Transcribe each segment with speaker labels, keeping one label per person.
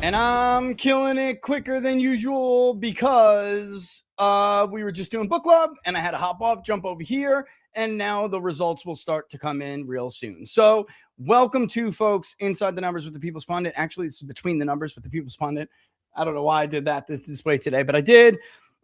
Speaker 1: And I'm killing it quicker than usual because we were just doing book club and I had to hop off, jump over here, and now the results will start to come in real soon. So welcome to, folks, Inside the Numbers with the People's Pundit. Actually, it's Between the Numbers with the People's Pundit. I don't know why I did that this way today, but I did.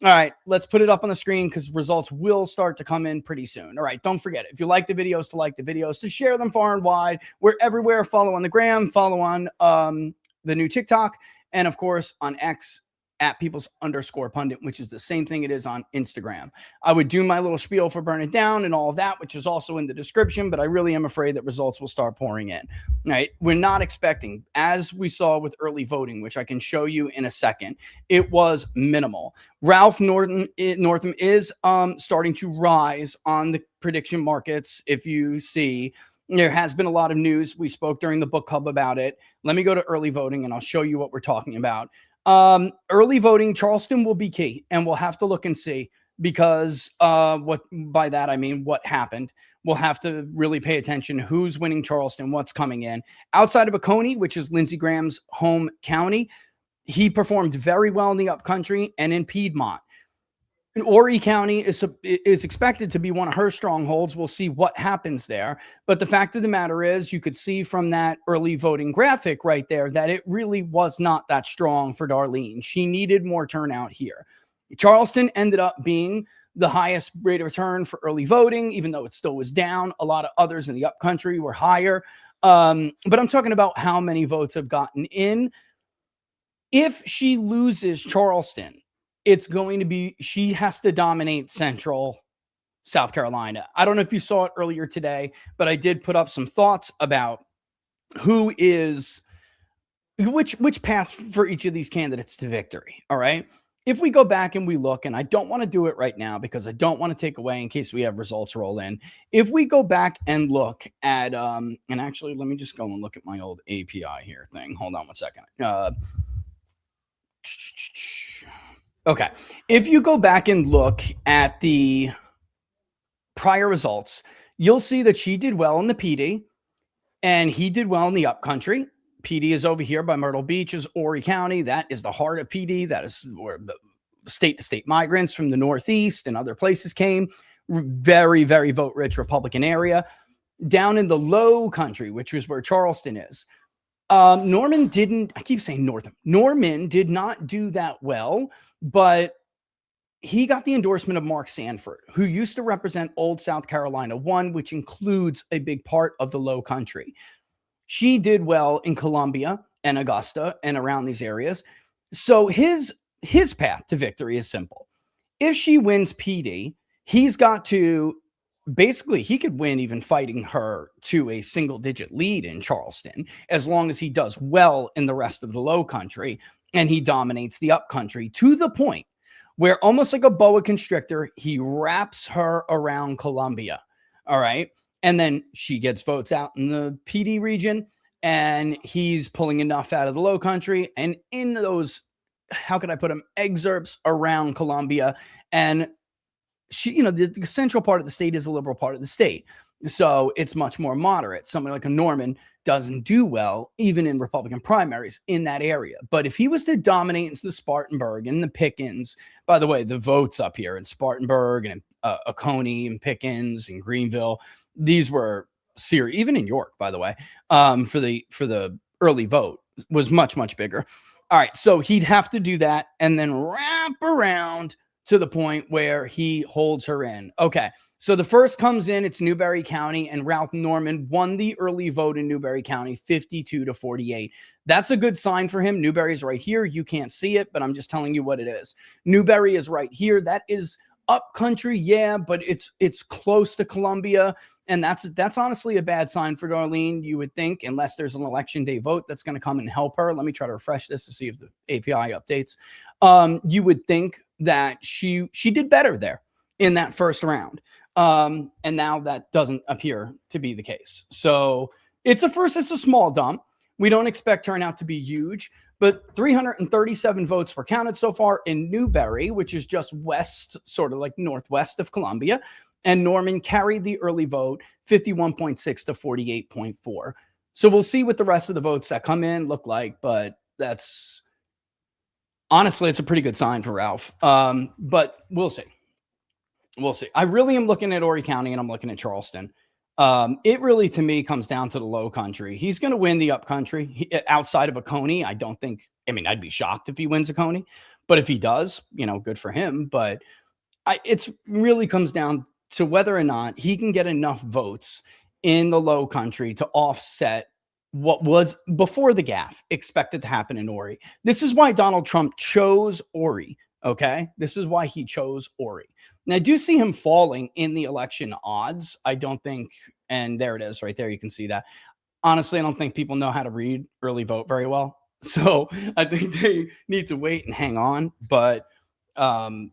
Speaker 1: All right, let's put it up on the screen because results will start to come in pretty soon. All right, don't forget, if you like the videos, to share them far and wide. We're everywhere. Follow on the gram, follow on the new TikTok, and of course on X at peoples_pundit, which is the same thing it is on Instagram. I would do my little spiel for Burn It Down and all of that, which is also in the description, but I really am afraid that results will start pouring in. All right, we're not expecting, as we saw with early voting, which I can show you in a second, it was minimal. Ralph Northam is starting to rise on the prediction markets. If you see, there has been a lot of news. We spoke during the book club about it. Let me go to early voting and I'll show you what we're talking about. Early voting, Charleston will be key, and we'll have to look and see, because what by that I mean what happened. We'll have to really pay attention who's winning Charleston, what's coming in. Outside of Oconee, which is Lindsey Graham's home county, he performed very well in the upcountry and in Piedmont. Horry County is expected to be one of her strongholds. We'll see what happens there. But the fact of the matter is, you could see from that early voting graphic right there that it really was not that strong for Darlene. She needed more turnout here. Charleston ended up being the highest rate of return for early voting, even though it still was down. A lot of others in the upcountry were higher. But I'm talking about how many votes have gotten in. If she loses Charleston, it's going to be, she has to dominate Central South Carolina. I don't know if you saw it earlier today, but I did put up some thoughts about who is, which path for each of these candidates to victory. All right. If we go back and we look, and I don't want to do it right now because I don't want to take away in case we have results roll in. If we go back and look at, and actually, let me just go and look at my old API here thing. Hold on one second. Okay, if you go back and look at the prior results, you'll see that she did well in the PD and he did well in the upcountry. PD is over here by Myrtle Beach, is Horry County. That is the heart of PD. That is where the state-to-state migrants from the Northeast and other places came. Very, very vote-rich Republican area. Down in the low country, which is where Charleston is, Norman didn't, I keep saying Northam. Norman did not do that well, but he got the endorsement of Mark Sanford, who used to represent Old South Carolina 1, which includes a big part of the low country. She did well in Columbia and Augusta and around these areas. So his path to victory is simple. If she wins PD, he's got to, basically, he could win even fighting her to a single-digit lead in Charleston, as long as he does well in the rest of the low country and he dominates the upcountry to the point where, almost like a boa constrictor, he wraps her around Columbia. All right. And then she gets votes out in the PD region and he's pulling enough out of the low country and in those, how could I put them, excerpts around Columbia. And she, you know, the central part of the state is a liberal part of the state. So it's much more moderate. Somebody like a Norman doesn't do well, even in Republican primaries in that area. But if he was to dominate into the Spartanburg and the Pickens, by the way, the votes up here in Spartanburg and Oconee and Pickens and Greenville, these were serious, even in York, by the way, for the early vote was much, much bigger. All right. So he'd have to do that and then wrap around to the point where he holds her in. Okay. So the first comes in, it's Newberry County, and Ralph Norman won the early vote in Newberry County, 52-48. That's a good sign for him. Newberry's right here. You can't see it, but I'm just telling you what it is. Newberry is right here. That is up country, yeah, but it's close to Columbia, and that's honestly a bad sign for Darlene, you would think, unless there's an election day vote that's going to come and help her. Let me try to refresh this to see if the API updates. You would think that she did better there in that first round. And now that doesn't appear to be the case. So it's a small dump. We don't expect turnout to be huge, but 337 votes were counted so far in Newberry, which is just west, sort of like northwest of Columbia. And Norman carried the early vote 51.6 to 48.4. So we'll see what the rest of the votes that come in look like, but That's honestly, it's a pretty good sign for Ralph. But we'll see. We'll see. I really am looking at Horry County and I'm looking at Charleston. It really, to me, comes down to the low country. He's going to win the up country. Outside of a Coney, I don't think, I mean, I'd be shocked if he wins a Coney, but if he does, good for him. But it's really comes down to whether or not he can get enough votes in the low country to offset what was before the gaffe expected to happen in Horry. This is why Donald Trump chose Horry. Okay. This is why he chose Horry. And I do see him falling in the election odds. I don't think, and there it is right there. You can see that. Honestly, I don't think people know how to read early vote very well. So I think they need to wait and hang on. But I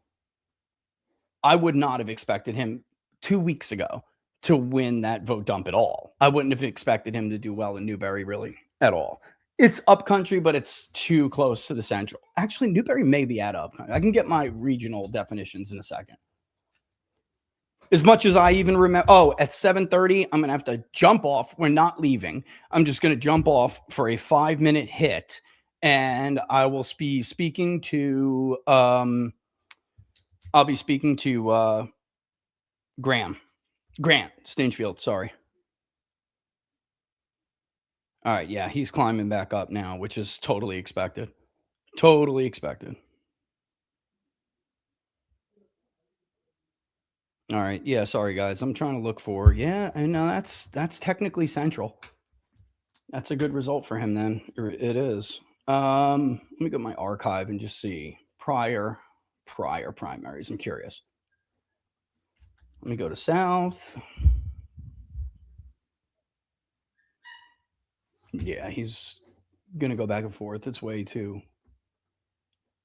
Speaker 1: would not have expected him 2 weeks ago to win that vote dump at all. I wouldn't have expected him to do well in Newberry really at all. It's upcountry, but it's too close to the central. Actually, Newberry may be at upcountry. I can get my regional definitions in a second. As much as I even remember, at 7:30, I'm going to have to jump off. We're not leaving. I'm just going to jump off for a 5-minute hit, and I will be speaking to, Grant Stinchfield, sorry. All right, yeah, he's climbing back up now, which is totally expected. Totally expected. All right. Yeah, sorry guys. I'm trying to look for. Yeah, I know that's technically central. That's a good result for him then. It is. Let me go to my archive and just see prior primaries. I'm curious. Let me go to South. Yeah, he's gonna go back and forth. It's way too.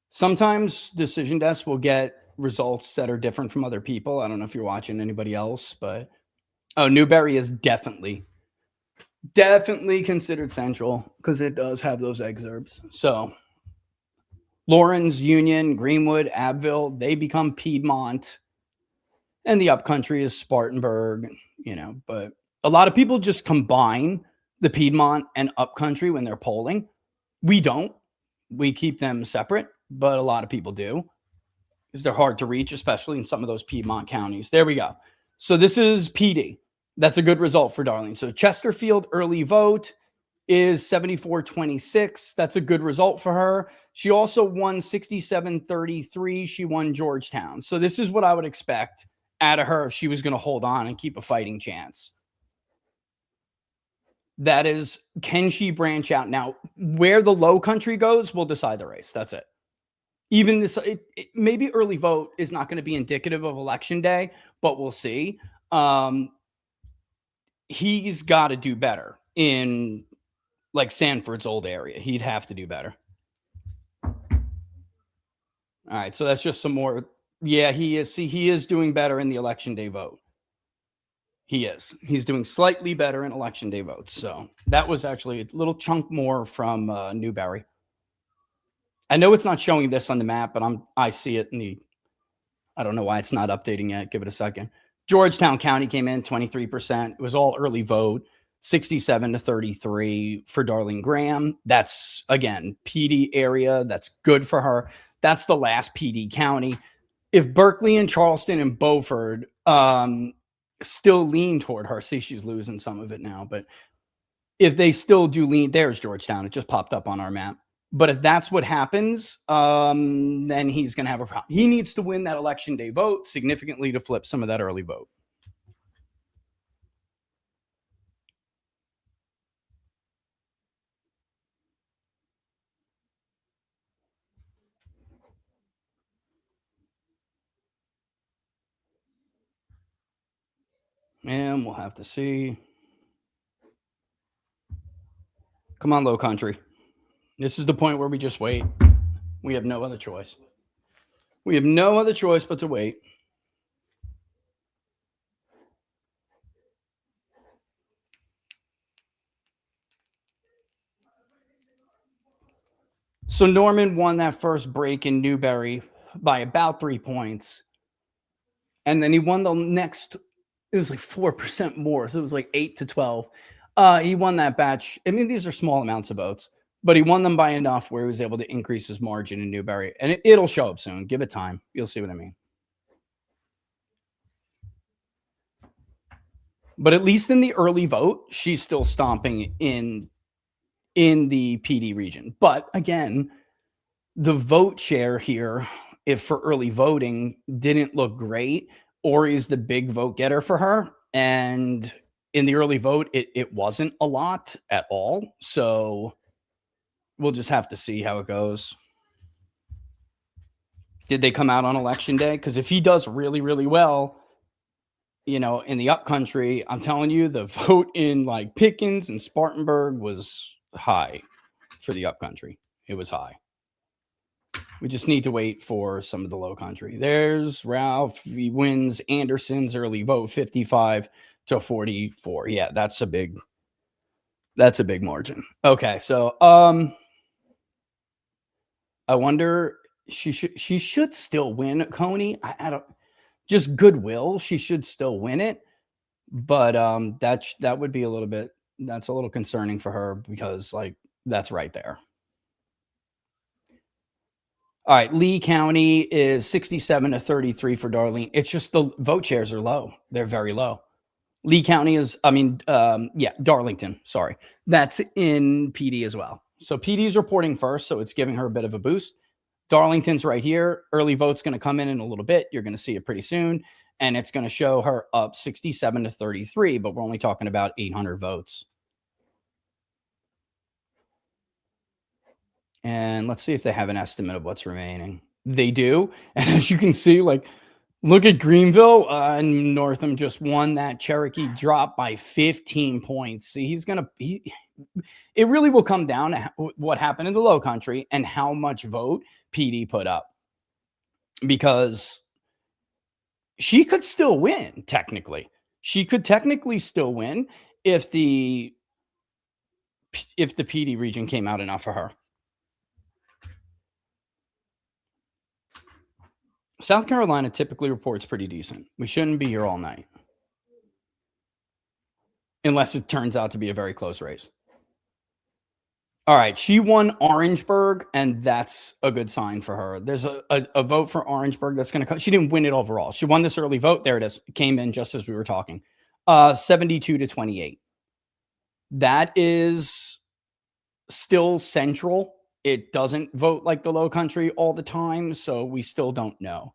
Speaker 1: Sometimes decision desks will get results that are different from other people. I don't know if you're watching anybody else, but Newberry is definitely considered central because it does have those exurbs. So Lawrence, Union, Greenwood, Abbeville, they become Piedmont, and the upcountry is Spartanburg, but a lot of people just combine the Piedmont and upcountry when they're polling. We don't. We keep them separate, but a lot of people do because they're hard to reach, especially in some of those Piedmont counties. There we go. So this is PD. That's a good result for Darlene. So Chesterfield early vote is 74-26. That's a good result for her. She also won 67-33. She won Georgetown. So this is what I would expect out of her if she was going to hold on and keep a fighting chance. That is, can she branch out? Now, where the low country goes, we'll decide the race. That's it. Even this, maybe early vote is not going to be indicative of election day, but we'll see. He's got to do better in like Sanford's old area. He'd have to do better. All right. So that's just some more. Yeah, he is. See, he is doing better in the election day vote. He is. He's doing slightly better in election day votes. So that was actually a little chunk more from Newberry. I know it's not showing this on the map, but I see it in the, I don't know why it's not updating yet. Give it a second. Georgetown County came in 23%. It was all early vote, 67-33 for Darlene Graham. That's, again, PD area. That's good for her. That's the last PD county. If Berkeley and Charleston and Beaufort still lean toward her, see, she's losing some of it now, but if they still do lean, there's Georgetown. It just popped up on our map. But if that's what happens, then he's going to have a problem. He needs to win that election day vote significantly to flip some of that early vote. And we'll have to see. Come on, low country. This is the point where we just wait. We have no other choice. We have no other choice but to wait. So Norman won that first break in Newberry by about 3 points. And then he won the next, it was like 4% more. So it was like 8-12. He won that batch. I mean, these are small amounts of votes, but he won them by enough where he was able to increase his margin in Newberry. And it'll show up soon. Give it time. You'll see what I mean. But at least in the early vote, she's still stomping in the PD region. But again, the vote share here, if for early voting, didn't look great. Ori's the big vote getter for her. And in the early vote, it wasn't a lot at all. So we'll just have to see how it goes. Did they come out on election day? Because if he does really, really well, in the upcountry, I'm telling you, the vote in like Pickens and Spartanburg was high for the upcountry. It was high. We just need to wait for some of the low country. There's Ralph. He wins Anderson's early vote 55 to 44. Yeah, that's a big margin. Okay, so I wonder, she should still win Coney. I don't, just goodwill, she should still win it. But that would be a little concerning for her because like that's right there. All right, Lee County is 67 to 33 for Darlene. It's just the vote shares are low. They're very low. Lee County is, Darlington, sorry. That's in PD as well. So PD is reporting first, so it's giving her a bit of a boost. Darlington's right here. Early vote's going to come in a little bit. You're going to see it pretty soon. And it's going to show her up 67 to 33, but we're only talking about 800 votes. And let's see if they have an estimate of what's remaining. They do. And as you can see, like, look at Greenville. And Northam just won that. Cherokee dropped by 15 points. See, it really will come down to what happened in the low country and how much vote PD put up. Because she could still win, technically. She could technically still win if the PD region came out enough for her. South Carolina typically reports pretty decent. We shouldn't be here all night. Unless it turns out to be a very close race. All right, she won Orangeburg, and that's a good sign for her. There's a vote for Orangeburg that's going to come. She didn't win it overall. She won this early vote. There it is. It came in just as we were talking. 72 to 28. That is still central. It doesn't vote like the low country all the time, so we still don't know.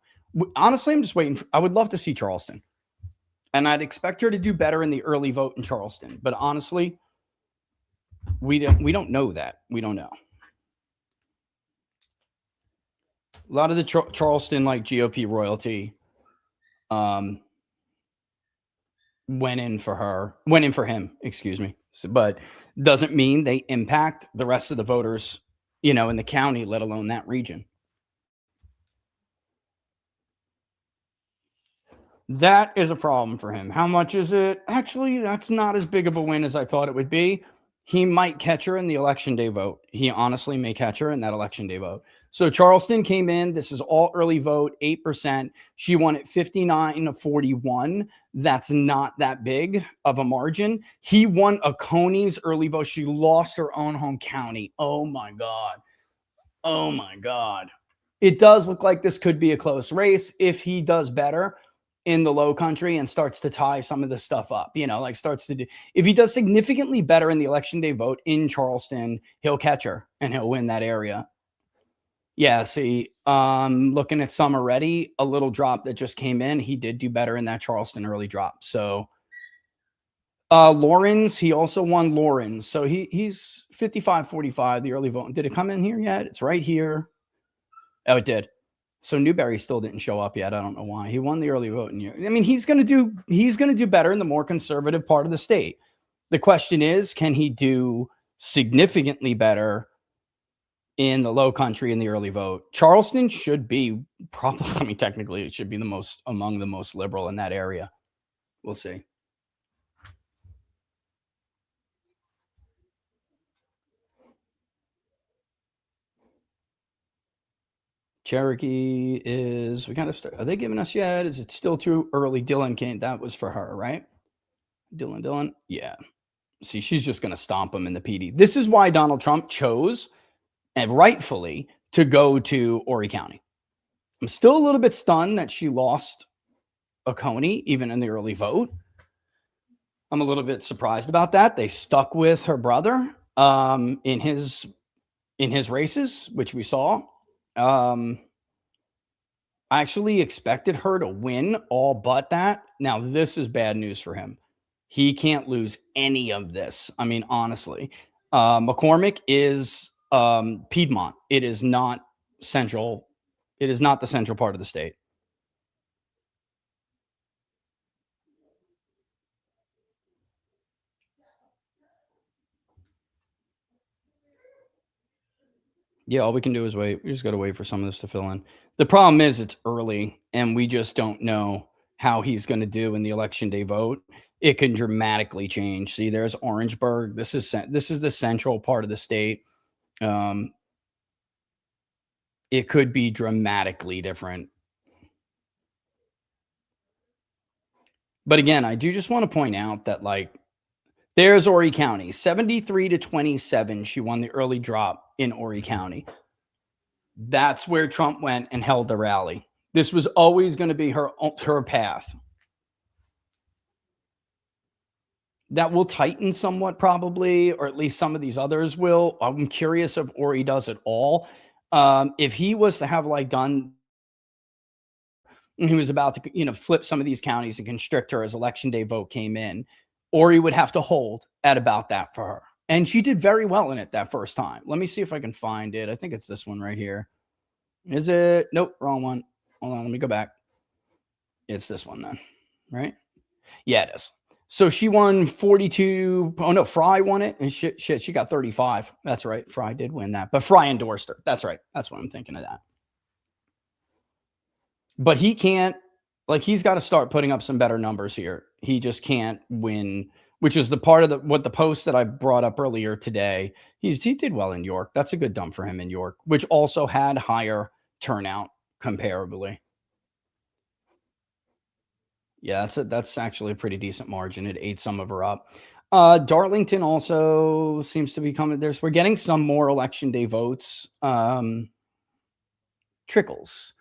Speaker 1: Honestly, I'm just waiting. I would love to see Charleston. And I'd expect her to do better in the early vote in Charleston. But honestly, we don't know that. We don't know. A lot of the Charleston like GOP royalty went in for him, excuse me. But doesn't mean they impact the rest of the voters, in the county, let alone that region. That is a problem for him. How much is it? Actually, that's not as big of a win as I thought it would be. He might catch her in the election day vote. He honestly may catch her in that election day vote. So Charleston came in. This is all early vote, 8%. She won at 59 to 41. That's not that big of a margin. He won a Coney's early vote. She lost her own home county. Oh, my God. Oh, my God. It does look like this could be a close race if he does better in the low country and starts to tie some of the stuff up, if he does significantly better in the election day vote in Charleston, he'll catch her and he'll win that area. Yeah. See, looking at some already, a little drop that just came in. He did do better in that Charleston early drop. So, Lawrence, he also won Lawrence. So he's 55-45, the early vote. Did it come in here yet? It's right here. Oh, it did. So Newberry still didn't show up yet. I don't know why. He won the early vote. He's going to do better in the more conservative part of the state. The question is, can he do significantly better in the low country in the early vote? Charleston should be probably, technically it should be among the most liberal in that area. We'll see. Cherokee we got to start. Are they giving us yet? Is it still too early? Dylan came. That was for her, right? Dylan. Yeah. See, she's just going to stomp him in the PD. This is why Donald Trump chose, and rightfully, to go to Horry County. I'm still a little bit stunned that she lost Oconee, even in the early vote. I'm a little bit surprised about that. They stuck with her brother in his races, which we saw. I actually expected her to win all but that. Now, this is bad news for him. He can't lose any of this. I mean, honestly, McCormick is Piedmont. It is not central. It is not the central part of the state. Yeah, all we can do is wait. We just got to wait for some of this to fill in. The problem is it's early and we just don't know how he's going to do in the election day vote. It can dramatically change. See, there's Orangeburg. This is the central part of the state. It could be dramatically different. But again, I do just want to point out that like there's Horry County, 73-27. She won the early drop in Horry County. That's where Trump went and held the rally. This was always going to be her path. That will tighten somewhat probably, or at least some of these others will. I'm curious if Horry does it all. If he was to have like done, he was about to, flip some of these counties and constrict her as election day vote came in, Horry would have to hold at about that for her. And she did very well in it that first time. Let me see if I can find it. I think it's this one right here. Is it? Nope, wrong one. Hold on, let me go back. It's this one then, right? Yeah, it is. So she won 42. Oh, no, Fry won it. And shit, she got 35. That's right. Fry did win that. But Fry endorsed her. That's right. That's what I'm thinking of that. But he can't, like, he's got to start putting up some better numbers here. He just can't win, which is the part of what the post that I brought up earlier today. He did well in York. That's a good dump for him in York, which also had higher turnout comparably. Yeah, that's actually a pretty decent margin. It ate some of her up. Darlington also seems to be coming. We're getting some more election day votes. Trickles.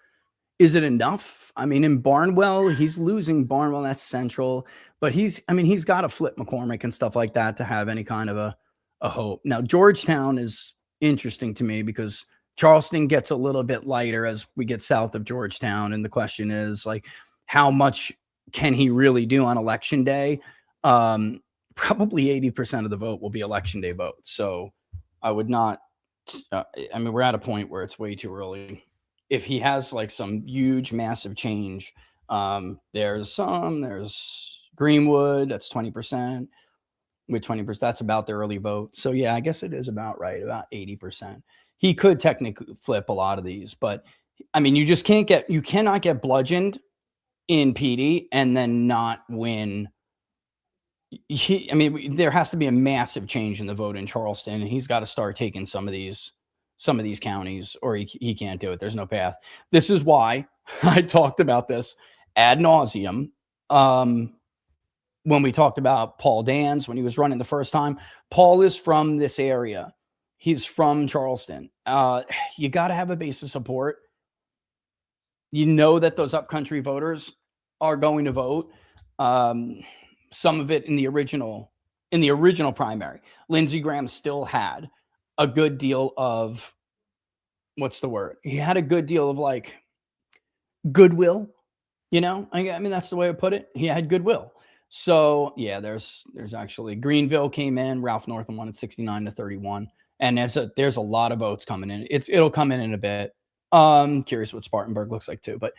Speaker 1: Is it enough? I mean, in Barnwell, he's losing Barnwell. That's central, but he's got to flip McCormick and stuff like that to have any kind of a hope. Now, Georgetown is interesting to me because Charleston gets a little bit lighter as we get south of Georgetown. And the question is like, how much can he really do on election day? Probably 80% of the vote will be election day votes. So I would not, we're at a point where it's way too early. If he has like some huge, massive change, there's Greenwood, that's 20%. With 20%, that's about the early vote. So yeah, I guess it is about right, about 80%. He could technically flip a lot of these, but I mean, you cannot get bludgeoned in PD and then not win. There has to be a massive change in the vote in Charleston, and he's got to start taking some of these counties, or he can't do it. There's no path. This is why I talked about this ad nauseum. When we talked about Paul Dans when he was running the first time. Paul is from this area. He's from Charleston. You got to have a base of support. You know that those upcountry voters are going to vote. Some of it in the original primary. Lindsey Graham still had a good deal of, what's the word? He had a good deal of like goodwill, that's the way I put it. He had goodwill. So yeah, there's actually Greenville came in, Ralph Northam won at 69-31. And there's a lot of votes coming in. It'll come in a bit. Curious what Spartanburg looks like too, but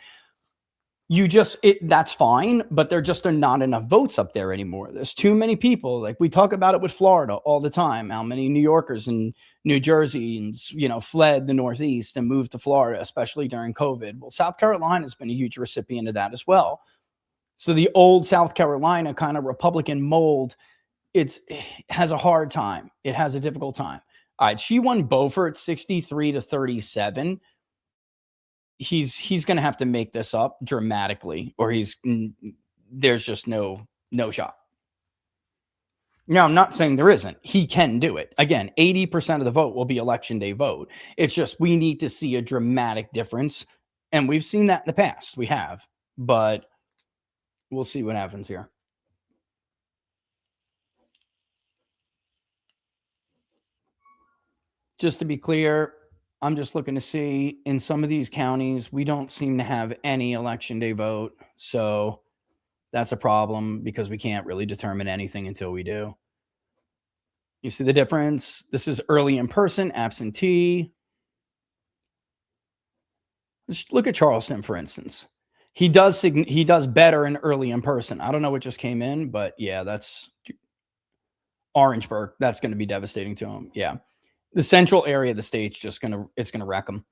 Speaker 1: that's fine, but there just are not enough votes up there anymore. There's too many people. Like we talk about it with Florida all the time, how many New Yorkers and New Jerseyans, fled the Northeast and moved to Florida, especially during COVID. Well, South Carolina has been a huge recipient of that as well. So the old South Carolina kind of Republican mold, it has a hard time. It has a difficult time. All right, she won Beaufort 63-37. He's going to have to make this up dramatically, or there's just no shot. No, I'm not saying there isn't. He can do it. Again, 80% of the vote will be election day vote. It's just we need to see a dramatic difference. And we've seen that in the past. We have. But we'll see what happens here. Just to be clear, I'm just looking to see in some of these counties, we don't seem to have any election day vote. So that's a problem because we can't really determine anything until we do. You see the difference? This is early in person, absentee. Let's look at Charleston, for instance. He does better in early in person. I don't know what just came in, but yeah, that's Orangeburg. That's going to be devastating to him. Yeah. The central area of the state's just going to wreck him.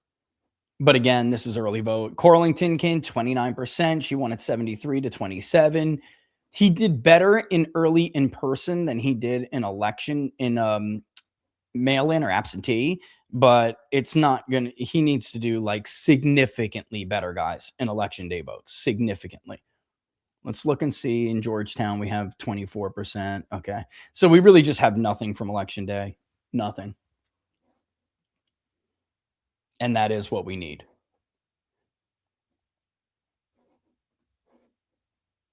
Speaker 1: But again, this is early vote. Corlington came 29%. She won at 73 to 27. He did better in early in person than he did in election in mail-in or absentee, but it's not going to, he needs to do like significantly better, guys, in election day votes. Significantly. Let's look and see. In Georgetown, we have 24%. Okay. So we really just have nothing from election day. Nothing. And that is what we need.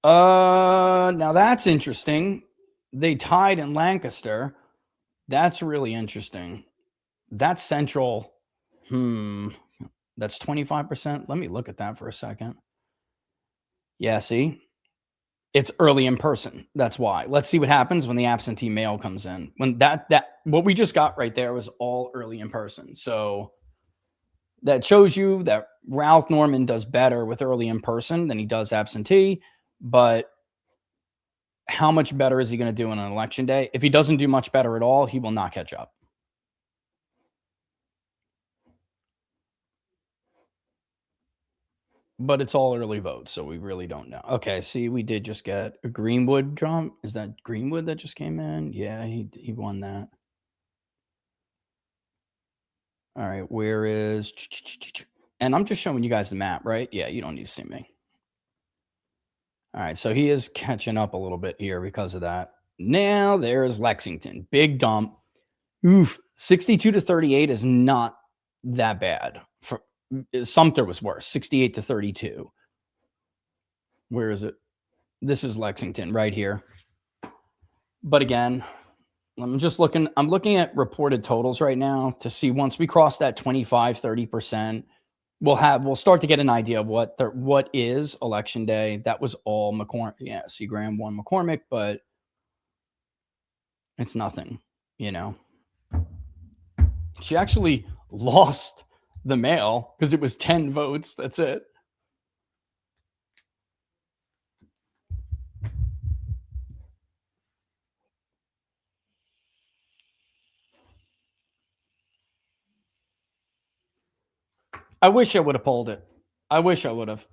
Speaker 1: Now that's interesting. They tied in Lancaster. That's really interesting. That's central. That's 25%. Let me look at that for a second. Yeah, see? It's early in person. That's why. Let's see what happens when the absentee mail comes in. When that what we just got right there was all early in person. So that shows you that Ralph Norman does better with early in person than he does absentee, but how much better is he going to do on an election day? If he doesn't do much better at all, he will not catch up. But it's all early votes, so we really don't know. Okay, see, we did just get a Greenwood jump. Is that Greenwood that just came in? Yeah, he won that. All right, where is... And I'm just showing you guys the map, right? Yeah, you don't need to see me. All right, so he is catching up a little bit here because of that. Now there's Lexington. Big dump. Oof, 62 to 38 is not that bad. Sumter was worse, 68 to 32. Where is it? This is Lexington right here. But again, I'm looking at reported totals right now to see once we cross that 25, 30%, we'll start to get an idea of what is election day. That was all McCormick. Yeah, Seagram won McCormick, but it's nothing, you know. She actually lost the mail because it was 10 votes. That's it. I wish I would have polled it. I wish I would have.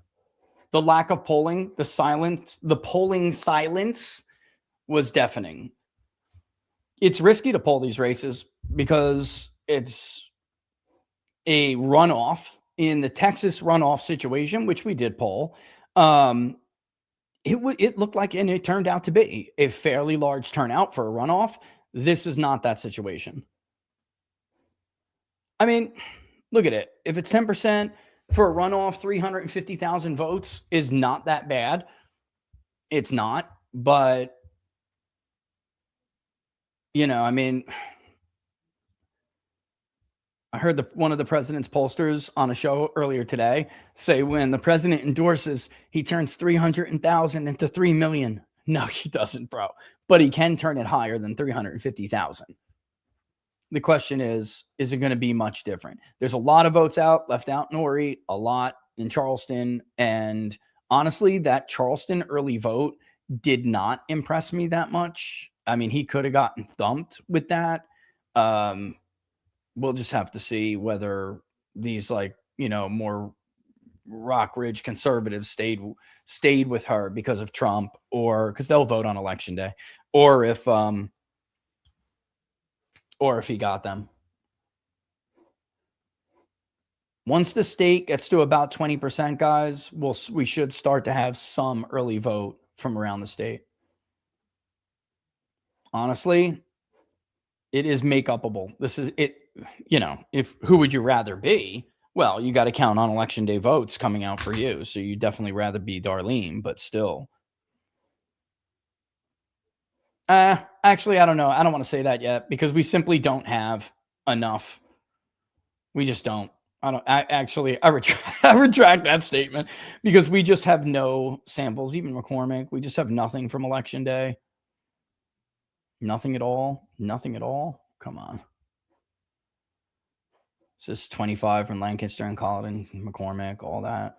Speaker 1: The lack of polling, the polling silence was deafening. It's risky to poll these races because it's a runoff in the Texas runoff situation, which we did poll. It looked like, and it turned out to be a fairly large turnout for a runoff. This is not that situation. I mean, look at it. If it's 10% for a runoff, 350,000 votes is not that bad. It's not, but you know, I mean, I heard one of the president's pollsters on a show earlier today say when the president endorses, he turns 300,000 into 3 million. No, he doesn't, bro. But he can turn it higher than 350,000. The question is it going to be much different? There's a lot of votes left out in Horry, a lot in Charleston. And honestly, that Charleston early vote did not impress me that much. I mean, he could have gotten thumped with that. We'll just have to see whether these more Rock Ridge conservatives stayed with her because of Trump, or because they'll vote on election day, or if he got them. Once the state gets to about 20%, guys, we should start to have some early vote from around the state. honestly, it is make upable. This is it. If who would you rather be? Well, you got to count on election day votes coming out for you. So you definitely rather be Darlene, but still. Actually, I don't know. I don't want to say that yet because we simply don't have enough. We just don't. I retract that statement because we just have no samples. Even McCormick, we just have nothing from election day. Nothing at all. Nothing at all. Come on. This is 25 from Lancaster and Colleton, McCormick, all that.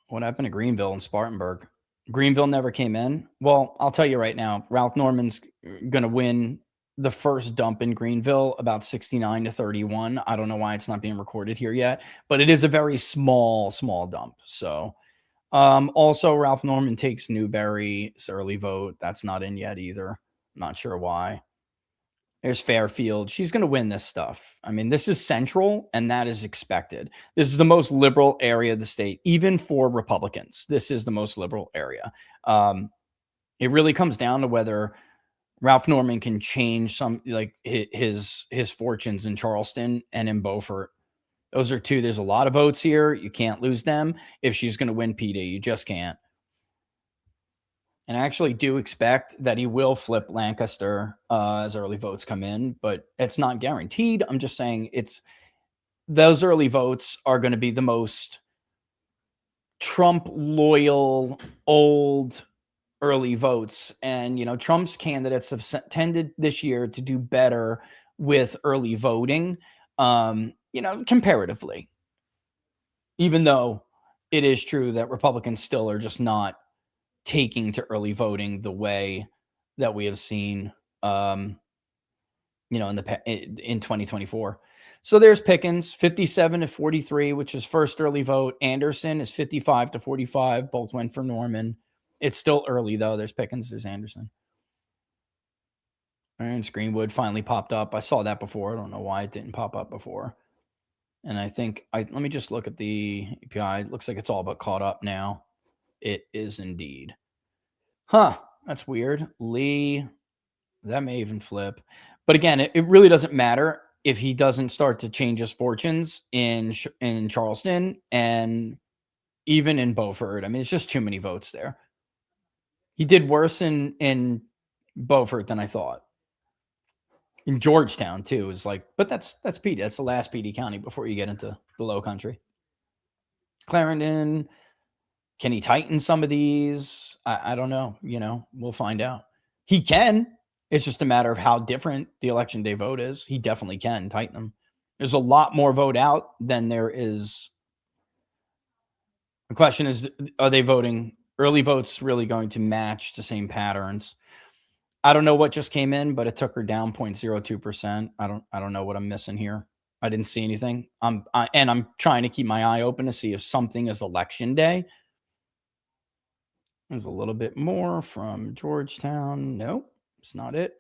Speaker 1: What happened to Greenville and Spartanburg? Greenville never came in. Well, I'll tell you right now, Ralph Norman's going to win the first dump in Greenville about 69-31. I don't know why it's not being recorded here yet, but it is a very small dump. So also Ralph Norman takes Newberry's early vote. That's not in yet either. Not sure why. There's Fairfield. She's going to win this stuff. I mean, this is central, and that is expected. This is the most liberal area of the state, even for Republicans. This is the most liberal area. It really comes down to whether Ralph Norman can change some, like his fortunes in Charleston and in Beaufort. Those are two. There's a lot of votes here. You can't lose them if she's going to win PD. You just can't. And I actually do expect that he will flip Lancaster as early votes come in, but it's not guaranteed. I'm just saying those early votes are going to be the most Trump loyal, old early votes. And, Trump's candidates have tended this year to do better with early voting, comparatively, even though it is true that Republicans still are just not taking to early voting the way that we have seen, in 2024. So there's Pickens, 57-43, which is first early vote. Anderson is 55-45. Both went for Norman. It's still early though. There's Pickens, there's Anderson. And Greenwood finally popped up. I saw that before. I don't know why it didn't pop up before. And I think let me just look at the API. It looks like it's all but caught up now. It is indeed. Huh. That's weird. Lee, that may even flip. But again, it really doesn't matter if he doesn't start to change his fortunes in Charleston and even in Beaufort. I mean, it's just too many votes there. He did worse in Beaufort than I thought. In Georgetown, too, is like, but that's PD. That's the last PD county before you get into the low country. Clarendon, can he tighten some of these? I don't know. We'll find out. He can. It's just a matter of how different the election day vote is. He definitely can tighten them. There's a lot more vote out than there is. The question is, are they voting early votes really going to match the same patterns? I don't know what just came in, but it took her down 0.02%. I don't know what I'm missing here. I didn't see anything. I'm trying to keep my eye open to see if something is election day. There's a little bit more from Georgetown. Nope, it's not it.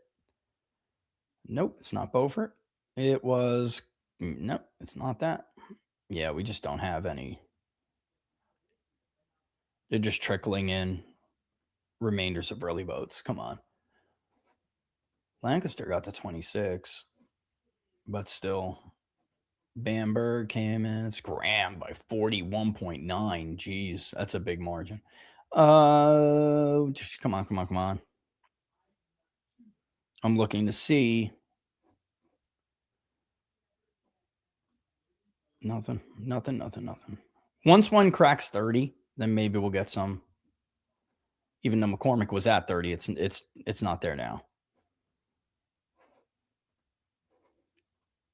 Speaker 1: Nope, it's not Beaufort. Nope, it's not that. Yeah, we just don't have any. They're just trickling in remainders of early votes. Come on. Lancaster got to 26, but still. Bamberg came in. It's Graham by 41.9. Jeez, that's a big margin. Come on. I'm looking to see. Nothing. Once one cracks 30, then maybe we'll get some. Even though McCormick was at 30, it's not there now.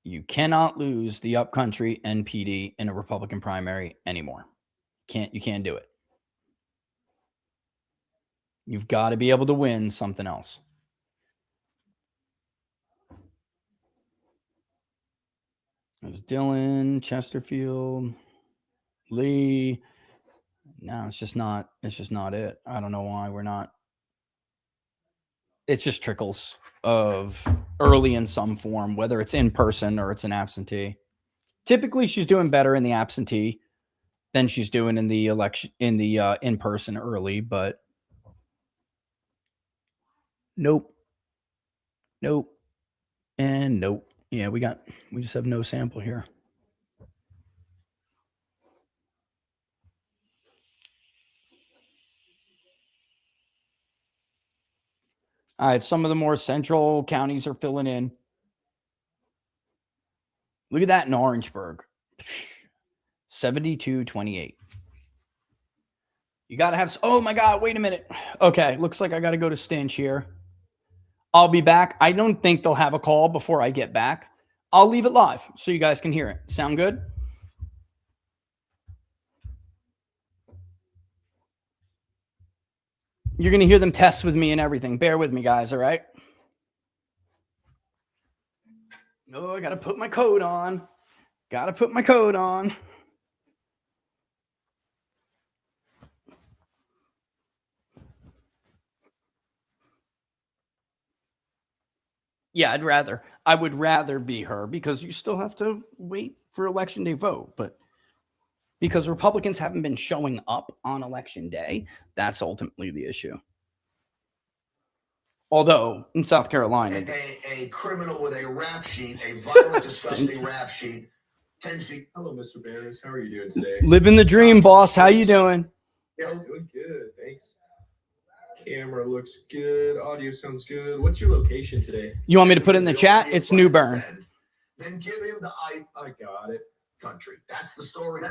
Speaker 1: You cannot lose the upcountry NPD in a Republican primary anymore. You can't do it. You've got to be able to win something else. There's Dillon, Chesterfield, Lee. No, it's just not it. I don't know why we're not. It's just trickles of early in some form, whether it's in person or it's an absentee. Typically, she's doing better in the absentee than she's doing in the election in person early, but Nope. Nope. And nope. Yeah, we just have no sample here. All right, some of the more central counties are filling in. Look at that in Orangeburg. 72-28. You got to have, oh my God, wait a minute. Okay, looks like I got to go to Stinch here. I'll be back. I don't think they'll have a call before I get back. I'll leave it live so you guys can hear it. Sound good? You're going to hear them test with me and everything. Bear with me, guys, all right? Oh, I got to put my code on. Got to put my code on. Yeah, I would rather be her because you still have to wait for election day vote. But because Republicans haven't been showing up on election day, that's ultimately the issue. Although in South Carolina,
Speaker 2: a criminal with a rap sheet, a violent, disgusting rap sheet, tends to. Hello, Mr. Barris. How are you doing today?
Speaker 1: Living the dream, boss. How you doing?
Speaker 2: Yeah, doing good. Thanks. Camera looks good. Audio sounds good. What's your location today?
Speaker 1: You want me to put it in the chat? It's New Bern.
Speaker 2: Then give him the I got it. Country. That's the story.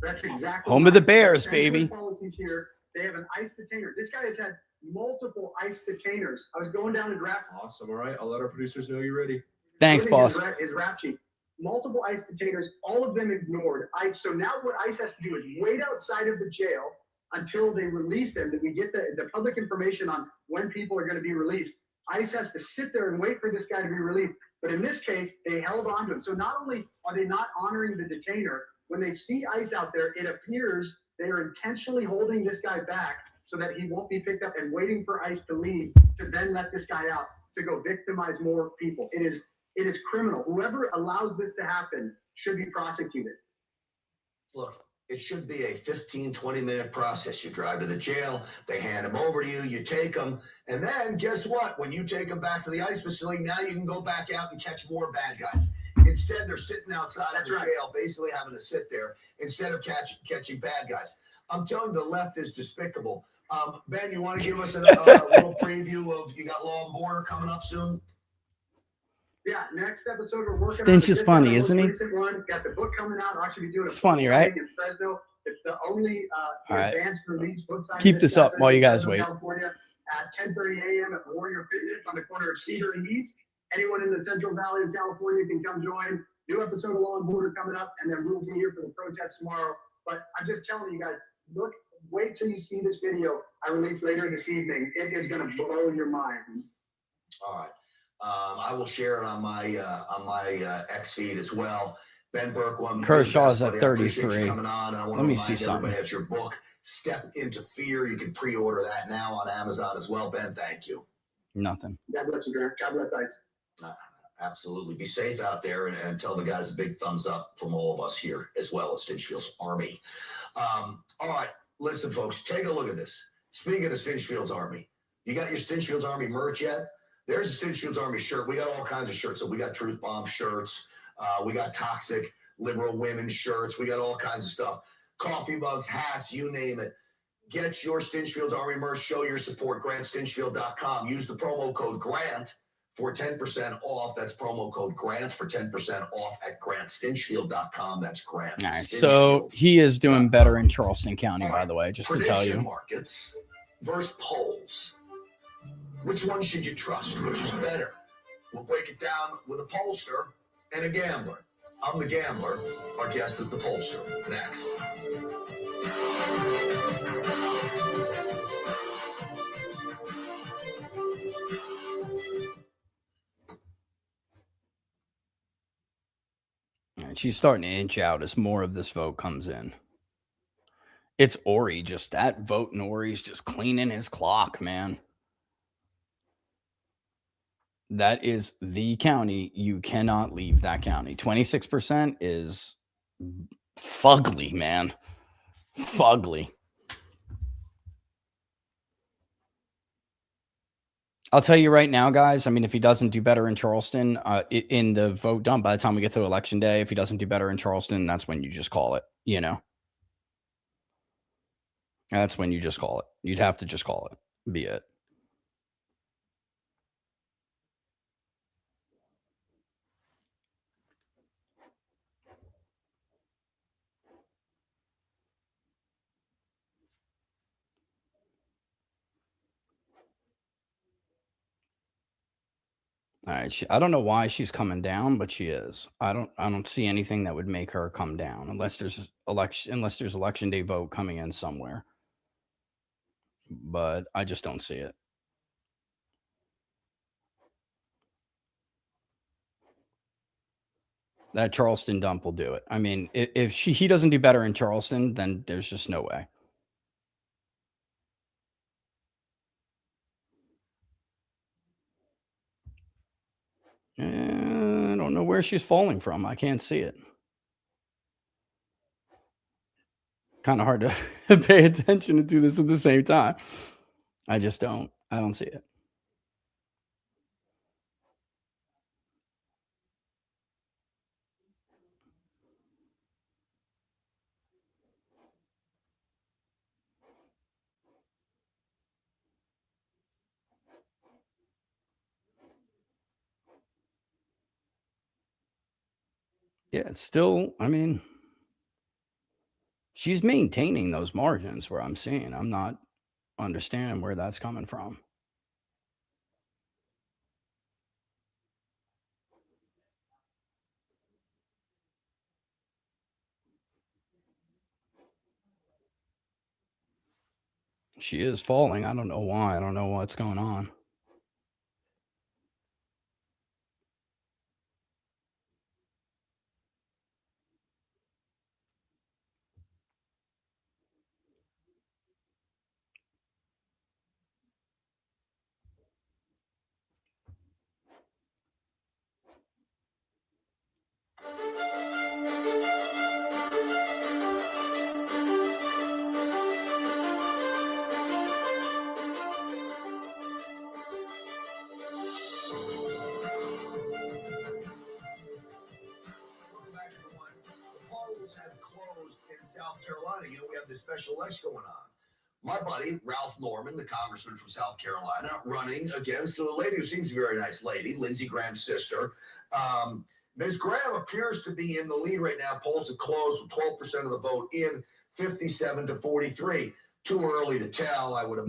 Speaker 3: That's exactly
Speaker 1: home of the Bears, baby.
Speaker 3: Policies here. They have an ICE detainer. This guy has had multiple ICE detainers. I was going down to draft.
Speaker 2: Awesome. All right. I'll let our producers know you're ready.
Speaker 1: Thanks, boss.
Speaker 3: His rap sheet. Multiple ICE detainers, all of them ignored ICE. So now what ICE has to do is wait outside of the jail until they release them, that we get the public information on when people are going to be released. ICE has to sit there and wait for this guy to be released. But in this case, they held on to him. So not only are they not honoring the detainer, when they see ICE out there, it appears they are intentionally holding this guy back so that he won't be picked up and waiting for ICE to leave to then let this guy out to go victimize more people. It is criminal. Whoever allows this to happen should be prosecuted.
Speaker 2: Look, it should be a 15, 20-minute process. You drive to the jail, they hand them over to you, you take them, and then guess what? When you take them back to the ICE facility, now you can go back out and catch more bad guys. Instead, they're sitting outside of the jail, basically having to sit there instead of catching bad guys. I'm telling you, the left is despicable. Ben, you want to give us a little preview of, you got Law and Border coming up soon?
Speaker 3: Yeah, next episode we're working
Speaker 1: Stinch
Speaker 3: on.
Speaker 1: Is funny, isn't he?
Speaker 3: One. Got the book coming out. I'll actually be doing
Speaker 1: it's funny, right?
Speaker 3: In Fresno. It's the only advanced release book signing.
Speaker 1: Keep this up while you guys wait.
Speaker 3: California at 10:30 a.m. at Warrior Fitness on the corner of Cedar and East. Anyone in the Central Valley of California can come join. New episode of Law and Border coming up, and then we'll be here for the protest tomorrow. But I'm just telling you guys, wait till you see this video I release later this evening. It is going to blow your mind.
Speaker 2: All right. I will share it on my X feed as well. Ben Burke,
Speaker 1: Kershaw's at 33.
Speaker 2: Coming on, and I want
Speaker 1: Let me
Speaker 2: to
Speaker 1: see something.
Speaker 2: Has your book, Step Into Fear. You can pre-order that now on Amazon as well. Ben, thank you.
Speaker 1: Nothing.
Speaker 3: God bless you, Grant. God bless ICE.
Speaker 2: Absolutely. Be safe out there, and tell the guys a big thumbs up from all of us here, as well as Stinchfield's Army. All right. Listen, folks, take a look at this. Speaking of Stinchfield's Army, you got your Stinchfield's Army merch yet? There's a Stinchfield's Army shirt. We got all kinds of shirts. So we got Truth Bomb shirts. We got toxic liberal women shirts. We got all kinds of stuff. Coffee mugs, hats, you name it. Get your Stinchfield's Army merch. Show your support. GrantStinchfield.com. Use the promo code GRANT for 10% off. That's promo code GRANT for 10% off at GrantStinchfield.com. That's Grant.
Speaker 1: All right, so he is doing better in Charleston County, by the way, just to tell you.
Speaker 2: Markets versus polls. Which one should you trust? Which is better? We'll break it down with a pollster and a gambler. I'm the gambler. Our guest is the pollster. Next.
Speaker 1: And she's starting to inch out as more of this vote comes in. It's Ori, just that vote, and Ori's just cleaning his clock, man. That is the county. You cannot leave that county. 26% is fugly, man. Fugly. I'll tell you right now, guys. I mean, if he doesn't do better in Charleston, in the vote done by the time we get to election day, if he doesn't do better in Charleston, that's when you just call it. You know, that's when you just call it. You'd have to just call it. Be it. All right. I don't know why she's coming down, but she is. I don't see anything that would make her come down unless there's election day vote coming in somewhere. But I just don't see it. That Charleston dump will do it. I mean, if he doesn't do better in Charleston, then there's just no way. I don't know where she's falling from. I can't see it. Kind of hard to pay attention and do this at the same time. I just don't. I don't see it. Yeah, it's still, I mean, she's maintaining those margins where I'm seeing. I'm not understanding where that's coming from. She is falling. I don't know why. I don't know what's going on.
Speaker 2: Welcome back, everyone. The polls have closed in South Carolina. You know, we have this special election going on. My buddy, Ralph Norman, the congressman from South Carolina, running against a lady who seems a very nice lady, Lindsey Graham's sister. Ms. Graham appears to be in the lead right now. Polls have closed with 12% of the vote in, 57 to 43. Too early to tell, I would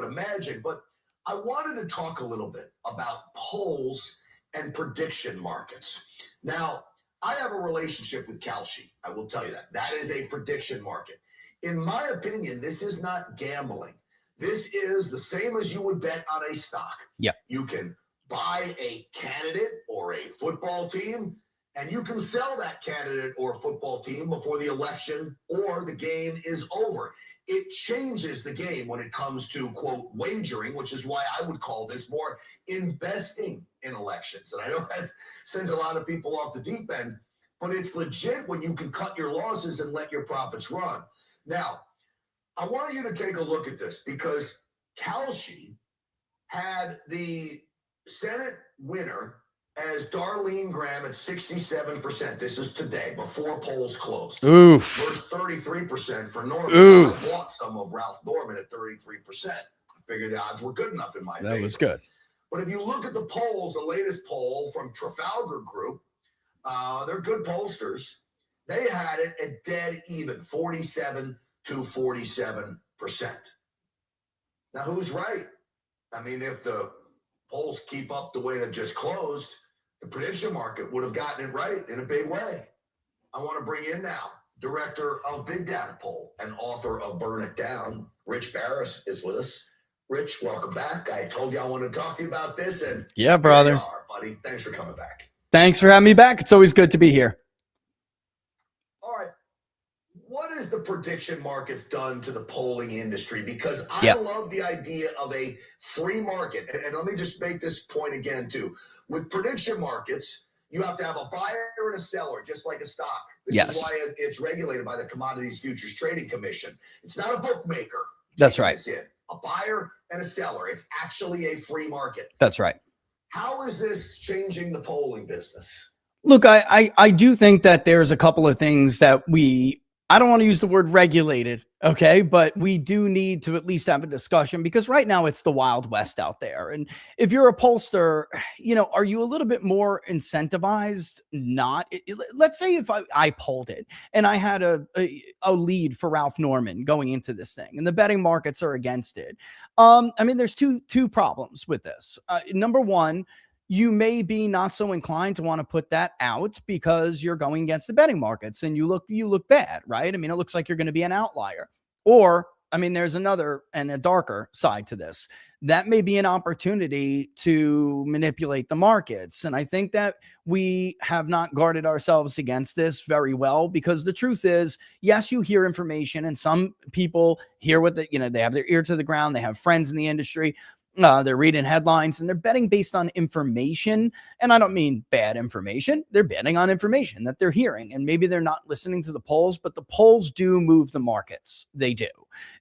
Speaker 2: imagine. But I wanted to talk a little bit about polls and prediction markets. Now, I have a relationship with Kalshi. I will tell you that. That is a prediction market. In my opinion, this is not gambling. This is the same as you would bet on a stock.
Speaker 1: Yeah.
Speaker 2: You can buy a candidate or a football team, and you can sell that candidate or football team before the election or the game is over. It changes the game when it comes to, quote, wagering, which is why I would call this more investing in elections. And I know that sends a lot of people off the deep end, but it's legit when you can cut your losses and let your profits run. Now, I want you to take a look at this because Kalshi had the Senate winner as Darlene Graham at 67%. This is today, before polls closed.
Speaker 1: Oof.
Speaker 2: Versus 33% for Norman.
Speaker 1: Oof.
Speaker 2: I bought some of Ralph Norman at 33%. I figured the odds were good enough in my favor.
Speaker 1: That was good.
Speaker 2: But if you look at the polls, the latest poll from Trafalgar Group, they're good pollsters. They had it at dead even, 47 to 47%. Now, who's right? I mean, if the polls keep up the way they just closed, the prediction market would have gotten it right in a big way. I want to bring in now director of Big Data Poll and author of Burn It Down, Rich Barris is with us. Rich, welcome back. I told you I wanted to talk to you about this, and
Speaker 1: yeah, brother.
Speaker 2: Here you are, buddy. Thanks for coming back.
Speaker 1: Thanks for having me back. It's always good to be here.
Speaker 2: All right. What has the prediction markets done to the polling industry? Because I love the idea of a free market. And let me just make this point again, too. With prediction markets, you have to have a buyer and a seller, just like a stock. This is why it's regulated by the Commodities Futures Trading Commission. It's not a bookmaker.
Speaker 1: That's right.
Speaker 2: a buyer and a seller. It's actually a free market.
Speaker 1: That's right.
Speaker 2: How is this changing the polling business?
Speaker 1: Look, I do think that there's a couple of things that I don't want to use the word regulated, okay, but we do need to at least have a discussion, because right now it's the Wild West out there. And if you're a pollster, are you a little bit more incentivized? Not. Let's say if I polled it and I had a lead for Ralph Norman going into this thing, and the betting markets are against it. There's two problems with this. Number one, you may be not so inclined to want to put that out because you're going against the betting markets and you look bad, right? It looks like you're going to be an outlier. Or, there's another and a darker side to this. That may be an opportunity to manipulate the markets. And I think that we have not guarded ourselves against this very well, because the truth is, yes, you hear information, and some people hear what they have their ear to the ground. They have friends in the industry. They're reading headlines and they're betting based on information. And I don't mean bad information. They're betting on information that they're hearing. And maybe they're not listening to the polls, but the polls do move the markets. They do.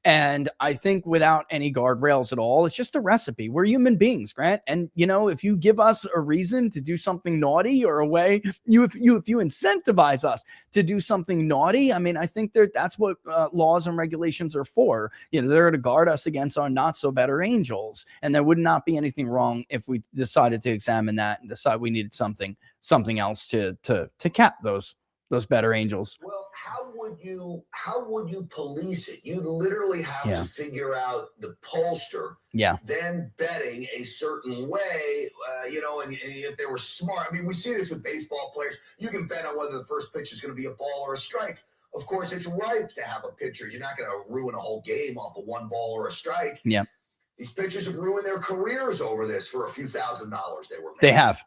Speaker 1: And I think without any guardrails at all, it's just a recipe. We're human beings, Grant. And, if you give us a reason to do something naughty, or a way, if you incentivize us to do something naughty, I think that's what laws and regulations are for. They're to guard us against our not so better angels. And there would not be anything wrong if we decided to examine that and decide we needed something else to cap those better angels.
Speaker 2: Well, how would you police it? You literally have to figure out the pollster, then betting a certain way, and if they were smart. We see this with baseball players. You can bet on whether the first pitch is going to be a ball or a strike. Of course, it's ripe to have a pitcher. You're not going to ruin a whole game off of one ball or a strike.
Speaker 1: Yeah.
Speaker 2: These pitchers have ruined their careers over this for a few $1,000s they were making.
Speaker 1: They have.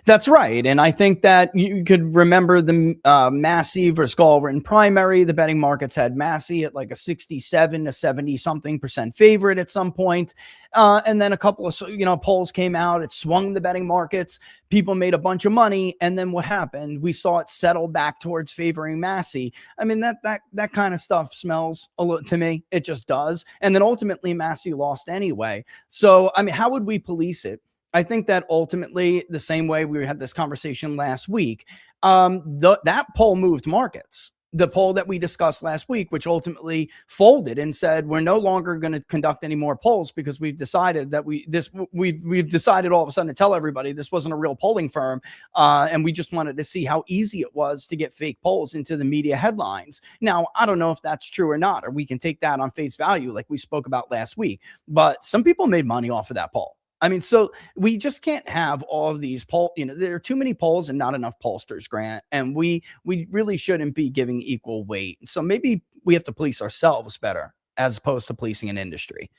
Speaker 1: That's right. And I think that you could remember the Massey versus Gallwritten primary. The betting markets had Massey at like a 67 to 70 something % favorite at some point. And then a couple of, polls came out. It swung the betting markets. People made a bunch of money. And then what happened? We saw it settle back towards favoring Massey. That kind of stuff smells a little to me. It just does. And then ultimately Massey lost anyway. So, how would we police it? I think that ultimately, the same way we had this conversation last week, that poll moved markets. The poll that we discussed last week, which ultimately folded and said, we're no longer going to conduct any more polls because we've decided that we've decided all of a sudden to tell everybody this wasn't a real polling firm. And we just wanted to see how easy it was to get fake polls into the media headlines. Now, I don't know if that's true or not, or we can take that on face value like we spoke about last week, but some people made money off of that poll. So we just can't have all of these polls. There are too many polls and not enough pollsters, Grant, and we really shouldn't be giving equal weight. So maybe we have to police ourselves better as opposed to policing an industry.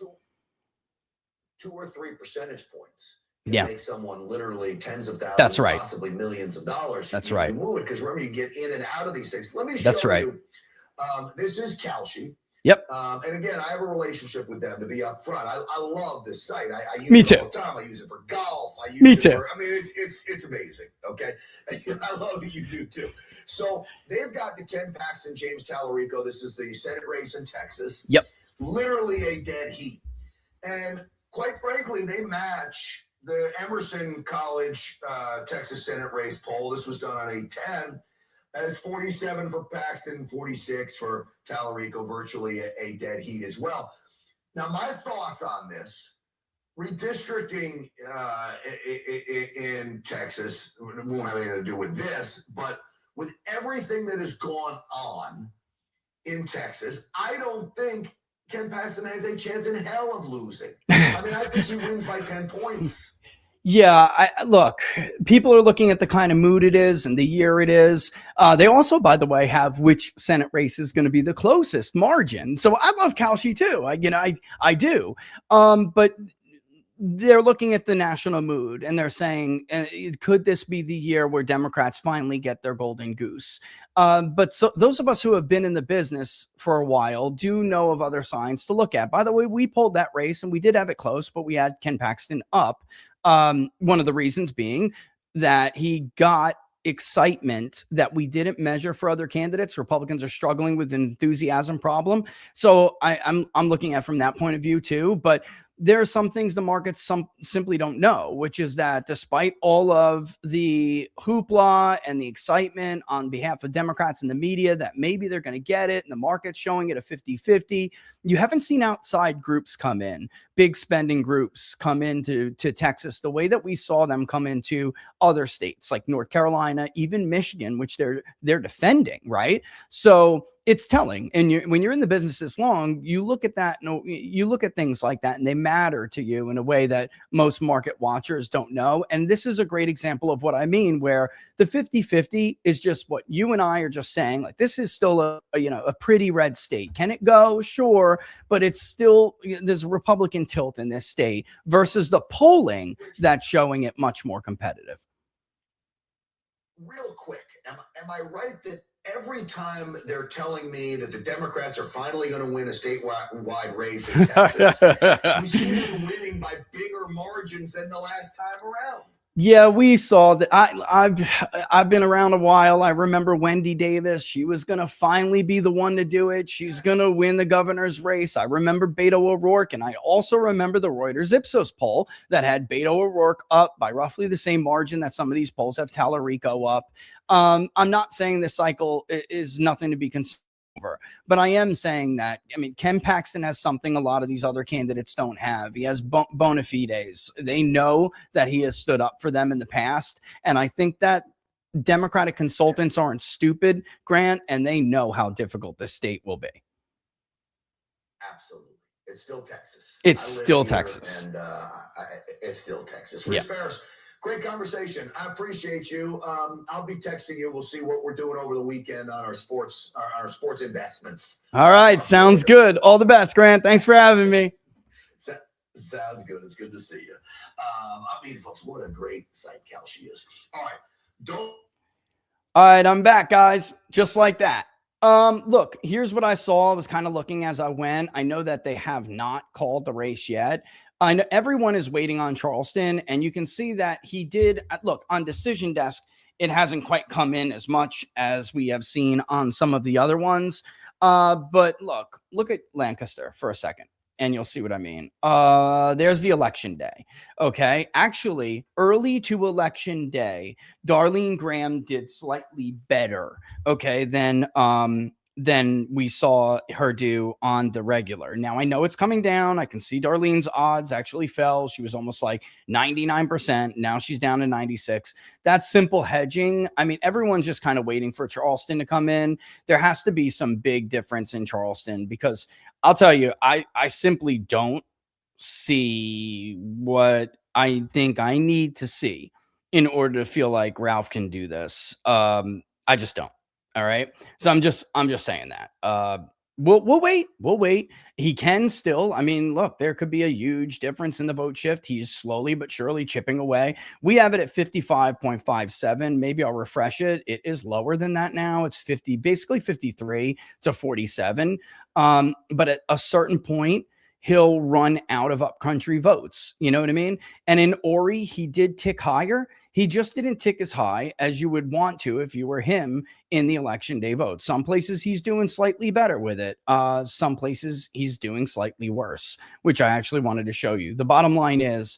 Speaker 2: 2 or 3 percentage points
Speaker 1: can
Speaker 2: make someone literally tens of thousands,
Speaker 1: that's right,
Speaker 2: possibly millions of dollars.
Speaker 1: That's right.
Speaker 2: Move it, because remember, you get in and out of these things. Let me show
Speaker 1: that's right.
Speaker 2: you. This is Kalshi.
Speaker 1: Yep.
Speaker 2: And again, I have a relationship with them, to be upfront. I love this site. I use
Speaker 1: Me
Speaker 2: it
Speaker 1: too.
Speaker 2: all the time. I use it for golf.
Speaker 1: Me too.
Speaker 2: It's amazing. Okay. I love that you do too. So they've got the Ken Paxton, James Tallarico. This is the Senate race in Texas.
Speaker 1: Yep.
Speaker 2: Literally a dead heat. And quite frankly, they match the Emerson College Texas Senate race poll. This was done on 810. As 47 for Paxton, 46 for Tallarico, virtually a dead heat as well. Now, my thoughts on this, redistricting in Texas won't have anything to do with this, but with everything that has gone on in Texas, I don't think Ken Paxton has a chance in hell of losing. I think he wins by 10 points.
Speaker 1: Yeah, look, people are looking at the kind of mood it is and the year it is. They also, by the way, have which Senate race is going to be the closest margin. So I love Kalshi too. I do. But they're looking at the national mood and they're saying, could this be the year where Democrats finally get their golden goose? But so those of us who have been in the business for a while do know of other signs to look at. By the way, we pulled that race and we did have it close, but we had Ken Paxton up. One of the reasons being that he got excitement that we didn't measure for other candidates. Republicans are struggling with an enthusiasm problem. So I'm looking at from that point of view too. But there are some things the markets simply don't know, which is that despite all of the hoopla and the excitement on behalf of Democrats and the media that maybe they're going to get it and the market's showing it a 50-50, you haven't seen outside groups come in, big spending groups come into Texas the way that we saw them come into other states like North Carolina, even Michigan, which they're defending, right? So it's telling. And when you're in the business this long, you look at that, you look at things like that, and they matter to you in a way that most market watchers don't know. And this is a great example of what I mean, where the 50-50 is just what you and I are just saying. Like, this is still a pretty red state. Can it go? Sure. But it's still, there's a Republican tilt in this state versus the polling that's showing it much more competitive.
Speaker 2: Real quick, am I right that every time they're telling me that the Democrats are finally going to win a statewide race in Texas, we seem to be winning by bigger margins than the last time around?
Speaker 1: Yeah, we saw that. I've been around a while. I remember Wendy Davis. She was going to finally be the one to do it. She's going to win the governor's race. I remember Beto O'Rourke, and I also remember the Reuters Ipsos poll that had Beto O'Rourke up by roughly the same margin that some of these polls have Tallarico up. I'm not saying this cycle is nothing to be concerned over, but I am saying that, I mean, Ken Paxton has something a lot of these other candidates don't have. He has bona fides. They know that he has stood up for them in the past. And I think that Democratic consultants aren't stupid, Grant, and they know how difficult this state will be.
Speaker 2: Absolutely. It's still Texas.
Speaker 1: It's still Texas.
Speaker 2: And it's still Texas. Rich Ferris, great conversation. I appreciate you. I'll be texting you. We'll see what we're doing over the weekend on our sports investments.
Speaker 1: All right. Sounds good. All the best, Grant. Thanks for having me.
Speaker 2: Sounds good. It's good to see you. I mean, folks, what a great sight gal she is. All
Speaker 1: right. I'm back, guys. Just like that. Look, here's what I saw. I was kind of looking as I went. I know that they have not called the race yet. I know everyone is waiting on Charleston, and you can see that he did. Look, on Decision Desk, it hasn't quite come in as much as we have seen on some of the other ones. But look at Lancaster for a second, and you'll see what I mean. There's the election day. Okay. Actually, early to election day, Darlene Graham did slightly better, okay, than we saw her do on the regular. Now, I know it's coming down. I can see Darlene's odds actually fell. She was almost like 99%. Now she's down to 96. That's simple hedging. I mean, everyone's just kind of waiting for Charleston to come in. There has to be some big difference in Charleston, because I'll tell you, I simply don't see what I think I need to see in order to feel like Ralph can do this. I just don't. All right. So I'm just saying that. We'll wait. We'll wait. He can still. I mean, look, there could be a huge difference in the vote shift. He's slowly but surely chipping away. We have it at 55.57. Maybe I'll refresh it. It is lower than that now. It's basically 53 to 47. But at a certain point, he'll run out of upcountry votes. You know what I mean? And in Ori, he did tick higher. He just didn't tick as high as you would want to if you were him in the election day vote. Some places he's doing slightly better with it. Some places he's doing slightly worse, which I actually wanted to show you. The bottom line is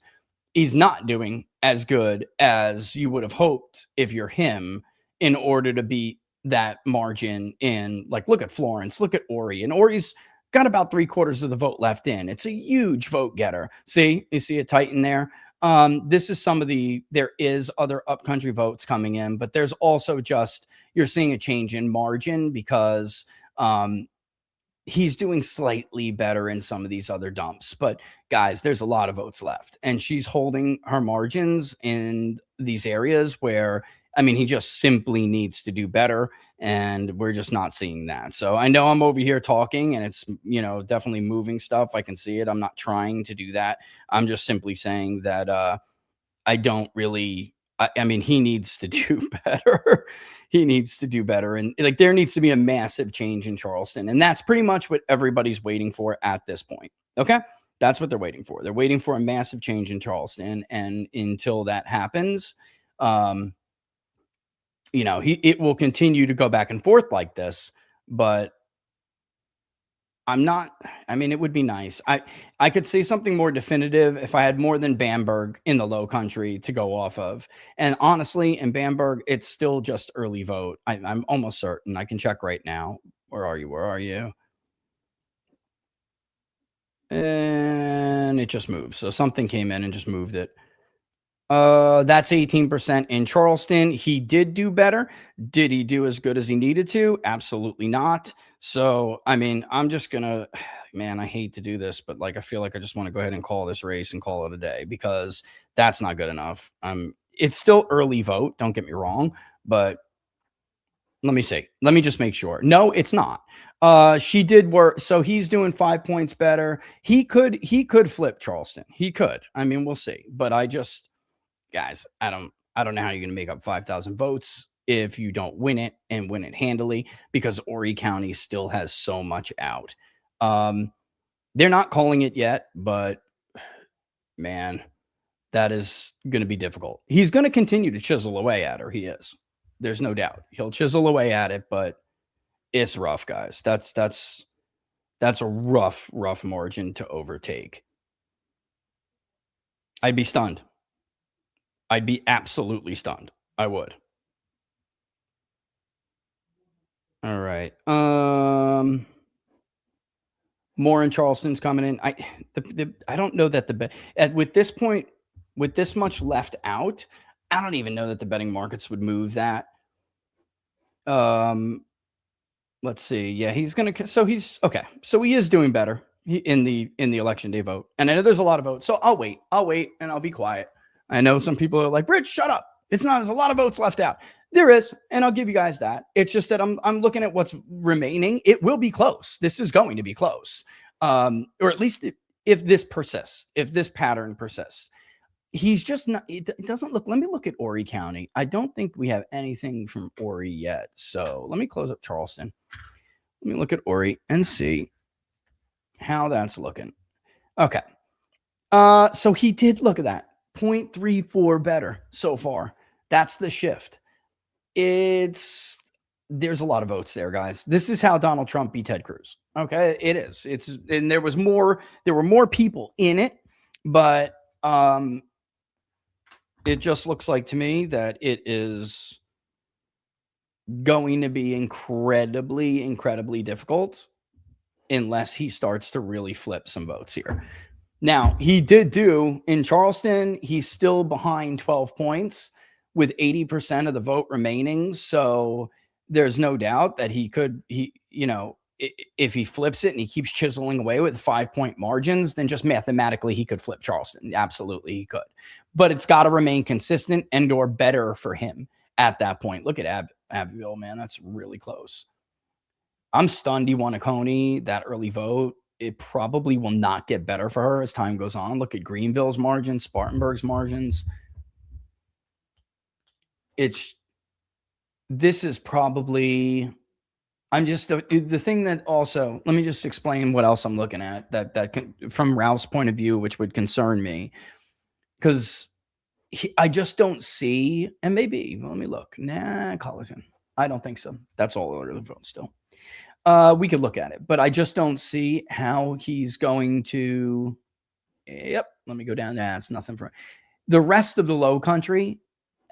Speaker 1: he's not doing as good as you would have hoped if you're him in order to beat that margin in, like, look at Florence, look at Ori. And Ori's got about 3/4 of the vote left in. It's a huge vote getter. See, you see it tighten there. This is there is other upcountry votes coming in, but there's also just, you're seeing a change in margin because he's doing slightly better in some of these other dumps. But guys, there's a lot of votes left, and she's holding her margins in these areas where, I mean, he just simply needs to do better, and we're just not seeing that. So I know I'm over here talking, and it's, definitely moving stuff. I can see it. I'm not trying to do that. I'm just simply saying that I don't really, I mean, he needs to do better. He needs to do better. And like, there needs to be a massive change in Charleston. And that's pretty much what everybody's waiting for at this point. Okay. That's what they're waiting for. They're waiting for a massive change in Charleston. And until that happens, it will continue to go back and forth like this, but it would be nice. I could say something more definitive if I had more than Bamberg in the low country to go off of. And honestly, in Bamberg, it's still just early vote. I'm almost certain. I can check right now. Where are you? Where are you? And it just moved. So something came in and just moved it. That's 18% in Charleston. He did do better. Did he do as good as he needed to? Absolutely not. So, I'm just gonna, man, I hate to do this, but like, I feel like I just want to go ahead and call this race and call it a day because that's not good enough. It's still early vote. Don't get me wrong, but let me see. Let me just make sure. No, it's not. She did work. So he's doing 5 points better. He could flip Charleston. He could. We'll see. But guys, I don't know how you're going to make up 5,000 votes if you don't win it and win it handily because Horry County still has so much out. They're not calling it yet, but man, that is going to be difficult. He's going to continue to chisel away at her. He is. There's no doubt. He'll chisel away at it, but it's rough, guys. That's a rough margin to overtake. I'd be stunned. I'd be absolutely stunned. I would. All right. More in Charleston's coming in. I don't know that with this point, with this much left out, I don't even know that the betting markets would move that. Let's see. Yeah, he's gonna. So he's okay. So he is doing better in the election day vote, and I know there's a lot of votes. So I'll wait, and I'll be quiet. I know some people are like, Rich, shut up. It's not, there's a lot of votes left out. There is, and I'll give you guys that. It's just that I'm looking at what's remaining. It will be close. This is going to be close. Or at least if this persists, if this pattern persists. He's just not, it doesn't look, let me look at Horry County. I don't think we have anything from Horry yet. So let me close up Charleston. Let me look at Horry and see how that's looking. Okay. So he did, look at that. 0.34 better so far. That's the shift. There's a lot of votes there, guys. This is how Donald Trump beat Ted Cruz. Okay, it is. And there were more people in it, but it just looks like to me that it is going to be incredibly difficult unless he starts to really flip some votes here. Now, he did do in Charleston, he's still behind 12 points with 80% of the vote remaining. So there's no doubt that if he flips it and he keeps chiseling away with 5-point margins, then just mathematically he could flip Charleston. Absolutely, he could. But it's got to remain consistent and or better for him at that point. Look at Abbeville, man. That's really close. I'm stunned he won a Coney, that early vote. It probably will not get better for her as time goes on. Look at Greenville's margins, Spartanburg's margins. This is probably, the thing that also, let me just explain what else I'm looking at that can, from Ralph's point of view, which would concern me. Because I just don't see, and maybe, let me look. Nah, Collison. I don't think so. That's all over the vote still. We could look at it, but I just don't see how he's going to. Yep. Let me go down. That's nothing for the rest of the low country.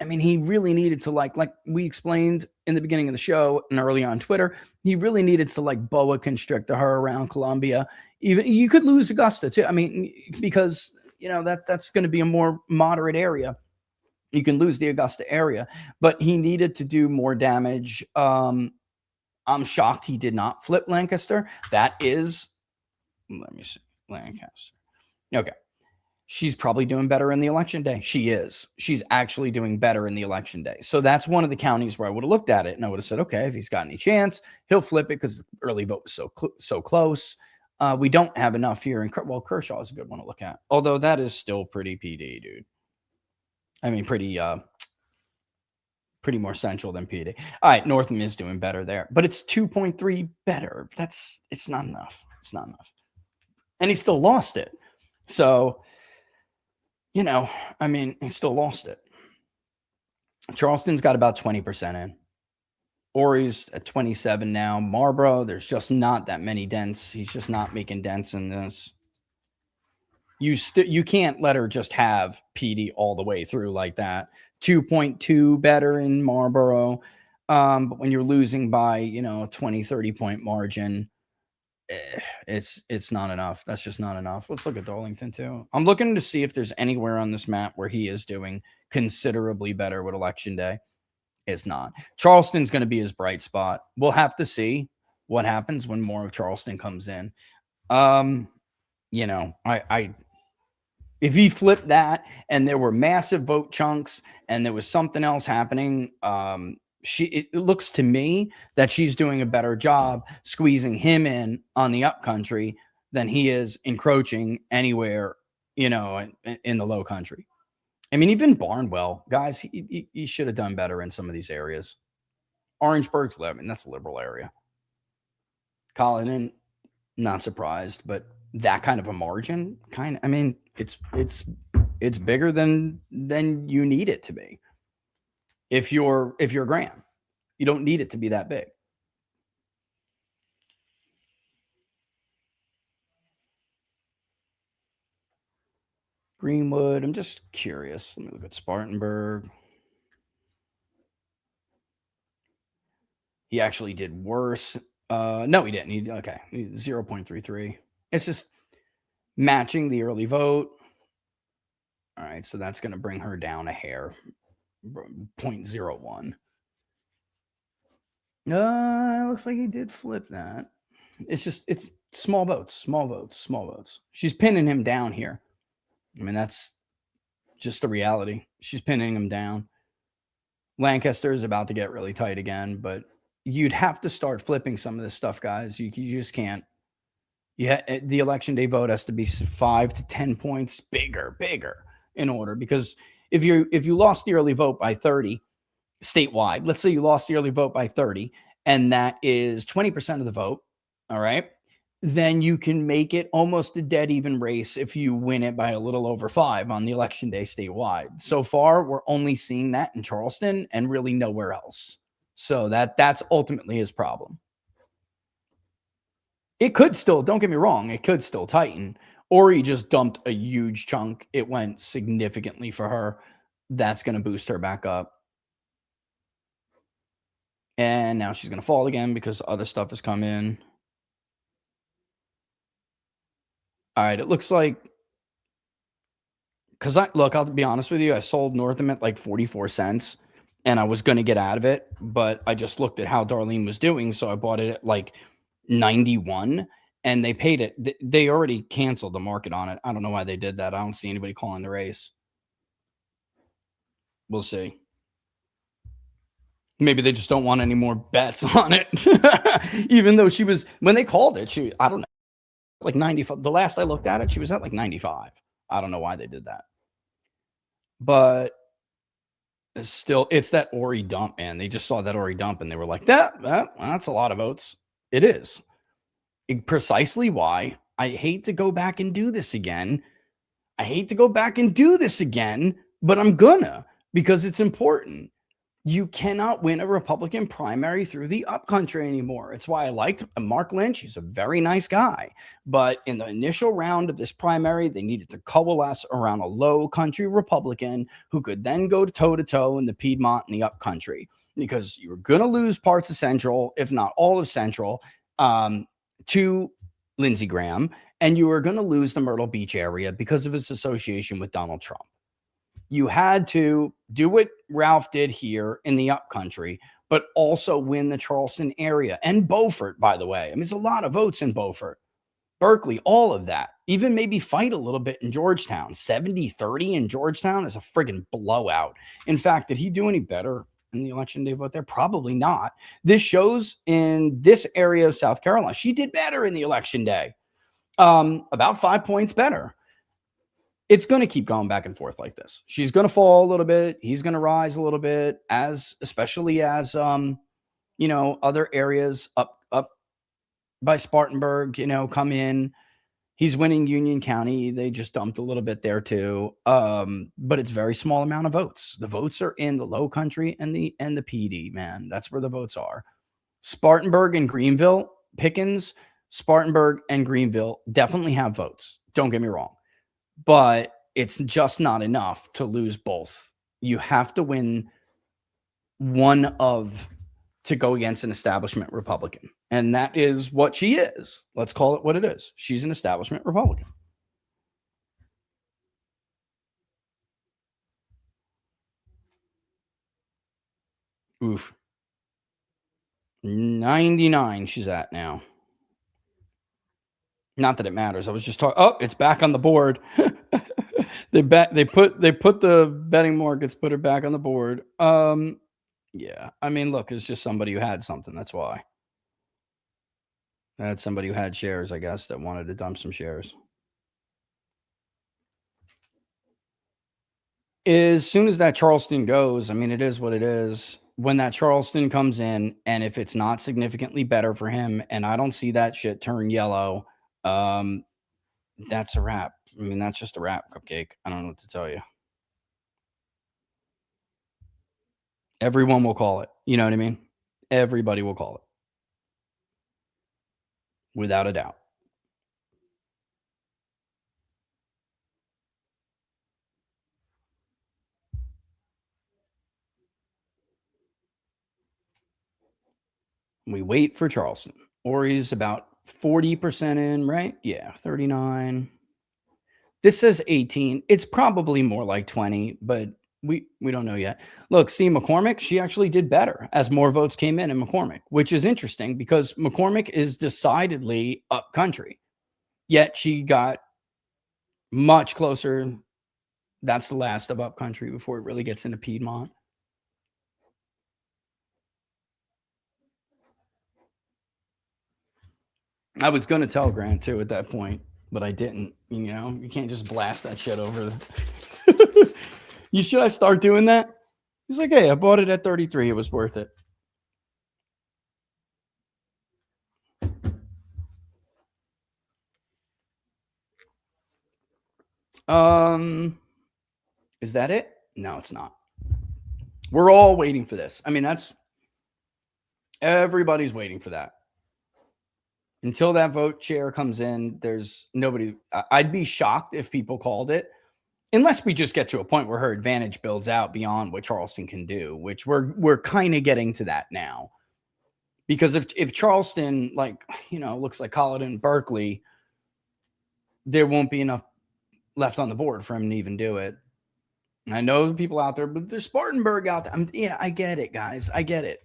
Speaker 1: He really needed to like we explained in the beginning of the show and early on Twitter, he really needed to like boa constrictor her around Columbia. Even you could lose Augusta too. Because that's going to be a more moderate area. You can lose the Augusta area, but he needed to do more damage. I'm shocked he did not flip Lancaster. That is, let me see, Lancaster. Okay. She's probably doing better in the election day. She is. She's actually doing better in the election day. So that's one of the counties where I would have looked at it and I would have said, okay, if he's got any chance, he'll flip it because the early vote was so close. We don't have enough here. Kershaw is a good one to look at. Although that is still pretty PD, dude. Pretty more central than PD. All right, Northam is doing better there, but it's 2.3 better. It's not enough. It's not enough. And he still lost it. So, he still lost it. Charleston's got about 20% in. Ori's at 27 now. Marlboro, there's just not that many dents. He's just not making dents in this. You can't let her just have PD all the way through like that. 2.2 better in Marlboro. But when you're losing by, a 20, 30 point margin, it's not enough. That's just not enough. Let's look at Darlington too. I'm looking to see if there's anywhere on this map where he is doing considerably better with election day. It's not. Charleston's going to be his bright spot. We'll have to see what happens when more of Charleston comes in. If he flipped that and there were massive vote chunks and there was something else happening, it looks to me that she's doing a better job squeezing him in on the upcountry than he is encroaching anywhere, in the low country. I mean, even Barnwell, guys, he should have done better in some of these areas. Orangeburg's, that's a liberal area. Cullinan, not surprised, but that kind of a margin, it's bigger than you need it to be. If you're Graham, you don't need it to be that big. Greenwood, I'm just curious. Let me look at Spartanburg. He actually did worse. No, he didn't. 0.33. It's just matching the early vote. All right, so that's going to bring her down a hair. 0.01. Looks like he did flip that. It's small votes. She's pinning him down here. I mean, that's just the reality. She's pinning him down. Lancaster is about to get really tight again, but you'd have to start flipping some of this stuff, guys. You just can't. The election day vote has to be 5 to 10 points bigger in order, because if you lost the early vote by 30 statewide, let's say you lost the early vote by 30, and that is 20% of the vote, all right, then you can make it almost a dead even race if you win it by a little over 5 on the election day statewide. So far, we're only seeing that in Charleston and really nowhere else. So that's ultimately his problem. It could still, don't get me wrong, it could still tighten, or he just dumped a huge chunk. It went significantly for her. That's going to boost her back up. And now she's going to fall again because other stuff has come in. All right, it looks like, because I'll be honest with you, I sold Northam at like 44 cents and I was going to get out of it, but I just looked at how Darlene was doing, so I bought it at like 91 and they paid it. They already canceled the market on it. I don't know why they did that. I don't see anybody calling the race. We'll see. Maybe they just don't want any more bets on it. Even though she was, when they called it, I don't know, like 95. The last I looked at it, she was at like 95. I don't know why they did that. But it's that Ori dump, man. They just saw that Ori dump and they were like, that's a lot of votes. It is. Precisely why I hate to go back and do this again. But I'm gonna, because it's important. You cannot win a Republican primary through the upcountry anymore. It's why I liked Mark Lynch. He's a very nice guy. But in the initial round of this primary, they needed to coalesce around a low country Republican who could then go toe-to-toe in the Piedmont and the upcountry, because you're going to lose parts of Central, if not all of Central, to Lindsey Graham, and you are going to lose the Myrtle Beach area because of his association with Donald Trump. You had to do what Ralph did here in the upcountry, but also win the Charleston area and Beaufort, by the way. I mean, there's a lot of votes in Beaufort, Berkeley, all of that. Even maybe fight a little bit in Georgetown. 70-30 in Georgetown is a friggin' blowout. In fact, did he do any better in the election day vote there? Probably not. This shows in this area of South Carolina, she did better in the election day. About 5 points better. It's going to keep going back and forth like this. She's going to fall a little bit. He's going to rise a little bit, especially as other areas up by Spartanburg, come in. He's winning Union County. They just dumped a little bit there too. But it's very small amount of votes. The votes are in the Low Country and the PD, man. That's where the votes are. Spartanburg and Greenville, Pickens, Spartanburg and Greenville definitely have votes. Don't get me wrong. But it's just not enough to lose both. You have to win one of to go against an establishment Republican. And that is what she is. Let's call it what it is. She's an establishment Republican. Oof. 99 she's at now. Not that it matters. I was just talking. Oh, it's back on the board. They put the betting markets, put it back on the board. Yeah. I mean, look, it's just somebody who had something. That's why. That's somebody who had shares, I guess, that wanted to dump some shares. As soon as that Charleston goes, I mean, it is what it is. When that Charleston comes in, and if it's not significantly better for him, and I don't see that shit turn yellow, that's a wrap. I mean, that's just a wrap, Cupcake. I don't know what to tell you. Everyone will call it. You know what I mean? Everybody will call it. Without a doubt. We wait for Charleston. Ori's about 40% in, right? Yeah, 39. This says 18. It's probably more like 20, but we don't know yet. Look, see, McCormick, she actually did better as more votes came in McCormick, which is interesting because McCormick is decidedly up country. Yet she got much closer. That's the last of up country before it really gets into Piedmont. I was going to tell Grant too at that point, but I didn't. You know, you can't just blast that shit over. Should I start doing that? He's like, hey, I bought it at 33. It was worth it. Is that it? No, it's not. We're all waiting for this. I mean, everybody's waiting for that. Until that vote share comes in, there's nobody. I'd be shocked if people called it, unless we just get to a point where her advantage builds out beyond what Charleston can do, which we're kind of getting to that now. Because if Charleston, like, looks like Colorado and Berkeley, there won't be enough left on the board for him to even do it. And I know people out there, but there's Spartanburg out there. Yeah, I get it, guys. I get it.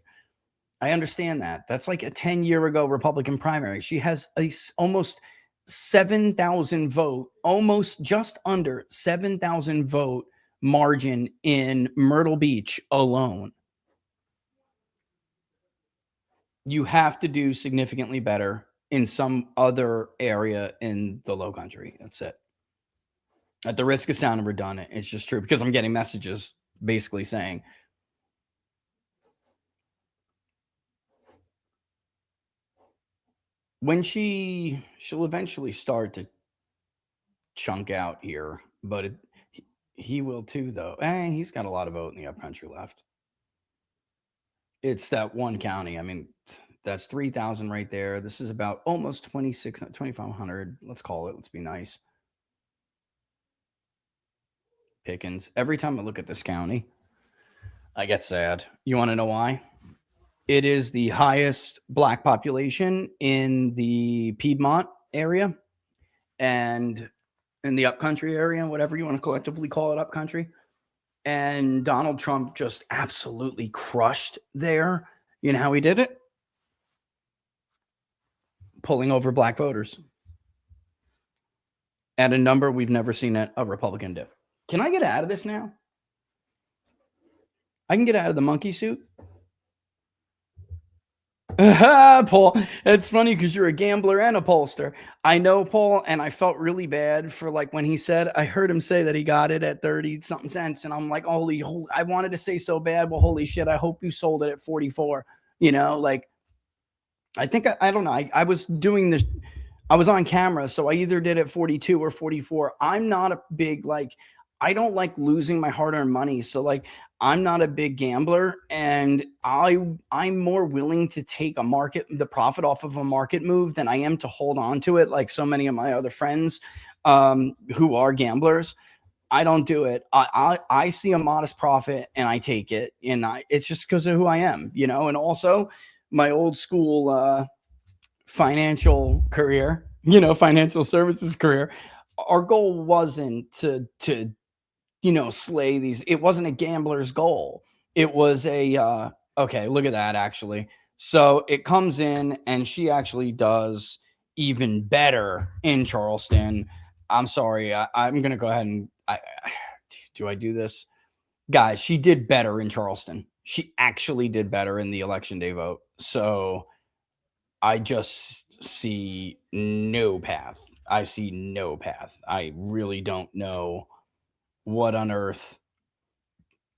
Speaker 1: I understand that. That's like a 10-year ago Republican primary. She has almost 7,000 vote, almost just under 7,000 vote margin in Myrtle Beach alone. You have to do significantly better in some other area in the Low Country. That's it. At the risk of sounding redundant, it's just true because I'm getting messages basically saying, when she'll eventually start to chunk out here, but he will too, though. He's got a lot of vote in the upcountry left. It's that one county. I mean, that's 3,000 right there. This is about almost 2,500. Let's call it. Let's be nice. Pickens. Every time I look at this county, I get sad. You want to know why? It is the highest Black population in the Piedmont area and in the upcountry area, whatever you want to collectively call it, upcountry. And Donald Trump just absolutely crushed there. You know how he did it? Pulling over Black voters at a number we've never seen a Republican do. Can I get out of this now? I can get out of the monkey suit. Paul, it's funny because you're a gambler and a pollster. I know, Paul, and I felt really bad for like when he said, I heard him say that he got it at 30 something cents. And I'm like, holy, I wanted to say so bad. Well, holy shit, I hope you sold it at 44. Like, I think, I don't know. I was doing this. I was on camera, so I either did it 42 or 44. I'm not a big like I don't like losing my hard-earned money. So like I'm not a big gambler and I'm more willing to take the profit off of a market move than I am to hold on to it like so many of my other friends who are gamblers. I don't do it. I see a modest profit and I take it, and it's just because of who I am, you know. And also, my old school financial career, you know, financial services career. Our goal wasn't to slay these. It wasn't a gambler's goal. It was a okay. Look at that actually. So it comes in and she actually does even better in Charleston. I'm sorry. I'm gonna go ahead and do I do this? Guys, she did better in Charleston. She actually did better in the election day vote. So I just see no path. I see no path. I really don't know what on earth.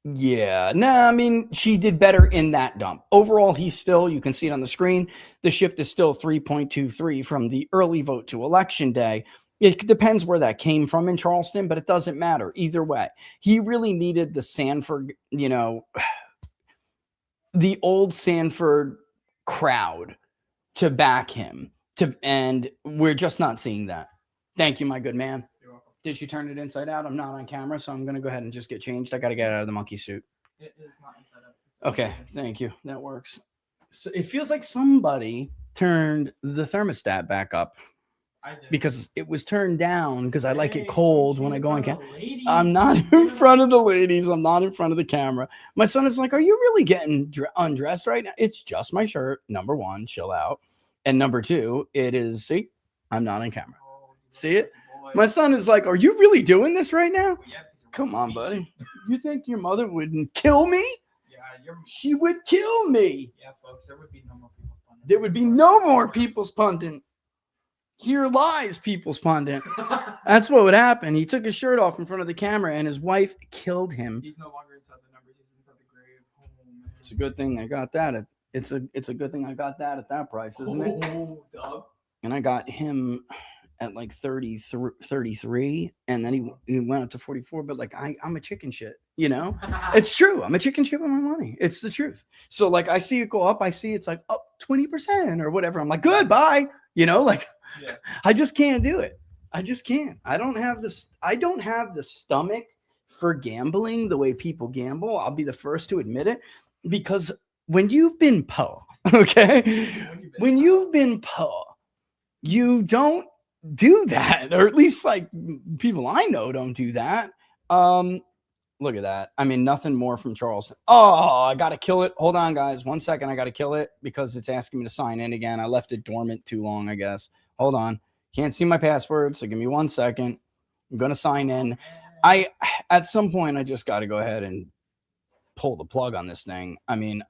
Speaker 1: Yeah, no, I mean, she did better in that dump. Overall, he's still, you can see it on the screen, the shift is still 3.23 from the early vote to election day. It depends where that came from in Charleston, but it doesn't matter either way. He really needed the Sanford, the old Sanford crowd to back him and we're just not seeing that. Thank you, my good man.
Speaker 4: You're welcome.
Speaker 1: Did you turn it inside out? I'm not on camera, so I'm going to go ahead and just get changed. I got to get out of the monkey suit.
Speaker 4: It is not inside out.
Speaker 1: Okay, thank you. That works. So it feels like somebody turned the thermostat back up
Speaker 4: I did.
Speaker 1: because it was turned down because I like
Speaker 4: Hey,
Speaker 1: it cold
Speaker 4: don't
Speaker 1: when I
Speaker 4: cheat
Speaker 1: go on
Speaker 4: in
Speaker 1: camera.
Speaker 4: front of the ladies.
Speaker 1: I'm not in front of the ladies. I'm not in front of the camera. My son is like, "Are you really getting undressed right now?" It's just my shirt. Number one, chill out. And number two, it is, see, I'm not on camera.
Speaker 4: Oh, you
Speaker 1: See
Speaker 4: little
Speaker 1: it?
Speaker 4: boy.
Speaker 1: My son is like, "Are you really doing this right now?"
Speaker 4: Yeah, because you're
Speaker 1: Come on,
Speaker 4: beat
Speaker 1: buddy. You think your mother wouldn't kill me?
Speaker 4: Yeah, you're.
Speaker 1: She would kill me.
Speaker 4: Yeah, folks, there would be no more people's pundit.
Speaker 1: There would be no more People's Pundit. Here lies People's Pundit. That's what would happen. He took his shirt off in front of the camera and his wife killed him.
Speaker 4: He's no longer inside the numbers. He's inside the grave. Oh, man.
Speaker 1: It's a good thing I got that. It's a good thing I got that at that price, isn't it?
Speaker 4: Oh, dub.
Speaker 1: And I got him at like 33, and then he went up to 44. But like I'm a chicken shit, you know? It's true. I'm a chicken shit with my money. It's the truth. So like I see it go up. I see it's like up 20% or whatever. I'm like, goodbye. You know, like
Speaker 4: Yeah.
Speaker 1: I just can't do it. I just can't. I don't have this. I don't have the stomach for gambling the way people gamble. I'll be the first to admit it because when you've been po, okay, when you've been po, you don't do that, or at least like people I know don't do that. Look at that. I mean, nothing more from Charleston. Oh, I got to kill it. Hold on, guys. 1 second. I got to kill it because it's asking me to sign in again. I left it dormant too long, I guess. Hold on. Can't see my password, so give me 1 second. I'm going to sign in. At some point, I just got to go ahead and pull the plug on this thing. I mean,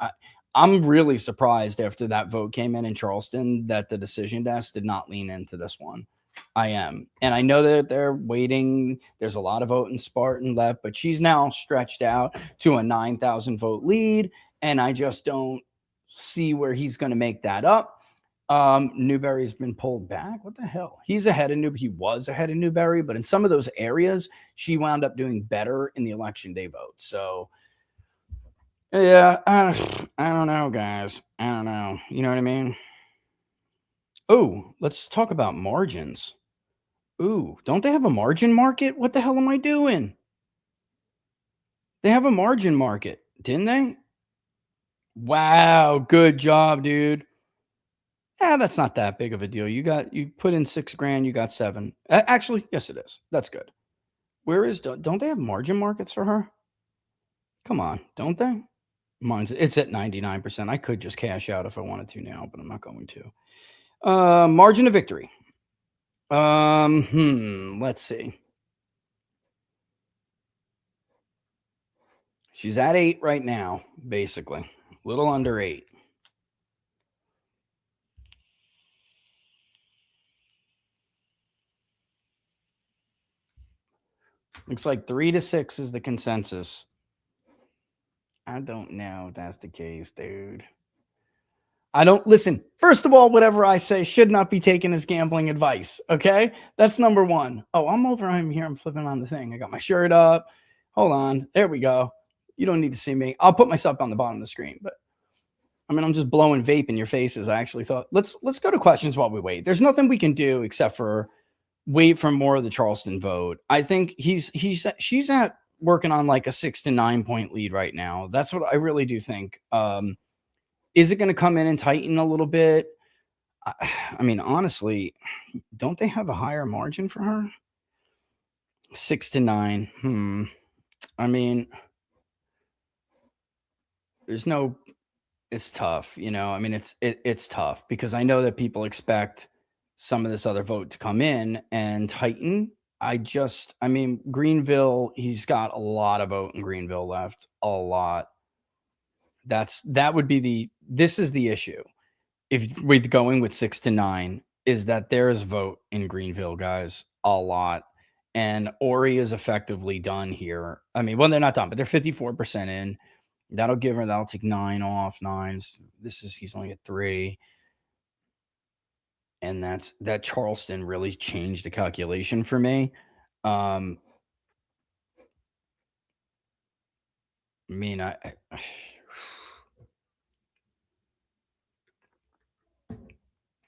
Speaker 1: I'm really surprised after that vote came in Charleston that the decision desk did not lean into this one. I am. And I know that they're waiting. There's a lot of vote in Spartan left, but she's now stretched out to a 9,000 vote lead. And I just don't see where he's going to make that up. Newberry's been pulled back. What the hell? He was ahead of Newberry, but in some of those areas, she wound up doing better in the election day vote. So yeah, I don't know, guys. I don't know. You know what I mean? Oh, let's talk about margins. Ooh, don't they have a margin market? What the hell am I doing? They have a margin market, didn't they? Wow, good job, dude. Yeah, that's not that big of a deal. You put in $6,000, you got 7. Actually, yes, it is. That's good. Don't they have margin markets for her? Come on, don't they? It's at 99%. I could just cash out if I wanted to now, but I'm not going to. Margin of victory. Let's see. She's at 8 right now, basically. A little under 8. Looks like 3 to 6 is the consensus. I don't know if that's the case, dude. I don't listen. First of all, whatever I say should not be taken as gambling advice. Okay. That's number one. Oh, I'm here. I'm flipping on the thing. I got my shirt up. Hold on. There we go. You don't need to see me. I'll put myself on the bottom of the screen, but I mean, I'm just blowing vape in your faces. I actually thought let's go to questions while we wait. There's nothing we can do except for wait for more of the Charleston vote. I think she's at working on like a 6 to 9 point lead right now. That's what I really do think. Is it going to come in and tighten a little bit? I mean, honestly, don't they have a higher margin for her? 6 to 9. I mean, it's tough, you know. I mean, it's tough because I know that people expect some of this other vote to come in and tighten. I mean, Greenville, he's got a lot of vote in Greenville left, a lot. This is the issue. If we're going with 6 to 9, is that there's vote in Greenville, guys, a lot. And Ori is effectively done here. I mean, well, they're not done, but they're 54% in. That'll take 9 off, 9s. He's only at 3. And that Charleston really changed the calculation for me. I mean,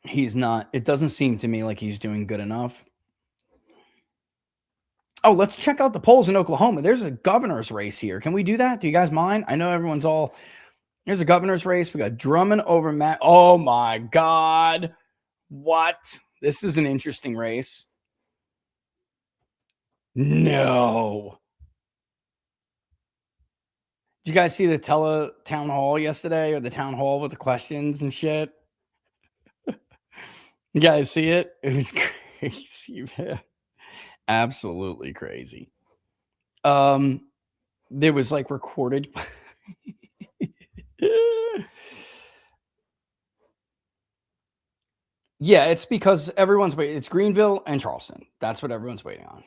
Speaker 1: he's not, it doesn't seem to me like he's doing good enough. Oh, let's check out the polls in Oklahoma. There's a governor's race here. Can we do that? Do you guys mind? I know there's a governor's race. We got Drummond over Matt. Oh my God. What? This is an interesting race. No. Did you guys see the town hall yesterday, or the town hall with the questions and shit? You guys see it? It was crazy, man. Absolutely crazy. There was like recorded. Yeah, it's because everyone's waiting. It's Greenville and Charleston. That's what everyone's waiting on.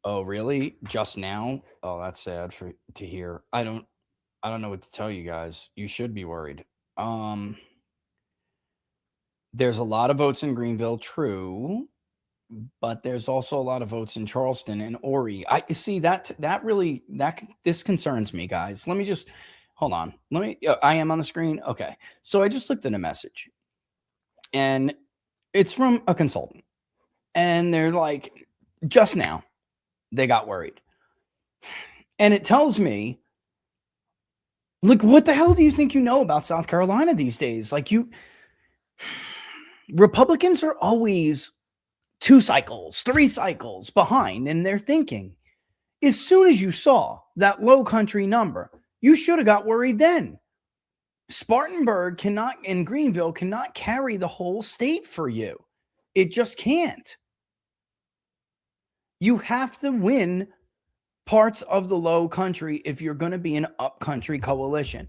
Speaker 1: Oh, really? Just now? Oh, that's sad to hear. I don't know what to tell you guys. You should be worried. There's a lot of votes in Greenville, true, but there's also a lot of votes in Charleston and Ori. I see this concerns me, guys. Let me just hold on. I am on the screen. Okay. So I just looked at a message, and it's from a consultant, and they're like, just now they got worried. And it tells me, like, what the hell do you think you know about South Carolina these days? Like, Republicans are always 2 cycles, 3 cycles behind in their thinking. As soon as you saw that low country number, you should have got worried then. Spartanburg and Greenville cannot carry the whole state for you. It just can't. You have to win parts of the low country if you're going to be an upcountry coalition.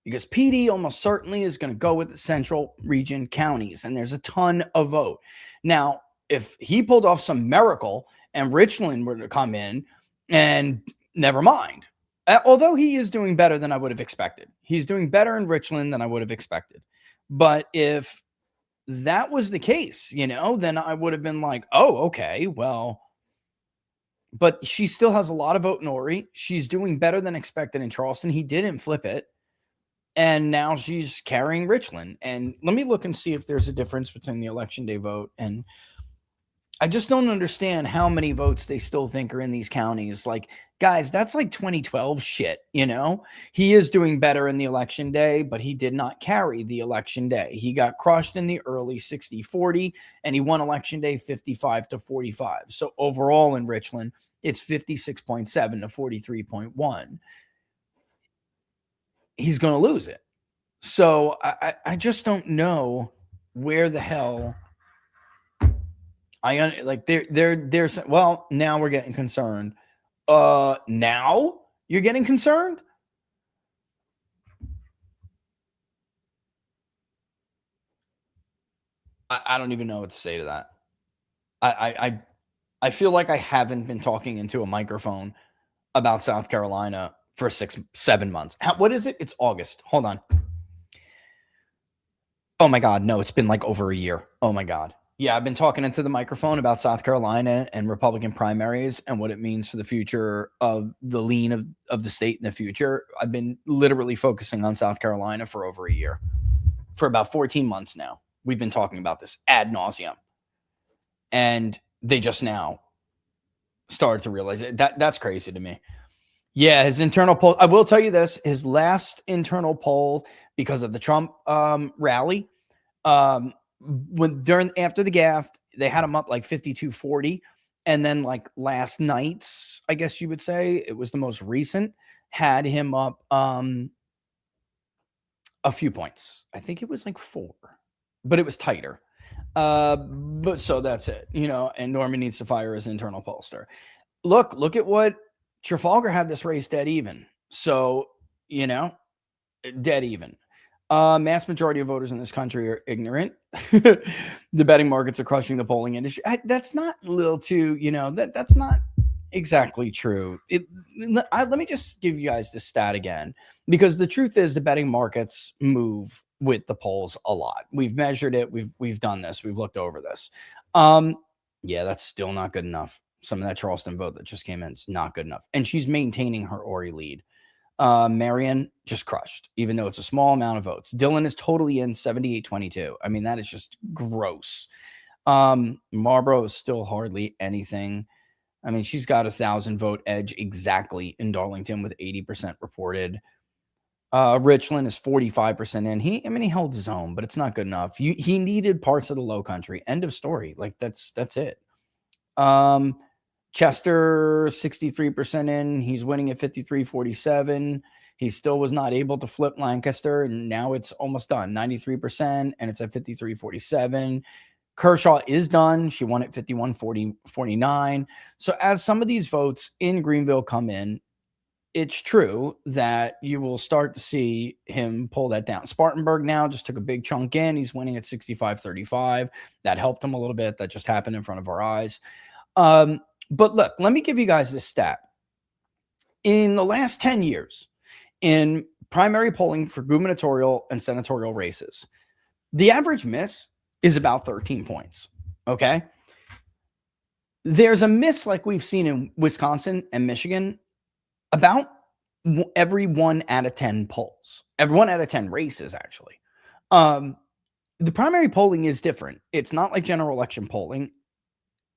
Speaker 1: Because PD almost certainly is going to go with the central region counties, and there's a ton of vote. Now, if he pulled off some miracle and Richland were to come in, and never mind. Although he is doing better than I would have expected. He's doing better in Richland than I would have expected. But if that was the case, then I would have been like, oh, okay, well. But she still has a lot of vote in Ori. She's doing better than expected in Charleston. He didn't flip it. And now she's carrying Richland. And let me look and see if there's a difference between the election day vote. And I just don't understand how many votes they still think are in these counties. Like, guys, that's like 2012 shit, He is doing better in the election day, but he did not carry the election day. He got crushed in the early 60-40, and he won election day 55-45. So overall in Richland, it's 56.7 to 43.1. He's going to lose it. So I just don't know where the hell they're well, now we're getting concerned. Now you're getting concerned? I don't even know what to say to that. I feel like I haven't been talking into a microphone about South Carolina for 7 months. What is it? It's August. Hold on. Oh my God. No, it's been like over a year. Oh my God. Yeah, I've been talking into the microphone about South Carolina and Republican primaries and what it means for the future of the lean of the state in the future. I've been literally focusing on South Carolina for over a year. For about 14 months now. We've been talking about this ad nauseum. And they just now started to realize it. That's crazy to me. Yeah, his internal poll. I will tell you this: his last internal poll, because of the Trump rally, after the gaff, they had him up like 52-40, and then like last night's, I guess you would say, it was the most recent, had him up a few points. I think it was like 4, but it was tighter. But so that's it, and Norman needs to fire his internal pollster. Look at what Trafalgar had this race dead even. So, dead even. Mass majority of voters in this country are ignorant. The betting markets are crushing the polling industry. That's not a little too, that's not exactly true. Let me just give you guys this stat again, because the truth is the betting markets move with the polls a lot. We've measured it. We've done this. We've looked over this. Yeah, that's still not good enough. Some of that Charleston vote that just came in is not good enough. And she's maintaining her Ori lead. Marion just crushed, even though it's a small amount of votes. Dylan is totally in 78-22. I mean, that is just gross. Marlboro is still hardly anything. I mean, she's got 1,000 vote edge exactly in Darlington with 80% reported. Richland is 45% in. He held his own, but it's not good enough. He needed parts of the low country. End of story. Like that's it. Chester 63% in. He's winning at 53-47. He still was not able to flip Lancaster, and now it's almost done. 93%, and it's at 53-47. Kershaw is done. She won at 51-49. So as some of these votes in Greenville come in, it's true that you will start to see him pull that down. Spartanburg now just took a big chunk in. He's winning at 65-35. That helped him a little bit. That just happened in front of our eyes. But look, let me give you guys this stat. In the last 10 years, in primary polling for gubernatorial and senatorial races, the average miss is about 13 points. Okay. There's a miss like we've seen in Wisconsin and Michigan about every 1 out of 10 polls, every 1 out of 10 races, actually. The primary polling is different. It's not like general election polling,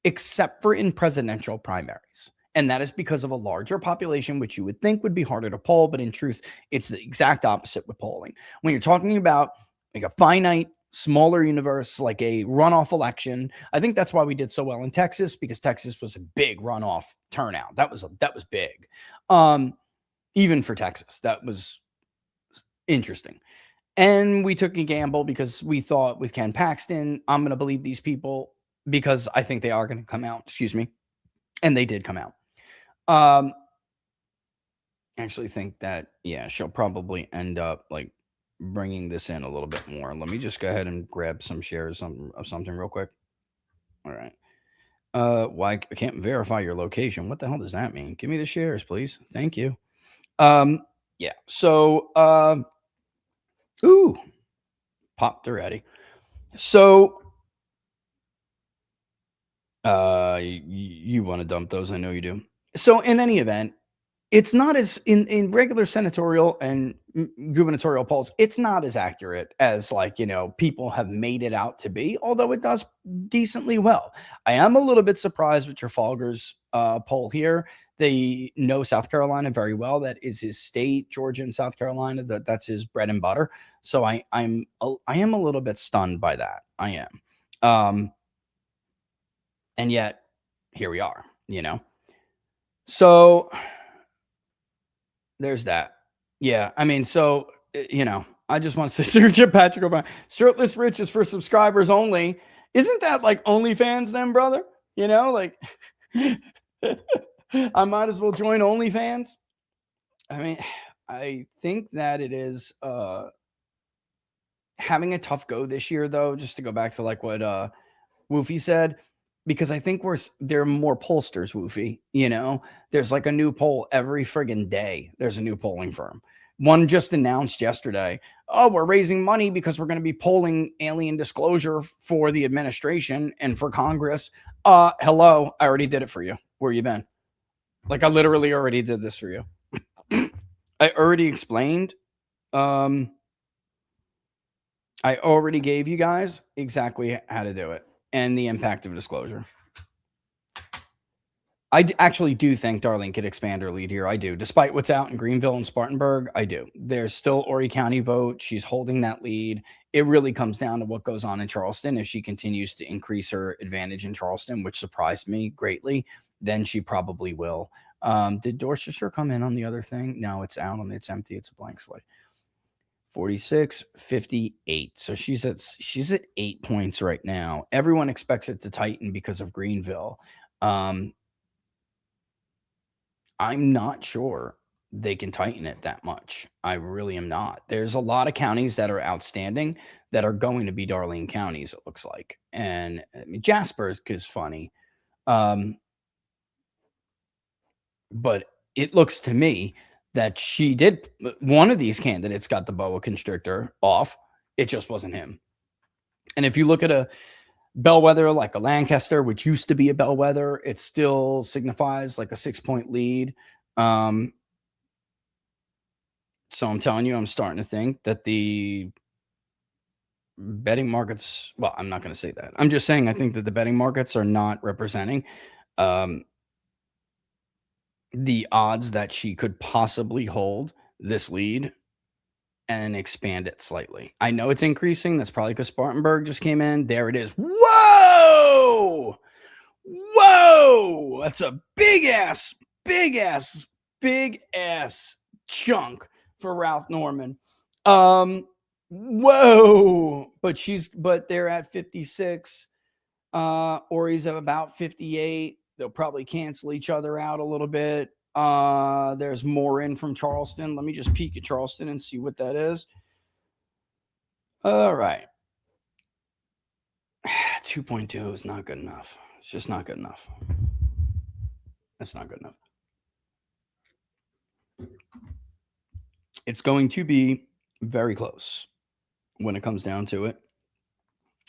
Speaker 1: except for in presidential primaries. And that is because of a larger population, which you would think would be harder to poll. But in truth, it's the exact opposite with polling. When you're talking about like a finite, smaller universe, like a runoff election, I think that's why we did so well in Texas, because Texas was a big runoff turnout. That was big. Even for Texas, that was interesting. And we took a gamble because we thought with Ken Paxton, I'm going to believe these people because I think they are going to come out. Excuse me. And they did come out. I actually think that, yeah, she'll probably end up like bringing this in a little bit more. Let me just go ahead and grab some shares of something real quick. All right. Why I can't verify your location? What the hell does that mean? Give me the shares, please. Thank you. Yeah. So, ooh, popped already. So, you want to dump those? I know you do. So, in any event, it's not as in regular senatorial and gubernatorial polls, it's not as accurate as people have made it out to be, although it does decently well. I am a little bit surprised with Trafalgar's poll here. They know South Carolina very well. That is his state, Georgia and South Carolina. That's his bread and butter. So I am a little bit stunned by that. I am. And yet here we are, So there's that. Yeah. I mean, so, I just want to say, Sir Patrick O'Brien, shirtless rich is for subscribers only. Isn't that like OnlyFans then, brother? I might as well join OnlyFans. I mean, I think that it is having a tough go this year, though, just to go back to like what Woofy said, because I think there are more pollsters, Woofy. You know, there's like a new poll every friggin' day. There's a new polling firm. One just announced yesterday, oh, we're raising money because we're going to be polling alien disclosure for the administration and for Congress. Hello, I already did it for you. Where you been? Like, I literally already did this for you. I already explained. I already gave you guys exactly how to do it and the impact of disclosure. I actually do think Darlene could expand her lead here. I do. Despite what's out in Greenville and Spartanburg, I do. There's still Horry County vote. She's holding that lead. It really comes down to what goes on in Charleston. If she continues to increase her advantage in Charleston, which surprised me greatly, then she probably will. Did Dorchester come in on the other thing? No, it's out. It's empty. It's a blank slate. 46, 58. So she's at 8 points right now. Everyone expects it to tighten because of Greenville. I'm not sure they can tighten it that much. I really am not. There's a lot of counties that are outstanding that are going to be Darlene counties, it looks like. And I mean, Jasper is funny. But it looks to me that one of these candidates got the boa constrictor off. It just wasn't him. And if you look at a bellwether like a Lancaster, which used to be a bellwether, it still signifies like a 6-point lead. So I'm telling you, I'm starting to think that the betting markets, well, I'm not going to say that. I'm just saying I think that the betting markets are not representing the odds that she could possibly hold this lead and expand it slightly. I know it's increasing. That's probably because Spartanburg just came in. There it is. Whoa! Whoa! That's a big ass chunk for Ralph Norman. Whoa! But they're at 56. Horry's at about 58. They'll probably cancel each other out a little bit. There's more in from Charleston. Let me just peek at Charleston and see what that is. All right. 2.2 is not good enough. It's just not good enough. That's not good enough. It's going to be very close when it comes down to it.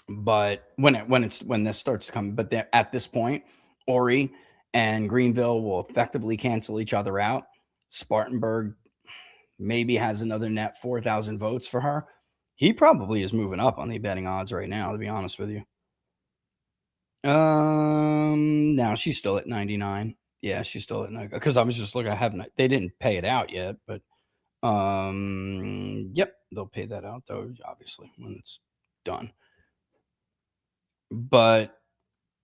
Speaker 1: But when this starts to come, but at this point, Horry and Greenville will effectively cancel each other out. Spartanburg maybe has another net 4,000 votes for her. He probably is moving up on the betting odds right now, to be honest with you. Now she's still at 99. Yeah, she's still at 99. Because I was just looking, they didn't pay it out yet, but yep, they'll pay that out though, obviously, when it's done. But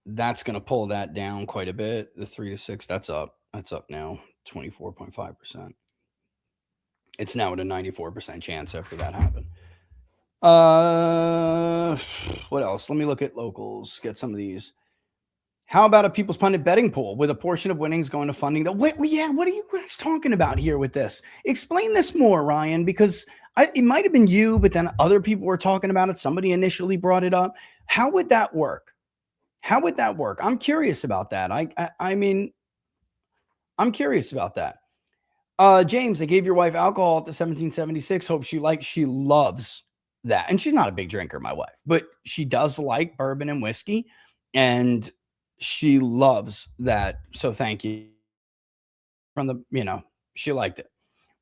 Speaker 1: that's going to pull that down quite a bit. The 3 to 6, that's up. That's up now, 24.5%. It's now at a 94% chance after that happened. What else? Let me look at locals, get some of these. How about a People's Pundit betting pool with a portion of winnings going to funding? What are you guys talking about here with this? Explain this more, Ryan, because it might have been you, but then other people were talking about it. Somebody initially brought it up. How would that work? I'm curious about that. I mean, I'm curious about that. James, I gave your wife alcohol at the 1776. Hope she loves that. And she's not a big drinker, my wife, but she does like bourbon and whiskey, and she loves that. So thank you. She liked it.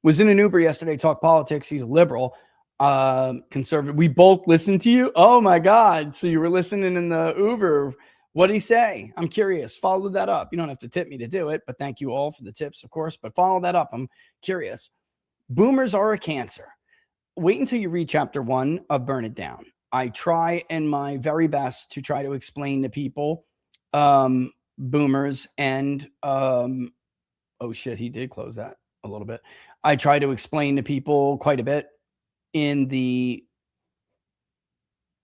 Speaker 1: Was in an Uber yesterday, talk politics. He's liberal, conservative. We both listened to you. Oh my God. So you were listening in the Uber. What did he say? I'm curious. Follow that up. You don't have to tip me to do it, but thank you all for the tips, of course, but follow that up. I'm curious. Boomers are a cancer. Wait until you read chapter 1 of Burn It Down. I try in my very best to try to explain to people, boomers and, oh shit, he did close that a little bit. I try to explain to people quite a bit in the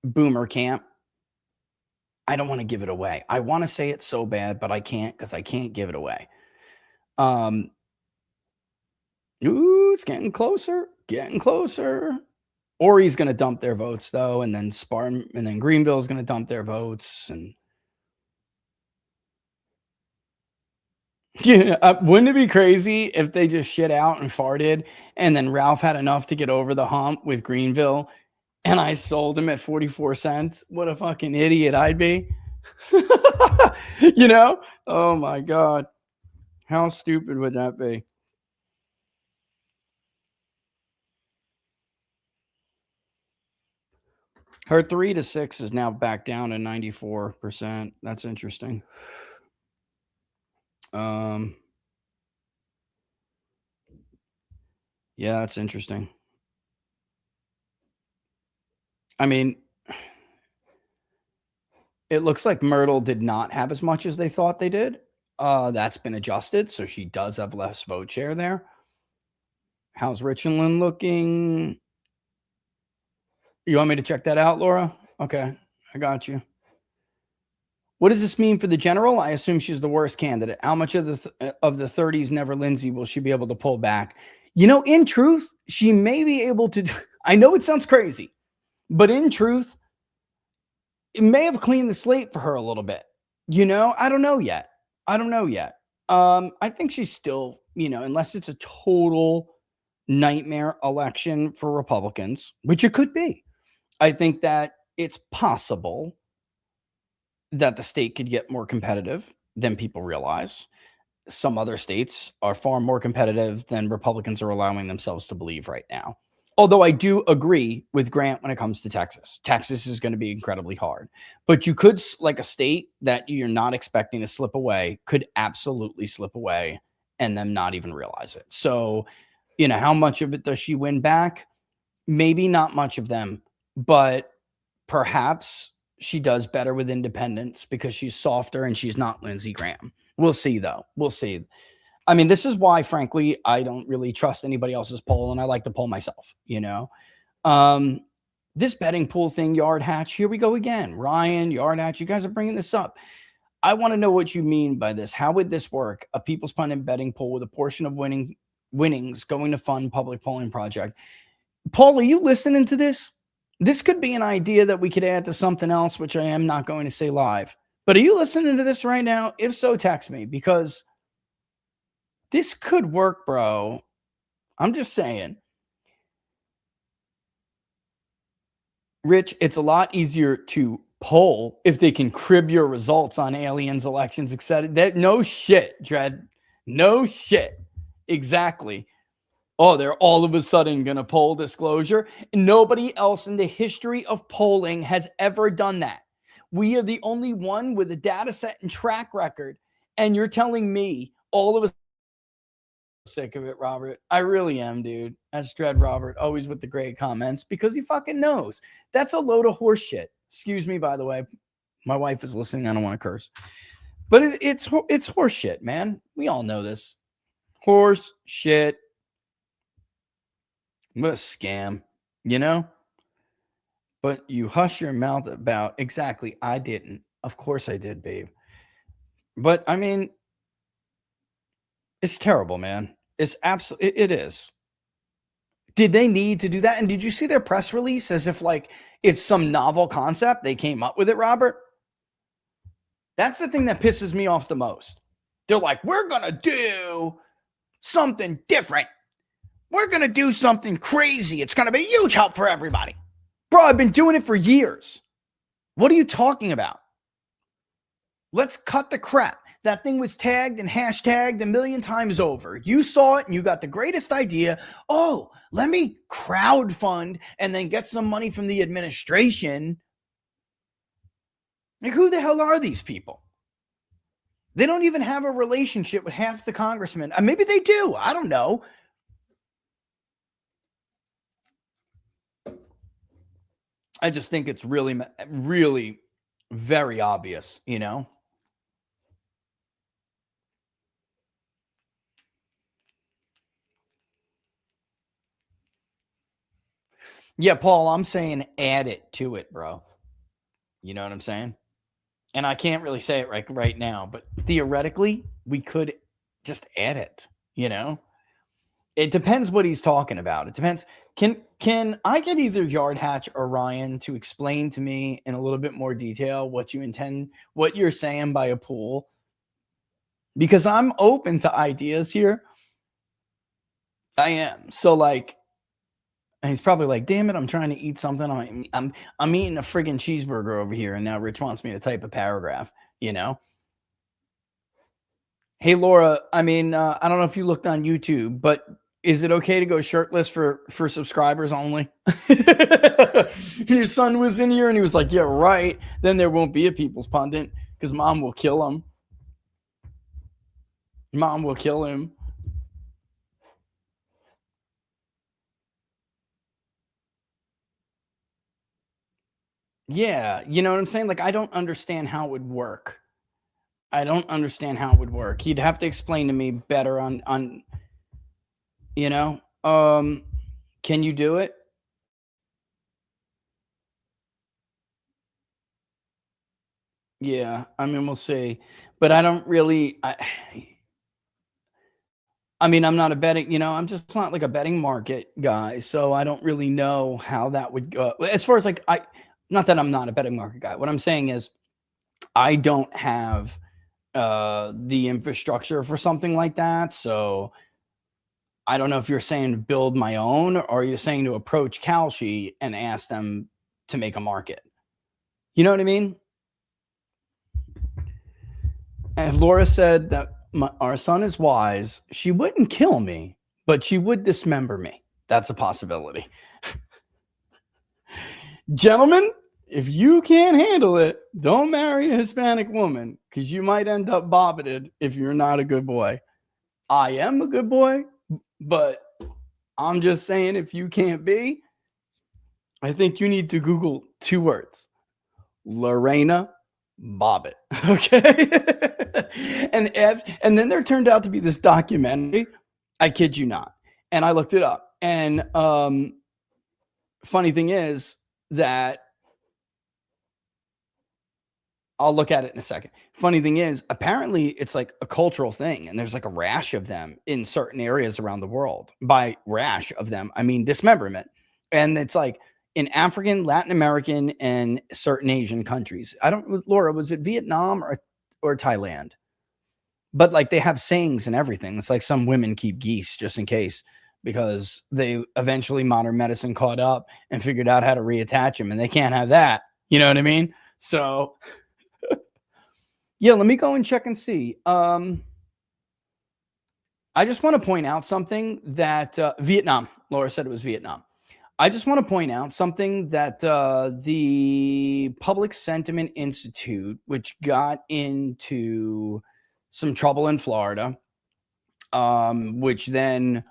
Speaker 1: boomer camp. I don't want to give it away. I want to say it so bad, but I can't because I can't give it away. Ooh, it's getting closer. Horry's going to dump their votes though, and then Greenville is going to dump their votes, and Yeah, wouldn't it be crazy if they just shit out and farted, and then Ralph had enough to get over the hump with Greenville, and I sold him at 44 cents? What a fucking idiot I'd be. You know? Oh my God. How stupid would that be? Her 3 to 6 is now back down to 94%. That's interesting. Yeah, that's interesting. I mean, it looks like Myrtle did not have as much as they thought they did. That's been adjusted, so she does have less vote share there. How's Richland looking? You want me to check that out, Laura? Okay, I got you. What does this mean for the general? I assume she's the worst candidate. How much of the 30s Never Lindsay will she be able to pull back? You know, in truth, she may be able to. I know it sounds crazy, but in truth, it may have cleaned the slate for her a little bit. You know, I don't know yet. I think she's still, unless it's a total nightmare election for Republicans, which it could be. I think that it's possible that the state could get more competitive than people realize. Some other states are far more competitive than Republicans are allowing themselves to believe right now. Although I do agree with Grant when it comes to Texas. Texas is going to be incredibly hard. But you could, like a state that you're not expecting to slip away, could absolutely slip away and them not even realize it. So, how much of it does she win back? Maybe not much of them, but perhaps she does better with independents because she's softer and she's not Lindsey Graham. We'll see, though. We'll see. I mean, this is why, frankly, I don't really trust anybody else's poll, and I like to poll myself, This betting pool thing, Yard Hatch, here we go again. Ryan, Yard Hatch, you guys are bringing this up. I want to know what you mean by this. How would this work? A People's Pundit betting pool with a portion of winnings going to fund public polling project. Paul, are you listening to this? This could be an idea that we could add to something else, which I am not going to say live. But are you listening to this right now? If so, text me, because this could work, bro. I'm just saying. Rich, it's a lot easier to poll if they can crib your results on aliens, elections, etc. No shit, Dred. No shit. Exactly. Oh, they're all of a sudden going to poll disclosure. Nobody else in the history of polling has ever done that. We are the only one with a data set and track record. And you're telling me all of a sick of it, Robert. I really am, dude. That's Dread Robert, always with the great comments, because he fucking knows. That's a load of horse shit. Excuse me, by the way. My wife is listening. I don't want to curse. But it's horse shit, man. We all know this. Horse shit. What a scam, But you hush your mouth about, exactly, I didn't. Of course I did, babe. But, I mean, it's terrible, man. It's absolutely, it is. Did they need to do that? And did you see their press release as if like it's some novel concept? They came up with it, Robert. That's the thing that pisses me off the most. They're like, we're going to do something different. We're going to do something crazy. It's going to be a huge help for everybody. Bro, I've been doing it for years. What are you talking about? Let's cut the crap. That thing was tagged and hashtagged a million times over. You saw it and you got the greatest idea. Oh, let me crowdfund and then get some money from the administration. Like, who the hell are these people? They don't even have a relationship with half the congressmen. Maybe they do. I don't know. I just think it's really, really very obvious, Yeah, Paul, I'm saying add it to it, bro. You know what I'm saying? And I can't really say it right now, but theoretically, we could just add it, It depends what he's talking about. It depends. Can I get either Yard Hatch or Ryan to explain to me in a little bit more detail what you intend, what you're saying by a pool? because I'm open to ideas here. I am. So like, and he's probably like, damn it, I'm trying to eat something. I'm eating a friggin' cheeseburger over here, and now Rich wants me to type a paragraph, you know? Hey, Laura, I mean, I don't know if you looked on YouTube, but is it okay to go shirtless for subscribers only? Your son was in here and he was like, yeah, right. Then there won't be a People's Pundit because mom will kill him. Mom will kill him. Yeah, you know what I'm saying? Like, I don't understand how it would work. I don't understand how it would work. He'd have to explain to me better on you know. Can you do it? Yeah, I mean, we'll see. But I don't really I mean, I'm not a betting, I'm just not like a betting market guy, so I don't really know how that would go. As far as like not that I'm not a betting market guy. What I'm saying is I don't have the infrastructure for something like that. So I don't know if you're saying to build my own or you're saying to approach Kalshi and ask them to make a market. You know what I mean? And if Laura said that our son is wise, she wouldn't kill me, but she would dismember me. That's a possibility. Gentlemen, if you can't handle it, don't marry a Hispanic woman because you might end up bobbited if you're not a good boy. I am a good boy, but I'm just saying if you can't be, I think you need to Google 2 words. Lorena Bobbitt. Okay. And then there turned out to be this documentary. I kid you not. And I looked it up. And funny thing is that I'll look at it in a second. Funny thing is, apparently it's like a cultural thing, and there's like a rash of them in certain areas around the world. By rash of them, I mean dismemberment. And it's like in African, Latin American, and certain Asian countries. I don't, Laura, was it Vietnam or Thailand? But like they have sayings and everything. It's like some women keep geese just in case because they eventually modern medicine caught up and figured out how to reattach them, and they can't have that. You know what I mean? So yeah, let me go and check and see. I just want to point out something that Vietnam, Laura said it was Vietnam. I just want to point out something that the Public Sentiment Institute, which got into some trouble in Florida, which then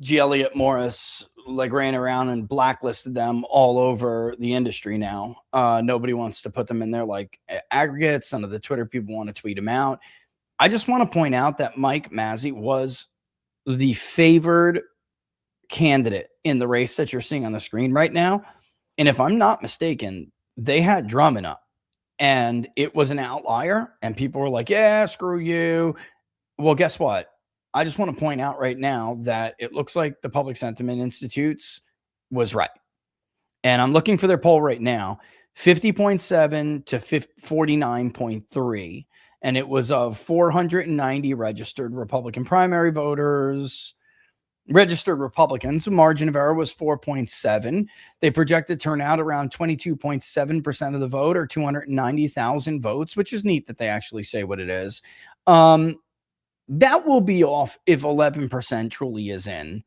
Speaker 1: G. Elliott Morris like ran around and blacklisted them all over the industry now. Nobody wants to put them in there like aggregates. None of the Twitter people want to tweet them out. I just want to point out that Mike Mazzei was the favored candidate in the race that you're seeing on the screen right now. And if I'm not mistaken, they had Drummond up and it was an outlier and people were like, yeah, screw you. Well, guess what? I just want to point out right now that it looks like the Public Sentiment Institute's was right. And I'm looking for their poll right now, 50.7 to 49.3. And it was of 490 registered Republican primary voters, registered Republicans. Margin of error was 4.7. They projected turnout around 22.7% of the vote, or 290,000 votes, which is neat that they actually say what it is. That will be off if 11% truly is in,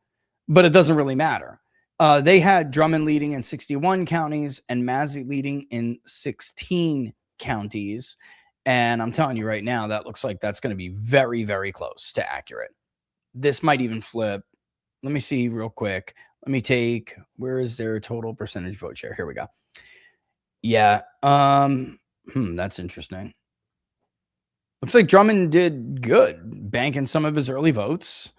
Speaker 1: but it doesn't really matter. They had Drummond leading in 61 counties and Mazzei leading in 16 counties. And I'm telling you right now, that looks like that's going to be very, very close to accurate. This might even flip. Let me see real quick. Let me take, where is their total percentage vote share? Here we go. Yeah. That's interesting. Looks like Drummond did good, banking some of his early votes.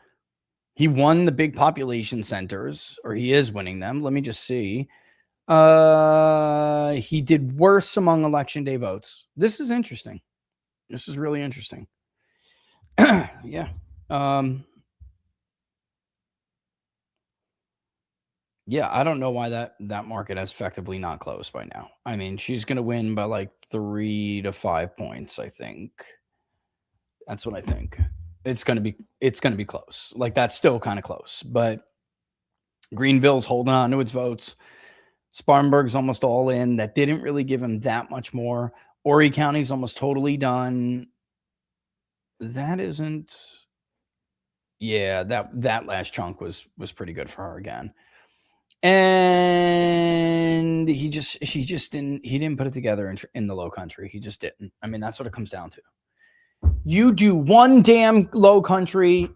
Speaker 1: He won the big population centers, or he is winning them. Let me just see. He did worse among election day votes. This is interesting. This is really interesting. Yeah. Yeah, I don't know why that market has effectively not closed by now. I mean, she's going to win by like 3 to 5 points, I think. That's what I think. It's going to be close. Like, that's still kind of close, but Greenville's holding on to its votes. Spartanburg's almost all in. That didn't really give him that much more. Horry County's almost totally done. That isn't. Yeah, that last chunk was pretty good for her again. And he didn't put it together in the low country. He just didn't. I mean, that's what it comes down to. You do one damn low country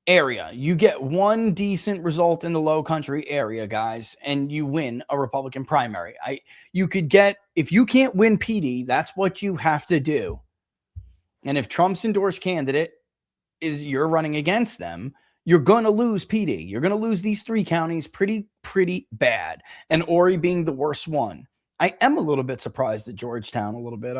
Speaker 1: area. You get one decent result in the low country area, guys, and you win a Republican primary. You could get, if you can't win PD, that's what you have to do. And if Trump's endorsed candidate is you're running against them, you're going to lose PD. You're going to lose these 3 counties pretty bad. And Horry being the worst one. I am a little bit surprised at Georgetown a little bit.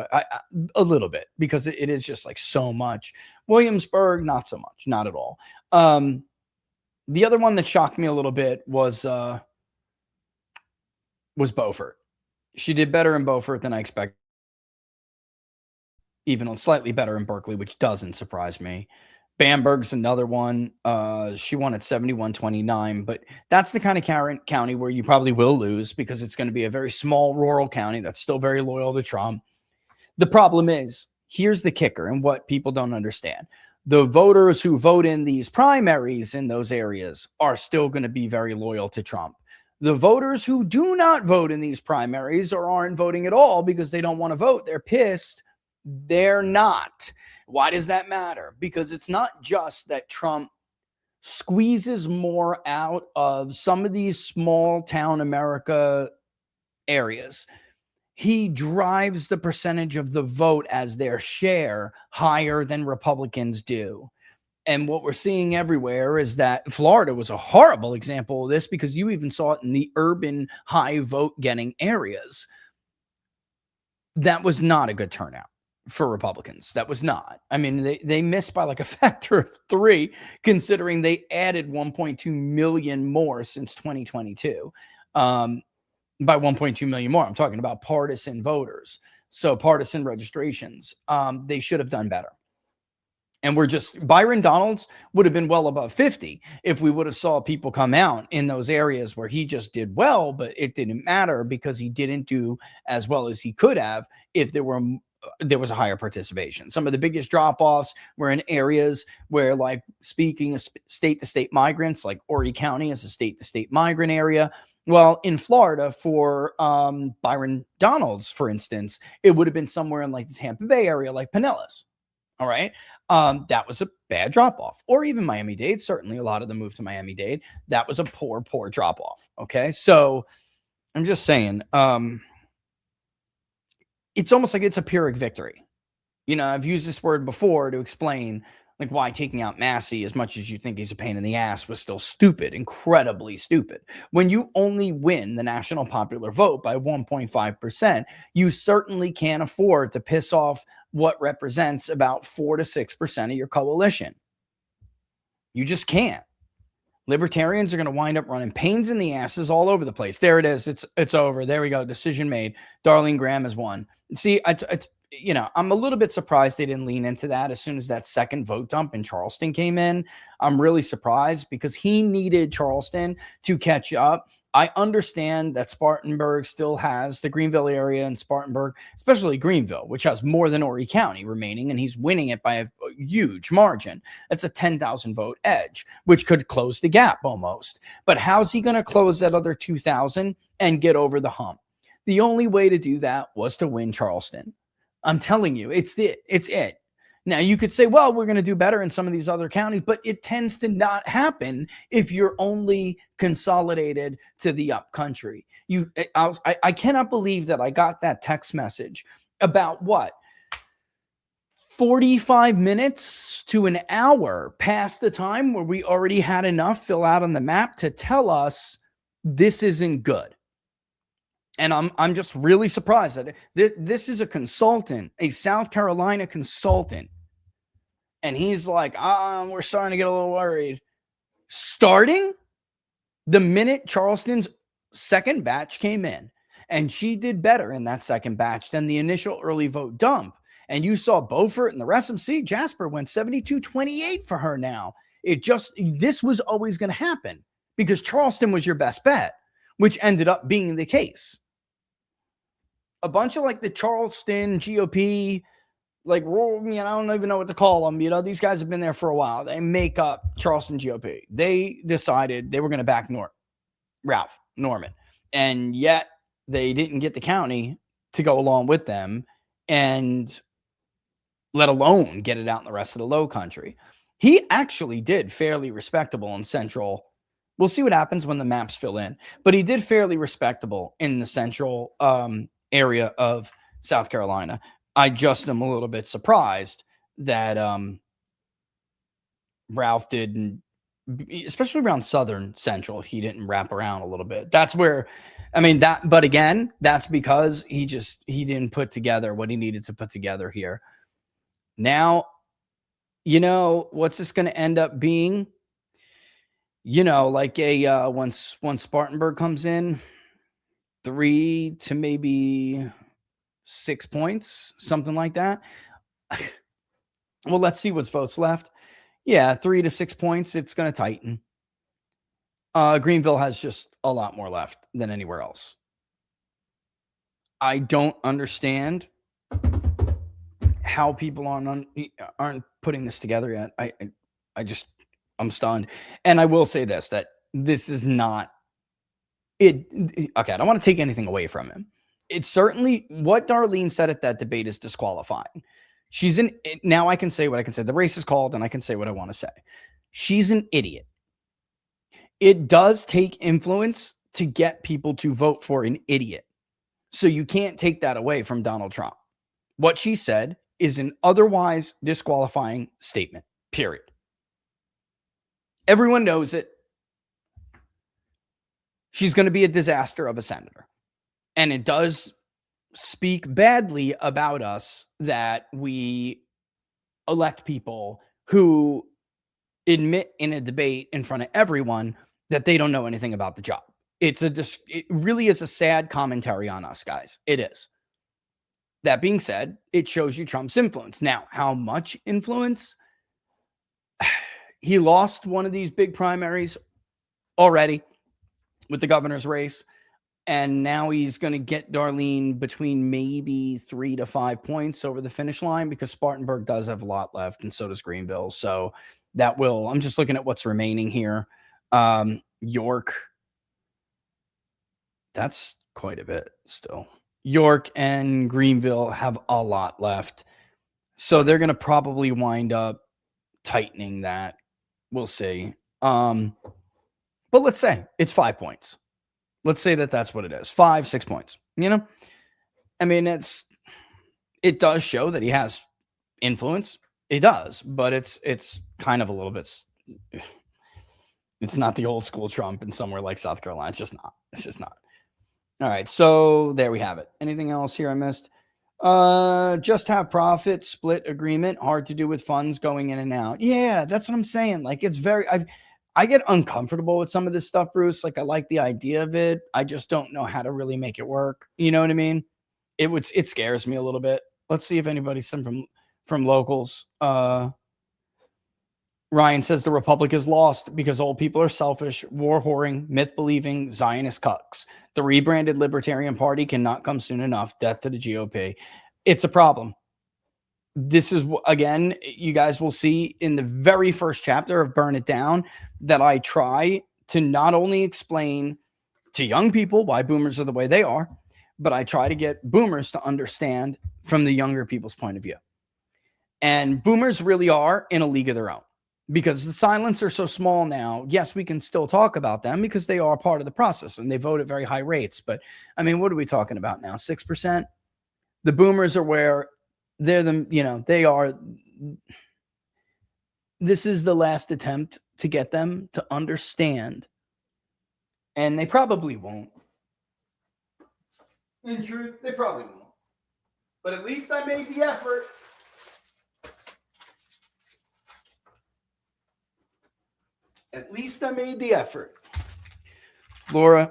Speaker 1: A little bit, because it is just like so much. Williamsburg, not so much, not at all. The other one that shocked me a little bit was Beaufort. She did better in Beaufort than I expected. Even slightly better in Berkeley, which doesn't surprise me. Bamberg's another one. She won at 71-29, but that's the kind of county where you probably will lose, because it's going to be a very small rural county that's still very loyal to Trump. The problem is, here's the kicker, and what people don't understand. The voters who vote in these primaries in those areas are still going to be very loyal to Trump. The voters who do not vote in these primaries or aren't voting at all because they don't want to vote, they're pissed, they're not. Why does that matter? Because it's not just that Trump squeezes more out of some of these small town America areas. He drives the percentage of the vote as their share higher than Republicans do. And what we're seeing everywhere is that Florida was a horrible example of this, because you even saw it in the urban high vote getting areas. That was not a good turnout for Republicans. That was not. I mean, they missed by like a factor of 3, considering they added 1.2 million more since 2022. By 1.2 million more, I'm talking about partisan voters. So partisan registrations. They should have done better. And Byron Donalds would have been well above 50 if we would have saw people come out in those areas where he just did well, but it didn't matter because he didn't do as well as he could have if there was a higher participation. Some of the biggest drop-offs were in areas where, like, speaking of state-to-state migrants, like Horry County is a state-to-state migrant area. Well, in Florida, for Byron Donalds, for instance, it would have been somewhere in like the Tampa Bay area, like Pinellas. All right. That was a bad drop-off. Or even Miami-Dade. Certainly a lot of them moved to Miami-Dade. That was a poor drop-off. Okay. So I'm just saying, it's almost like it's a Pyrrhic victory. You know, I've used this word before to explain like why taking out Massey, as much as you think he's a pain in the ass, was still stupid, incredibly stupid. When you only win the national popular vote by 1.5%, you certainly can't afford to piss off what represents about 4 to 6% of your coalition. You just can't. Libertarians are going to wind up running pains in the asses all over the place. There it is. It's over. There we go. Decision made. Darlene Graham has won. See, I'm a little bit surprised they didn't lean into that as soon as that second vote dump in Charleston came in. I'm really surprised because he needed Charleston to catch up. I understand that Spartanburg still has the Greenville area, and Spartanburg, especially Greenville, which has more than Horry County remaining, and he's winning it by a huge margin. That's a 10,000 vote edge, which could close the gap almost. But how's he going to close that other 2,000 and get over the hump? The only way to do that was to win Charleston. I'm telling you, it's it. Now, you could say, well, we're going to do better in some of these other counties, but it tends to not happen if you're only consolidated to the upcountry. I cannot believe that I got that text message about 45 minutes to an hour past the time where we already had enough fill out on the map to tell us this isn't good. And I'm just really surprised that this is a consultant, a South Carolina consultant. And he's like, we're starting to get a little worried. Starting the minute Charleston's second batch came in, and she did better in that second batch than the initial early vote dump. And you saw Beaufort and the rest of them. See, Jasper went 72-28 for her now. This was always going to happen because Charleston was your best bet, which ended up being the case. A bunch of like the Charleston GOP, like, I don't even know what to call them. These guys have been there for a while. They make up Charleston GOP. They decided they were going to back Ralph Norman. And yet they didn't get the county to go along with them, and let alone get it out in the rest of the Low Country. He actually did fairly respectable in Central. We'll see what happens when the maps fill in, but he did fairly respectable in the Central area of South Carolina. I just am a little bit surprised that Ralph didn't, especially around Southern Central, he didn't wrap around a little bit. That's where, but again, that's because he didn't put together what he needed to put together here. Now, what's this going to end up being? Like once Spartanburg comes in, 3 to maybe 6 points, something like that. Well, let's see what's votes left. Yeah, 3 to 6 points. It's going to tighten. Greenville has just a lot more left than anywhere else. I don't understand how people aren't putting this together yet. I'm stunned. And I will say that this is not it. Okay, I don't want to take anything away from him. It's certainly what Darlene said at that debate is disqualifying. Now I can say what I can say. The race is called and I can say what I want to say. She's an idiot. It does take influence to get people to vote for an idiot. So you can't take that away from Donald Trump. What she said is an otherwise disqualifying statement, period. Everyone knows it. She's going to be a disaster of a senator. And it does speak badly about us that we elect people who admit in a debate in front of everyone that they don't know anything about the job. It really is a sad commentary on us, guys. It is. That being said, it shows you Trump's influence. Now, how much influence? He lost one of these big primaries already with the governor's race. And now he's going to get Darlene between maybe 3 to 5 points over the finish line because Spartanburg does have a lot left and so does Greenville. So I'm just looking at what's remaining here. York, that's quite a bit still. York and Greenville have a lot left. So they're going to probably wind up tightening that. We'll see. But let's say it's 5 points. Let's say that's what it is. 5-6 points, it does show that he has influence. It does, but it's kind of a little bit, it's not the old school Trump in somewhere like South Carolina. It's just not. All right. So there we have it. Anything else here I missed? Just have profit split agreement. Hard to do with funds going in and out. Yeah, that's what I'm saying. Like it's I get uncomfortable with some of this stuff, Bruce. Like I like the idea of it. I just don't know how to really make it work. You know what I mean? It scares me a little bit. Let's see if anybody's from locals. Ryan says the Republic is lost because old people are selfish, war whoring, myth believing, Zionist cucks. The rebranded Libertarian Party cannot come soon enough. Death to the GOP. It's a problem. This is, again, you guys will see in the very first chapter of Burn It Down that I try to not only explain to young people why boomers are the way they are, but I try to get boomers to understand from the younger people's point of view. And boomers really are in a league of their own because the silents are so small now. Yes, we can still talk about them because they are part of the process and they vote at very high rates. But what are we talking about now? 6%? The boomers are where they're they are. This is the last attempt to get them to understand. And they probably won't. In truth, they probably won't. But at least I made the effort. At least I made the effort. Laura,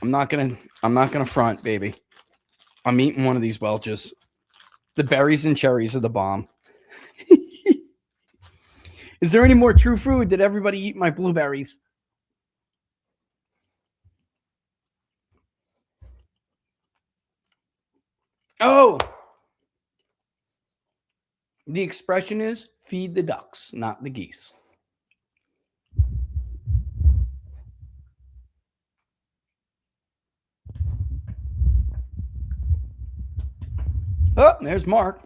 Speaker 1: I'm not gonna front, baby. I'm eating one of these Welch's. The berries and cherries are the bomb. Is there any more true food? Did everybody eat my blueberries? Oh, the expression is feed the ducks, not the geese. Oh, there's Mark.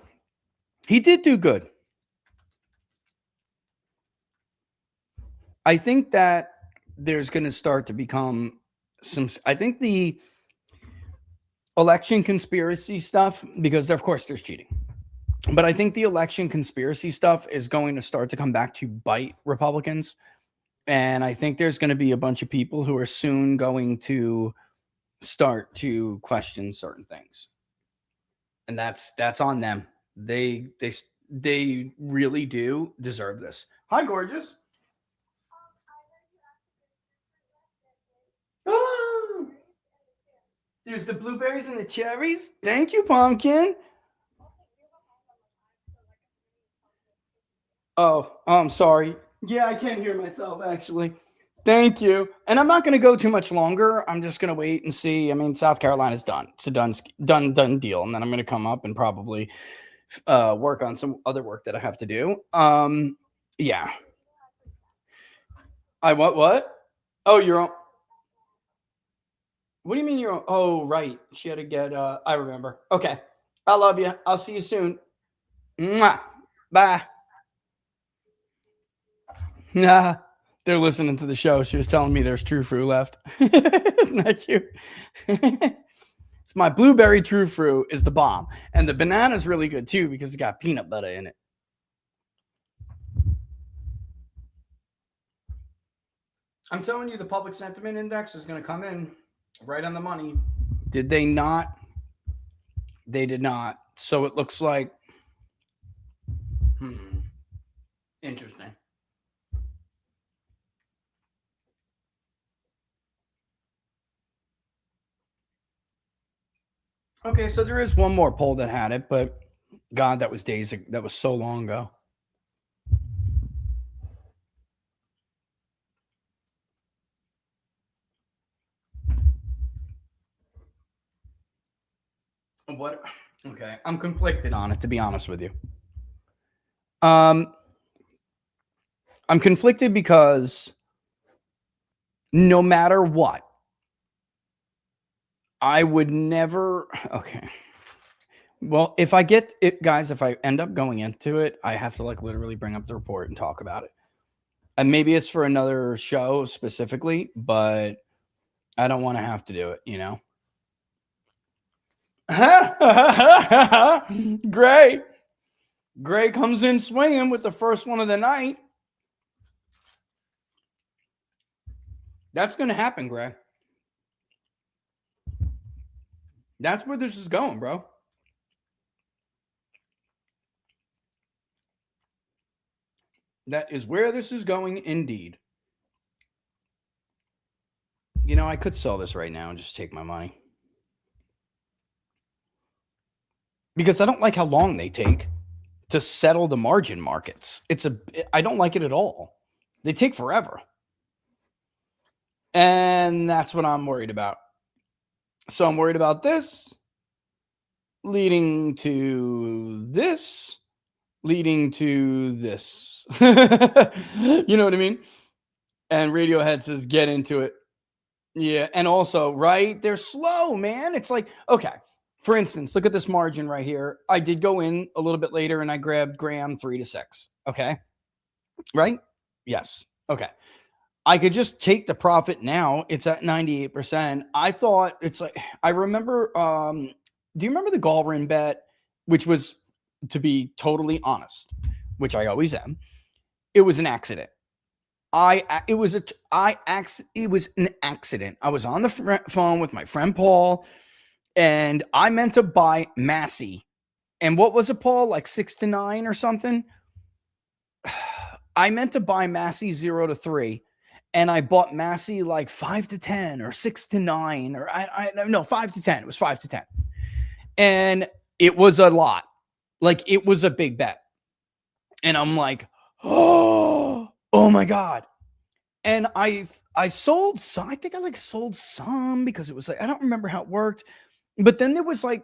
Speaker 1: He did do good. I think that there's going to start to become some. I think the election conspiracy stuff, because of course there's cheating, but I think the election conspiracy stuff is going to start to come back to bite Republicans. And I think there's going to be a bunch of people who are soon going to start to question certain things. And that's on them. They really do deserve this. Hi, gorgeous. Oh, there's the blueberries and the cherries. Thank you, pumpkin. Oh, I'm sorry. Yeah, I can't hear myself actually. Thank you. And I'm not going to go too much longer. I'm just going to wait and see. I mean, South Carolina's done. It's a done deal. And then I'm going to come up and probably work on some other work that I have to do. Yeah. I what? Oh, you're on. What do you mean you're on? Oh, right. She had to get I remember. Okay. I love you. I'll see you soon. Mwah. Bye. Nah, they're listening to the show. She was telling me there's true fruit left. Isn't that cute? It's my blueberry true fruit is the bomb. And the banana's really good too because it's got peanut butter in it. I'm telling you, the public sentiment index is going to come in right on the money. Did they not? They did not. So it looks like, interesting. Okay, so there is one more poll that had it, but God, that was days ago. That was so long ago. What? Okay, I'm conflicted on it, to be honest with you. I'm conflicted because no matter what, I would never. Okay. Well, if I get it, guys, if I end up going into it, I have to like literally bring up the report and talk about it. And maybe it's for another show specifically, but I don't want to have to do it, you know? Gray comes in swinging with the first one of the night. That's going to happen, Gray. That's where this is going, bro. That is where this is going indeed. You know, I could sell this right now and just take my money. Because I don't like how long they take to settle the margin markets. I don't like it at all. They take forever. And that's what I'm worried about. So I'm worried about this leading to this, leading to this. You know what I mean? And Radiohead says, get into it. Yeah. And also, right, they're slow, man. It's like, okay, for instance, look at this margin right here. I did go in a little bit later and I grabbed Graham 3-6. Okay. Right? Yes. Okay. I could just take the profit now. It's at 98%. I thought it's like, I remember, do you remember the Gallrin bet, which was, to be totally honest, which I always am, it was an accident. It was an accident. I was on the phone with my friend Paul, and I meant to buy Massey. And what was it, Paul? Like 6-9 or something? I meant to buy Massey 0-3. And I bought Massey like 5-10 or 6-9 or I no 5-10. It was 5-10, and it was a lot. Like, it was a big bet. And I'm like, oh my God. And I sold some, I think I like sold some because it was like, I don't remember how it worked. But then there was like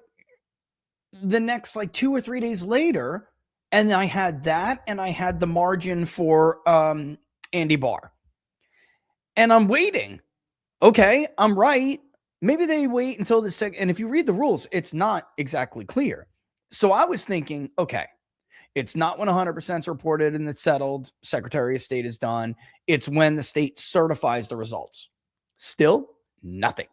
Speaker 1: the next like 2 or 3 days later, and I had that and I had the margin for Andy Barr. And I'm waiting. Okay, I'm right. Maybe they wait until the second. And if you read the rules, it's not exactly clear. So I was thinking, okay, it's not when 100% is reported and it's settled. Secretary of State is done. It's when the state certifies the results. Still, nothing.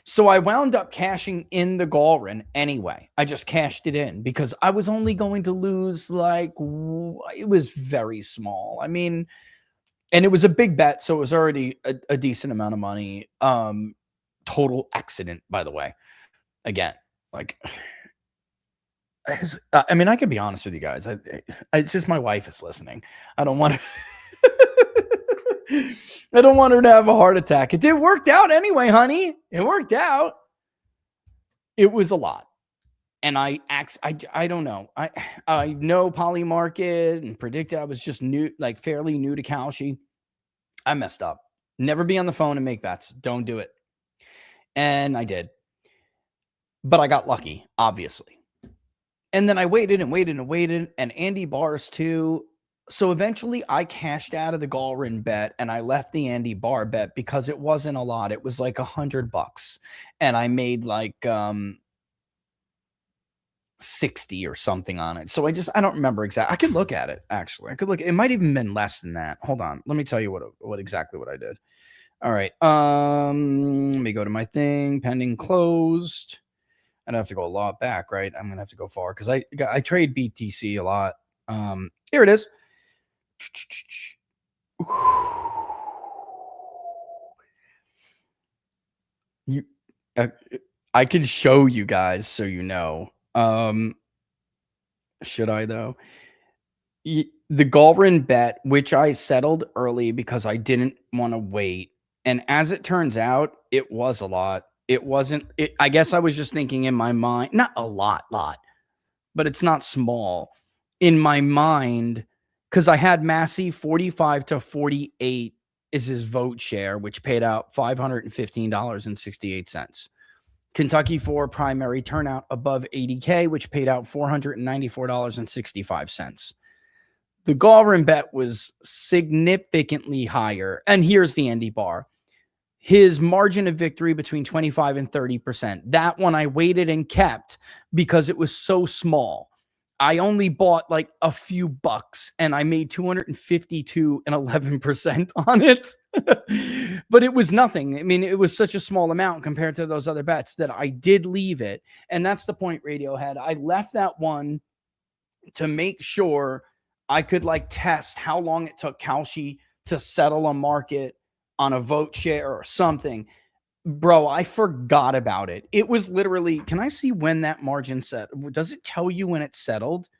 Speaker 1: So I wound up cashing in the Gallrin anyway. I just cashed it in because I was only going to lose like, it was very small. I mean, and it was a big bet, so it was already a decent amount of money. Total accident, by the way. Again, like, I mean, I can be honest with you guys. It's just my wife is listening. I don't want to. I don't want her to have a heart attack. It worked out anyway, honey. It worked out. It was a lot. And I don't know. I know Polymarket and Predicted. I was just new, like fairly new to Kalshi. I messed up. Never be on the phone and make bets. Don't do it. And I did. But I got lucky, obviously. And then I waited and waited and waited. And Andy Barr's too. So eventually I cashed out of the Gallrin bet and I left the Andy Barr bet because it wasn't a lot. It was like $100. And I made like 60 or something on it. So I don't remember exactly. I could look at it actually. I could look. It might even been less than that. Hold on. Let me tell you what exactly what I did. All right. Let me go to my thing. Pending closed. I'd have to go a lot back, right? I'm gonna have to go far because I trade BTC a lot. Here it is. You, I can show you guys so you know. Should I though? The Gallrin bet, which I settled early because I didn't want to wait, and as it turns out, it was a lot. It wasn't. I guess I was just thinking in my mind, not a lot, but it's not small in my mind because I had Massey 45 to 48 is his vote share, which paid out $515.68. Kentucky 4 primary turnout above 80K, which paid out $494.65. The Gallrin bet was significantly higher. And here's the Andy Barr. His margin of victory between 25 and 30%. That one I waited and kept because it was so small. I only bought like a few bucks and I made 252 and 11% on it. But it was nothing. I mean, it was such a small amount compared to those other bets that I did leave it. And that's the point, Radiohead. I left that one to make sure I could like test how long it took Kalshi to settle a market on a vote share or something. Bro, I forgot about it. It was literally, can I see when that margin set? Does it tell you when it settled?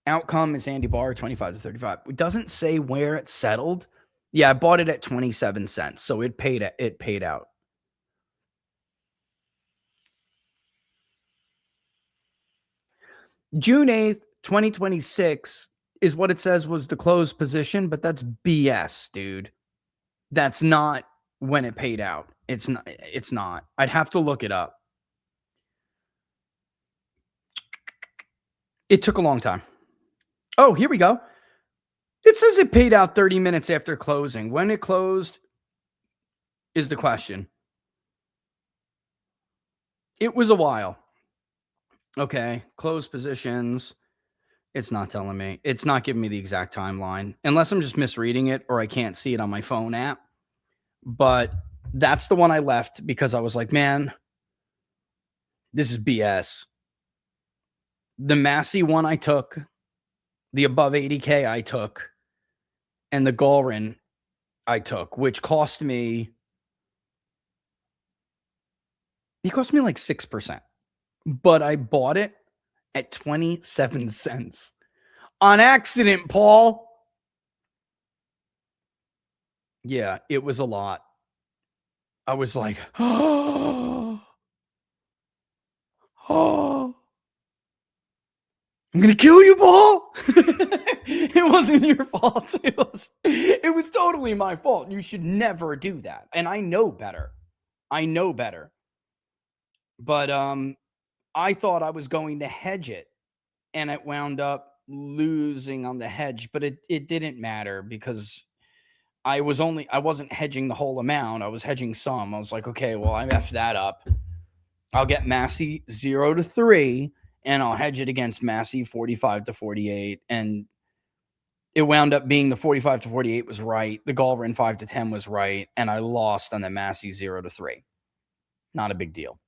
Speaker 1: Outcome is Andy Barr, 25 to 35. It doesn't say where it settled. Yeah, I bought it at 27 cents. So it paid out. June 8th, 2026 is what it says was the closed position, but that's BS, dude. That's not when it paid out. It's not. I'd have to look it up. It took a long time. Oh, here we go. It says it paid out 30 minutes after closing. When it closed is the question. It was a while. Okay, closed positions. It's not telling me. It's not giving me the exact timeline, unless I'm just misreading it or I can't see it on my phone app. But that's the one I left because I was like, man, this is BS. The Massey one I took, the above 80K I took, and the Gallrin I took, which cost me, it cost me like 6%. But I bought it at 27 cents. On accident, Paul. Yeah, it was a lot. I was like, oh. Oh, I'm gonna kill you, Paul. It wasn't your fault. It was totally my fault. You should never do that. And I know better. But I thought I was going to hedge it, and it wound up losing on the hedge, but it didn't matter because I wasn't hedging the whole amount. I was hedging some. I was like, okay, well, I effed that up. I'll get Massey 0-3, and I'll hedge it against Massey 45-48. And it wound up being the 45-48 was right. The Gallren 5-10 was right. And I lost on the Massey 0-3. Not a big deal.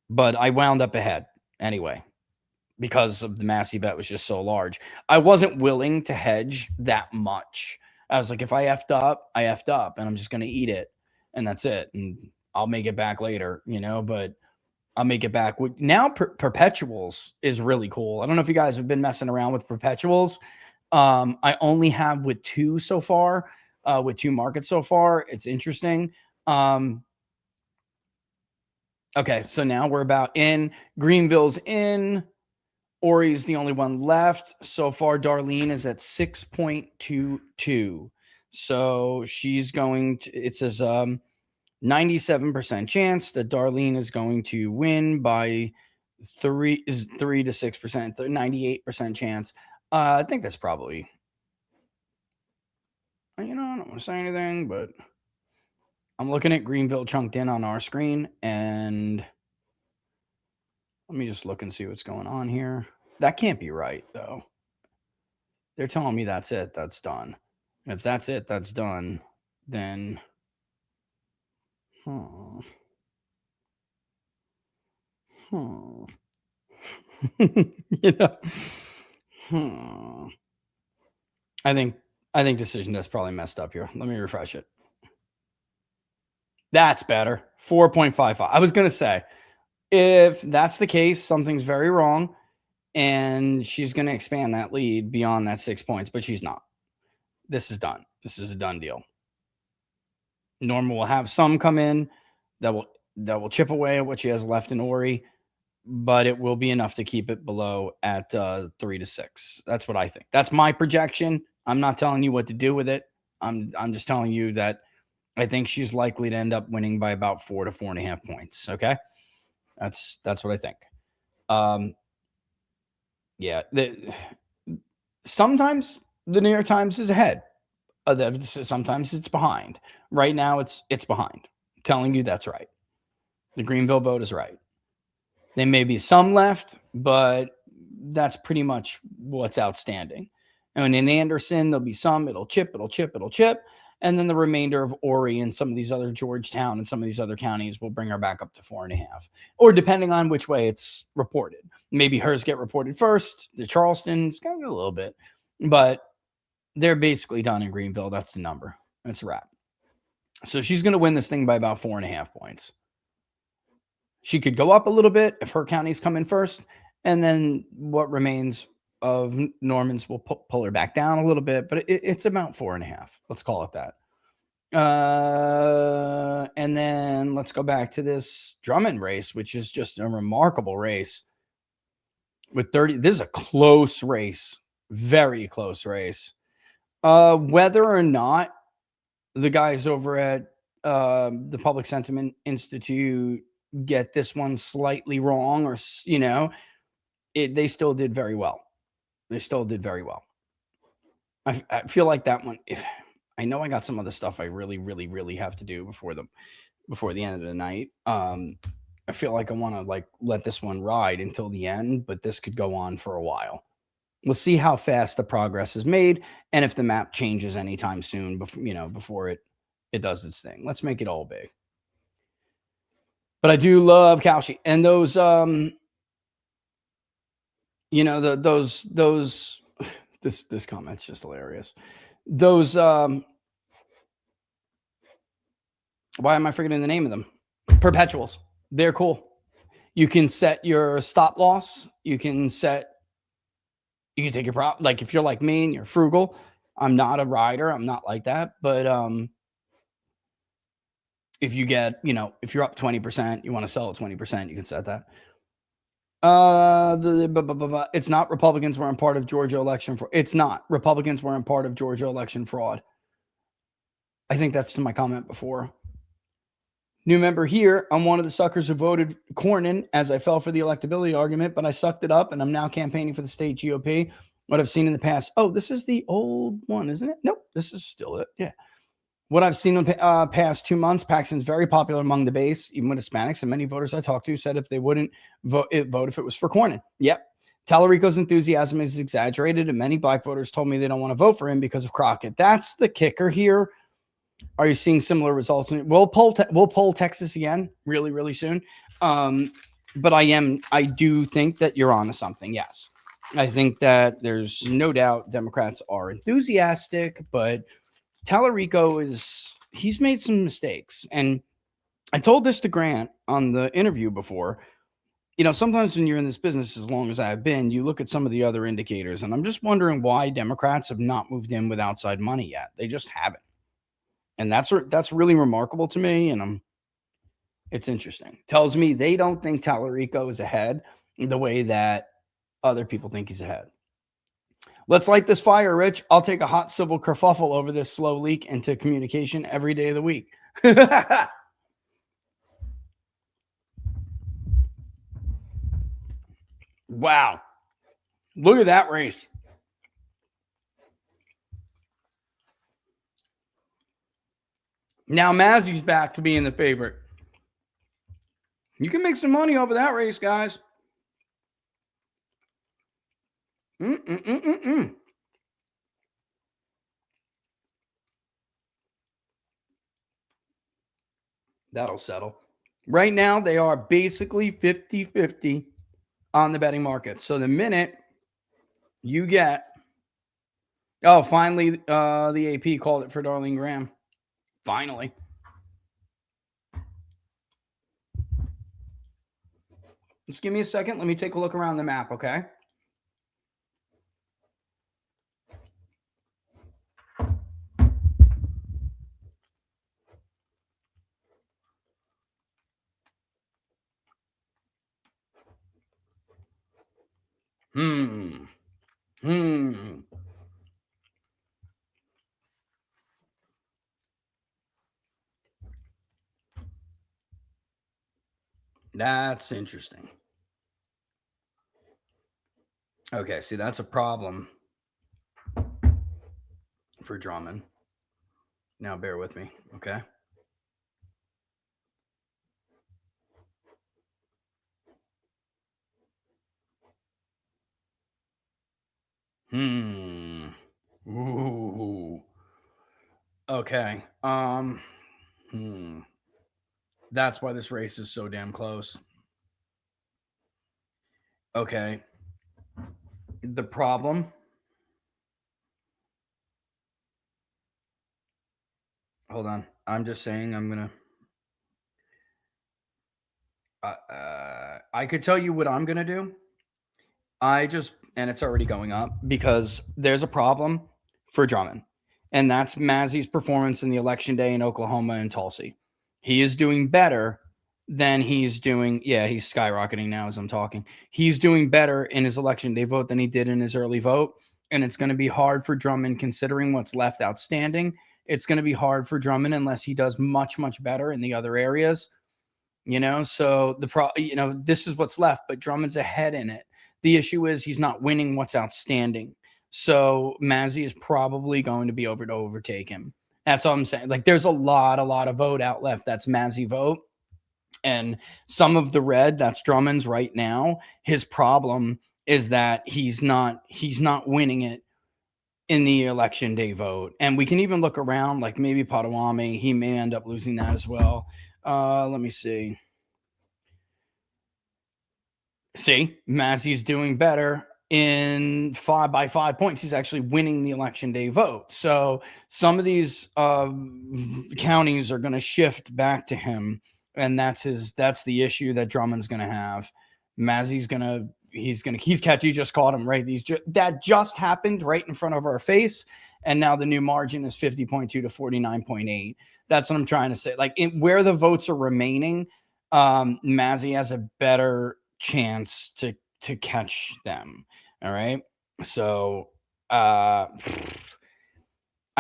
Speaker 1: But I wound up ahead anyway, because of the Massey bet was just so large. I wasn't willing to hedge that much. I was like, if I effed up, I effed up, and I'm just going to eat it, and that's it. And I'll make it back later, but I'll make it back. Now perpetuals is really cool. I don't know if you guys have been messing around with perpetuals. I only have with two so far, with two markets so far. It's interesting. Okay, so now we're about in. Greenville's in. Ori's the only one left. So far, Darlene is at 6.22. So she's going to, it says 97% chance that Darlene is going to win by 3 to 6%, 98% chance. I think that's probably, I don't want to say anything, but I'm looking at Greenville chunked in on our screen, and let me just look and see what's going on here. That can't be right, though. They're telling me that's it. That's done. And if that's it, that's done, then... I think decision that's probably messed up here. Let me refresh it. That's better. 4.55. I was going to say, if that's the case, something's very wrong, and she's going to expand that lead beyond that 6 points, but she's not. This is done. This is a done deal. Norma will have some come in that will chip away at what she has left in Ori, but it will be enough to keep it below at 3 to 6. That's what I think. That's my projection. I'm not telling you what to do with it. I'm just telling you that I think she's likely to end up winning by about 4 to 4.5 points. Okay, that's what I think. Yeah. Sometimes the New York Times is ahead. Sometimes it's behind. Right now, it's behind. I'm telling you that's right. The Greenville vote is right. There may be some left, but that's pretty much what's outstanding. And in Anderson, there'll be some. It'll chip. And then the remainder of Ori and some of these other Georgetown and some of these other counties will bring her back up to 4.5. Or depending on which way it's reported. Maybe hers get reported first. The Charleston's got a little bit. But they're basically done in Greenville. That's the number. That's a wrap. So she's going to win this thing by about 4.5 points. She could go up a little bit if her counties come in first. And then what remains of Norman's will pull her back down a little bit, but it's about 4.5. Let's call it that. And then let's go back to this Drummond race, which is just a remarkable race with 30. This is a close race, very close race. Whether or not the guys over at the Public Sentiment Institute get this one slightly wrong, or they still did very well. I feel like that one, if I know I got some other stuff I really, really, really have to do before the end of the night. I feel like I want to let this one ride until the end, but this could go on for a while. We'll see how fast the progress is made, and if the map changes anytime soon before it does its thing. Let's make it all big. But I do love Cauchy, and those this comment's just hilarious. Those why am I forgetting the name of them? Perpetuals. They're cool. You can set your stop loss. You can take your prop. Like if you're like me and you're frugal, I'm not a rider. I'm not like that. But if you get, if you're up 20%, you want to sell at 20%, you can set that. It's not Republicans weren't part of Georgia election fraud. It's not Republicans weren't part of Georgia election fraud. I think that's to my comment before. New member here. I'm one of the suckers who voted Cornyn as I fell for the electability argument, but I sucked it up and I'm now campaigning for the state GOP. What I've seen in the past. Oh, this is the old one, isn't it? Nope, this is still it. Yeah. What I've seen in the past 2 months, Paxton's very popular among the base, even with Hispanics, and many voters I talked to said if they wouldn't vote if it was for Cornyn. Yep. Tallarico's enthusiasm is exaggerated, and many black voters told me they don't want to vote for him because of Crockett. That's the kicker here. Are you seeing similar results? We'll poll Texas again really, really soon. But I do think that you're onto something. Yes. I think that there's no doubt Democrats are enthusiastic, but Tallarico he's made some mistakes. And I told this to Grant on the interview before. You know, sometimes when you're in this business as long as I've been, you look at some of the other indicators, and I'm just wondering why Democrats have not moved in with outside money yet. They just haven't. And that's really remarkable to me, and it's interesting. Tells me they don't think Tallarico is ahead the way that other people think he's ahead. Let's light this fire, Rich. I'll take a hot civil kerfuffle over this slow leak into communication every day of the week. Wow. Look at that race. Now Mazzie's back to being the favorite. You can make some money over that race, guys. That'll settle. Right now, they are basically 50-50 on the betting market. So the minute you get... Oh, finally, the AP called it for Darlene Graham. Finally. Just give me a second. Let me take a look around the map, okay? That's interesting. Okay, see, that's a problem for Drummond. Now, bear with me, okay? Ooh. Okay. That's why this race is so damn close. Okay. The problem. Hold on. I'm just saying I'm going to. I could tell you what I'm going to do. And it's already going up because there's a problem for Drummond. And that's Mazzie's performance in the election day in Oklahoma and Tulsa. He is doing better than he's doing. Yeah, he's skyrocketing now as I'm talking. He's doing better in his election day vote than he did in his early vote. And it's going to be hard for Drummond considering what's left outstanding. It's going to be hard for Drummond unless he does much, much better in the other areas. You know, so this is what's left, but Drummond's ahead in it. The issue is he's not winning what's outstanding. So Mazzie is probably going to be over to overtake him. That's all I'm saying. Like there's a lot of vote out left. That's Mazzie vote. And some of the red, that's Drummond's right now. His problem is that he's not winning it in the election day vote. And we can even look around, like maybe Potawatomi, he may end up losing that as well. Let me see. See, Mazzie's doing better by 5 points. He's actually winning the election day vote. So some of these counties are going to shift back to him. And that's the issue that Drummond's going to have. Mazzie's he's catchy. Just caught him, right? That just happened right in front of our face. And now the new margin is 50.2 to 49.8. That's what I'm trying to say. Like where the votes are remaining, Mazzie has a better chance to catch them. All right. So I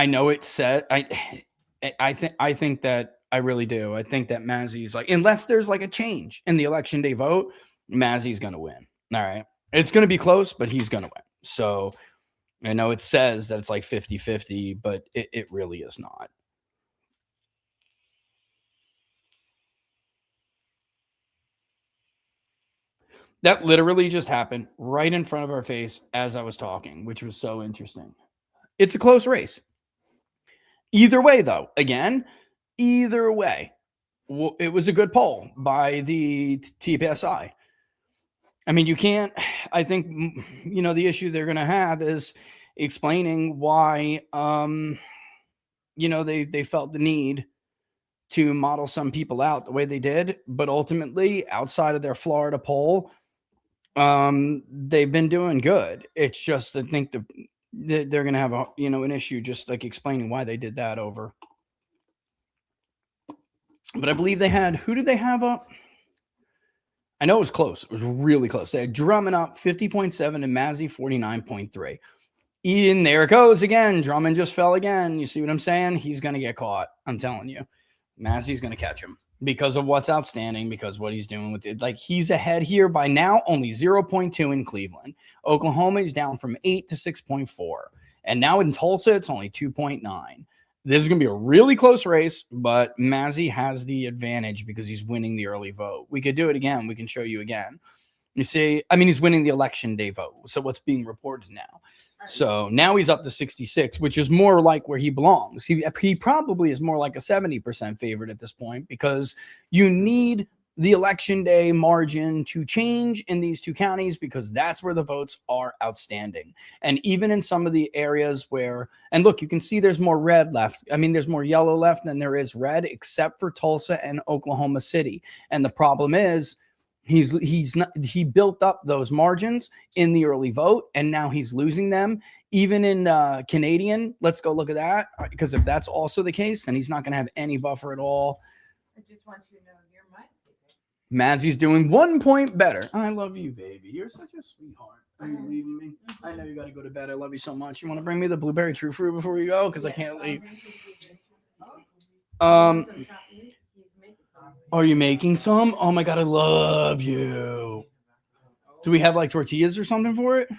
Speaker 1: know it said I think that I really do. I think that Mazzy's like, unless there's like a change in the election day vote, Mazzy's gonna win. All right. It's gonna be close, but he's gonna win. So I know it says that it's like 50-50, but it really is not. That literally just happened right in front of our face as I was talking, which was so interesting. It's a close race. Either way, though, again, either way, it was a good poll by the TPSI. I mean, you can't, I think, the issue they're going to have is explaining why, they felt the need to model some people out the way they did. But ultimately, outside of their Florida poll, they've been doing good. It's just, I think they're going to have an issue just like explaining why they did that over. But I believe who did they have up? I know it was close. It was really close. They had Drummond up 50.7 and Mazzy 49.3. And there it goes again. Drummond just fell again. You see what I'm saying? He's going to get caught. I'm telling you. Mazzy's going to catch him because of what's outstanding, because what he's doing with it. Like, he's ahead here by now, only 0.2 in Cleveland. Oklahoma is down from 8 to 6.4. And now in Tulsa, it's only 2.9. This is going to be a really close race, but Mazzy has the advantage because he's winning the early vote. We could do it again. We can show you again. You see, I mean, he's winning the election day vote. So what's being reported now? So now he's up to 66, which is more like where he belongs. He probably is more like a 70% favorite at this point, because you need the election day margin to change in these two counties, because that's where the votes are outstanding. And even in some of the areas where, and look, you can see there's more red left. I mean, there's more yellow left than there is red, except for Tulsa and Oklahoma City. And the problem is, he built up those margins in the early vote, and now he's losing them. Even in Canadian, let's go look at that, because if that's also the case, then he's not going to have any buffer at all.
Speaker 5: I just want you to know you're my favorite.
Speaker 1: Mazzy's doing 1 point better. I love you, baby. You're such a sweetheart. Are you leaving me? I know you got to go to bed. I love you so much. You want to bring me the blueberry true fruit before we go? Because I can't leave. Are you making some? Oh my God, I love you. Do we have like tortillas or something for it?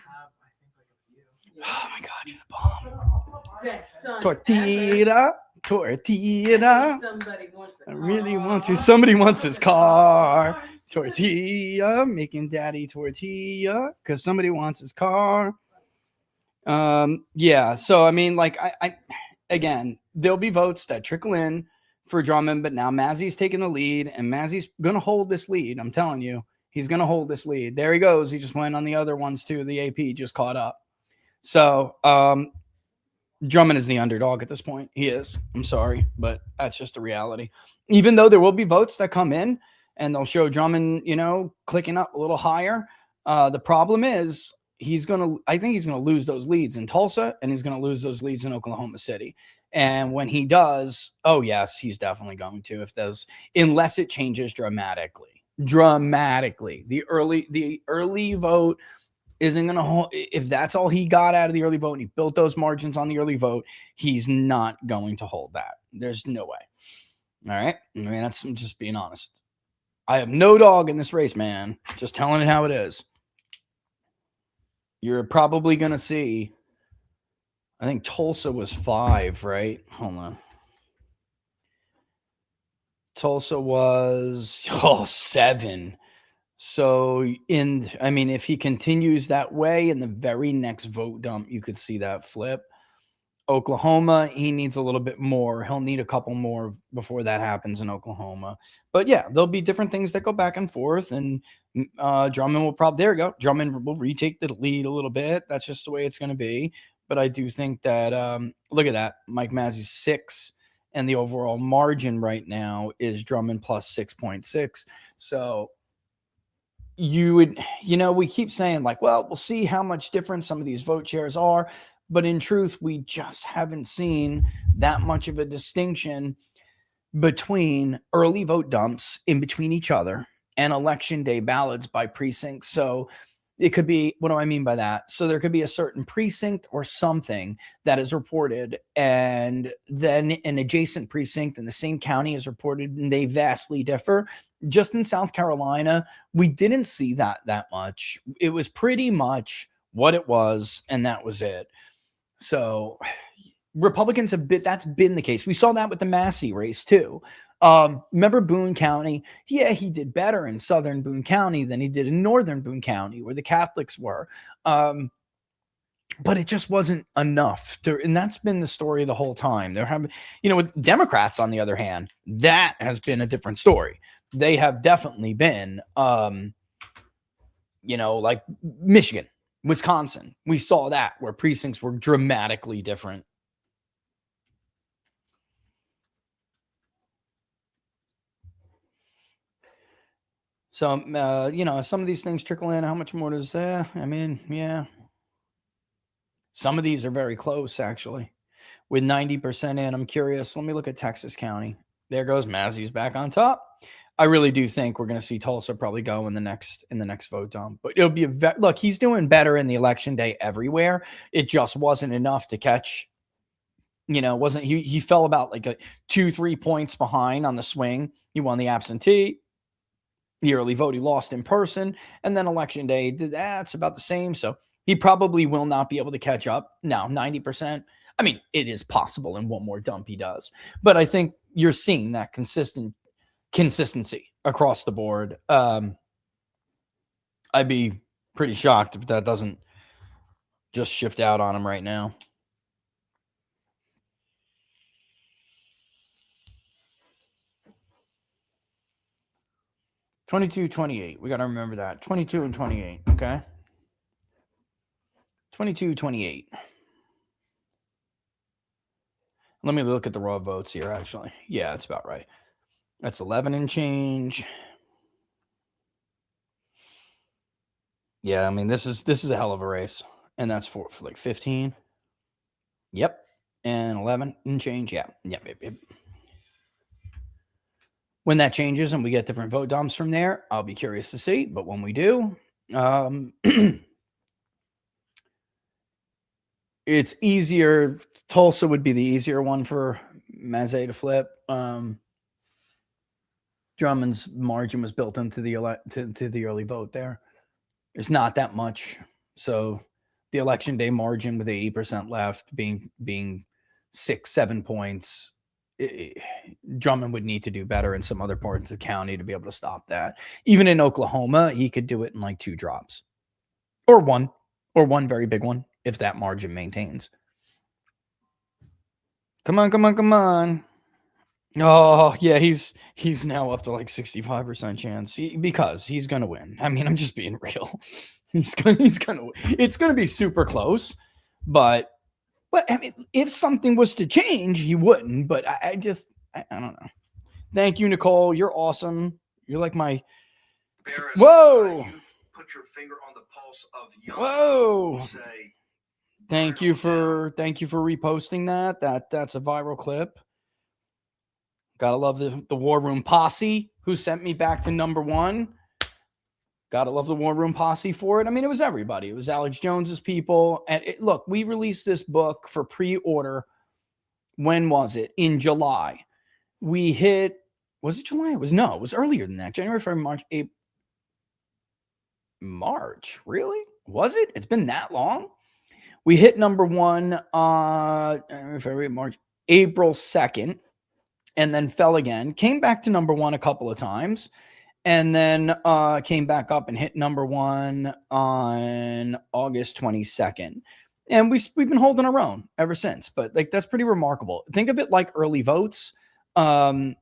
Speaker 1: Oh my God, you're the bomb. Tortilla. I really want to. Somebody wants his car. Tortilla, making daddy tortilla because somebody wants his car. Yeah. So I mean, like, I again, there'll be votes that trickle in for Drummond, but now Mazzy's taking the lead, and Mazzy's gonna hold this lead. I'm telling you, he's gonna hold this lead. There he goes. He just went on the other ones too. The AP just caught up. So Drummond is the underdog at this point. He is. I'm sorry, but that's just a reality. Even though there will be votes that come in and they'll show Drummond, clicking up a little higher. The problem is I think he's gonna lose those leads in Tulsa, and he's gonna lose those leads in Oklahoma City. And when he does, oh yes, he's definitely going to, unless it changes dramatically. The early vote isn't going to hold. If that's all he got out of the early vote and he built those margins on the early vote, he's not going to hold that. There's no way. All right. I mean, that's just being honest. I have no dog in this race, man. Just telling it how it is. You're probably going to see, I think Tulsa was 5, right? Hold on. Tulsa was 7. So if he continues that way in the very next vote dump, you could see that flip. Oklahoma, he needs a little bit more. He'll need a couple more before that happens in Oklahoma. But yeah, there'll be different things that go back and forth, and Drummond will probably, there you go. Drummond will retake the lead a little bit. That's just the way it's going to be. But I do think that, look at that. Mike Mazzy's 6, and the overall margin right now is Drummond plus 6.6. So we keep saying like, well, we'll see how much different some of these vote shares are. But in truth, we just haven't seen that much of a distinction between early vote dumps in between each other and election day ballots by precinct. So it could be, what do I mean by that? So there could be a certain precinct or something that is reported, and then an adjacent precinct in the same county is reported, and they vastly differ. Just in South Carolina, we didn't see that much. It was pretty much what it was, and that was it. So Republicans have been, that's been the case. We saw that with the Massey race too. Remember Boone County? Yeah, he did better in southern Boone County than he did in northern Boone County, where the Catholics were. But it just wasn't enough to, and that's been the story the whole time. There have, with Democrats, on the other hand, that has been a different story. They have definitely been, like Michigan, Wisconsin. We saw that where precincts were dramatically different. So, some of these things trickle in. How much more does that? Yeah. Some of these are very close, actually. With 90% in, I'm curious. Let me look at Texas County. There goes Massey's back on top. I really do think we're going to see Tulsa probably go in the next vote dump. But it'll be look, he's doing better in the election day everywhere. It just wasn't enough to catch. Wasn't he fell about like 2-3 points behind on the swing. He won the absentee. The early vote he lost in person, and then election day, that's about the same. So he probably will not be able to catch up. Now, 90%. I mean, it is possible in one more dump he does. But I think you're seeing that consistency across the board. I'd be pretty shocked if that doesn't just shift out on him right now. $22.28. We got to remember that. 22 and 28. Okay. 22-28. Let me look at the raw votes here, actually. Yeah, that's about right. That's 11 and change. Yeah, I mean, this is a hell of a race. And that's for like 15. Yep. And 11 and change. Yeah. Yep. When that changes and we get different vote dumps from there, I'll be curious to see. But when we do, it's easier. Tulsa would be the easier one for Mazzei to flip. Drummond's margin was built into to the early vote there. There's not that much. So the election day margin with 80% left being 6-7 points, Drummond would need to do better in some other parts of the county to be able to stop that. Even in Oklahoma, he could do it in like 2 drops or one very big one if that margin maintains. Come on. Oh, yeah, he's now up to like 65% chance because he's going to win. I mean, I'm just being real. He's going to it's going to be super close, but I mean, if something was to change, he wouldn't, but I don't know. Thank you, Nicole. You're awesome. You're like my
Speaker 2: Barris,
Speaker 1: whoa.
Speaker 2: You've put your finger on the pulse of young
Speaker 1: Whoa.
Speaker 2: Say,
Speaker 1: Thank you for reposting that. That's a viral clip. Gotta love the War Room Posse who sent me back to number 1. Gotta love the War Room Posse for it. I mean, it was everybody. It was Alex Jones's people. And look, we released this book for pre-order. When was it? In July. We hit, was it July? It was earlier than that. January, February, March, April. March, really? Was it? It's been that long? We hit number 1 January, February, March, April 2nd. And then fell again, came back to number 1 a couple of times, and then came back up and hit number 1 on August 22nd. And we've been holding our own ever since. But like that's pretty remarkable. Think of it like early votes. Oops,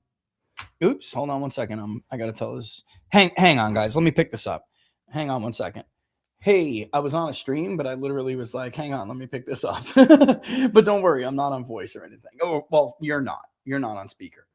Speaker 1: hold on one second. I gotta tell this. Hang on, guys. Let me pick this up. Hang on one second. Hey, I was on a stream, but I literally was like, hang on, let me pick this up. But don't worry, I'm not on voice or anything. Oh, well, you're not. You're not on speaker.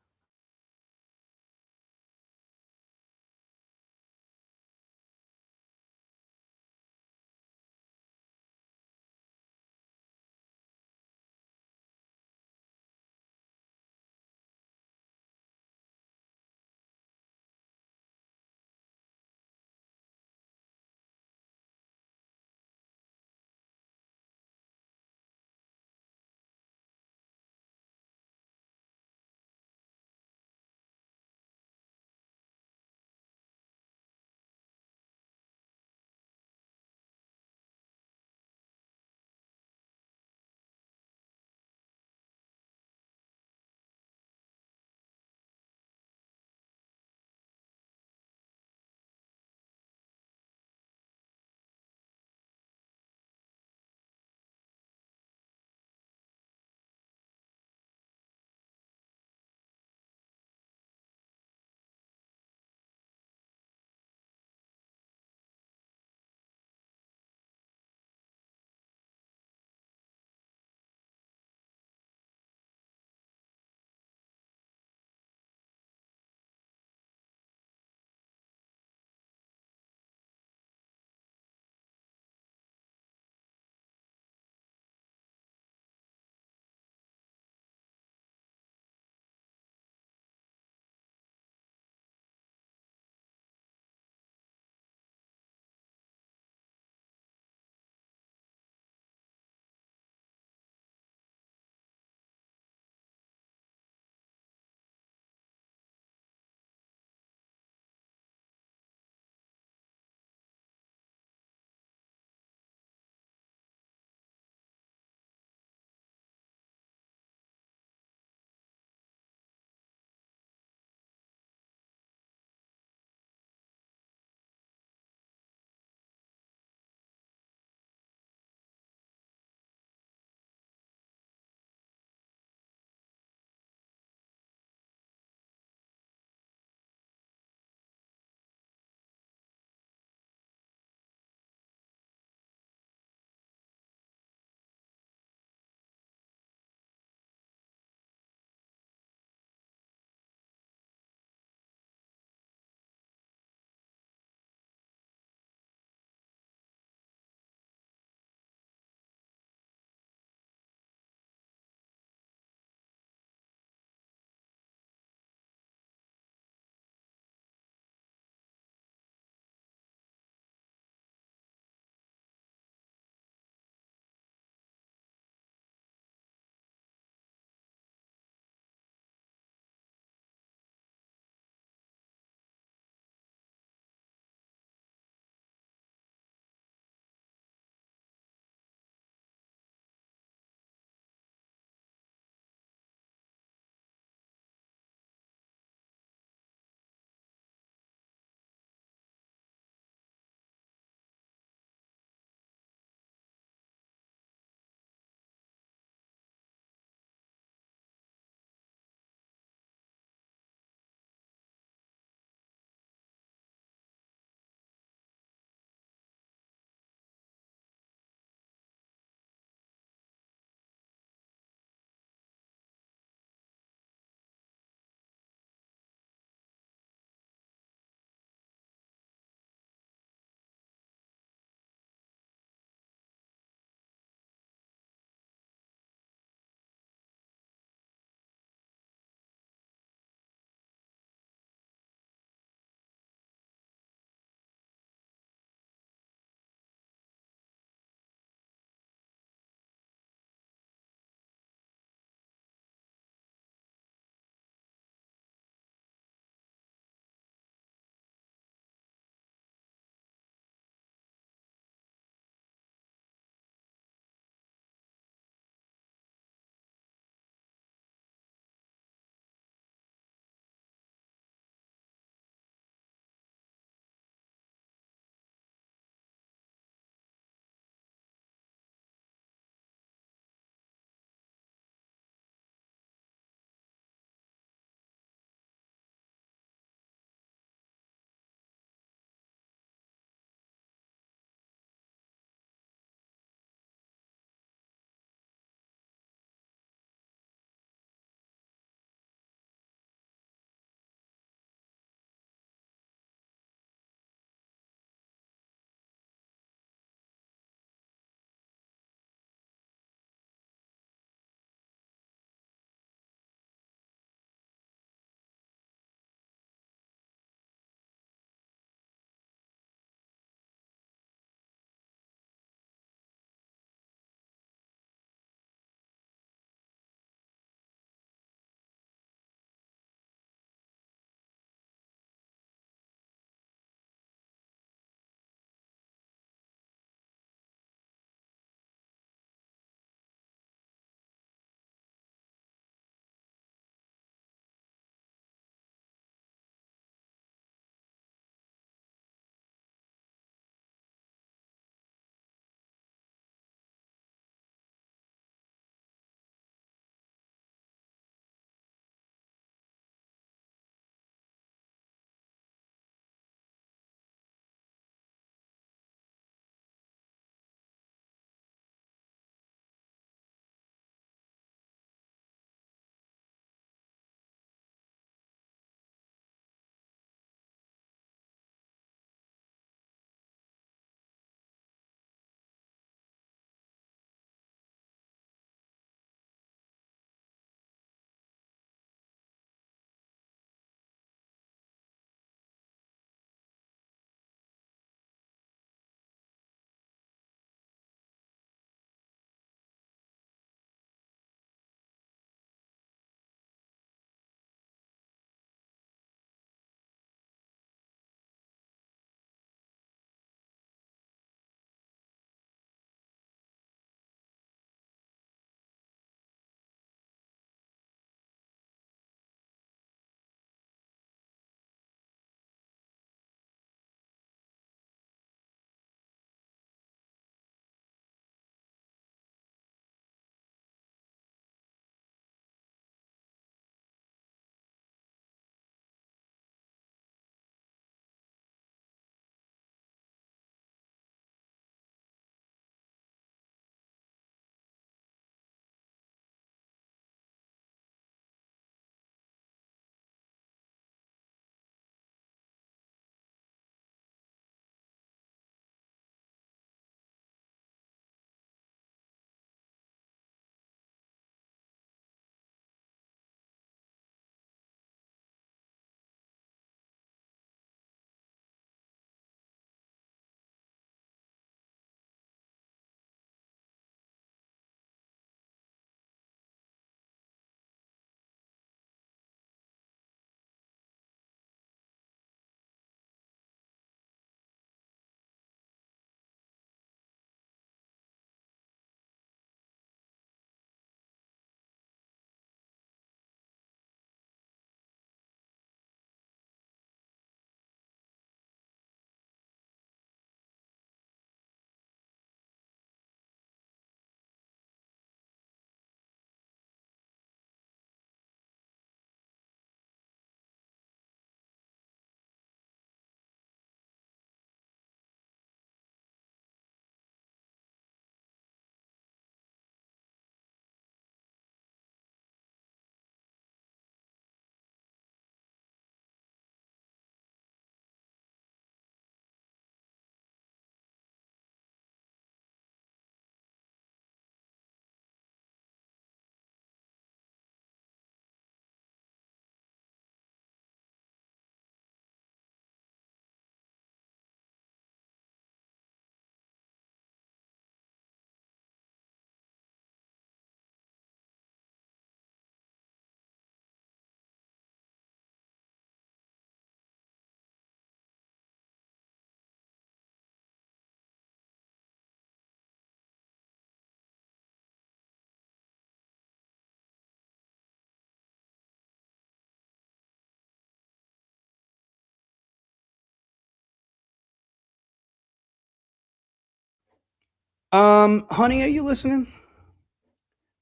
Speaker 1: Honey, are you listening?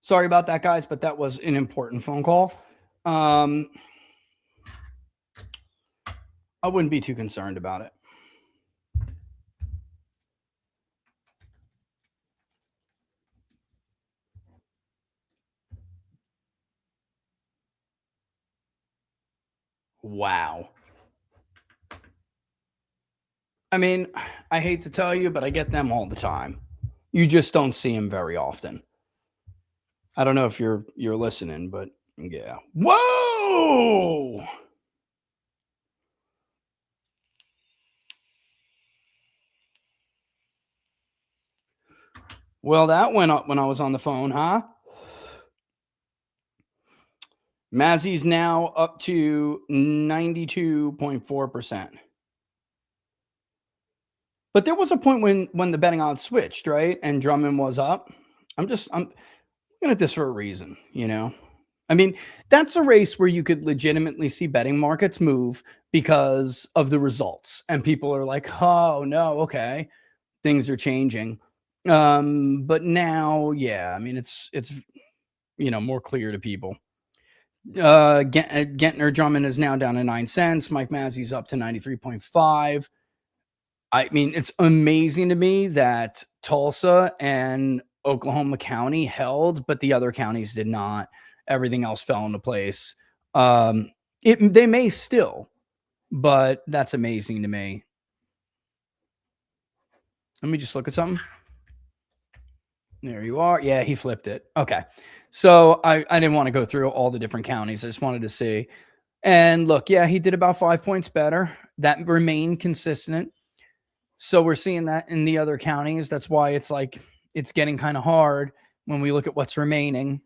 Speaker 1: Sorry about that, guys, but that was an important phone call. I wouldn't be too concerned about it. Wow. I mean, I hate to tell you, but I get them all the time. You just don't see them very often. I don't know if you're listening, but yeah. Whoa! Well, that went up when I was on the phone, huh? Mazzy's now up to 92.4%. But there was a point when the betting odds switched, right? And Drummond was up. I'm looking at this for a reason, you know? I mean, that's a race where you could legitimately see betting markets move because of the results. And people are like, oh, no, okay, things are changing. But now, yeah, I mean, it's more clear to people. Gentner Drummond is now down to 9 cents. Mike Massey's up to 93.5. I mean, it's amazing to me that Tulsa and Oklahoma County held, but the other counties did not. Everything else fell into place. They may still, but that's amazing to me. Let me just look at something. There you are. Yeah, he flipped it. Okay. So I didn't want to go through all the different counties. I just wanted to see. And look, yeah, he did about 5 points better. That remained consistent. So we're seeing that in the other counties. That's why it's like it's getting kind of hard when we look at what's remaining.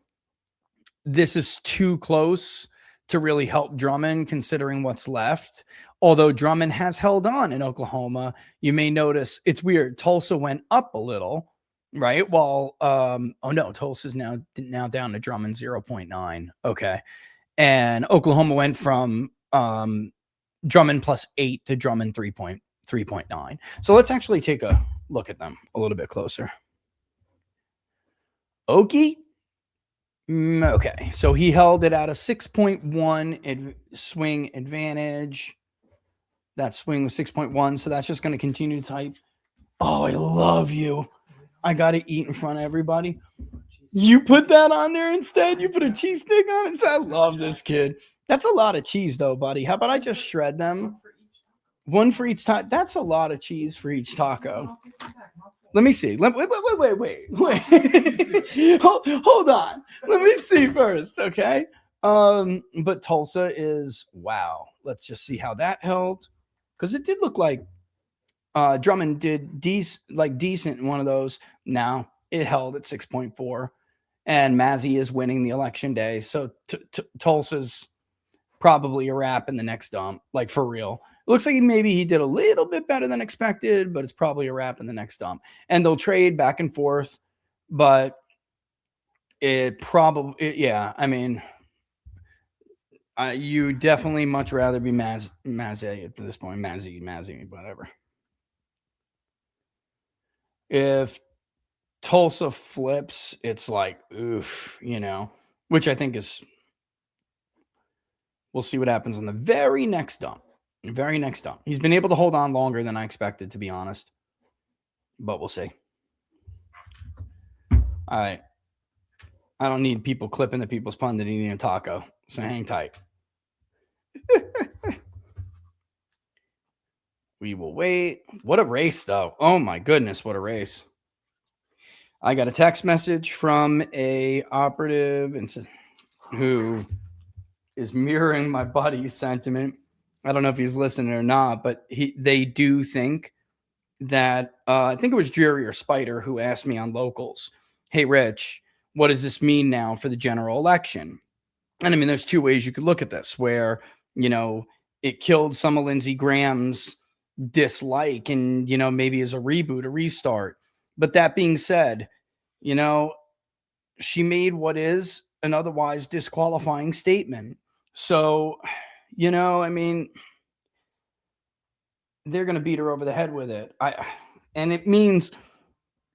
Speaker 1: This is too close to really help Drummond considering what's left. Although Drummond has held on in Oklahoma, you may notice it's weird. Tulsa went up a little, right? While Tulsa's now down to Drummond 0.9. Okay. And Oklahoma went from Drummond +8 to Drummond 3.9. So let's actually take a look at them a little bit closer. Okie. Okay, so he held it at a 6.1 swing advantage. That swing was 6.1, so that's just going to continue to type. Oh, I love you. I got to eat in front of everybody. You put that on there instead? You put a cheese stick on it? I love this kid. That's a lot of cheese, though, buddy. How about I just shred them? One for each taco. That's a lot of cheese for each taco. Let me see. Wait. hold on. Let me see first, okay? But Tulsa is wow. Let's just see how that held, because it did look like Drummond did decent in one of those. Now it held at 6.4, and Mazzy is winning the election day. So Tulsa's probably a wrap in the next dump, like for real. It looks like maybe he did a little bit better than expected, but it's probably a wrap in the next dump. And they'll trade back and forth, but yeah. I mean, you definitely much rather be Mazzy at this point. Mazzy, whatever. If Tulsa flips, it's like, oof, which I think is, we'll see what happens on the very next dump. He's been able to hold on longer than I expected, to be honest. But we'll see. All right. I don't need people clipping the people's pundit eating a taco. So hang tight. We will wait. What a race, though. Oh, my goodness. What a race. I got a text message from a operative who is mirroring my buddy's sentiment. I don't know if he's listening or not, but they do think that I think it was Jerry or Spider who asked me on locals, hey, Rich, what does this mean now for the general election? And I mean, there's two ways you could look at this, where, it killed some of Lindsey Graham's dislike and, maybe as a reboot, a restart. But that being said, she made what is an otherwise disqualifying statement. So, I mean, they're going to beat her over the head with it. And it means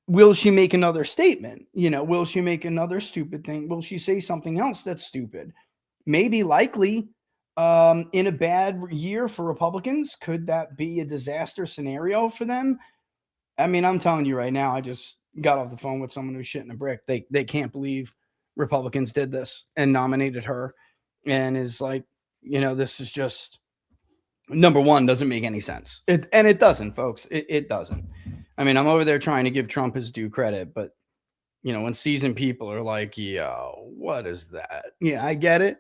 Speaker 1: will she make another statement? Will she make another stupid thing? Will she say something else that's stupid? Maybe, likely. In a bad year for Republicans, could that be a disaster scenario for them? I mean, I'm telling you right now, I just got off the phone with someone who's shitting a brick. They can't believe Republicans did this and nominated her, and is like, this is just, number one, doesn't make any sense. It doesn't, folks. It doesn't. I mean, I'm over there trying to give Trump his due credit, but when seasoned people are like, yo, what is that? Yeah, I get it.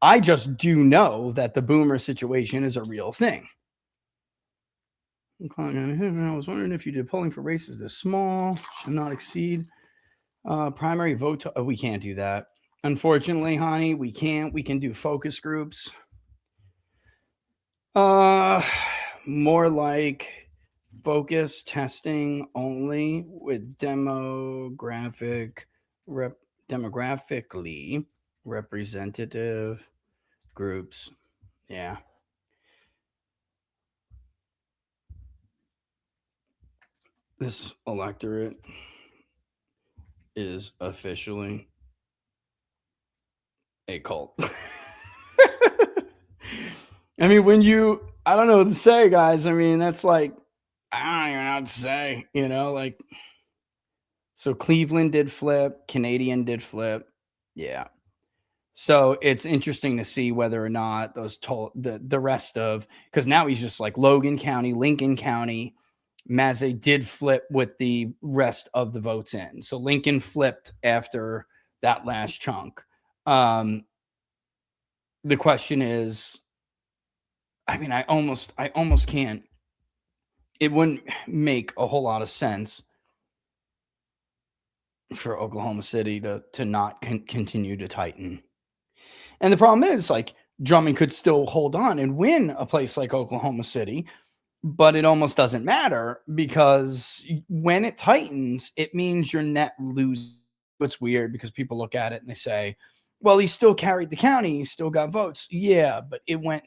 Speaker 1: I just do know that the boomer situation is a real thing. I was wondering if you did polling for races this small, should not exceed primary vote. We can't do that. Unfortunately, honey, we can't. We can do focus groups. More like focus testing only with demographically representative groups. Yeah. This electorate is officially a cult. I mean, I don't know what to say, guys. I mean, that's like, I don't even know what to say, like, so Cleveland did flip, Canadian did flip. Yeah. So it's interesting to see whether or not the rest of, because now he's just like Logan County, Lincoln County, Mazzei did flip with the rest of the votes in. So Lincoln flipped after that last chunk. The question is, I mean, I almost can't. It wouldn't make a whole lot of sense for Oklahoma City to not continue to tighten. And the problem is, like, Drummond could still hold on and win a place like Oklahoma City, but it almost doesn't matter, because when it tightens, it means your net loses. It's weird because people look at it and they say, well, he still carried the county. He still got votes. Yeah, but it went.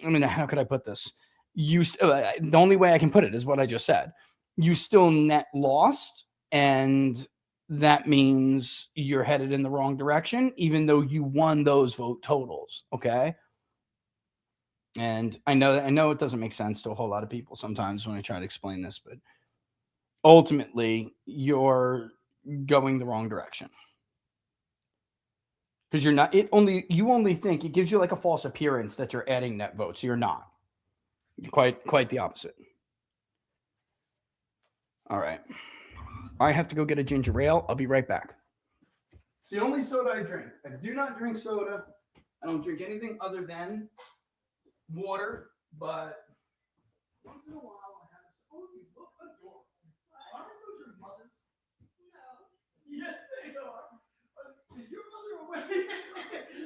Speaker 1: I mean, how could I put this? The only way I can put it is what I just said. You still net lost, and that means you're headed in the wrong direction, even though you won those vote totals. Okay. And I know it doesn't make sense to a whole lot of people sometimes when I try to explain this, but ultimately you're going the wrong direction. Because you only think it gives you like a false appearance that you're adding net votes. You're not. You're quite the opposite. All right. I have to go get a ginger ale. I'll be right back. It's the only soda I drink. I do not drink soda. I don't drink anything other than water, but once in a while I have a soda. You look adorable. Aren't those your mothers? No. Yes, they are. Is your mother aware?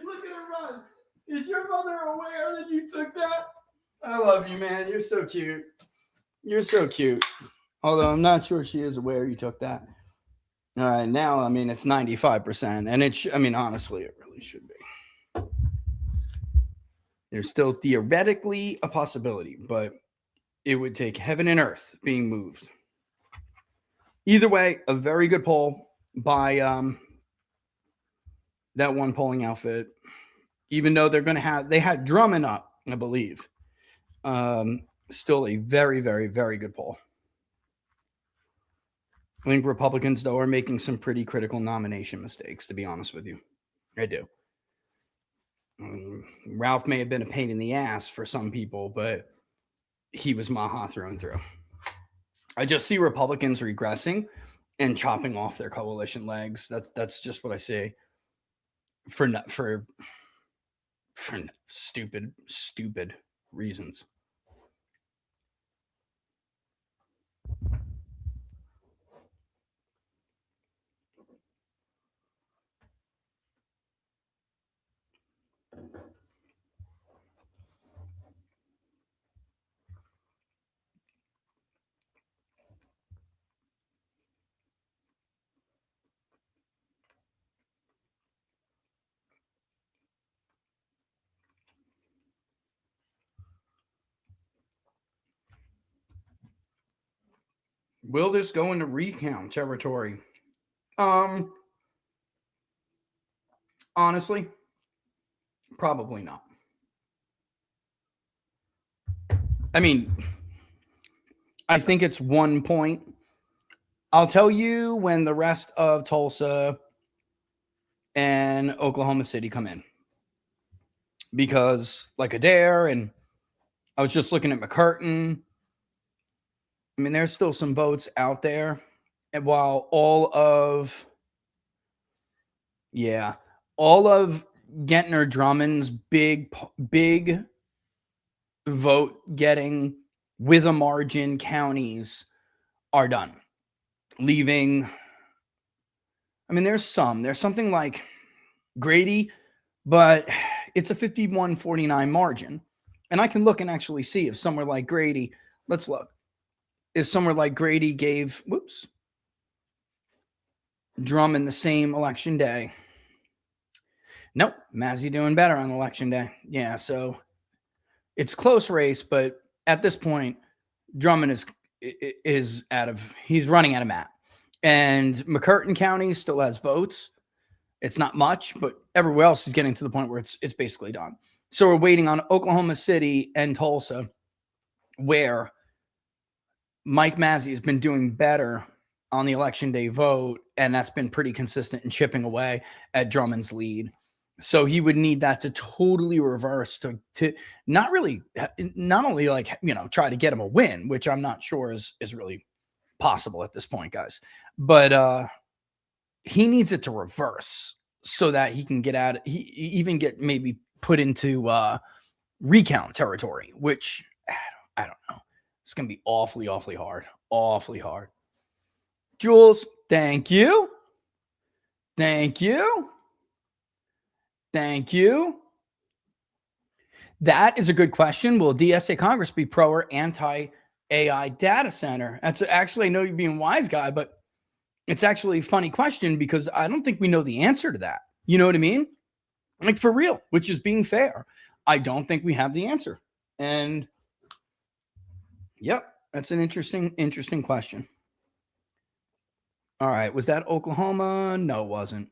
Speaker 1: Look at her run. Is your mother aware that you took that? I love you, man. You're so cute. You're so cute. Although I'm not sure she is aware you took that. All right, now, I mean, it's 95%. And honestly, it really should be. There's still theoretically a possibility, but it would take heaven and earth being moved. Either way, a very good poll by that one polling outfit. Even though they had Drummond up, I believe. Still a very, very, very good poll. I think Republicans, though, are making some pretty critical nomination mistakes, to be honest with you. I do. Ralph may have been a pain in the ass for some people, but he was Maha through and through. I just see Republicans regressing and chopping off their coalition legs. That's just what I see. For stupid reasons. Will this go into recount territory? Honestly, probably not. I mean, I think it's 1 point. I'll tell you when the rest of Tulsa and Oklahoma City come in. Because like Adair, and I was just looking at McCurtain. I mean, there's still some votes out there. And while all of Gentner Drummond's big vote getting with a margin counties are done, leaving, I mean, there's something like Grady, but it's a 51-49 margin. And I can look and actually see if somewhere like Grady, let's look. If somewhere like Grady gave, Drummond the same election day. Nope, Mazzy doing better on election day. Yeah, so it's a close race, but at this point, Drummond is he's running out of map. And McCurtain County still has votes. It's not much, but everywhere else is getting to the point where it's basically done. So we're waiting on Oklahoma City and Tulsa, where Mike Mazzy has been doing better on the election day vote, and that's been pretty consistent in chipping away at Drummond's lead. So he would need that to totally reverse to not only like, try to get him a win, which I'm not sure is really possible at this point, guys, but he needs it to reverse so that he can he even get maybe put into recount territory, which I don't know. It's going to be awfully hard. Awfully hard. Jules, thank you. Thank you. Thank you. That is a good question. Will DSA Congress be pro or anti-AI data center? That's actually, I know you're being a wise guy, but it's actually a funny question because I don't think we know the answer to that. You know what I mean? Like for real, which is being fair. I don't think we have the answer. And yep, that's an interesting question. All right. Was that Oklahoma? No, it wasn't.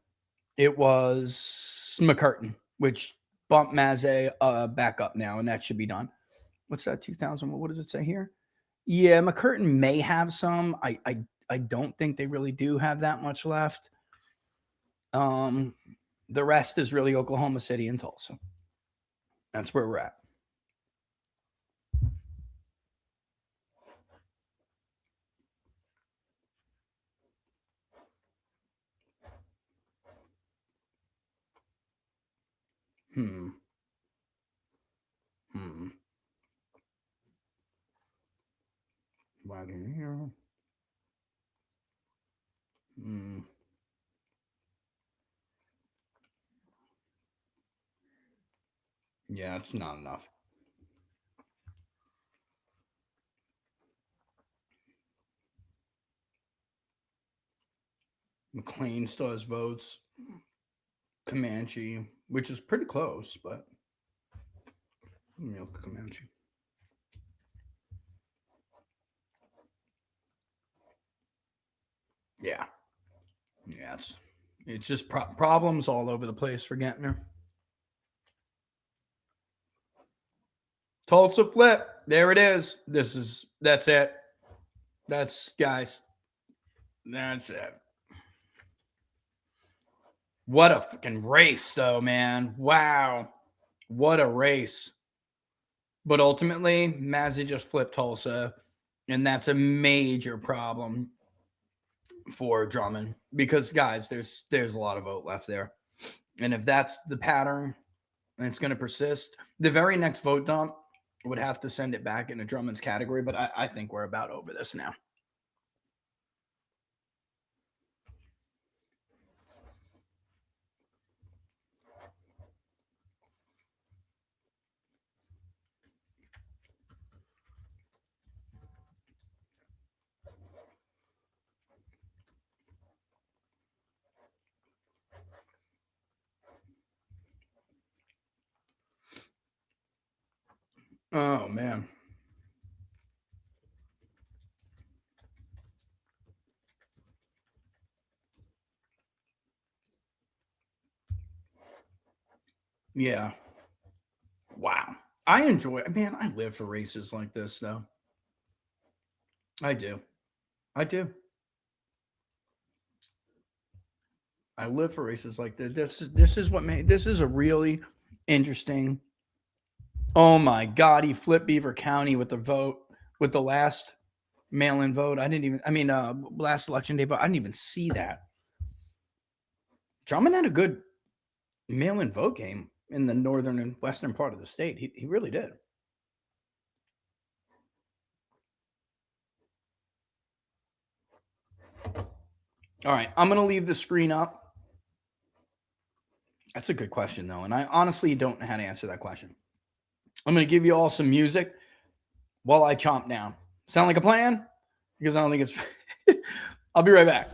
Speaker 1: It was McCurtain, which bumped Mazay back up now, and that should be done. What's that, 2000? What does it say here? Yeah, McCurtain may have some. I don't think they really do have that much left. The rest is really Oklahoma City and Tulsa. That's where we're at. Wagon here. Yeah, it's not enough. McLean still has votes. Comanche, which is pretty close, but Comanche. Yeah. It's just problems all over the place for Gentner. Tulsa flip. There it is. That's it. Guys. That's it. What a fucking race, though, man. Wow. What a race. But ultimately, Mazzy just flipped Tulsa, and that's a major problem for Drummond because, guys, there's a lot of vote left there. And if that's the pattern and it's going to persist, the very next vote dump would have to send it back into Drummond's category. But I think we're about over this now. Oh, man. Yeah. Wow. I enjoy, man, I live for races like this, though. I do. I do. I live for races like this. This is what made this is a really interesting. Oh my God, he flipped Beaver County with the vote with the last mail-in vote. Last election day vote. I didn't even see that. Drummond had a good mail-in vote game in the northern and western part of the state. He really did. All right, I'm going to leave the screen up. That's a good question, though, and I honestly don't know how to answer that question. I'm going to give you all some music while I chomp down. Sound like a plan? Because I don't think it's... I'll be right back.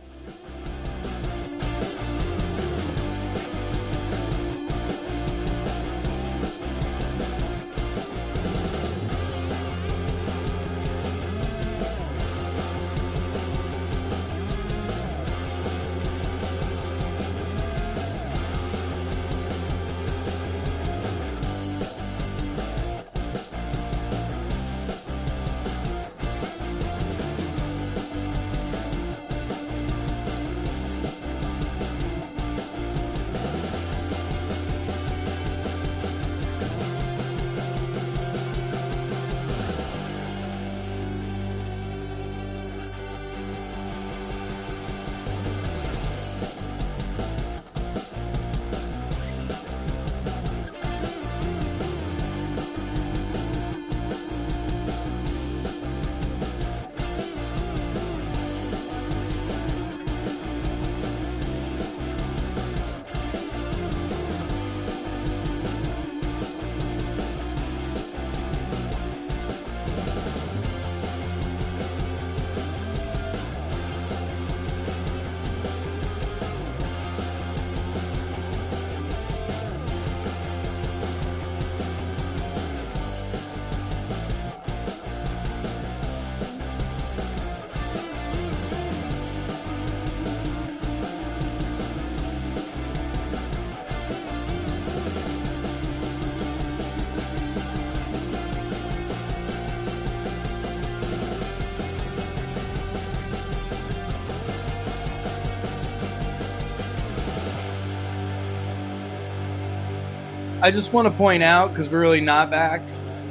Speaker 1: I just want to point out, because we're really not back,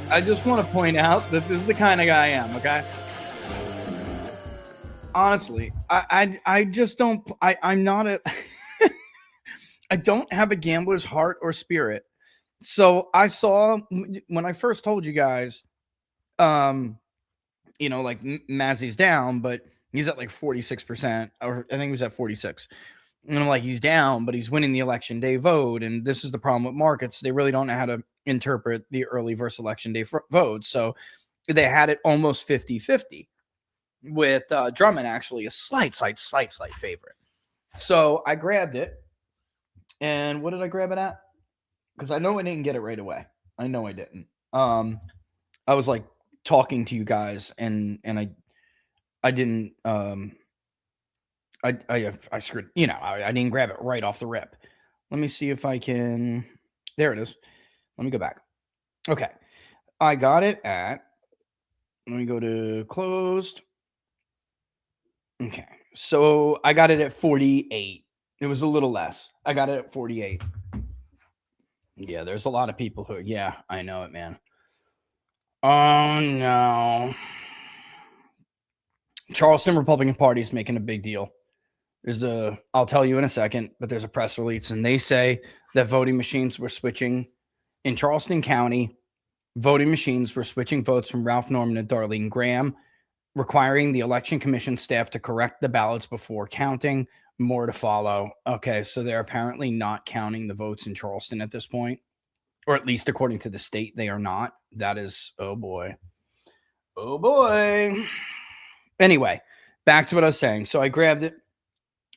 Speaker 1: I just want to point out that this is the kind of guy I am, okay? Honestly, I just don't, I'm not a, I don't have a gambler's heart or spirit. So I saw, when I first told you guys, like Mazzy's down, but he's at like 46%, or I think he was at 46. And I'm like, he's down, but he's winning the election day vote. And this is the problem with markets. They really don't know how to interpret the early versus election day votes. So they had it almost 50-50 with Drummond actually a slight favorite. So I grabbed it. And what did I grab it at? Because I know I didn't get it right away. I know I didn't. I was like talking to you guys and I didn't, I screwed, I didn't grab it right off the rip. Let me see if I can, there it is. Let me go back. Okay. I got it at, let me go to closed. Okay. So I got it at 48. It was a little less. I got it at 48. Yeah, there's a lot of people who, yeah, I know it, man. Oh, no. Charleston Republican Party is making a big deal. I'll tell you in a second, but there's a press release, and they say that voting machines were switching in Charleston County. Voting machines were switching votes from Ralph Norman and Darlene Graham, requiring the election commission staff to correct the ballots before counting. More to follow. Okay, so they're apparently not counting the votes in Charleston at this point, or at least according to the state, they are not. That is, oh boy. Oh boy. Anyway, back to what I was saying. So I grabbed it,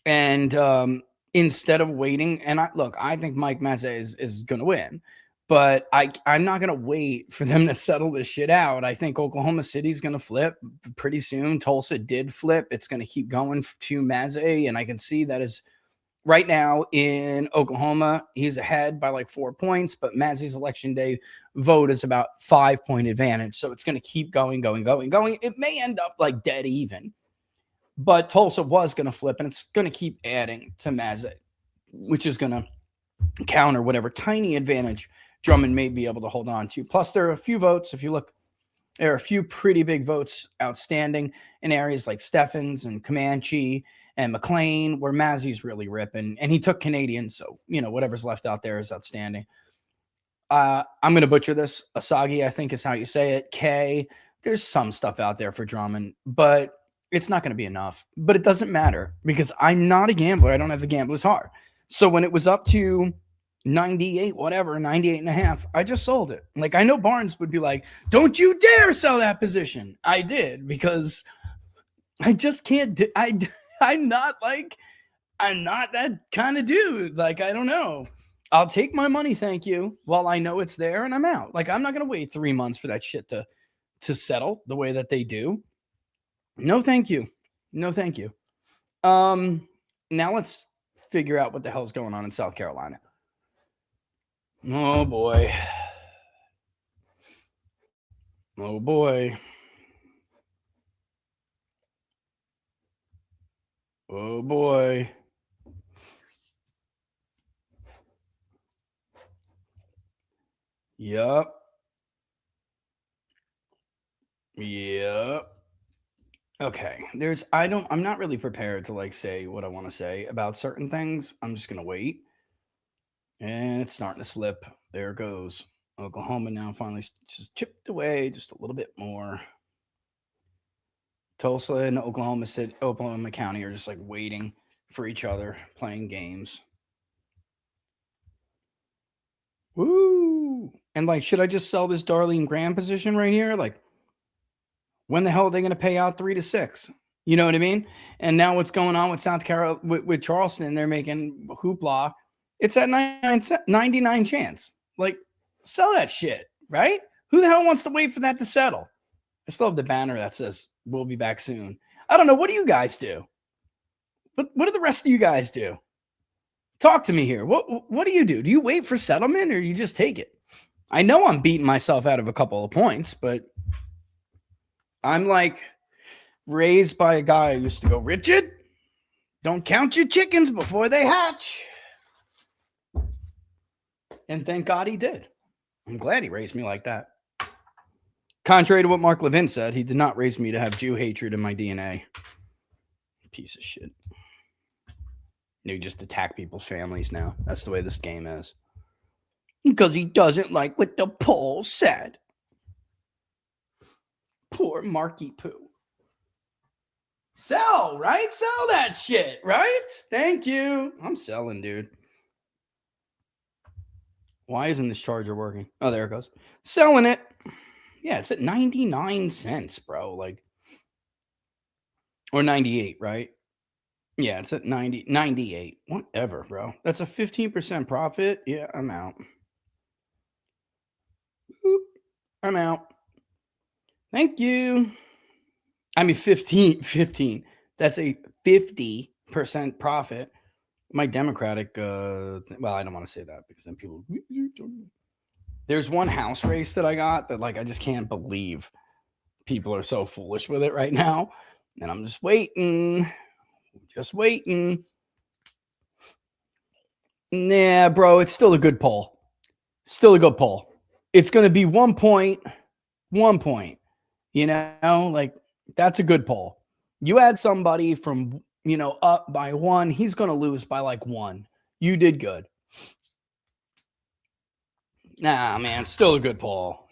Speaker 1: and instead of waiting, and I think Mike Mazza is going to win, but I'm not going to wait for them to settle this shit out. I think Oklahoma City's going to flip pretty soon. Tulsa did flip. It's going to keep going to Mazza, and I can see that is Right now in Oklahoma, he's ahead by like 4 points, but Mazzie's election day vote is about 5-point advantage. So it's going to keep going. It may end up like dead even, but Tulsa was going to flip, and it's going to keep adding to Mazzie, which is going to counter whatever tiny advantage Drummond may be able to hold on to. Plus, there are a few votes. If you look, there are a few pretty big votes outstanding in areas like Stephens and Comanche and McLean, where Mazzie's really ripping. And he took Canadian, so, you know, whatever's left out there is outstanding. I'm going to butcher this. Asagi, I think is how you say it. K. There's some stuff out there for Drummond, but it's not going to be enough. But it doesn't matter because I'm not a gambler. I don't have the gambler's heart. So when it was up to 98, whatever, 98 and a half, I just sold it. Like, I know Barnes would be like, don't you dare sell that position. I did, because I just can't do, I'm not that kind of dude. Like, I don't know. I'll take my money, thank you, while I know it's there, and I'm out. Like, I'm not going to wait 3 months for that shit to settle the way that they do. No, thank you. No, thank you. Now let's figure out what the hell's going on in South Carolina. Oh boy. Oh boy. Oh boy. Yup. Yep. Okay. I'm not really prepared to like say what I want to say about certain things. I'm just going to wait. And it's starting to slip. There it goes. Oklahoma now finally just chipped away just a little bit more. Tulsa and Oklahoma County are just like waiting for each other, playing games. Woo! And like, should I just sell this Darlene Graham position right here? Like, when the hell are they going to pay out 3 to 6? You know what I mean? And now what's going on with South Carolina, with Charleston? They're making hoopla. It's at 99 chance. Like, sell that shit, right? Who the hell wants to wait for that to settle? I still have the banner that says we'll be back soon. I don't know. What do you guys do? What do the rest of you guys do? Talk to me here. What do you do? Do you wait for settlement or you just take it? I know I'm beating myself out of a couple of points, but I'm like raised by a guy who used to go, Richard, don't count your chickens before they hatch. And thank God he did. I'm glad he raised me like that. Contrary to what Mark Levin said, he did not raise me to have Jew hatred in my DNA. Piece of shit. You just attack people's families now. That's the way this game is. Because he doesn't like what the poll said. Poor Marky Poo. Sell, right? Sell that shit, right? Thank you. I'm selling, dude. Why isn't this charger working? Oh, there it goes. Selling it. Yeah, it's at 99 cents, bro. Like, or 98, right? Yeah, it's at 98. Whatever, bro. That's a 15% profit. Yeah, I'm out. Boop. I'm out. Thank you. I mean, 15. That's a 50% profit. My Democratic, well, I don't want to say that because then people, there's one house race that I got that like, I just can't believe people are so foolish with it right now. And I'm just waiting. Nah, bro, it's still a good poll. It's going to be 1 point, you know, like that's a good poll. You add somebody from, you know, up by 1, he's going to lose by like 1. You did good. Nah, man, still a good poll.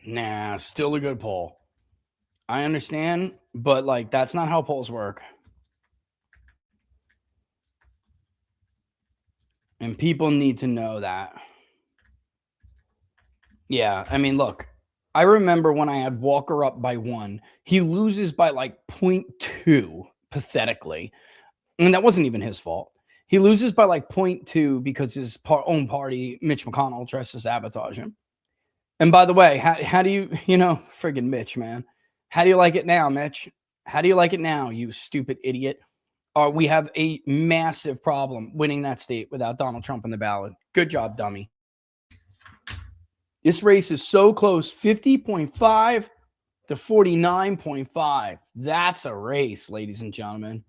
Speaker 1: I understand, but like that's not how polls work. And people need to know that. Yeah, I mean, look, I remember when I had Walker up by 1, he loses by like 0.2, pathetically. And that wasn't even his fault. He loses by like 0.2 because his own party, Mitch McConnell, tries to sabotage him. And by the way, how do you, friggin' Mitch, man. How do you like it now, Mitch? How do you like it now, you stupid idiot? we have a massive problem winning that state without Donald Trump on the ballot. Good job, dummy. This race is so close, 50.5 to 49.5. That's a race, ladies and gentlemen.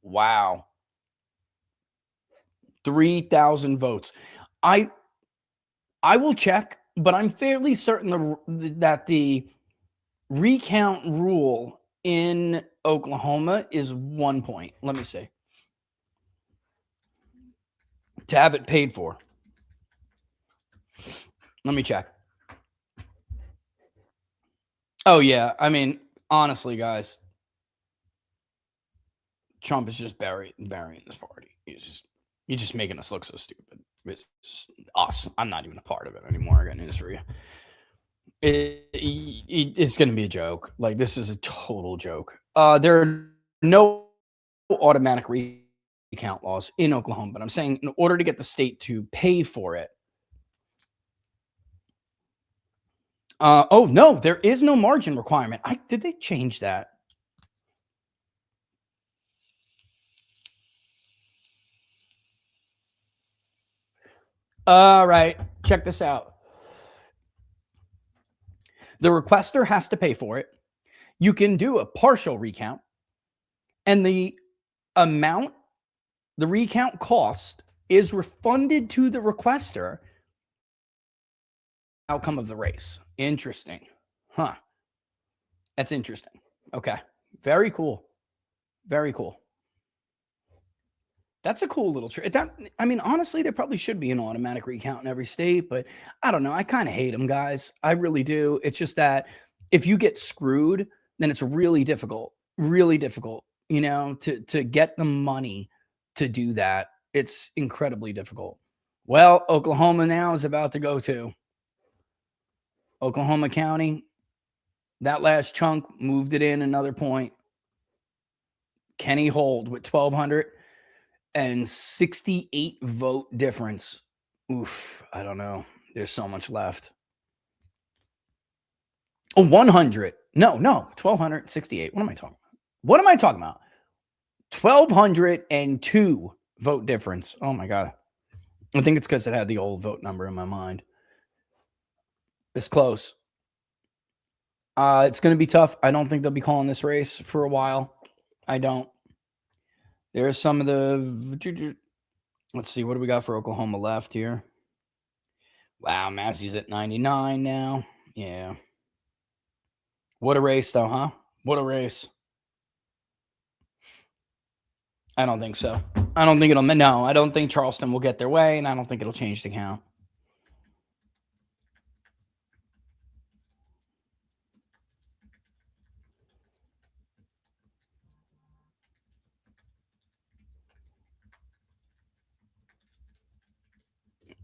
Speaker 1: Wow. 3,000 votes. I will check, but I'm fairly certain that the recount rule in Oklahoma is 1 point. Let me see. To have it paid for. Let me check. Oh, yeah. I mean, honestly, guys, Trump is just burying this party. You're just making us look so stupid. It's us. I'm not even a part of it anymore. I got news for you. It's going to be a joke. Like, this is a total joke. There are no automatic recount laws in Oklahoma, but I'm saying in order to get the state to pay for it. Oh, no, there is no margin requirement. Did they change that? All right, check this out. The requester has to pay for it. You can do a partial recount, and the amount the recount cost is refunded to the requester. Outcome of the race. Interesting. Huh. That's interesting. Okay. Very cool. Very cool. That's a cool little trick. I mean, honestly, there probably should be an automatic recount in every state, but I don't know. I kind of hate them, guys. I really do. It's just that if you get screwed, then it's really difficult, to get the money to do that. It's incredibly difficult. Well, Oklahoma now is about to go to Oklahoma County. That last chunk moved it in another point. Kenny Hold with 1,268 vote difference. Oof, I don't know. There's so much left. Oh, 100. No, 1,268. What am I talking about? 1,202 vote difference. Oh my God. I think it's because it had the old vote number in my mind. It's close. It's going to be tough. I don't think they'll be calling this race for a while. I don't. There's some of the... Let's see. What do we got for Oklahoma left here? Wow, Massey's at 99 now. Yeah. What a race, though, huh? What a race. I don't think so. I don't think no, I don't think Charleston will get their way, and I don't think it'll change the count.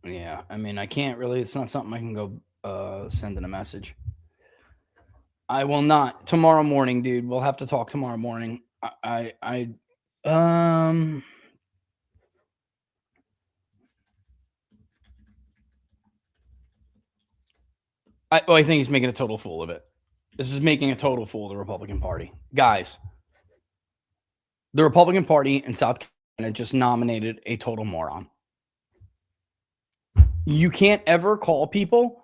Speaker 1: Yeah, I mean, I can't really. It's not something I can go send in a message. I will not. Tomorrow morning, dude. We'll have to talk tomorrow morning. I think he's making a total fool of it. This is making a total fool of the Republican Party. Guys, the Republican Party in South Carolina just nominated a total moron. You can't ever call people.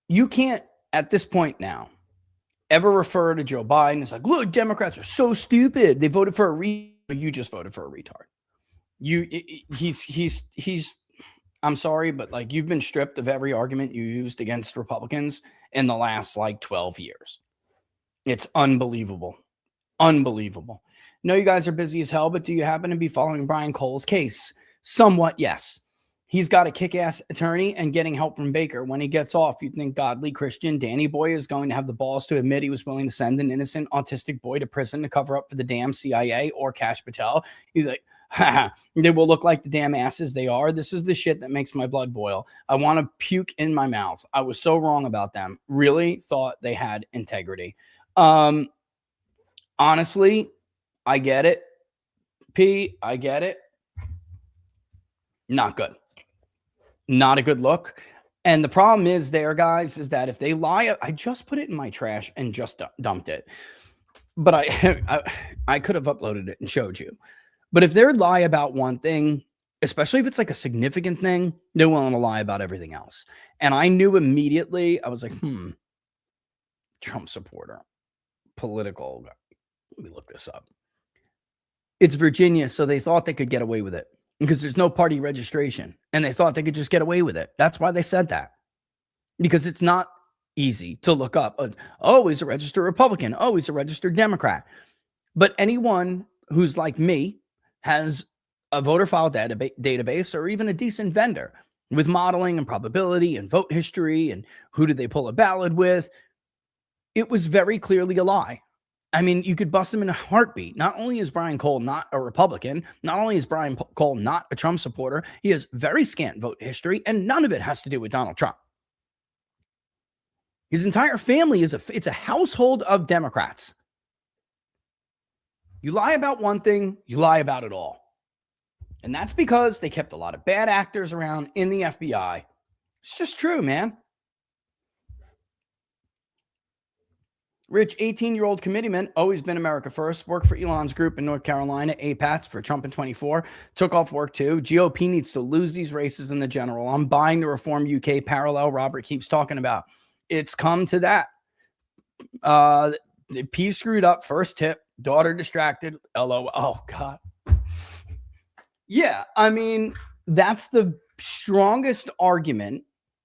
Speaker 1: You can't, at this point now, ever refer to Joe Biden. It's like, look, Democrats are so stupid. They voted for a retard. You just voted for a retard. He's I'm sorry, but like, you've been stripped of every argument you used against Republicans in the last 12 years. It's unbelievable. Unbelievable. No, you guys are busy as hell, but do you happen to be following Brian Cole's case? Somewhat, yes. He's got a kick-ass attorney and getting help from Baker. When he gets off, you think godly Christian Danny Boy is going to have the balls to admit he was willing to send an innocent autistic boy to prison to cover up for the damn CIA or Kash Patel? He's like, they will look like the damn asses they are. This is the shit that makes my blood boil. I want to puke in my mouth. I was so wrong about them. Really thought they had integrity. Honestly, I get it. P, I get it. Not good. Not a good look. And the problem is there, guys, is that if they lie, I just put it in my trash and just dumped it. but I could have uploaded it and showed you. But if they're lie about one thing, especially if it's like a significant thing, they're willing to lie about everything else. And I knew immediately, I was like, Trump supporter, political. Let me look this up. It's Virginia, so they thought they could get away with it because there's no party registration, and they thought they could just get away with it. That's why they said that, because it's not easy to look up. Oh, he's a registered Republican. Oh, he's a registered Democrat. But anyone who's like me has a voter file database or even a decent vendor with modeling and probability and vote history and who did they pull a ballot with. It was very clearly a lie. I mean, you could bust him in a heartbeat. Not only is Brian Cole not a Republican, not only is Brian Cole not a Trump supporter, he has very scant vote history, and none of it has to do with Donald Trump. His entire family it's a household of Democrats. You lie about one thing, you lie about it all. And that's because they kept a lot of bad actors around in the FBI. It's just true, man. Rich, 18-year-old committeeman, always been America first, worked for Elon's group in North Carolina, APATS for Trump in 24, took off work too. GOP needs to lose these races in the general. I'm buying the Reform UK parallel Robert keeps talking about. It's come to that. P screwed up, first tip, daughter distracted, LOL. Oh, God. Yeah, I mean, that's the strongest argument,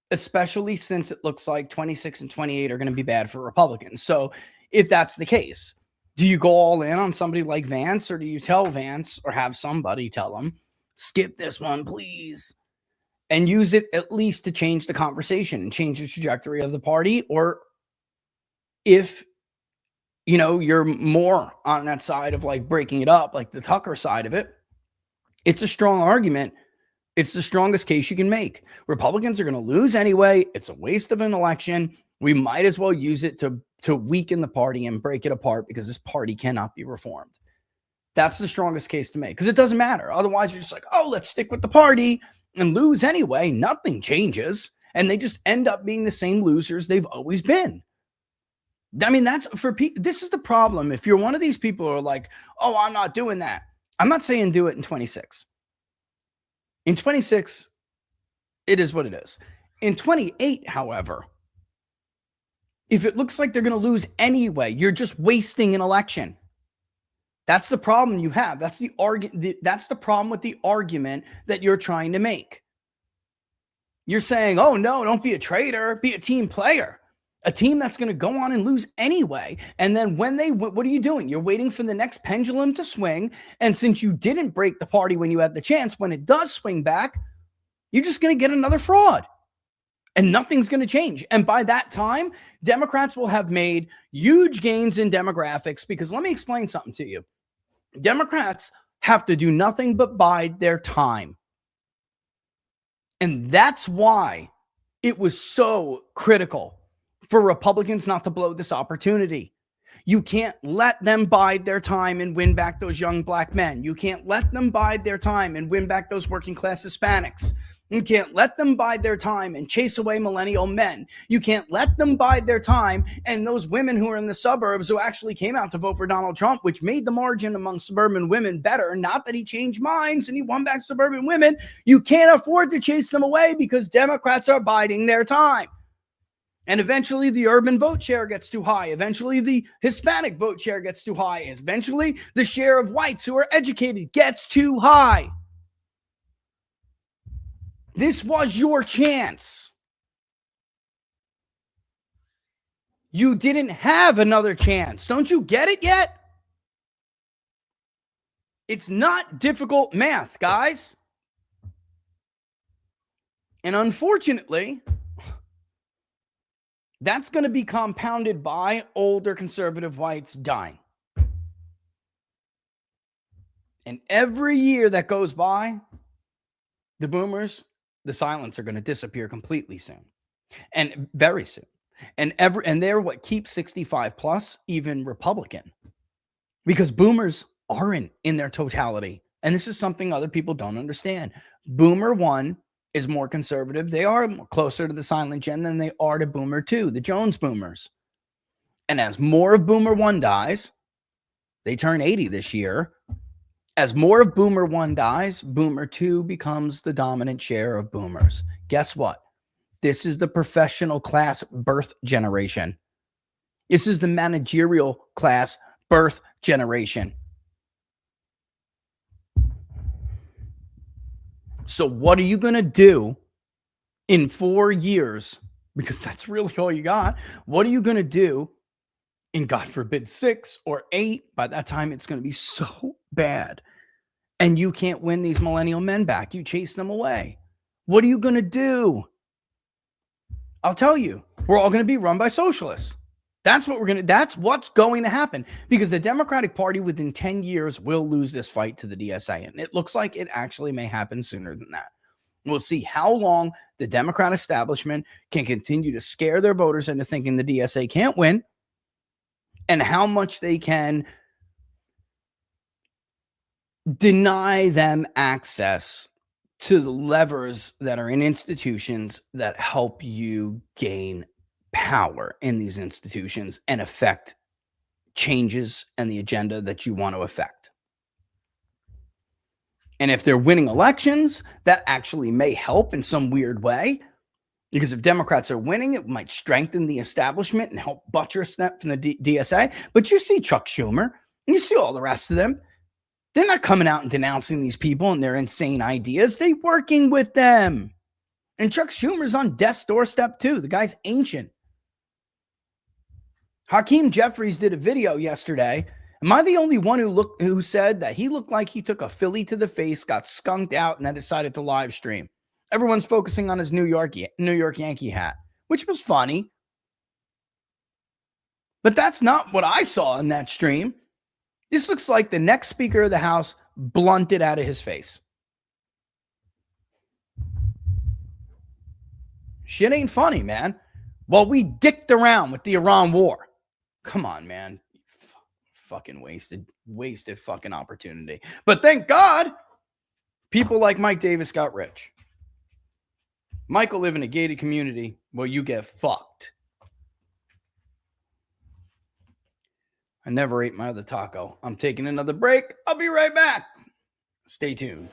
Speaker 1: especially since it looks like 26 and 28 are going to be bad for Republicans. So if that's the case, do you go all in on somebody like Vance, or do you tell Vance or have somebody tell him, skip this one, please, and use it at least to change the conversation and change the trajectory of the party? Or if, you know, you're more on that side of like breaking it up, like the Tucker side of it, it's a strong argument. It's the strongest case you can make. Republicans are going to lose anyway. It's a waste of an election. We might as well use it to weaken the party and break it apart, because this party cannot be reformed. That's the strongest case to make, because it doesn't matter. Otherwise, you're just like, oh, let's stick with the party and lose anyway. Nothing changes. And they just end up being the same losers they've always been. I mean, that's for people. This is the problem. If you're one of these people who are like, oh, I'm not doing that. I'm not saying do it in 26. In 26, it is what it is. In 28, however, if it looks like they're going to lose anyway, you're just wasting an election. That's the problem you have. That's the problem with the argument that you're trying to make. You're saying, oh, no, don't be a traitor. Be a team player. A team that's going to go on and lose anyway. And then when what are you doing? You're waiting for the next pendulum to swing. And since you didn't break the party when you had the chance, when it does swing back, you're just going to get another fraud. And nothing's going to change. And by that time, Democrats will have made huge gains in demographics, because let me explain something to you. Democrats have to do nothing but bide their time. And that's why it was so critical for Republicans not to blow this opportunity. You can't let them bide their time and win back those young black men. You can't let them bide their time and win back those working class Hispanics. You can't let them bide their time and chase away millennial men. You can't let them bide their time and those women who are in the suburbs who actually came out to vote for Donald Trump, which made the margin among suburban women better. Not that he changed minds and he won back suburban women. You can't afford to chase them away, because Democrats are biding their time. And eventually the urban vote share gets too high. Eventually the Hispanic vote share gets too high. Eventually the share of whites who are educated gets too high. This was your chance. You didn't have another chance. Don't you get it yet? It's not difficult math, guys. And unfortunately, that's going to be compounded by older conservative whites dying. And every year that goes by, the boomers, the silents are going to disappear completely soon. And very soon. And they're what keeps 65 plus even Republican. Because boomers aren't in their totality. And this is something other people don't understand. Boomer 1 is more conservative. They are closer to the silent gen than they are to Boomer 2, the Jones boomers. And as more of Boomer 1 dies, They turn 80 this year. As more of Boomer 1 dies, Boomer 2 becomes the dominant share of Boomers. Guess what? This is the professional class birth generation. This is the managerial class birth generation. So what are you going to do in 4 years? Because that's really all you got. What are you going to do in, God forbid, 6 or 8? By that time, it's going to be so bad. And you can't win these millennial men back. You chase them away. What are you going to do? I'll tell you, we're all going to be run by socialists. That's what's going to happen, because the Democratic Party within 10 years will lose this fight to the DSA. And it looks like it actually may happen sooner than that. We'll see how long the Democrat establishment can continue to scare their voters into thinking the DSA can't win, and how much they can deny them access to the levers that are in institutions that help you gain power in these institutions and affect changes and the agenda that you want to affect. And if they're winning elections, that actually may help in some weird way, because if Democrats are winning, it might strengthen the establishment and help buttress that from the DSA. But you see Chuck Schumer and you see all the rest of them. They're not coming out and denouncing these people and their insane ideas. They're working with them. And Chuck Schumer's on death's doorstep too. The guy's ancient. Hakeem Jeffries did a video yesterday. Am I the only one who said that he looked like he took a Philly to the face, got skunked out, and then decided to live stream? Everyone's focusing on his New York Yankee hat, which was funny. But that's not what I saw in that stream. This looks like the next Speaker of the House blunted out of his face. Shit ain't funny, man. Well, we dicked around with the Iran war. Come on, man. Fucking wasted fucking opportunity. But thank God, people like Mike Davis got rich. Michael live in a gated community. Well, you get fucked. I never ate my other taco. I'm taking another break. I'll be right back. Stay tuned.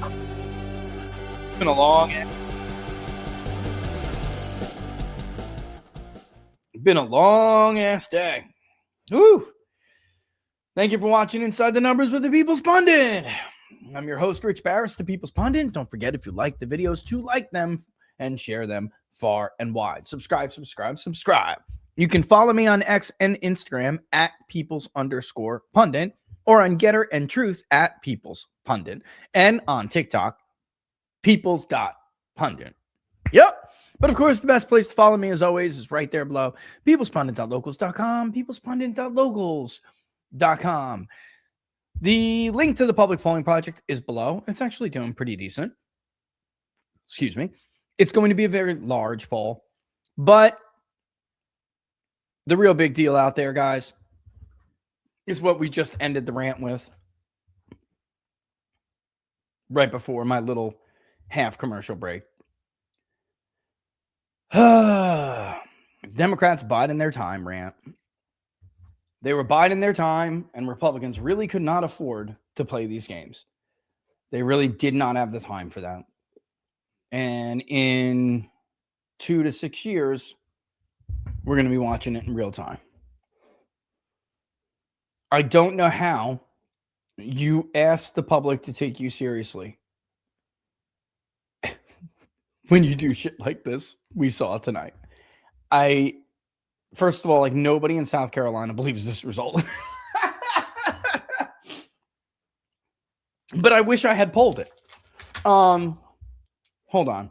Speaker 1: It's been a long ass day. Woo! Thank you for watching Inside the Numbers with the People's Pundit. I'm your host, Rich Barris, the People's Pundit. Don't forget, if you like the videos, to like them and share them far and wide. Subscribe. You can follow me on X and Instagram at peoples_pundit, or on Getter and Truth at People's Pundit, and on TikTok, peoples.pundit. Yep. But of course, the best place to follow me, as always, is right there below. peoplespundit.locals.com, peoplespundit.locals.com. The link to the public polling project is below. It's actually doing pretty decent. Excuse me. It's going to be a very large poll, but the real big deal out there, guys, is what we just ended the rant with right before my little half commercial break. Democrats biding their time rant. They were biding their time, and Republicans really could not afford to play these games. They really did not have the time for that. And in 2 to 6 years, we're going to be watching it in real time. I don't know how you ask the public to take you seriously when you do shit like this we saw tonight. First of all, like, nobody in South Carolina believes this result. But I wish I had polled it. Hold on.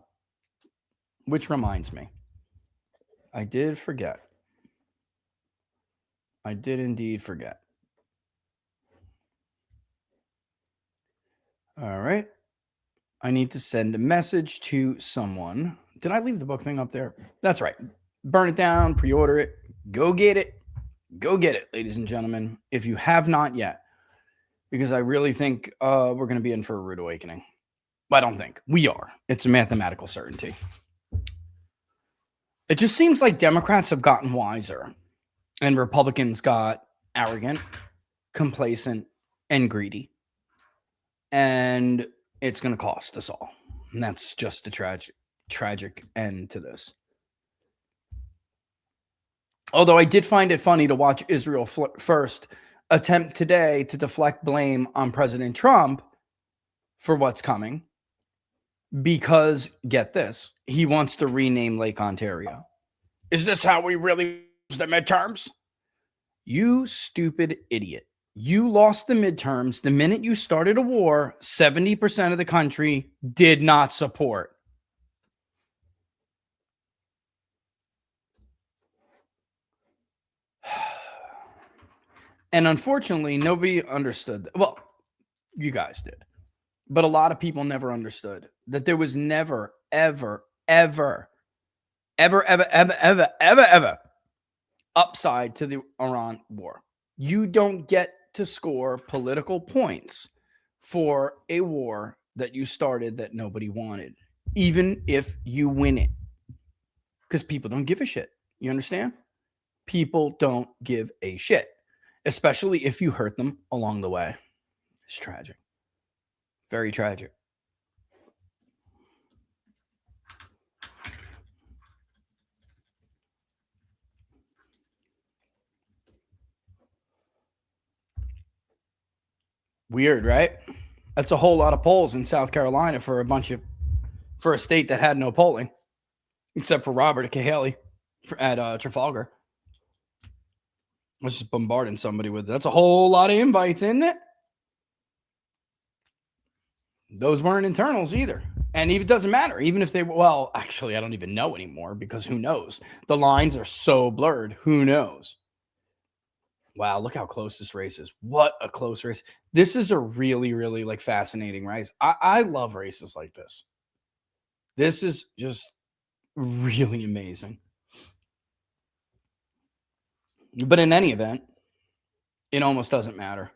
Speaker 1: Which reminds me. I did forget. I did indeed forget. All right. I need to send a message to someone. Did I leave the book thing up there? That's right. Burn it down, pre-order it, go get it. Go get it, ladies and gentlemen, if you have not yet, because I really think we're going to be in for a rude awakening. Well, I don't think. We are. It's a mathematical certainty. It just seems like Democrats have gotten wiser and Republicans got arrogant, complacent, and greedy. And it's going to cost us all. And that's just a tragic end to this. Although I did find it funny to watch Israel First attempt today to deflect blame on President Trump for what's coming, because, get this, he wants to rename Lake Ontario. Is this how we really lose the midterms? You stupid idiot. You lost the midterms the minute you started a war 70% of the country did not support. And unfortunately, nobody understood. Well, you guys did. But a lot of people never understood that there was never, ever upside to the Iran war. You don't get to score political points for a war that you started that nobody wanted, even if you win it. Because people don't give a shit. You understand? People don't give a shit, especially if you hurt them along the way. It's tragic. Very tragic. Weird, right? That's a whole lot of polls in South Carolina for a state that had no polling, except for Robert K. Haley at Trafalgar. I was just bombarding somebody with it. That's a whole lot of invites, isn't it? Those weren't internals either. And even doesn't matter. Even if they were, well, actually, I don't even know anymore, because who knows? The lines are so blurred. Who knows? Wow, look how close this race is. What a close race. This is a really, really like fascinating race. I love races like this. This is just really amazing. But in any event, it almost doesn't matter.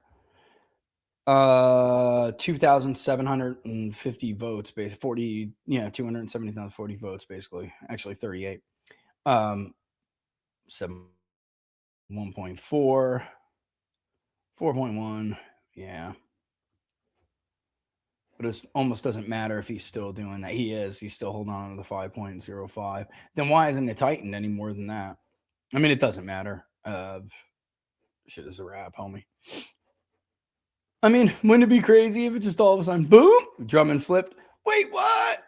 Speaker 1: 2,750 votes, basically 40, 270,040 votes, basically. Actually 38. 1.4, 4.1, yeah. But it almost doesn't matter if he's still doing that. He is. He's still holding on to the 5.05. Then why isn't it tightened any more than that? I mean, it doesn't matter. Shit is a wrap, homie. I mean, wouldn't it be crazy if it just all of a sudden, boom, Drummond flipped? Wait, what?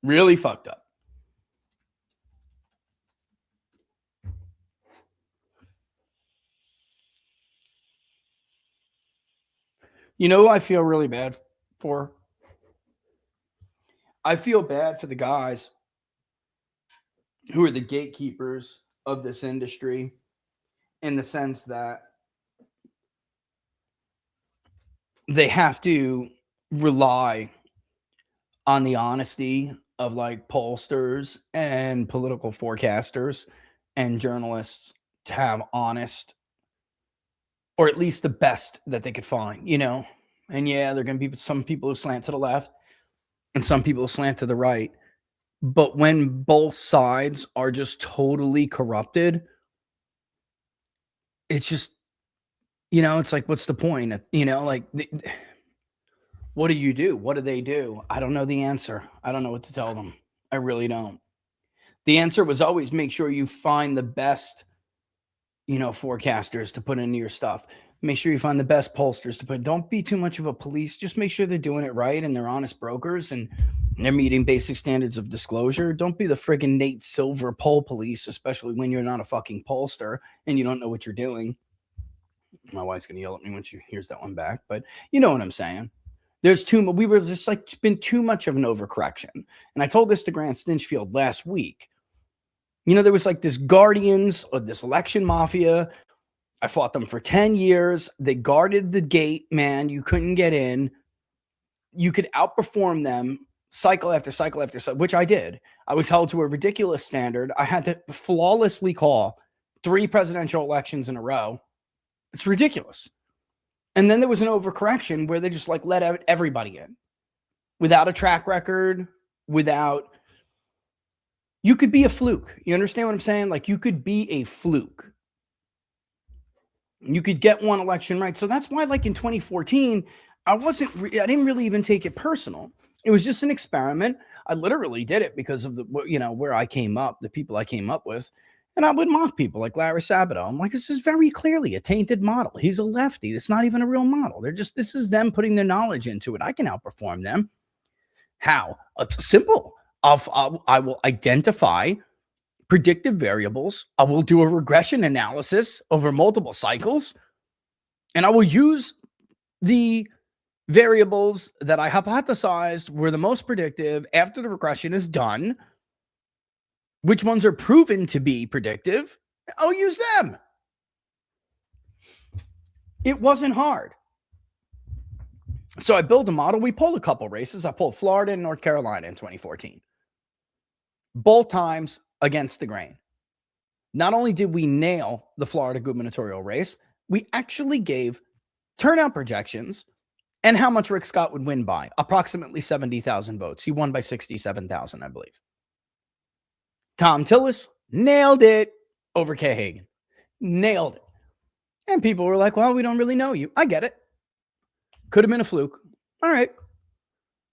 Speaker 1: Really fucked up. You know who I feel really bad for? I feel bad for the guys who are the gatekeepers of this industry, in the sense that they have to rely on the honesty of like pollsters and political forecasters and journalists to have honest, or at least the best that they could find, you know? And yeah, there are going to be some people who slant to the left and some people who slant to the right. But when both sides are just totally corrupted, it's just, you know, it's like, what's the point? You know, like, what do you do? What do they do? I don't know the answer. I don't know what to tell them. I really don't. The answer was always make sure you find the best, you know, forecasters to put into your stuff. Make sure you find the best pollsters to put. Don't be too much of a police. Just make sure they're doing it right and they're honest brokers and they're meeting basic standards of disclosure. Don't be the friggin' Nate Silver poll police, especially when you're not a fucking pollster and you don't know what you're doing. My wife's gonna yell at me when she hears that one back, but you know what I'm saying. There's too much. We were just like been too much of an overcorrection. And I told this to Grant Stinchfield last week. You know, there was like this guardians of this election mafia. I fought them for 10 years. They guarded the gate, man. You couldn't get in. You could outperform them cycle after cycle after cycle, which I did. I was held to a ridiculous standard. I had to flawlessly call 3 presidential elections in a row. It's ridiculous. And then there was an overcorrection where they just like let everybody in without a track record, without. You could be a fluke. You understand what I'm saying? Like, you could be a fluke. You could get one election right. So that's why, like in 2014, I didn't really even take it personal. It was just an experiment. I literally did it because of the, you know, where I came up, the people I came up with. And I would mock people like Larry Sabato. I'm like, this is very clearly a tainted model. He's a lefty. It's not even a real model. This is them putting their knowledge into it. I can outperform them. How? It's simple. I will identify predictive variables. I will do a regression analysis over multiple cycles. And I will use the variables that I hypothesized were the most predictive after the regression is done. Which ones are proven to be predictive? I'll use them. It wasn't hard. So I built a model. We pulled a couple races. I pulled Florida and North Carolina in 2014. Both times against the grain. Not only did we nail the Florida gubernatorial race, we actually gave turnout projections and how much Rick Scott would win by. Approximately 70,000 votes. He won by 67,000, I believe. Tom Tillis nailed it over Kay Hagan. Nailed it. And people were like, well, we don't really know you. I get it. Could have been a fluke. All right.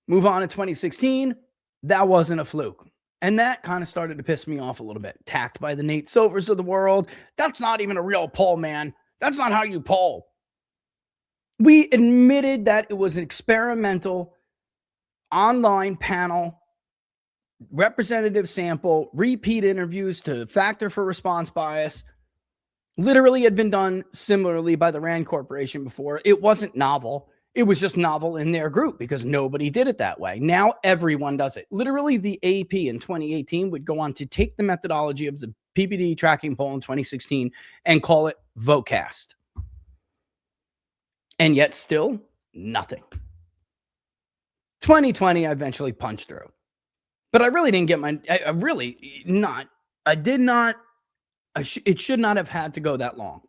Speaker 1: Move on to 2016. That wasn't a fluke. And that kind of started to piss me off a little bit. Tacked by the Nate Silvers of the world. That's not even a real poll, man. That's not how you poll. We admitted that it was an experimental online panel, representative sample, repeat interviews to factor for response bias. Literally had been done similarly by the Rand Corporation before. It wasn't novel. It was just novel in their group because nobody did it that way. Now everyone does it. Literally, the AP in 2018 would go on to take the methodology of the PPD tracking poll in 2016 and call it Vocast. And yet still nothing. 2020, I eventually punched through. But I really didn't get it should not have had to go that long.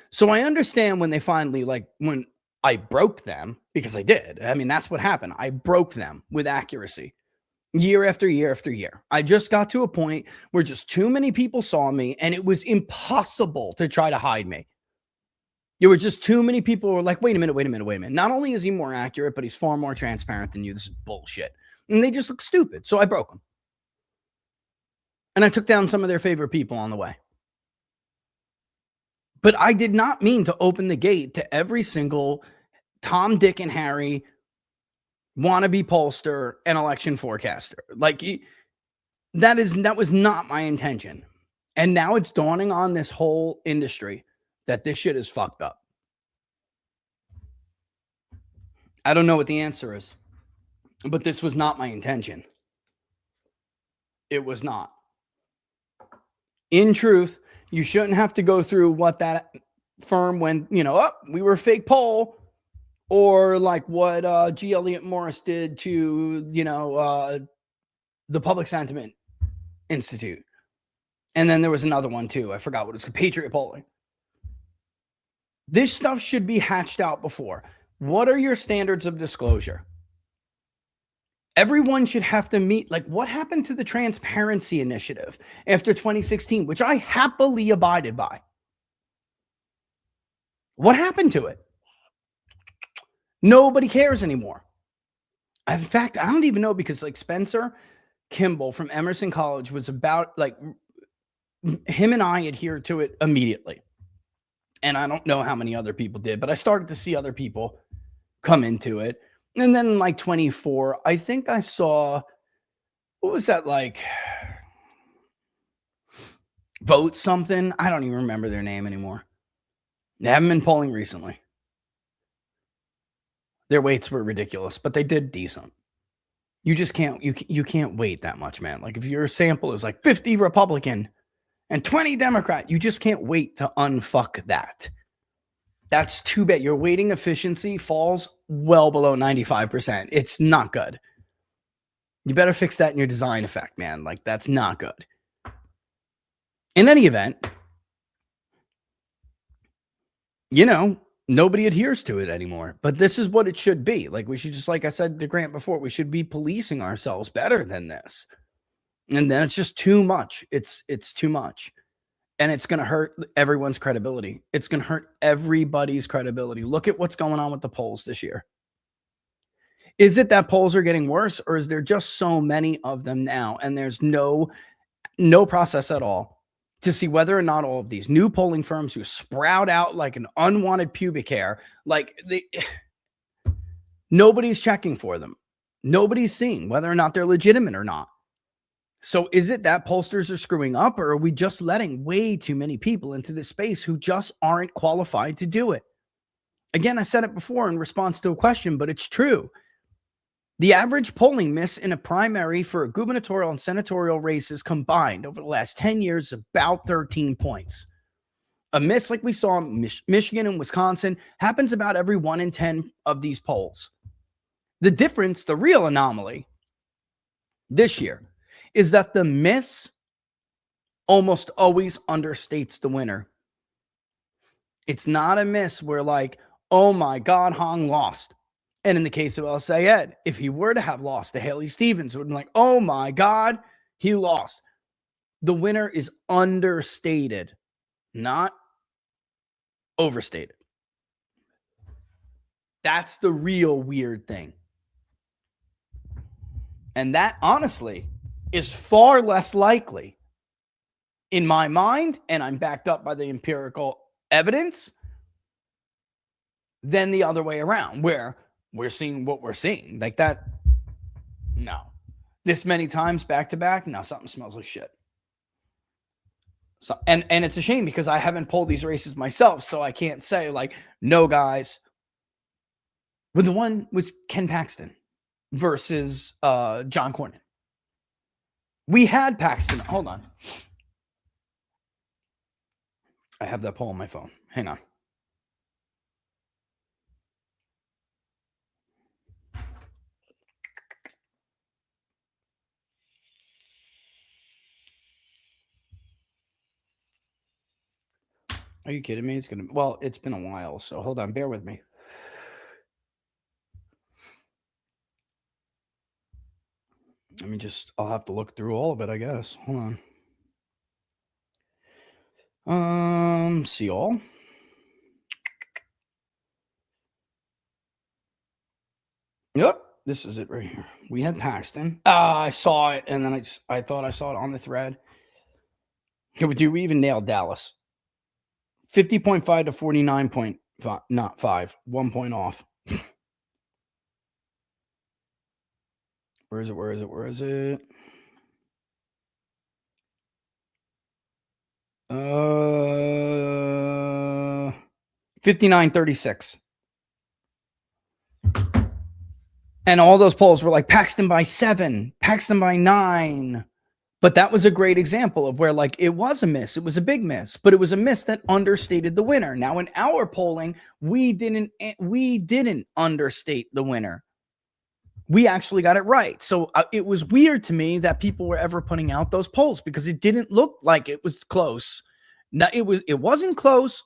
Speaker 1: So I understand when they finally, when I broke them, because I did. I mean, that's what happened. I broke them with accuracy year after year after year. I just got to a point where just too many people saw me and it was impossible to try to hide me. There were just too many people who were like, wait a minute. Not only is he more accurate, but he's far more transparent than you. This is bullshit. And they just look stupid. So I broke them. And I took down some of their favorite people on the way. But I did not mean to open the gate to every single Tom, Dick, and Harry wannabe pollster and election forecaster. Like, that was not my intention. And now it's dawning on this whole industry that this shit is fucked up. I don't know what the answer is, but this was not my intention. It was not. In truth, you shouldn't have to go through what that firm when, we were a fake poll, or like what G. Elliott Morris did to, the Public Sentiment Institute. And then there was another one too. I forgot what it was, Patriot Polling. This stuff should be hatched out before. What are your standards of disclosure? Everyone should have to meet, like, what happened to the Transparency Initiative after 2016, which I happily abided by? What happened to it? Nobody cares anymore. In fact, I don't even know, because like Spencer Kimball from Emerson College was about, like, him and I adhered to it immediately. And I don't know how many other people did, but I started to see other people come into it. And then in like 24, I think I saw, what was that, like, Vote something? I don't even remember their name anymore. They haven't been polling recently. Their weights were ridiculous, but they did decent. You just can't, you can't wait that much, man. Like, if your sample is like 50 Republican and 20 Democrat, you just can't wait to unfuck that. That's too bad. Your weighting efficiency falls well below 95%. It's not good. You better fix that in your design effect, man. Like, that's not good. In any event, nobody adheres to it anymore. But this is what it should be. Like, we should just, like I said to Grant before, we should be policing ourselves better than this. And then it's just too much. It's too much. And it's going to hurt everyone's credibility. It's going to hurt everybody's credibility. Look at what's going on with the polls this year. Is it that polls are getting worse, or is there just so many of them now, and there's no process at all to see whether or not all of these new polling firms who sprout out like an unwanted pubic hair, like nobody's checking for them. Nobody's seeing whether or not they're legitimate or not. So is it that pollsters are screwing up, or are we just letting way too many people into this space who just aren't qualified to do it? Again, I said it before in response to a question, but it's true. The average polling miss in a primary for gubernatorial and senatorial races combined over the last 10 years is about 13 points. A miss like we saw in Michigan and Wisconsin happens about every 1 in 10 of these polls. The difference, the real anomaly this year, is that the miss almost always understates the winner. It's not a miss where, like, oh my God, Hong lost. And in the case of El Sayed, if he were to have lost to Haley Stevens, it would have been like, oh my God, he lost. The winner is understated, not overstated. That's the real weird thing. And that, honestly, is far less likely in my mind, and I'm backed up by the empirical evidence, than the other way around, where we're seeing what we're seeing. Like that, no. This many times back to back, no, something smells like shit. So, and it's a shame because I haven't pulled these races myself, so I can't say, like, no, guys. But the one was Ken Paxton versus John Cornyn. We had Paxton. Hold on. I have that poll on my phone. Hang on. Are you kidding me? It's been a while, so hold on. Bear with me. I'll have to look through all of it, I guess. Hold on. See all. Yep, this is it right here. We had Paxton. I saw it, and then I thought I saw it on the thread. Here, do we even nailed Dallas? 50.5 to 49.5, not 5, 1 point off. Where is it? Where is it? Where is it? 59-36. And all those polls were like Paxton by 7, Paxton by 9. But that was a great example of where, like, it was a miss. It was a big miss, but it was a miss that understated the winner. Now, in our polling, we didn't understate the winner. We actually got it right. So it was weird to me that people were ever putting out those polls because it didn't look like it was close. Now, it wasn't close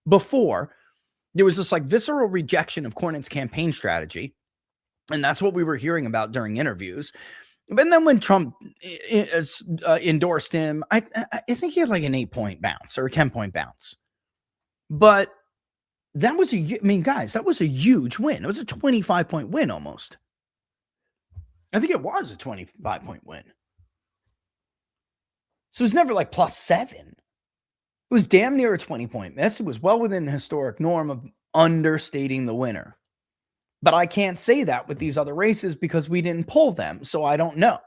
Speaker 1: before. There was this like visceral rejection of Cornyn's campaign strategy. And that's what we were hearing about during interviews. But then when Trump endorsed him, I think he had like an 8-point bounce or a 10-point bounce. But that was guys, that was a huge win. It was a 25-point win almost. I think it was a 25-point win. So it was never like +7. It was damn near a 20-point miss. It was well within the historic norm of understating the winner. But I can't say that with these other races because we didn't poll them, so I don't know.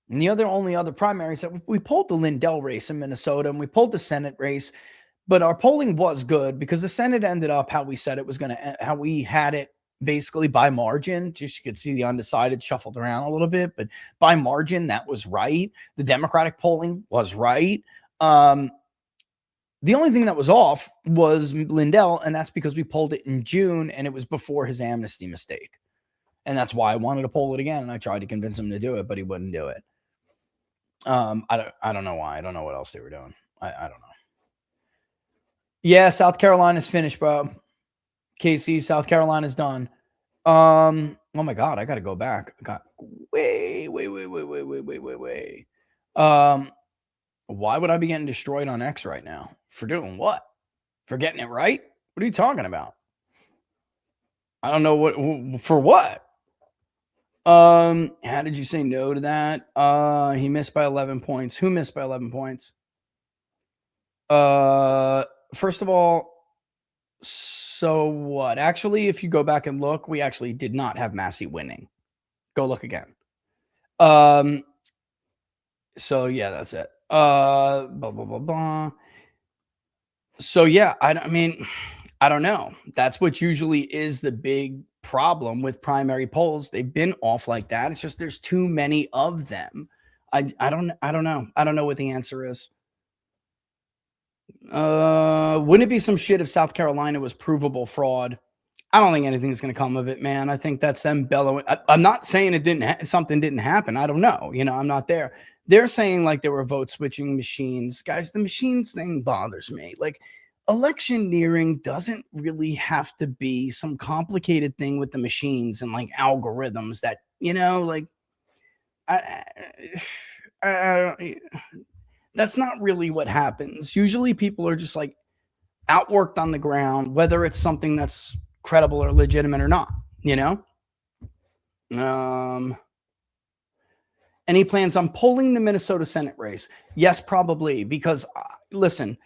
Speaker 1: And the only other primaries that we polled the Lindell race in Minnesota and we polled the Senate race, but our polling was good because the Senate ended up how we said it was going to, how we had it basically by margin. Just you could see the undecided shuffled around a little bit, but by margin, that was right. The Democratic polling was right. The only thing that was off was Lindell, and that's because we polled it in June, and it was before his amnesty mistake. And that's why I wanted to poll it again, and I tried to convince him to do it, but he wouldn't do it. I don't know why. I don't know what else they were doing. I don't know. Yeah, South Carolina's finished, bro. KC, South Carolina's done. Oh my God, I got to go back. I got way. Why would I be getting destroyed on X right now? For doing what? For getting it right? What are you talking about? I don't know what, for what? How did you say no to that? He missed by 11 points. Who missed by 11 points? First of all, so what? Actually, if you go back and look, we actually did not have Massey winning. Go look again. So yeah, that's it. Blah, blah, blah, blah. So yeah, I mean, I don't know. That's what usually is the big problem with primary polls. They've been off like that. It's just there's too many of them. I don't know. I don't know what the answer is. Wouldn't it be some shit if South Carolina was provable fraud? I don't think anything's going to come of it, man. I think that's them bellowing. I'm not saying it didn't something didn't happen. I don't know. You know, I'm not there. They're saying like there were vote switching machines. Guys, the machines thing bothers me. Like electioneering doesn't really have to be some complicated thing with the machines and like algorithms that, you know, like that's not really what happens. Usually people are just like outworked on the ground, whether it's something that's credible or legitimate or not, you know? Any plans on polling the Minnesota Senate race? Yes, probably, because listen,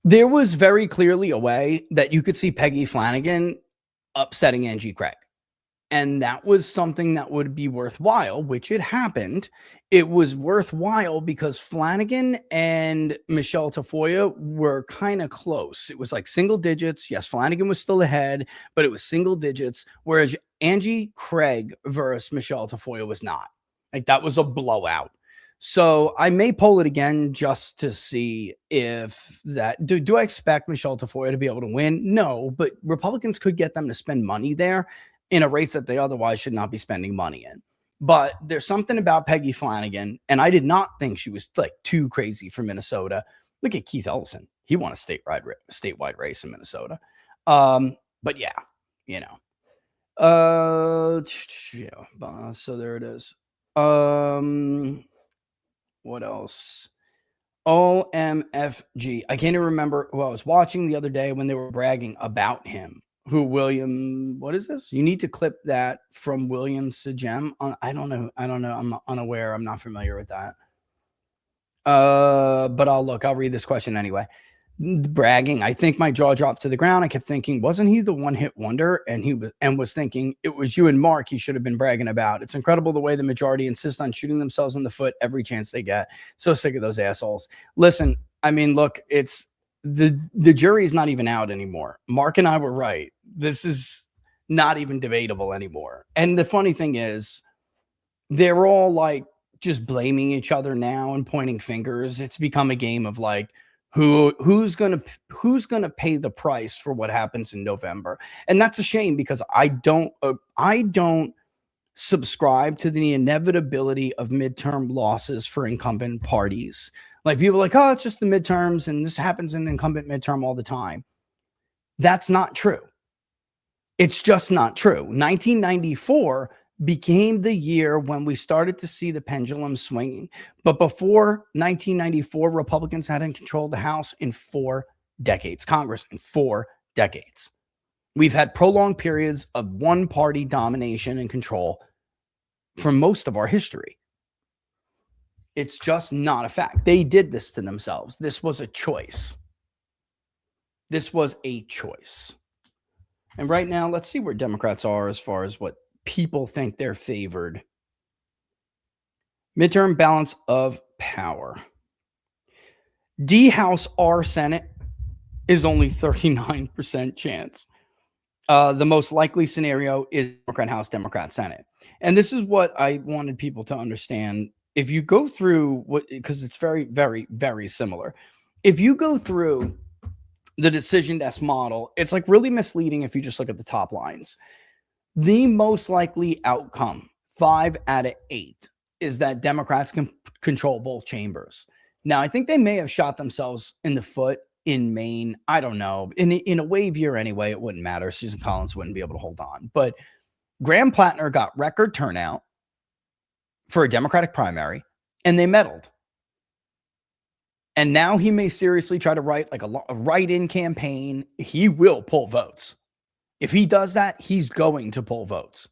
Speaker 1: there was very clearly a way that you could see Peggy Flanagan upsetting Angie Craig. And that was something that would be worthwhile, which it happened. It was worthwhile because Flanagan and Michelle Tafoya were kind of close. It was like single digits. Yes, Flanagan was still ahead, but it was single digits, whereas Angie Craig versus Michelle Tafoya was not. Like that was a blowout. So I may poll it again just to see if that do I expect Michelle Tafoya to be able to win? No, but Republicans could get them to spend money there in a race that they otherwise should not be spending money in. But there's something about Peggy Flanagan, and I did not think she was like too crazy for Minnesota. Look at Keith Ellison. He won a statewide race in Minnesota. But yeah, you know. Yeah, so there it is. What else? OMFG. I can't even remember who I was watching the other day when they were bragging about him. who William, what is this? You need to clip that from William Sejem. I don't know. I'm unaware. I'm not familiar with that. But I'll read this question anyway. Bragging. I think my jaw dropped to the ground. I kept thinking, wasn't he the one-hit wonder? And was thinking it was you and Mark you should have been bragging about. It's incredible the way the majority insist on shooting themselves in the foot every chance they get. So sick of those assholes. Listen, I mean, look, it's the jury's not even out anymore. Mark and I were right. This is not even debatable anymore. And the funny thing is, they're all like just blaming each other now and pointing fingers. It's become a game of like, who's gonna pay the price for what happens in November. And that's a shame, because I don't subscribe to the inevitability of midterm losses for incumbent parties. Like, people are like, oh, it's just the midterms and this happens in incumbent midterm all the time. That's not true. It's just not true. 1994 became the year when we started to see the pendulum swinging. But before 1994, Republicans hadn't controlled the House in 4 decades, Congress in 4 decades. We've had prolonged periods of one-party domination and control for most of our history. It's just not a fact. They did this to themselves. This was a choice. This was a choice. And right now, let's see where Democrats are as far as what people think they're favored. Midterm balance of power. D House R Senate is only 39% chance. The most likely scenario is Democrat House, Democrat Senate. And this is what I wanted people to understand. If you go through because it's very, very, very similar. If you go through the decision desk model, it's like really misleading if you just look at the top lines. The most likely outcome, 5 out of 8, is that Democrats can control both chambers. Now, I think they may have shot themselves in the foot in Maine. I don't know. In a wave year anyway, it wouldn't matter. Susan Collins wouldn't be able to hold on. But Graham Plattner got record turnout for a Democratic primary, and they meddled. And now he may seriously try to write like a write-in campaign. He will pull votes. If he does that, he's going to pull votes.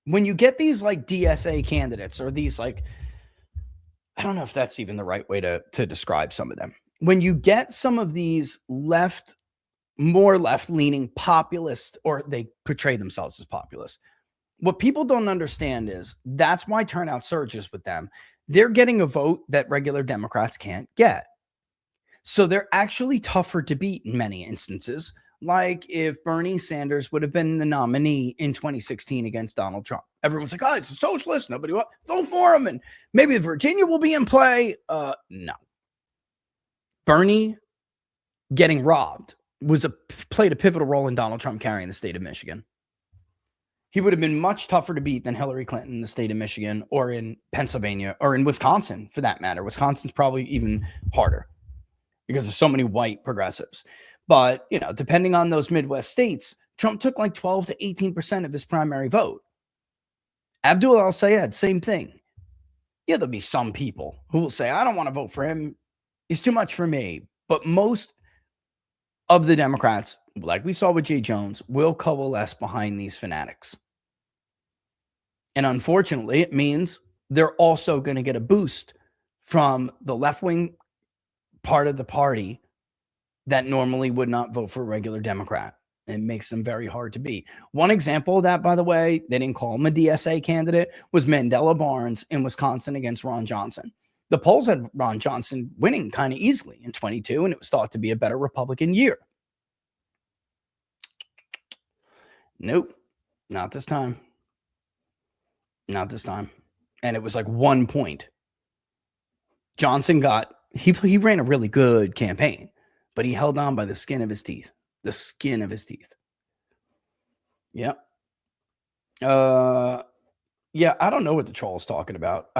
Speaker 1: When you get these like DSA candidates, or these like, I don't know if that's even the right way to describe some of them. When you get some of these more left-leaning populists, or they portray themselves as populists, what people don't understand is that's why turnout surges with them. They're getting a vote that regular Democrats can't get. So they're actually tougher to beat in many instances. Like if Bernie Sanders would have been the nominee in 2016 against Donald Trump. Everyone's like, oh, it's a socialist. Nobody will vote for him. And maybe Virginia will be in play. No. Bernie getting robbed played a pivotal role in Donald Trump carrying the state of Michigan. He would have been much tougher to beat than Hillary Clinton in the state of Michigan, or in Pennsylvania, or in Wisconsin, for that matter. Wisconsin's probably even harder because there's so many white progressives. But, depending on those Midwest states, Trump took like 12 to 18% of his primary vote. Abdul al-Sayed, same thing. Yeah, there'll be some people who will say, I don't want to vote for him. He's too much for me. But most of the Democrats, like we saw with Jay Jones, will coalesce behind these fanatics. And unfortunately, it means they're also going to get a boost from the left-wing part of the party that normally would not vote for a regular Democrat. It makes them very hard to beat. One example of that, by the way, they didn't call him a DSA candidate, was Mandela Barnes in Wisconsin against Ron Johnson. The polls had Ron Johnson winning kind of easily in 22, and it was thought to be a better Republican year. Nope, not this time. Not this time. And it was like 1 point. Johnson he ran a really good campaign, but he held on by the skin of his teeth. The skin of his teeth. Yep. Yeah, I don't know what the troll's talking about.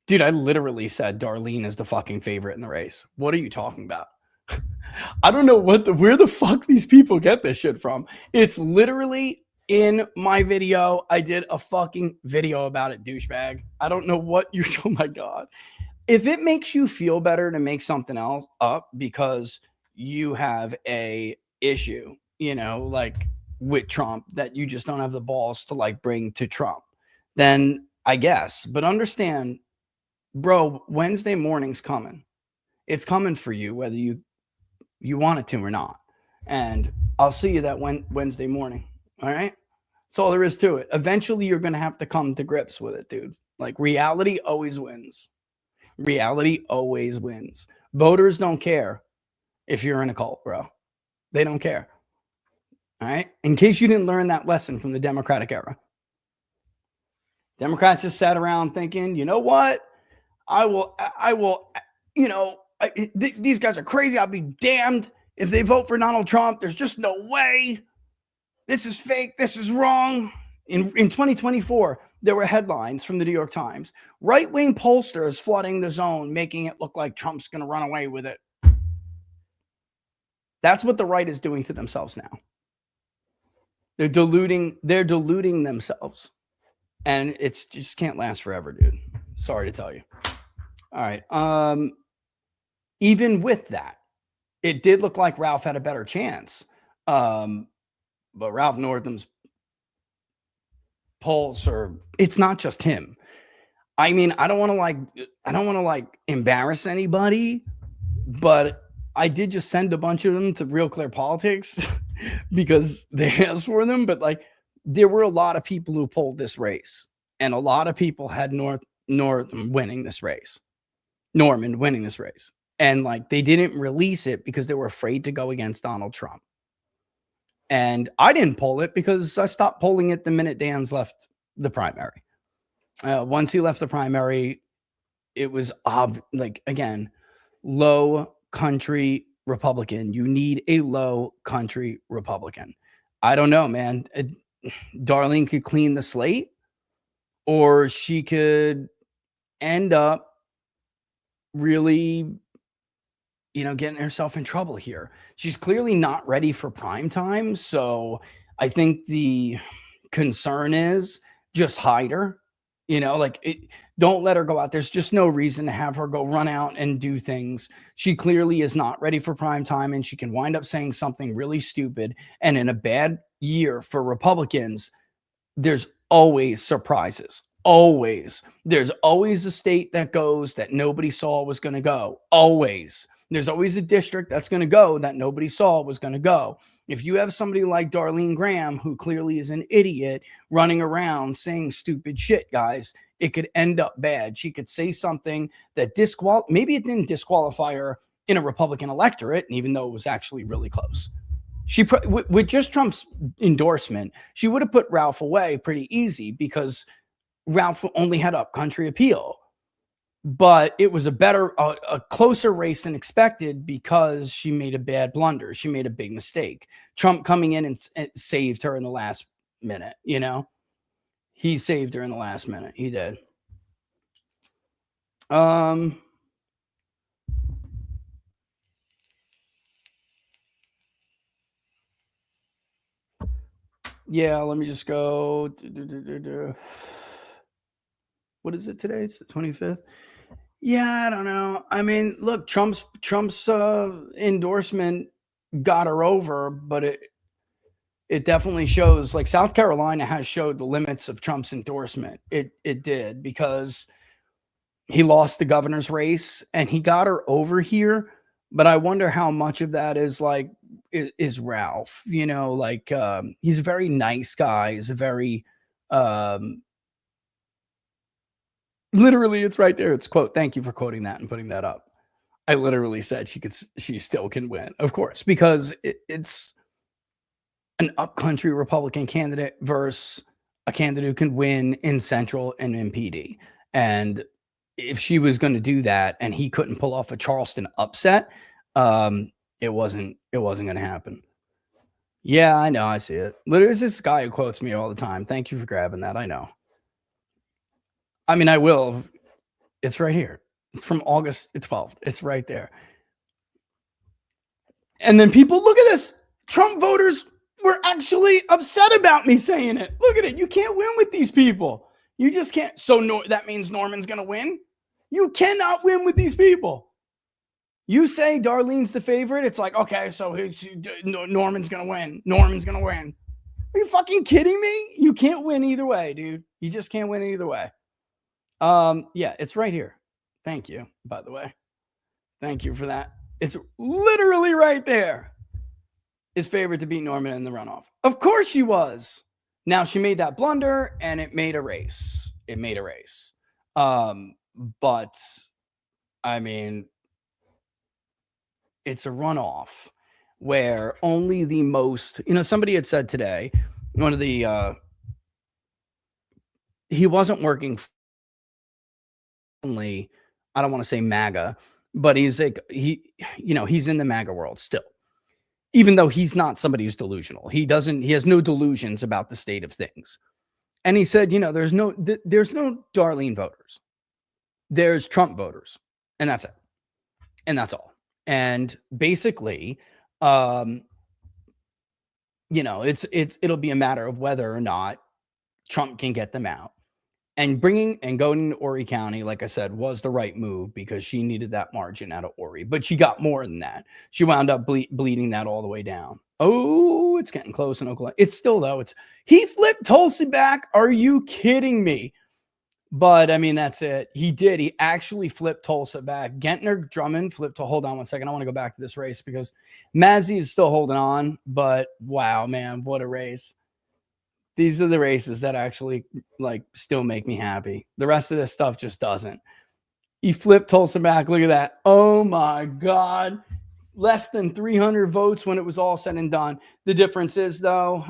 Speaker 1: Dude, I literally said Darlene is the fucking favorite in the race. What are you talking about? I don't know where the fuck these people get this shit from. It's literally in my video. I did a fucking video about it, douchebag. I don't know what you're, oh my God. If it makes you feel better to make something else up because you have a issue like with Trump that you just don't have the balls to like bring to Trump, then I guess. But understand, bro, Wednesday morning's coming. It's coming for you, whether you want it to or not. And I'll see you that Wednesday morning. All right. That's all there is to it. Eventually, you're going to have to come to grips with it, dude. Like reality always wins. Reality always wins. Voters don't care if you're in a cult, bro. They don't care. All right. In case you didn't learn that lesson from the Democratic era. Democrats just sat around thinking, you know what? I will, these guys are crazy. I'll be damned if they vote for Donald Trump. There's just no way. This is fake. This is wrong. In 2024, there were headlines from the New York Times. Right-wing pollsters flooding the zone, making it look like Trump's going to run away with it. That's what the right is doing to themselves now. They're diluting themselves. And it's just can't last forever, dude. Sorry to tell you. All right. Even with that, it did look like Ralph had a better chance. But Ralph Northam's polls it's not just him. I mean, I don't want to embarrass anybody, but I did just send a bunch of them to Real Clear Politics because they asked for them. But like, there were a lot of people who polled this race, and a lot of people had Norman winning this race. And like, they didn't release it because they were afraid to go against Donald Trump. And I didn't poll it because I stopped polling it the minute Dan's left the primary. Once he left the primary, it was again, low country Republican. You need a low country Republican. I don't know, man. Darlene could clean the slate, or she could end up really, getting herself in trouble here. She's clearly not ready for prime time. So I think the concern is just hide her, don't let her go out. There's just no reason to have her go run out and do things. She clearly is not ready for prime time, and she can wind up saying something really stupid. And in a bad year for Republicans, there's always surprises. Always. There's always a state that goes that nobody saw was going to go. Always. There's always a district that's going to go that nobody saw was going to go. If you have somebody like Darlene Graham, who clearly is an idiot, running around saying stupid shit, guys, it could end up bad. She could say something that maybe it didn't disqualify her in a Republican electorate, and even though it was actually really close. With just Trump's endorsement, she would have put Ralph away pretty easy because Ralph only had upcountry appeal. But it was a closer race than expected because she made a bad blunder. She made a big mistake. Trump coming in and saved her in the last minute, He saved her in the last minute. He did. Yeah, let me just go. What is it today? It's the 25th. Yeah, I don't know. I mean, look, Trump's endorsement got her over, but it definitely shows, like, South Carolina has showed the limits of Trump's endorsement. It did, because he lost the governor's race and he got her over here. But I wonder how much of that is Ralph, he's a very nice guy. He's a very, literally, it's right there. It's quote. Thank you for quoting that and putting that up. I literally said she still can win, of course, because it's an upcountry Republican candidate versus a candidate who can win in Central and in PD. And if she was going to do that and he couldn't pull off a Charleston upset, it wasn't going to happen. Yeah, I know. I see it. Literally, there's this guy who quotes me all the time. Thank you for grabbing that. I know. I mean, I will. It's right here. It's from August 12th. It's right there. And then people, look at this. Trump voters were actually upset about me saying it. Look at it. You can't win with these people. You just can't. So that means Norman's going to win? You cannot win with these people. You say Darlene's the favorite, it's like, okay, so Norman's going to win. Norman's going to win. Are you fucking kidding me? You can't win either way, dude. You just can't win either way. Yeah, it's right here. Thank you, by the way. Thank you for that. It's literally right there. Is favored to beat Norman in the runoff. Of course she was. Now she made that blunder and it made a race. It made a race. But I mean, it's a runoff where only the most, somebody had said today, one of the, he wasn't working only, I don't want to say MAGA, but he's like, he's in the MAGA world still. Even though he's not somebody who's delusional, he has no delusions about the state of things. And he said, there's no Darlene voters. There's Trump voters. And that's it. And that's all. And basically, it'll be a matter of whether or not Trump can get them out. And going to Horry County, like I said, was the right move because she needed that margin out of Horry. But she got more than that. She wound up bleeding that all the way down. Oh, it's getting close in Oklahoma. It's still, though. He flipped Tulsi back. Are you kidding me? But, I mean, that's it. He did. He actually flipped Tulsa back. Gentner Drummond flipped to, hold on one second. I want to go back to this race because Mazzy is still holding on. But, wow, man, what a race. These are the races that actually still make me happy. The rest of this stuff just doesn't. He flipped Tulsa back. Look at that. Oh my God. Less than 300 votes when it was all said and done. The difference is though,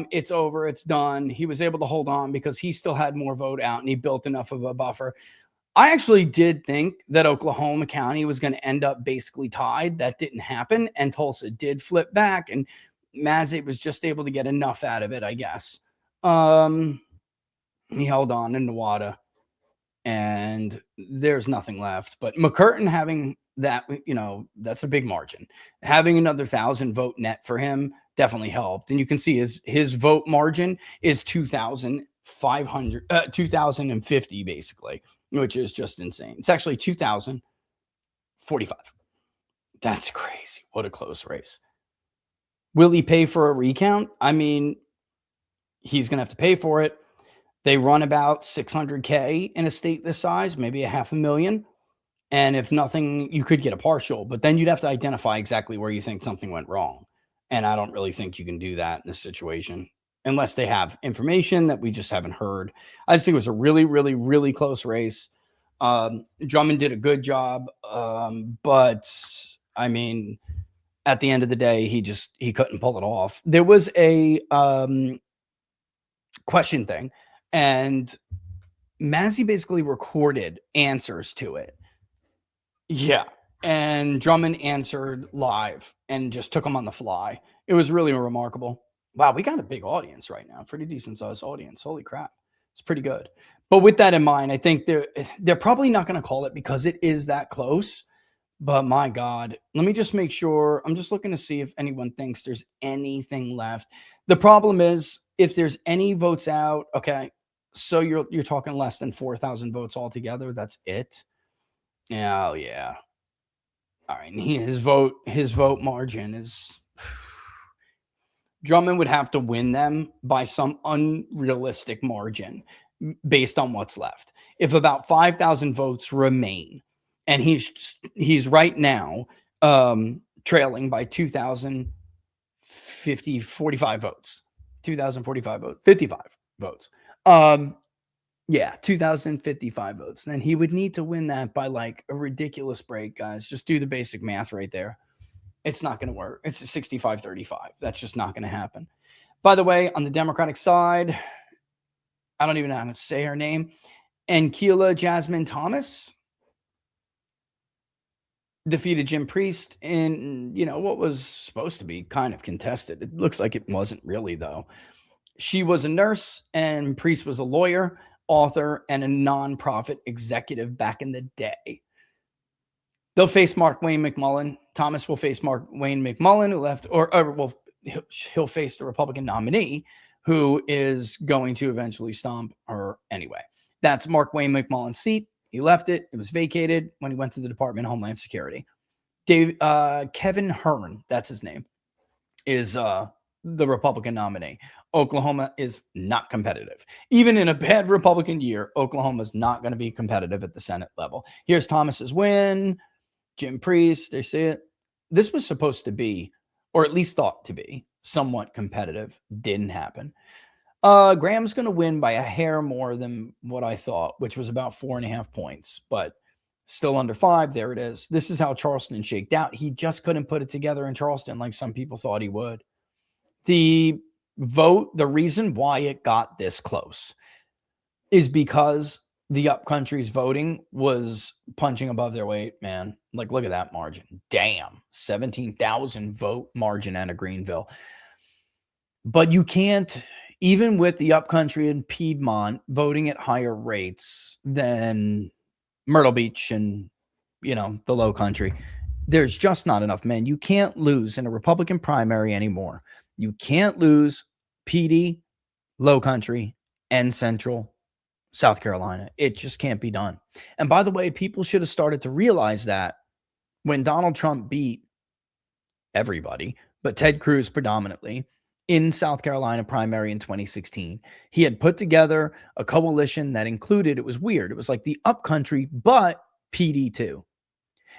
Speaker 1: it's over. It's done. He was able to hold on because he still had more vote out and he built enough of a buffer. I actually did think that Oklahoma County was going to end up basically tied. That didn't happen. And Tulsa did flip back and Mazzy was just able to get enough out of it, I guess. He held on in Nevada and there's nothing left, but McCurtain having that, that's a big margin. Having another 1,000 vote net for him definitely helped. And you can see his vote margin is 2,050 basically, which is just insane. It's actually 2,045. That's crazy. What a close race. Will he pay for a recount? I mean, he's going to have to pay for it. They run about 600K in a state this size, maybe $500,000. And if nothing, you could get a partial, but then you'd have to identify exactly where you think something went wrong. And I don't really think you can do that in this situation unless they have information that we just haven't heard. I just think it was a really, really, really close race. Drummond did a good job. But I mean, at the end of the day, he couldn't pull it off. There was a, question thing and Mazzy basically recorded answers to it. Yeah. And Drummond answered live and just took them on the fly. It was really remarkable. Wow. We got a big audience right now. Pretty decent sized audience. Holy crap. It's pretty good. But with that in mind, I think they're probably not going to call it because it is that close. But my God, let me just make sure. I'm just looking to see if anyone thinks there's anything left. The problem is if there's any votes out, okay, so you're talking less than 4,000 votes altogether. That's it. Oh yeah. All right. And his vote margin is Drummond would have to win them by some unrealistic margin based on what's left. If about 5,000 votes remain, and he's right now trailing by 2,045 votes. 2,045 votes, 55 votes. Yeah, 2,055 votes. Then he would need to win that by like a ridiculous break, guys. Just do the basic math right there. It's not going to work. It's a 65-35. That's just not going to happen. By the way, on the Democratic side, I don't even know how to say her name. Ankila Jasmine Thomas defeated Jim Priest in, what was supposed to be kind of contested. It looks like it wasn't really, though. She was a nurse and Priest was a lawyer, author, and a nonprofit executive back in the day. They'll face Mark Wayne McMullen. Thomas will face Mark Wayne McMullen, who left, he'll face the Republican nominee, who is going to eventually stomp her anyway. That's Mark Wayne McMullen's seat. He left it. It was vacated when he went to the Department of Homeland Security. Kevin Hearn, that's his name, is the Republican nominee. Oklahoma is not competitive. Even in a bad Republican year, Oklahoma is not going to be competitive at the Senate level. Here's Thomas's win. Jim Priest, they see it. This was supposed to be, or at least thought to be, somewhat competitive. Didn't happen. Graham's going to win by a hair more than what I thought, which was about 4.5 points, but still under 5. There it is. This is how Charleston shaked out. He just couldn't put it together in Charleston like some people thought he would. The vote, the reason why it got this close is because the upcountry's voting was punching above their weight, man. Like, look at that margin. Damn. 17,000 vote margin out of Greenville. But you can't, even with the upcountry and Piedmont voting at higher rates than Myrtle Beach and, the low country, there's just not enough men. You can't lose in a Republican primary anymore. You can't lose PD, low country, and central South Carolina. It just can't be done. And by the way, people should have started to realize that when Donald Trump beat everybody, but Ted Cruz predominantly, in South Carolina primary in 2016, he had put together a coalition that included, it was weird, it was like the upcountry, but PD too.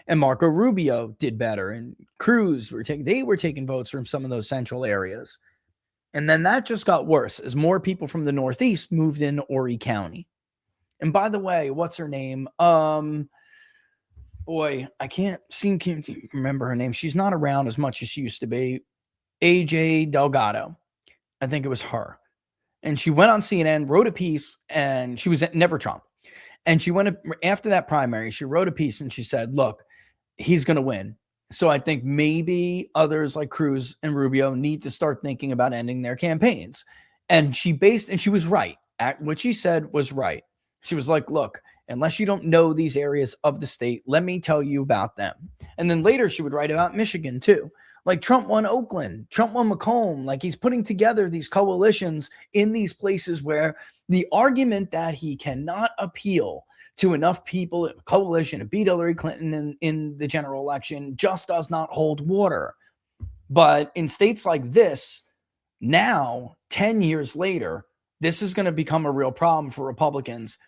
Speaker 1: And Marco Rubio did better, and Cruz were taking votes from some of those central areas. And then that just got worse as more people from the Northeast moved into Horry County. And by the way, what's her name? I can't remember her name. She's not around as much as she used to be. AJ Delgado. I think it was her. And she went on CNN, wrote a piece, and she was never Trump. And she went after that primary, she wrote a piece and she said, look, he's going to win. So I think maybe others like Cruz and Rubio need to start thinking about ending their campaigns. And she was right. What she said was right. She was like, look, unless you don't know these areas of the state, let me tell you about them. And then later she would write about Michigan too. Like Trump won Oakland, Trump won Macomb. Like he's putting together these coalitions in these places where the argument that he cannot appeal to enough people, a coalition to beat Hillary Clinton in the general election just does not hold water. But in states like this, now, 10 years later, this is going to become a real problem for Republicans.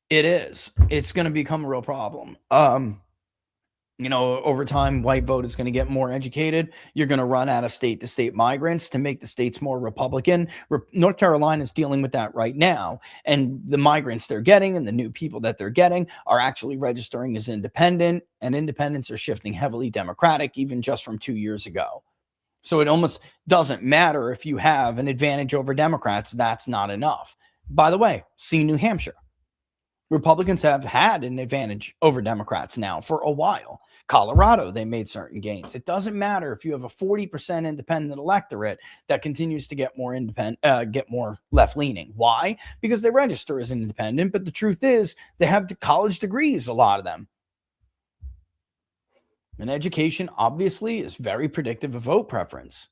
Speaker 1: It is. It's going to become a real problem. Over time, white vote is going to get more educated. You're going to run out of state-to-state migrants to make the states more Republican. North Carolina is dealing with that right now. And the migrants they're getting and the new people that they're getting are actually registering as independent. And independents are shifting heavily Democratic, even just from 2 years ago. So it almost doesn't matter if you have an advantage over Democrats. That's not enough. By the way, see New Hampshire. Republicans have had an advantage over Democrats now for a while. Colorado, they made certain gains. It doesn't matter if you have a 40% independent electorate that continues to get more more left-leaning. Why? Because they register as an independent, but the truth is they have college degrees, a lot of them. And education, obviously, is very predictive of vote preference.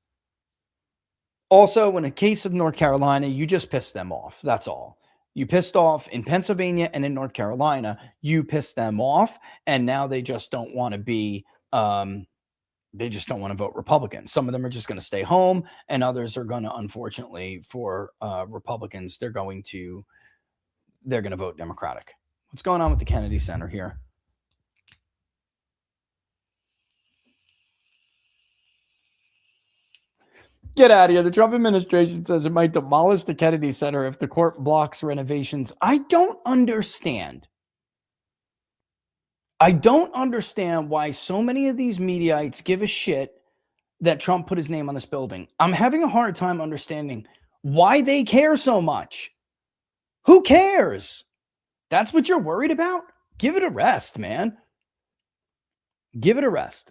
Speaker 1: Also, in a case of North Carolina, you just pissed them off. That's all. You pissed off in Pennsylvania and in North Carolina. You pissed them off, and now they just don't want to be. They just don't want to vote Republican. Some of them are just going to stay home, and others are going to, unfortunately, for Republicans, they're going to vote Democratic. What's going on with the Kennedy Center here? Get out of here. The Trump administration says it might demolish the Kennedy Center if the court blocks renovations. I don't understand. I don't understand why so many of these mediaites give a shit that Trump put his name on this building. I'm having a hard time understanding why they care so much. Who cares? That's what you're worried about? Give it a rest, man. Give it a rest.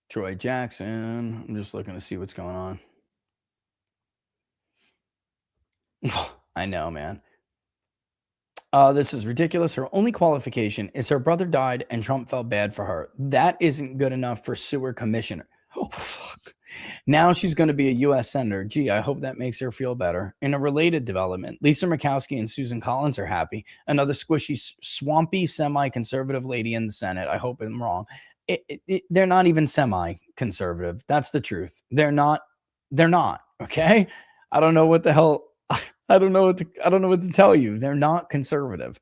Speaker 1: Troy Jackson. I'm just looking to see what's going on. I know, man. This is ridiculous. Her only qualification is her brother died and Trump felt bad for her. That isn't good enough for sewer commissioner. Oh, fuck. Now she's going to be a U.S. Senator. Gee, I hope that makes her feel better. In a related development, Lisa Murkowski and Susan Collins are happy. Another squishy, swampy, semi-conservative lady in the Senate. I hope I'm wrong. They're not even semi-conservative. That's the truth. They're not. Okay. I don't know what the hell. I don't know what to tell you. They're not conservative.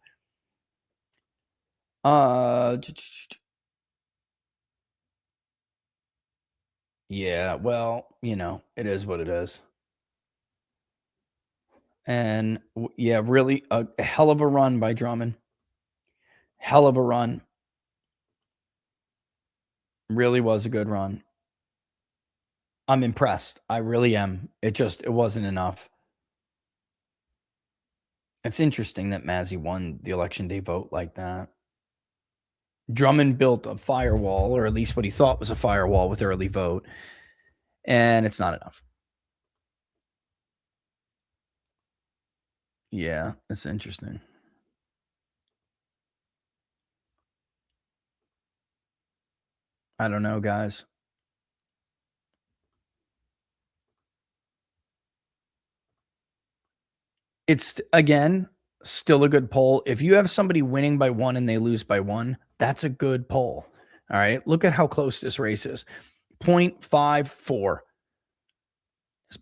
Speaker 1: Yeah, well, it is what it is. And yeah, really a hell of a run by Drummond. Hell of a run. Really was a good run. I'm impressed. I really am. It wasn't enough. It's interesting that Mazzy won the election day vote like that. Drummond built a firewall, or at least what he thought was a firewall with early vote, and it's not enough. Yeah, it's interesting. I don't know, guys. It's, again, still a good poll. If you have somebody winning by 1 and they lose by 1, that's a good poll. All right. Look at how close this race is. 0.54.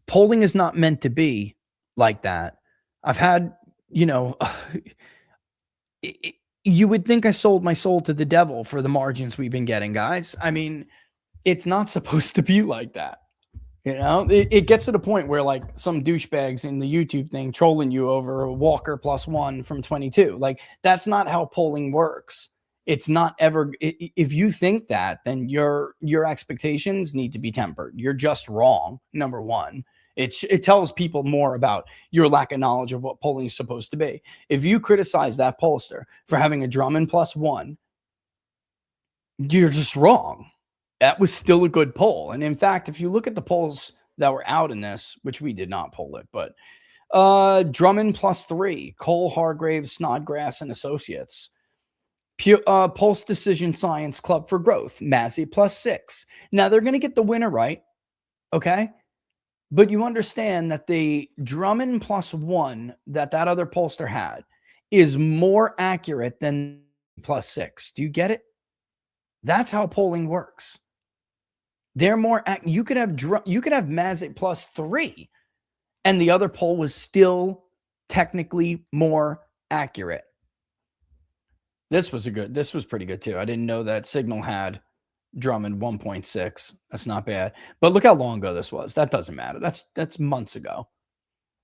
Speaker 1: Polling is not meant to be like that. I've had, you would think I sold my soul to the devil for the margins we've been getting, guys. I mean, it's not supposed to be like that. It gets to the point where like some douchebags in the YouTube thing trolling you over a Walker +1 from 22. Like, that's not how polling works. It's not ever. If you think that, then your expectations need to be tempered. You're just wrong. Number one, it tells people more about your lack of knowledge of what polling is supposed to be. If you criticize that pollster for having a Drummond +1, you're just wrong. That was still a good poll. And in fact, if you look at the polls that were out in this, which we did not poll it, but Drummond +3, Cole Hargraves, Snodgrass, and Associates. Pulse Decision Science Club for Growth, Mazzy +6. Now, they're going to get the winner right, okay? But you understand that the Drummond +1 that other pollster had is more accurate than +6. Do you get it? That's how polling works. They're more. You could have Mazzy +3, and the other poll was still technically more accurate. This was pretty good too. I didn't know that Signal had Drummond 1.6. That's not bad. But look how long ago this was. That doesn't matter. That's months ago.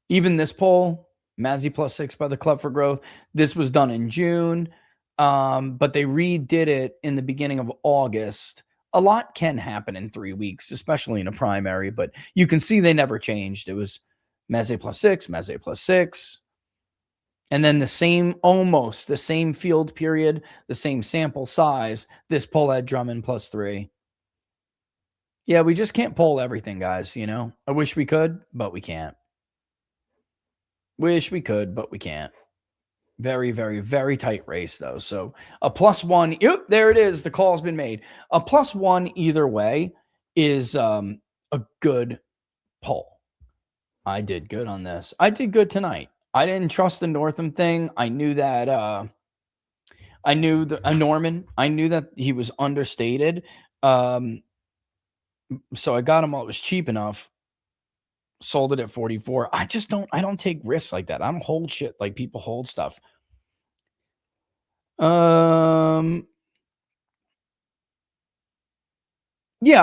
Speaker 1: Even this poll, Mazzy +6 by the Club for Growth. This was done in June. But they redid it in the beginning of August. A lot can happen in 3 weeks, especially in a primary, but you can see they never changed. It was Mazzy +6, Mazzy +6. And then almost the same field period, the same sample size. This poll had Drummond +3. Yeah, we just can't poll everything, guys. I wish we could, but we can't. Wish we could, but we can't. Very, very, very tight race, though. So a +1. Yep, there it is. The call's been made. A +1 either way is a good poll. I did good on this. I did good tonight. I didn't trust the Northam thing. I knew that I knew Norman. I knew that he was understated. So I got him while it was cheap enough. Sold it at 44. I don't take risks like that. I don't hold shit like people hold stuff. Yeah,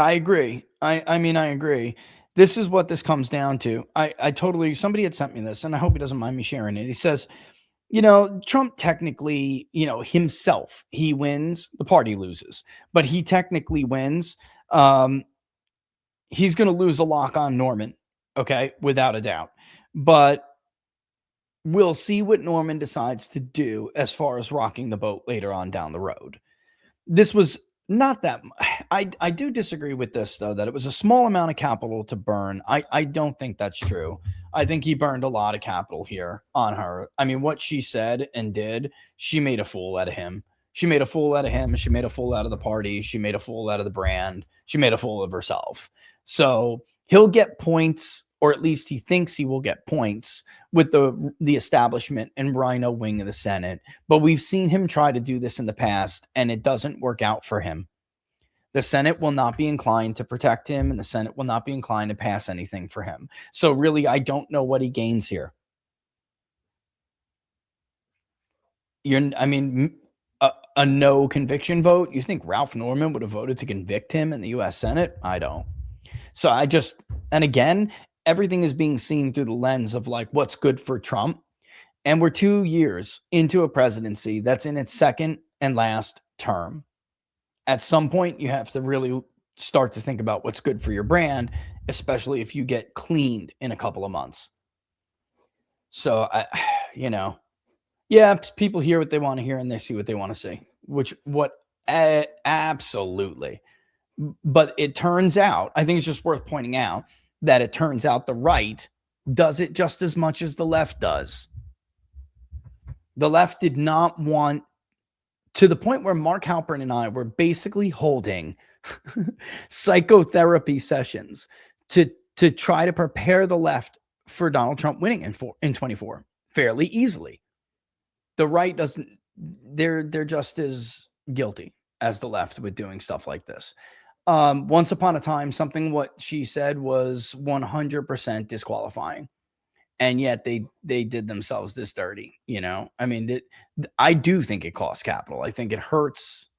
Speaker 1: I agree. I mean, I agree. This is what this comes down to. Somebody had sent me this, and I hope he doesn't mind me sharing it. He says, Trump technically, himself, he wins, the party loses, but he technically wins. He's going to lose a lock on Norman. Okay, without a doubt. But we'll see what Norman decides to do as far as rocking the boat later on down the road. This was not that. I do disagree with this, though, that it was a small amount of capital to burn. I don't think that's true. I think he burned a lot of capital here on her. I mean, what she said and did, she made a fool out of him. She made a fool out of him. She made a fool out of the party. She made a fool out of the brand. She made a fool of herself. So he'll get points, or at least he thinks he will get points with the establishment and Rhino wing of the Senate. But we've seen him try to do this in the past, and it doesn't work out for him. The Senate will not be inclined to protect him, and the Senate will not be inclined to pass anything for him. So really, I don't know what he gains here. A no conviction vote. You think Ralph Norman would have voted to convict him in the U.S. Senate? I don't. So and again, everything is being seen through the lens of like what's good for Trump. And we're 2 years into a presidency that's in its second and last term. At some point, you have to really start to think about what's good for your brand, especially if you get cleaned in a couple of months. So, people hear what they want to hear and they see what they want to see, absolutely. But it turns out, I think it's just worth pointing out that it turns out the right does it just as much as the left does. The left did not want, to the point where Mark Halpern and I were basically holding psychotherapy sessions to try to prepare the left for Donald Trump winning in 24 fairly easily. The right doesn't, they're just as guilty as the left with doing stuff like this. Once upon a time, something what she said was 100% disqualifying. And yet they did themselves this dirty, I mean, I do think it costs capital. I think it hurts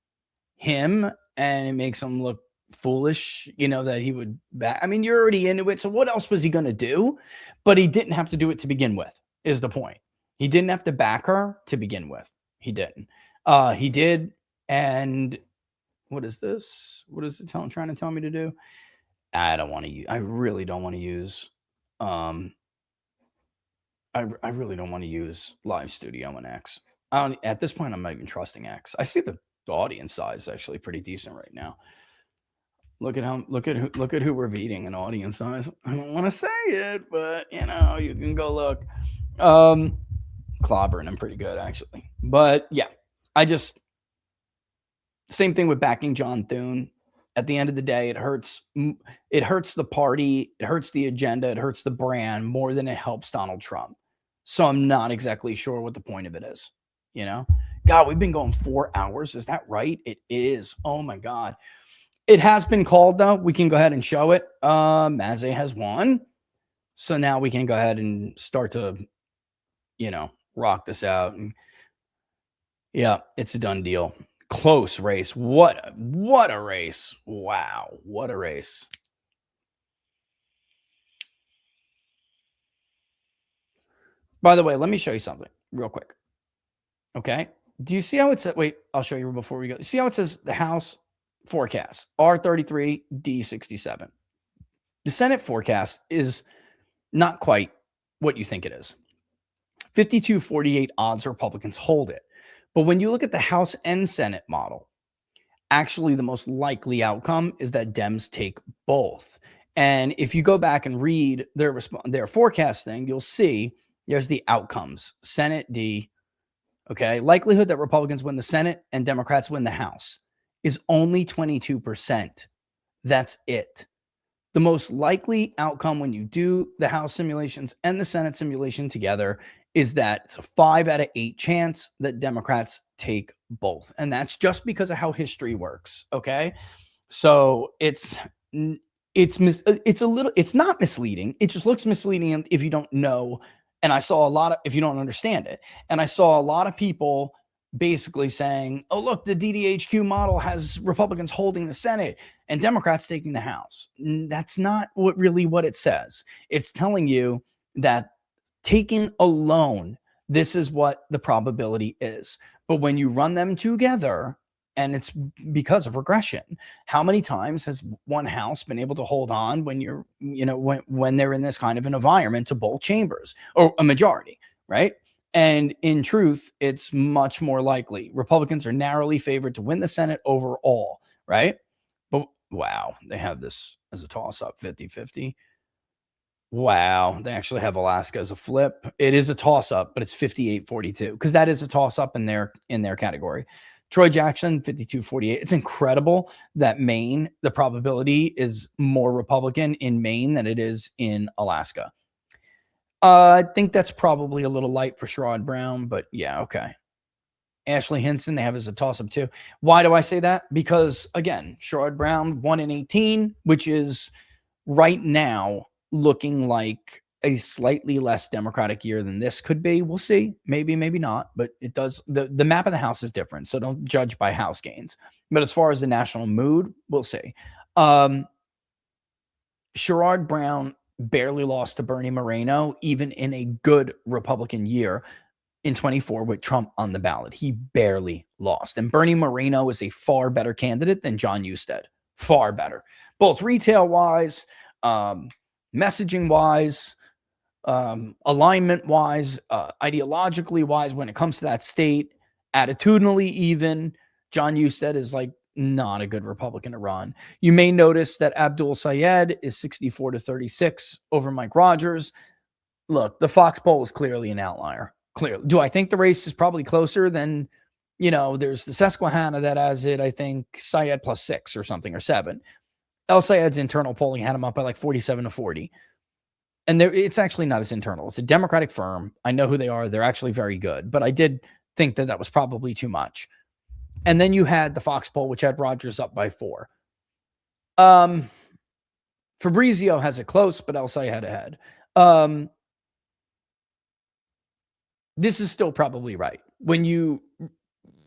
Speaker 1: him and it makes him look foolish, that he would back. I mean, you're already into it. So what else was he going to do? But he didn't have to do it to begin with, is the point. He didn't have to back her to begin with. He didn't. He did. And what is this? What is it trying to tell me to do? I really don't want to use, I really don't want to use Live Studio on X. At this point, I'm not even trusting X. I see the audience size is actually pretty decent right now. Look at who we're beating in audience size. I don't want to say it, but you can go look. Clobbering, I'm pretty good actually. But yeah, same thing with backing John Thune. At the end of the day, it hurts the party, it hurts the agenda, it hurts the brand more than it helps Donald Trump. So I'm not exactly sure what the point of it is. God, we've been going 4 hours. Is that right? It is. Oh my God. It has been called though. We can go ahead and show it. Maze has won. So now we can go ahead and start to, rock this out. And yeah, it's a done deal. Close race. What a race. Wow. What a race. By the way, let me show you something real quick. Okay. Do you see how it says, wait, I'll show you before we go. See how it says the House forecast, R33, D67. The Senate forecast is not quite what you think it is. 52-48 odds Republicans hold it. But when you look at the House and Senate model, actually the most likely outcome is that Dems take both. And if you go back and read their forecast thing, you'll see there's the outcomes. Senate D, okay? Likelihood that Republicans win the Senate and Democrats win the House is only 22%. That's it. The most likely outcome when you do the House simulations and the Senate simulation together is that it's a 5 out of 8 chance that Democrats take both. And that's just because of how history works. Okay. So it's not misleading. It just looks misleading if you don't know. And if you don't understand it. And I saw a lot of people basically saying, oh, look, the DDHQ model has Republicans holding the Senate and Democrats taking the House. That's not what it says. It's telling you that taken alone, this is what the probability is. But when you run them together, and it's because of regression, how many times has one house been able to hold on when when they're in this kind of an environment to both chambers or a majority, right? And in truth, it's much more likely. Republicans are narrowly favored to win the Senate overall, right? But wow, they have this as a toss-up, 50-50. Wow, they actually have Alaska as a flip. It is a toss-up, but it's 58-42 because that is a toss-up in their category. Troy Jackson, 52-48. It's incredible that Maine, the probability is more Republican in Maine than it is in Alaska. I think that's probably a little light for Sherrod Brown, but yeah, okay. Ashley Hinson, they have as a toss-up too. Why do I say that? Because, again, Sherrod Brown, 1 in 18, which is right now looking like a slightly less Democratic year than this could be. We'll see. Maybe, maybe not. But it does. The map of the House is different, so don't judge by House gains. But as far as the national mood, we'll see. Sherrod Brown barely lost to Bernie Moreno, even in a good Republican year in 24 with Trump on the ballot. He barely lost. And Bernie Moreno is a far better candidate than John Husted. Far better. Both retail-wise, messaging-wise, alignment-wise, ideologically-wise, when it comes to that state, attitudinally even, John Husted is like not a good Republican to run. You may notice that Abdul Sayed is 64-36 over Mike Rogers. Look, the Fox poll is clearly an outlier. Clearly. Do I think the race is probably closer than, there's the Susquehanna that has it, I think, Sayed +6 or something, or 7. El Sayed's internal polling had him up by like 47-40. And it's actually not as internal. It's a Democratic firm. I know who they are. They're actually very good. But I did think that was probably too much. And then you had the Fox poll, which had Rogers up by 4. Fabrizio has it close, but El Sayed ahead. This is still probably right. When you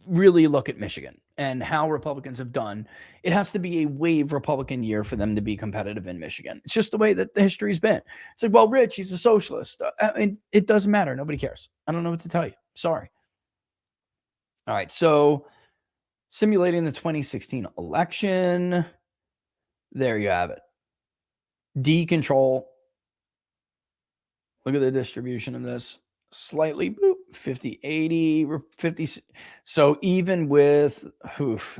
Speaker 1: really look at Michigan and how Republicans have done, it has to be a wave Republican year for them to be competitive in Michigan. It's just the way that the history's been. It's like, well, Rich, he's a socialist. I mean, it doesn't matter. Nobody cares. I don't know what to tell you. Sorry. All right. So simulating the 2016 election. There you have it. D control. Look at the distribution of this. Slightly 50, 80, 50. So even with,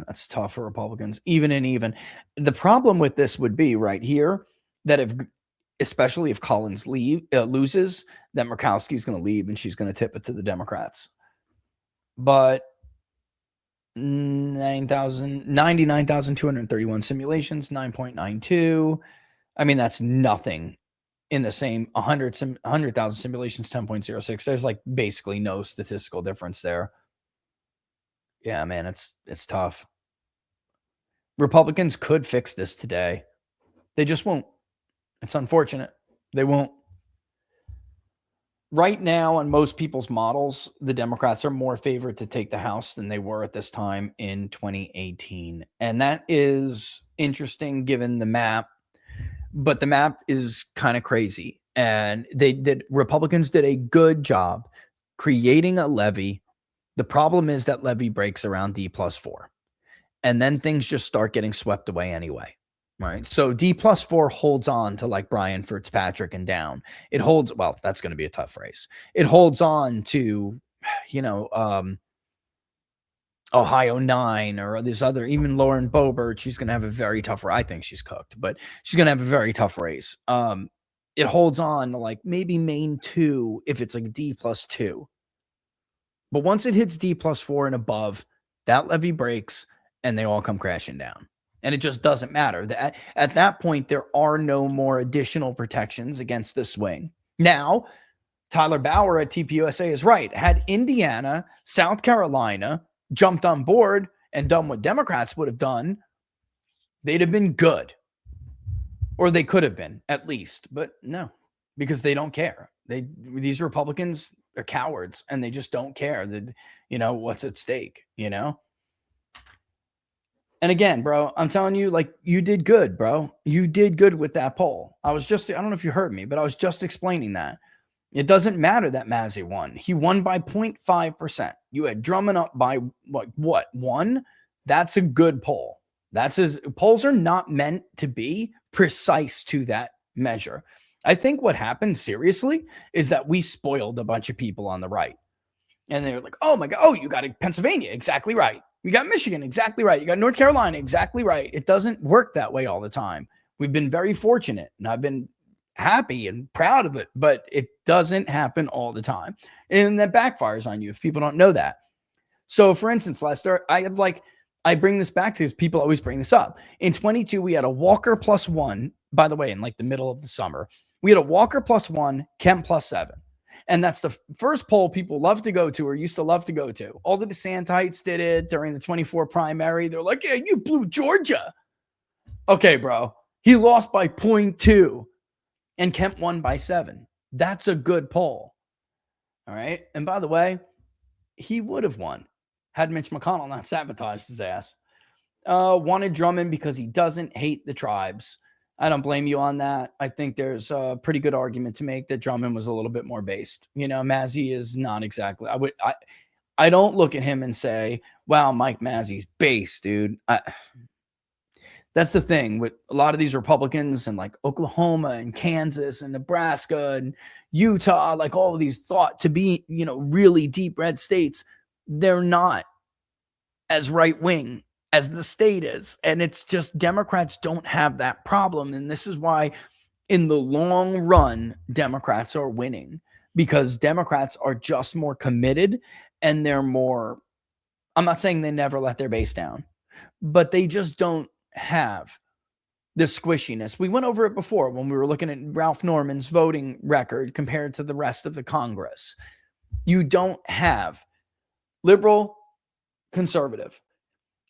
Speaker 1: that's tough for Republicans, even. The problem with this would be right here that especially if Collins loses, that Murkowski's going to leave and she's going to tip it to the Democrats. But 99,231 simulations, 9.92. I mean, that's nothing. In the same 100,000 simulations, 10.06. There's like basically no statistical difference there. Yeah, man, it's tough. Republicans could fix this today. They just won't. It's unfortunate. They won't. Right now, on most people's models, the Democrats are more favored to take the House than they were at this time in 2018. And that is interesting given the map. But the map is kind of crazy. And Republicans did a good job creating a levy. The problem is that levy breaks around D+4. And then things just start getting swept away anyway. Right. So D+4 holds on to like Brian Fitzpatrick and down. It holds, well, that's going to be a tough race. It holds on to, Ohio 9 or this other, even Lauren Boebert, she's going to have a very tough, I think she's cooked, but she's going to have a very tough race. It holds on to like maybe Maine 2 if it's like D+2. But once it hits D+4 and above, that levy breaks and they all come crashing down. And it just doesn't matter. At that point, there are no more additional protections against the swing. Now, Tyler Bauer at TPUSA is right. Had Indiana, South Carolina jumped on board and done what Democrats would have done, they'd have been good. Or they could have been, at least. But no, because they don't care. These Republicans are cowards, and they just don't care that, what's at stake, And again, bro, I'm telling you, like, you did good, bro. You did good with that poll. I don't know if you heard me, but I was just explaining that. It doesn't matter that Mazzei won. He won by 0.5%. You had Drummond up by what? 1? That's a good poll. Polls are not meant to be precise to that measure. I think what happened seriously is that we spoiled a bunch of people on the right. And they're like, oh my God, you got Pennsylvania, exactly right. You got Michigan, exactly right. You got North Carolina, exactly right. It doesn't work that way all the time. We've been very fortunate, and I've been happy and proud of it, but it doesn't happen all the time. And that backfires on you if people don't know that. So, for instance, Lester, I bring this back because people always bring this up. In 22, we had a Walker +1. By the way, in like the middle of the summer, we had a Walker +1, Kemp +7. And that's the first poll people love to go to or used to love to go to. All the DeSantites did it during the 24 primary. They're like, yeah, you blew Georgia. Okay, bro. He lost by 0.2 and Kemp won by 7. That's a good poll. All right. And by the way, he would have won had Mitch McConnell not sabotaged his ass. Wanted Drummond because he doesn't hate the tribes. I don't blame you on that. I think there's a pretty good argument to make that Drummond was a little bit more based. You know, Mazzei is not exactly. I don't look at him and say, wow, Mike Mazzei's based, dude. That's the thing with a lot of these Republicans and like Oklahoma and Kansas and Nebraska and Utah, like all of these thought to be, you know, really deep red states. They're not as right wing as the state is. And it's just Democrats don't have that problem. And this is why in the long run, Democrats are winning because Democrats are just more committed and they're more, I'm not saying they never let their base down, but they just don't have the squishiness. We went over it before when we were looking at Ralph Norman's voting record compared to the rest of the Congress. You don't have liberal, conservative.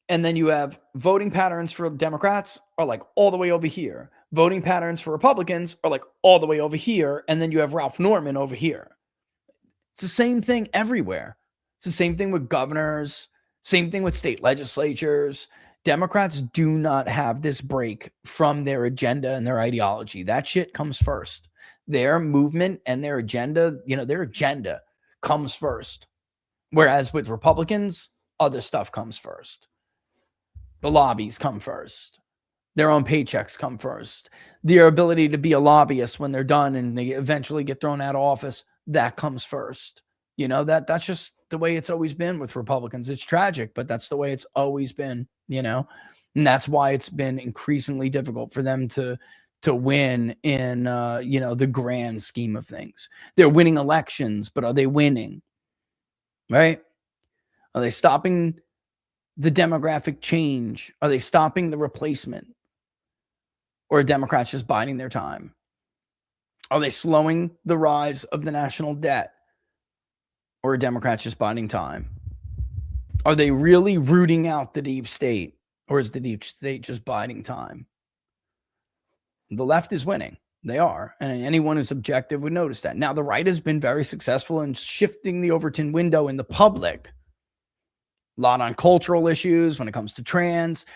Speaker 1: And then you have voting patterns for Democrats are like all the way over here. Voting patterns for Republicans are like all the way over here. And then you have Ralph Norman over here. It's the same thing everywhere. It's the same thing with governors, same thing with state legislatures. Democrats do not have this break from their agenda and their ideology. That shit comes first. Their movement and their agenda, you know, their agenda comes first. Whereas with Republicans, other stuff comes first. The lobbies come first. Their own paychecks come first. Their ability to be a lobbyist when they're done and they eventually get thrown out of office, that comes first. You know, that's just the way it's always been with Republicans. It's tragic, but that's the way it's always been, you know, and that's why it's been increasingly difficult for them to win in, you know, the grand scheme of things. They're winning elections, but are they winning? Right? Are they stopping the demographic change? Are they stopping the replacement? Or are Democrats just biding their time? Are they slowing the rise of the national debt? Or are Democrats just biding time? Are they really rooting out the deep state? Or is the deep state just biding time? The left is winning. They are. And anyone who's objective would notice that. Now, the right has been very successful in shifting the Overton window in the public. A lot on cultural issues when it comes to trans,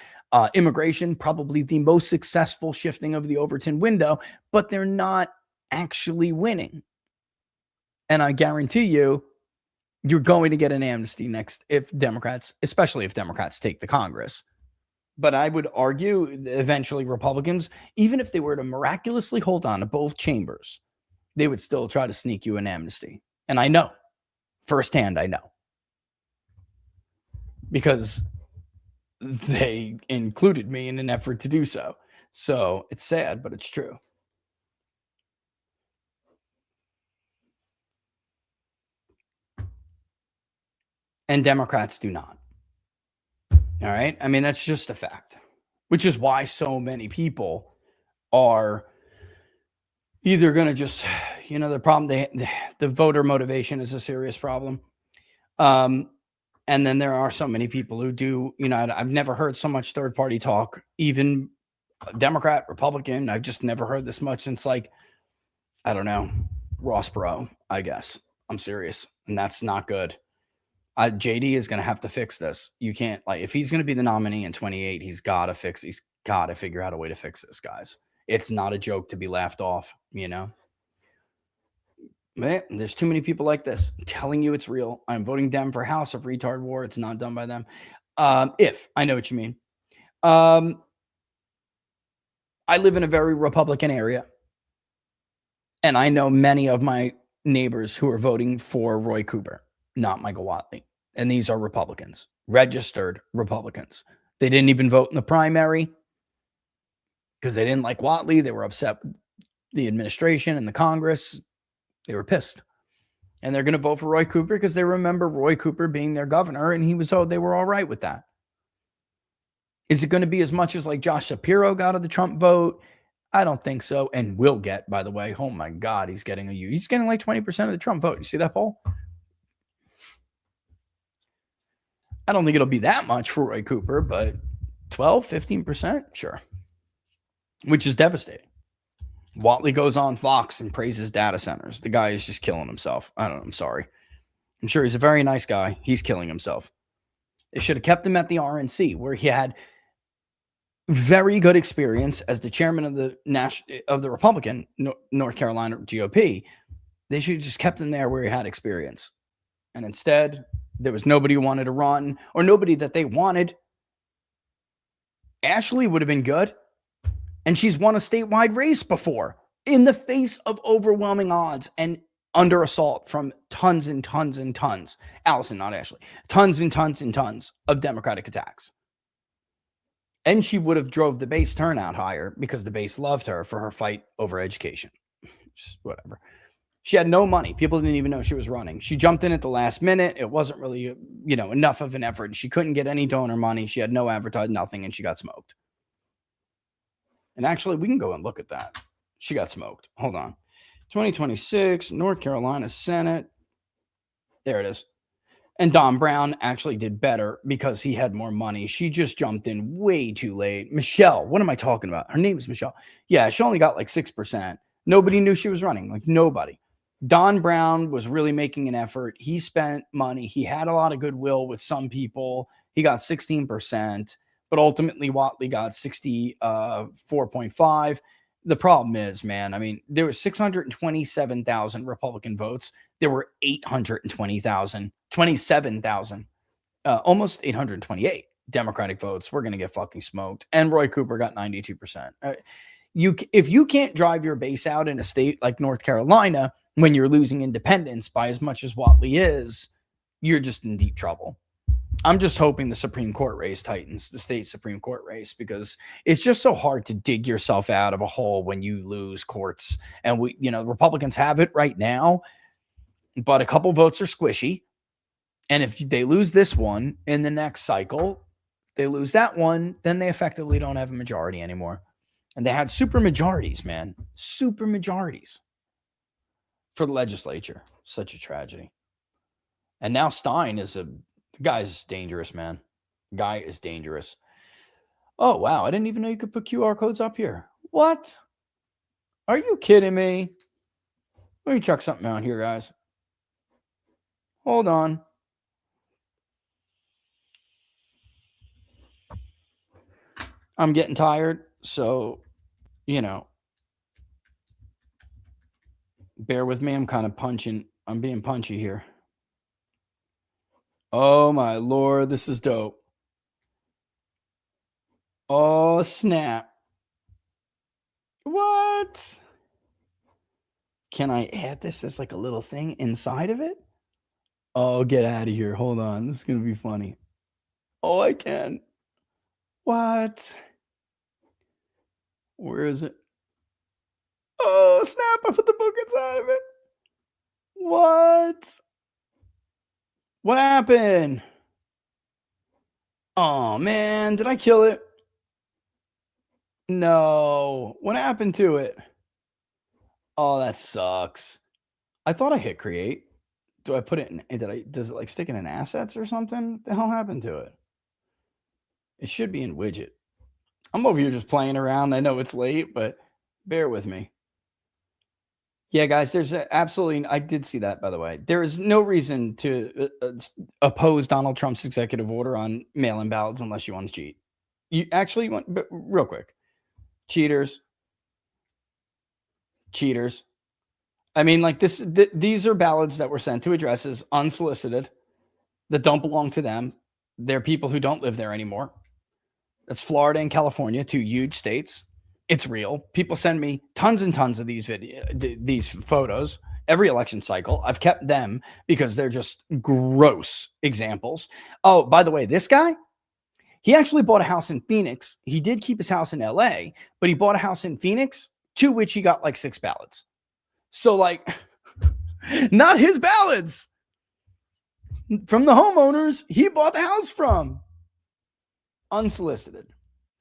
Speaker 1: immigration, probably the most successful shifting of the Overton window, but they're not actually winning. And I guarantee you, you're going to get an amnesty next if Democrats, especially if Democrats take the Congress. But I would argue eventually Republicans, even if they were to miraculously hold on to both chambers, they would still try to sneak you an amnesty. And I know, firsthand, I know. Because they included me in an effort to do so. So it's sad, but it's true. And Democrats do not. All right. I mean, that's just a fact, which is why so many people are either going to just, you know, the problem, the voter motivation is a serious problem. And then there are so many people who do, you know, I've never heard so much third party talk, even Democrat, Republican. I've just never heard this much since like, I don't know, Ross Perot, I guess. I'm serious. And that's not good. JD is going to have to fix this. You can't, like, if he's going to be the nominee in 28, he's got to figure out a way to fix this, guys. It's not a joke to be laughed off, you know? Man, there's too many people like this. I'm telling you it's real. I'm voting Dem for House of Retard War. It's not done by them. If I know what you mean. I live in a very Republican area. And I know many of my neighbors who are voting for Roy Cooper, not Michael Whatley. And these are Republicans, registered Republicans. They didn't even vote in the primary because they didn't like Whatley. They were upset with the administration and the Congress. They were pissed. And they're going to vote for Roy Cooper because they remember Roy Cooper being their governor, and they were all right with that. Is it going to be as much as like Josh Shapiro got of the Trump vote? I don't think so. And will get, by the way. Oh my God, he's getting like 20% of the Trump vote. You see that poll? I don't think it'll be that much for Roy Cooper, but 12, 15%? Sure. Which is devastating. Whatley goes on Fox and praises data centers. The guy is just killing himself. I don't know. I'm sorry. I'm sure he's a very nice guy. He's killing himself. They should have kept him at the RNC, where he had very good experience as the chairman of the Republican North Carolina GOP. They should have just kept him there where he had experience. And instead, there was nobody who wanted to run, or nobody that they wanted. Ashley would have been good. And she's won a statewide race before in the face of overwhelming odds and under assault from tons and tons and tons. Allison, not Ashley. Tons and tons and tons of Democratic attacks. And she would have drove the base turnout higher because the base loved her for her fight over education. Just whatever. She had no money. People didn't even know she was running. She jumped in at the last minute. It wasn't really, enough of an effort. She couldn't get any donor money. She had no advertising, nothing, and she got smoked. And actually, we can go and look at that. She got smoked. Hold on. 2026, North Carolina Senate. There it is. And Don Brown actually did better because he had more money. She just jumped in way too late. Michelle, what am I talking about? Her name is Michelle. Yeah, she only got like 6%. Nobody knew she was running. Like nobody. Don Brown was really making an effort. He spent money. He had a lot of goodwill with some people. He got 16%. But ultimately, Whatley got 64.5. The problem is, man, I mean, there were 627,000 Republican votes. There were 27,000, almost 828 Democratic votes. We're going to get fucking smoked. And Roy Cooper got 92%. If you can't drive your base out in a state like North Carolina when you're losing independence by as much as Whatley is, you're just in deep trouble. I'm just hoping the Supreme Court race tightens, the state Supreme Court race, because it's just so hard to dig yourself out of a hole when you lose courts. And Republicans have it right now, but a couple votes are squishy. And if they lose this one in the next cycle, they lose that one, then they effectively don't have a majority anymore. And they had super majorities, man, super majorities for the legislature. Such a tragedy. And now Stein is guy's dangerous, man. Guy is dangerous. Oh, wow. I didn't even know you could put QR codes up here. What? Are you kidding me? Let me check something out here, guys. Hold on. I'm getting tired, so, bear with me. I'm being punchy here. Oh, my Lord. This is dope. Oh, snap. What? Can I add this as like a little thing inside of it? Oh, get out of here. Hold on. This is going to be funny. Oh, I can. What? Where is it? Oh, snap. I put the book inside of it. What? What happened? Oh, man. Did I kill it? No. What happened to it? Oh, that sucks. I thought I hit create. Do I put it in? Does it like stick it in assets or something? What the hell happened to it? It should be in widget. I'm over here just playing around. I know it's late, but bear with me. Yeah, guys, there's absolutely, I did see that, by the way. There is no reason to oppose Donald Trump's executive order on mail-in ballots unless you want to cheat. You actually want, but real quick, cheaters. I mean, like these are ballots that were sent to addresses unsolicited that don't belong to them. They're people who don't live there anymore. That's Florida and California, two huge states. It's real. People send me tons and tons of these photos every election cycle. I've kept them because they're just gross examples. Oh, by the way, this guy, he actually bought a house in Phoenix. He did keep his house in LA, but he bought a house in Phoenix to which he got like 6 ballots. So like, Not his ballots. From the homeowners he bought the house from. Unsolicited.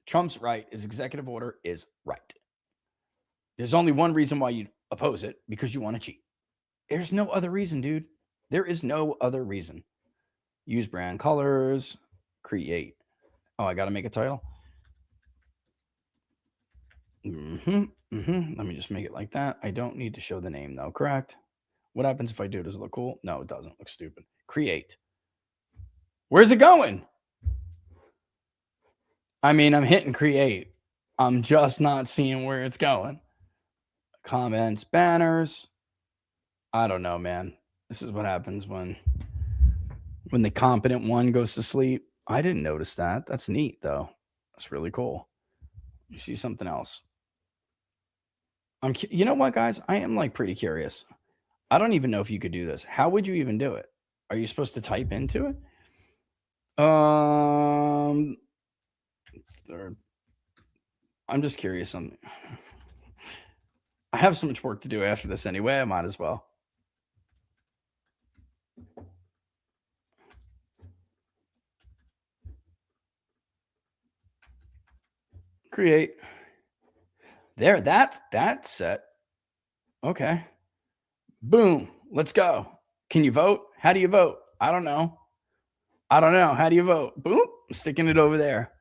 Speaker 1: Trump's right. His executive order is right. There's only one reason why you oppose it, because you want to cheat. There's no other reason, dude. There is no other reason. Use brand colors. Create. Oh, I got to make a title. Let me just make it like that. I don't need to show the name though, correct? What happens if I do? Does it look cool? No, it doesn't. Look stupid. Create. Where's it going? I mean, I'm hitting create. I'm just not seeing where it's going. Comments, banners. I don't know, man. This is what happens when the competent one goes to sleep. I didn't notice that. That's neat, though. That's really cool. You see something else. You know what, guys? I am like pretty curious. I don't even know if you could do this. How would you even do it? Are you supposed to type into it? I'm just curious. I have so much work to do after this anyway. I might as well. Create. There, that's set. Okay. Boom. Let's go. Can you vote? How do you vote? I don't know. How do you vote? Boom. I'm sticking it over there.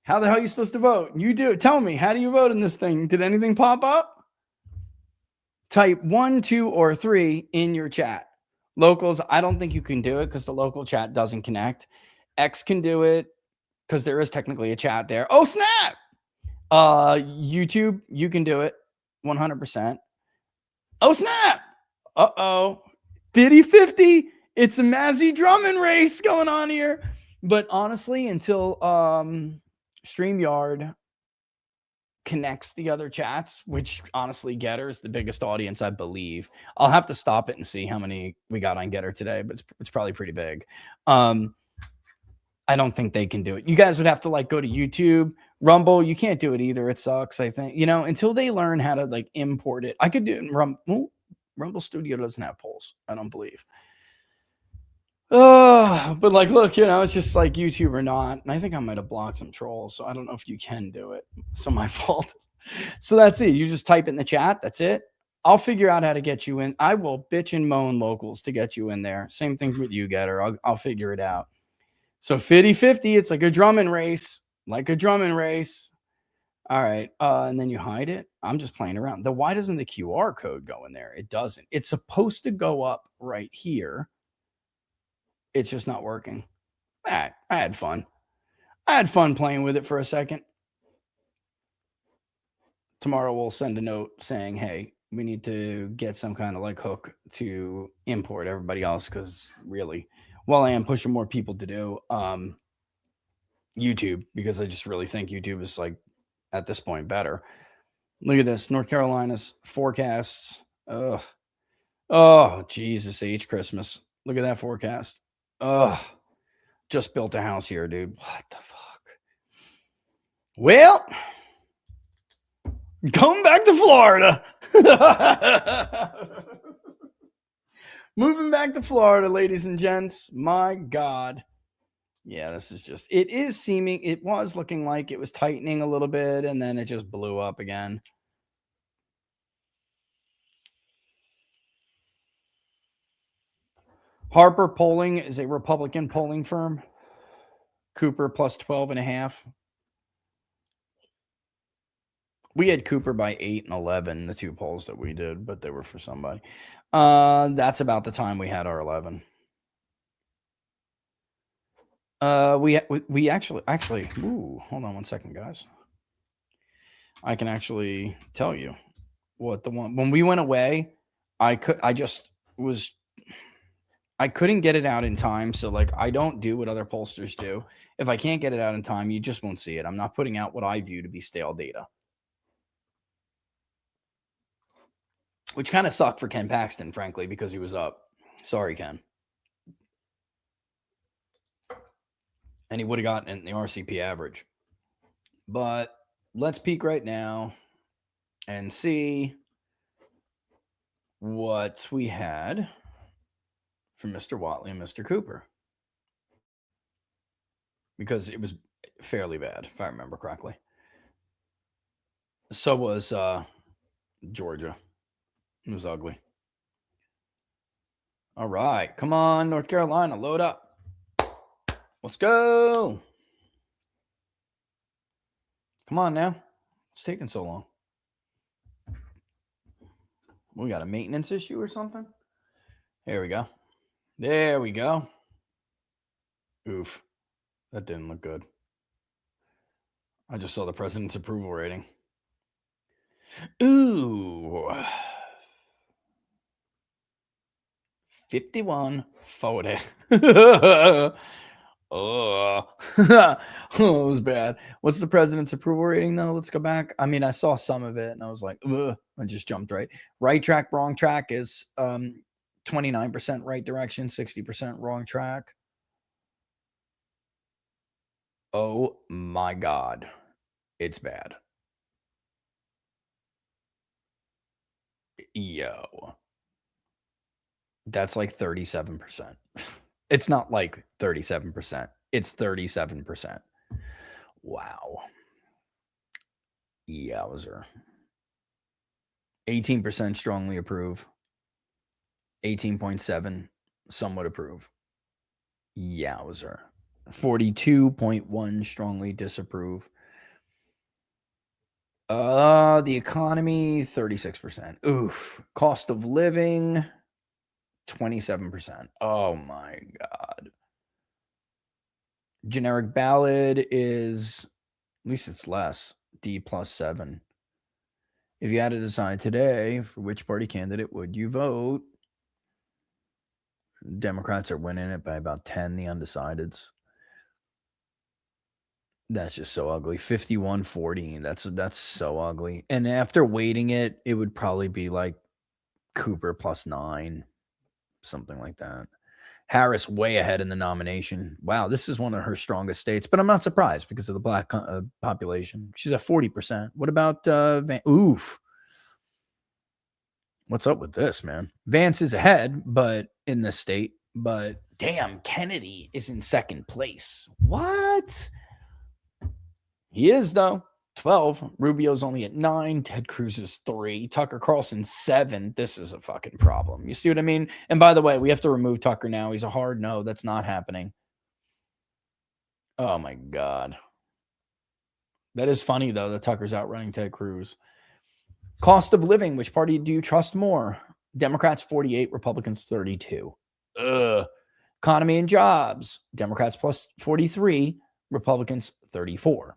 Speaker 1: How the hell are you supposed to vote? You do it. Tell me. How do you vote in this thing? Did anything pop up? Type 1, 2, or 3 in your chat. Locals, I don't think you can do it because the local chat doesn't connect. X can do it because there is technically a chat there. Oh, snap. YouTube, you can do it 100%. Oh, snap. Uh-oh. 50-50. It's a Mazzy Drummond race going on here. But honestly, until StreamYard connects the other chats, which honestly Getter is the biggest audience, I believe. I'll have to stop it and see how many we got on Getter today, but it's probably pretty big. I don't think they can do it. You guys would have to like go to YouTube. Rumble, you can't do it either. It sucks, I think. You know, until they learn how to like import it. I could do it in Rumble. Rumble Studio doesn't have polls, I don't believe. But like, look, you know, it's just like YouTube or not. And I think I might have blocked some trolls, so I don't know if you can do it. So my fault. So that's it. You just type in the chat. That's it. I'll figure out how to get you in. I will bitch and moan locals to get you in there. Same thing with you, Getter. I'll figure it out. So 50-50, it's like a Drummond race. Like a Drummond race. All right. And then you hide it. I'm just playing around. Why doesn't the QR code go in there? It doesn't. It's supposed to go up right here. It's just not working. I had fun. I had fun playing with it for a second. Tomorrow we'll send a note saying, hey, we need to get some kind of like hook to import everybody else, because really, while I am pushing more people to do YouTube, because I just really think YouTube is like at this point better. Look at this. North Carolina's forecasts. Oh, Jesus H. Christmas. Look at that forecast. Just built a house here, dude. What the fuck? Well, going back to Florida. Moving back to Florida, ladies and gents. My God. Yeah, this is just, it was looking like it was tightening a little bit, and then it just blew up again. Harper Polling is a Republican polling firm. Cooper plus 12.5. We had Cooper by 8 and 11, the two polls that we did, but they were for somebody. That's about the time we had our 11. We actually, ooh, hold on one second, guys. I can actually tell you what the one, when we went away, I couldn't get it out in time. So like, I don't do what other pollsters do. If I can't get it out in time, you just won't see it. I'm not putting out what I view to be stale data, which kind of sucked for Ken Paxton, frankly, because he was up. Sorry, Ken. And he would have gotten in the RCP average. But let's peek right now and see what we had from Mr. Watley and Mr. Cooper, because it was fairly bad, if I remember correctly. So was Georgia. It was ugly. All right. Come on, North Carolina. Load up. Let's go. Come on now. It's taking so long. We got a maintenance issue or something? Here we go. There we go. Oof. That didn't look good. I just saw the president's approval rating. Ooh. 51-40. Oh, it was bad. What's the president's approval rating, though? Let's go back. I mean, I saw some of it, and I was like, ugh. I just jumped right. Right track, wrong track is 29% right direction, 60% wrong track. Oh, my God. It's bad. Yo. That's like 37%. It's not like 37%. It's 37%. Wow. Yowzer. 18% strongly approve. 18.7 somewhat approve. Yowzer. 42.1 strongly disapprove. The economy, 36%. Oof. Cost of living, 27%. Oh my God. Generic ballot is, at least it's less, D plus 7. If you had to decide today for which party candidate would you vote, Democrats are winning it by about 10, the undecideds. That's just so ugly. 51-40. That's so ugly. And after weighting it, it would probably be like Cooper plus 9, something like that. Harris way ahead in the nomination. Wow, this is one of her strongest states, but I'm not surprised because of the black population. She's at 40%. What about Oof. What's up with this, man? Vance is ahead, but in this state, but damn, Kennedy is in second place. What? He is, though. 12. Rubio's only at 9. Ted Cruz is 3. Tucker Carlson 7. This is a fucking problem. You see what I mean? And by the way, we have to remove Tucker now. He's a hard no. That's not happening. Oh my God. That is funny, though, that Tucker's outrunning Ted Cruz. Cost of living. Which party do you trust more? Democrats 48, Republicans 32. Ugh. Economy and jobs. Democrats plus 43, Republicans 34.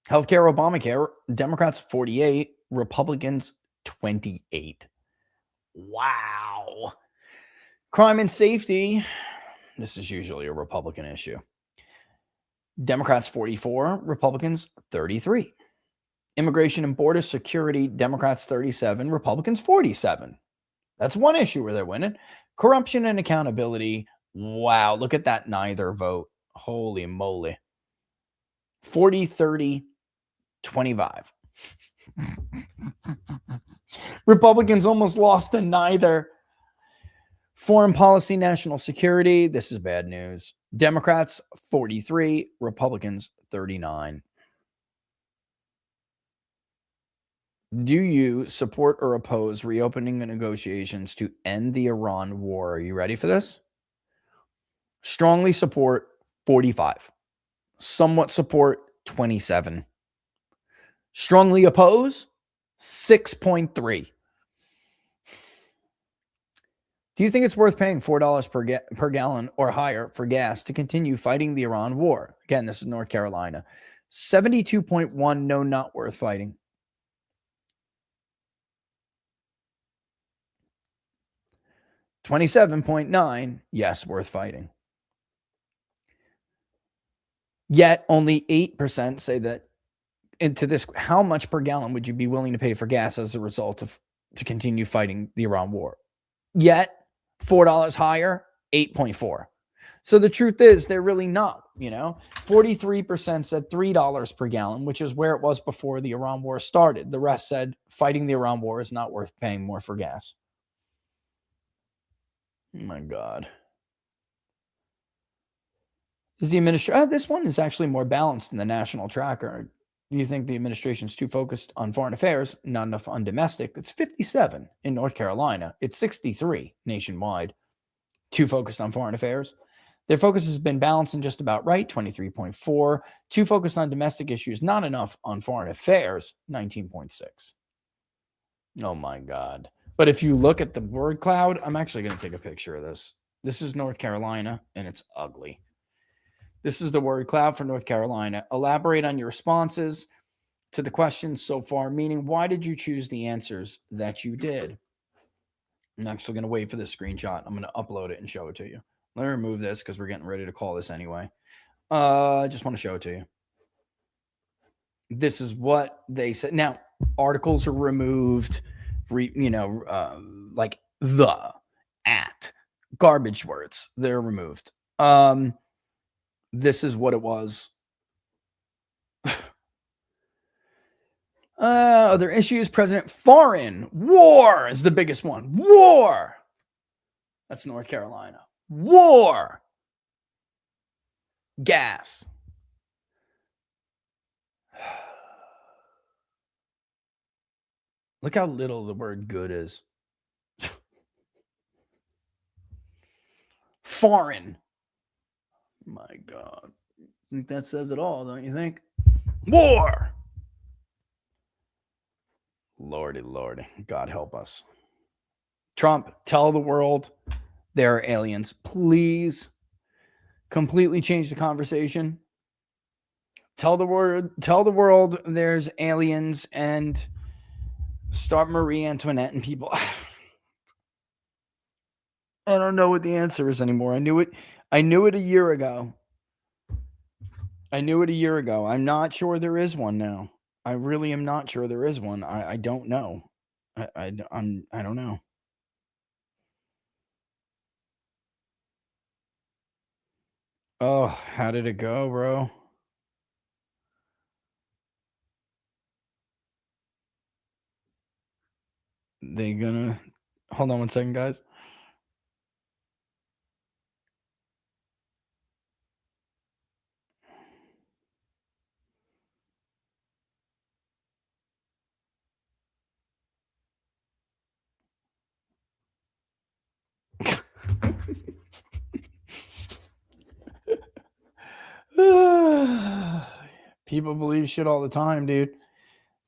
Speaker 1: Healthcare, Obamacare, Democrats 48, Republicans 28. Wow. Crime and safety. This is usually a Republican issue. Democrats 44, Republicans 33. Immigration and border security, Democrats 37, Republicans 47. That's one issue where they're winning. Corruption and accountability. Wow, look at that neither vote. Holy moly. 40, 30, 25. Republicans almost lost to neither. Foreign policy, national security. This is bad news. Democrats 43, Republicans 39. Do you support or oppose reopening the negotiations to end the Iran war? Are you ready for this? Strongly support 45. Somewhat support 27. Strongly oppose 6.3. Do you think it's worth paying $4 per gallon or higher for gas to continue fighting the Iran war? Again, this is North Carolina. 72.1, no, not worth fighting. 27.9, yes, worth fighting. Yet only 8% say that into this, how much per gallon would you be willing to pay for gas as a result of to continue fighting the Iran war? Yet $4 higher, 8.4. So the truth is, they're really not, 43% said $3 per gallon, which is where it was before the Iran war started. The rest said fighting the Iran war is not worth paying more for gas. Oh my God. Is the administration, this one is actually more balanced than the national tracker. Do you think the administration's too focused on foreign affairs, not enough on domestic? It's 57 in North Carolina. It's 63 nationwide. Too focused on foreign affairs. Their focus has been balanced and just about right, 23.4. Too focused on domestic issues, not enough on foreign affairs, 19.6. Oh my God. But if you look at the word cloud, I'm actually going to take a picture of this. This is North Carolina, and it's ugly. This is the word cloud for North Carolina. Elaborate on your responses to the questions so far, meaning why did you choose the answers that you did? I'm actually going to wait for this screenshot. I'm going to upload it and show it to you. Let me remove this because we're getting ready to call this anyway. I just want to show it to you. This is what they said. Now, articles are removed, like the, at, garbage words. They're removed. This is what it was. Other issues, President foreign. War is the biggest one. War. That's North Carolina. War. Gas. Look how little the word good is. Foreign. My God. I think that says it all, don't you think? War. Lordy, Lordy. God help us. Trump, tell the world there are aliens. Please completely change the conversation. Tell the world there's aliens and start Marie Antoinette and people. I don't know what the answer is anymore. I knew it a year ago. I'm not sure there is one now. I really am not sure there is one. I don't know. I don't know. Oh, how did it go, bro? They gonna hold on one second, guys. People believe shit all the time, dude.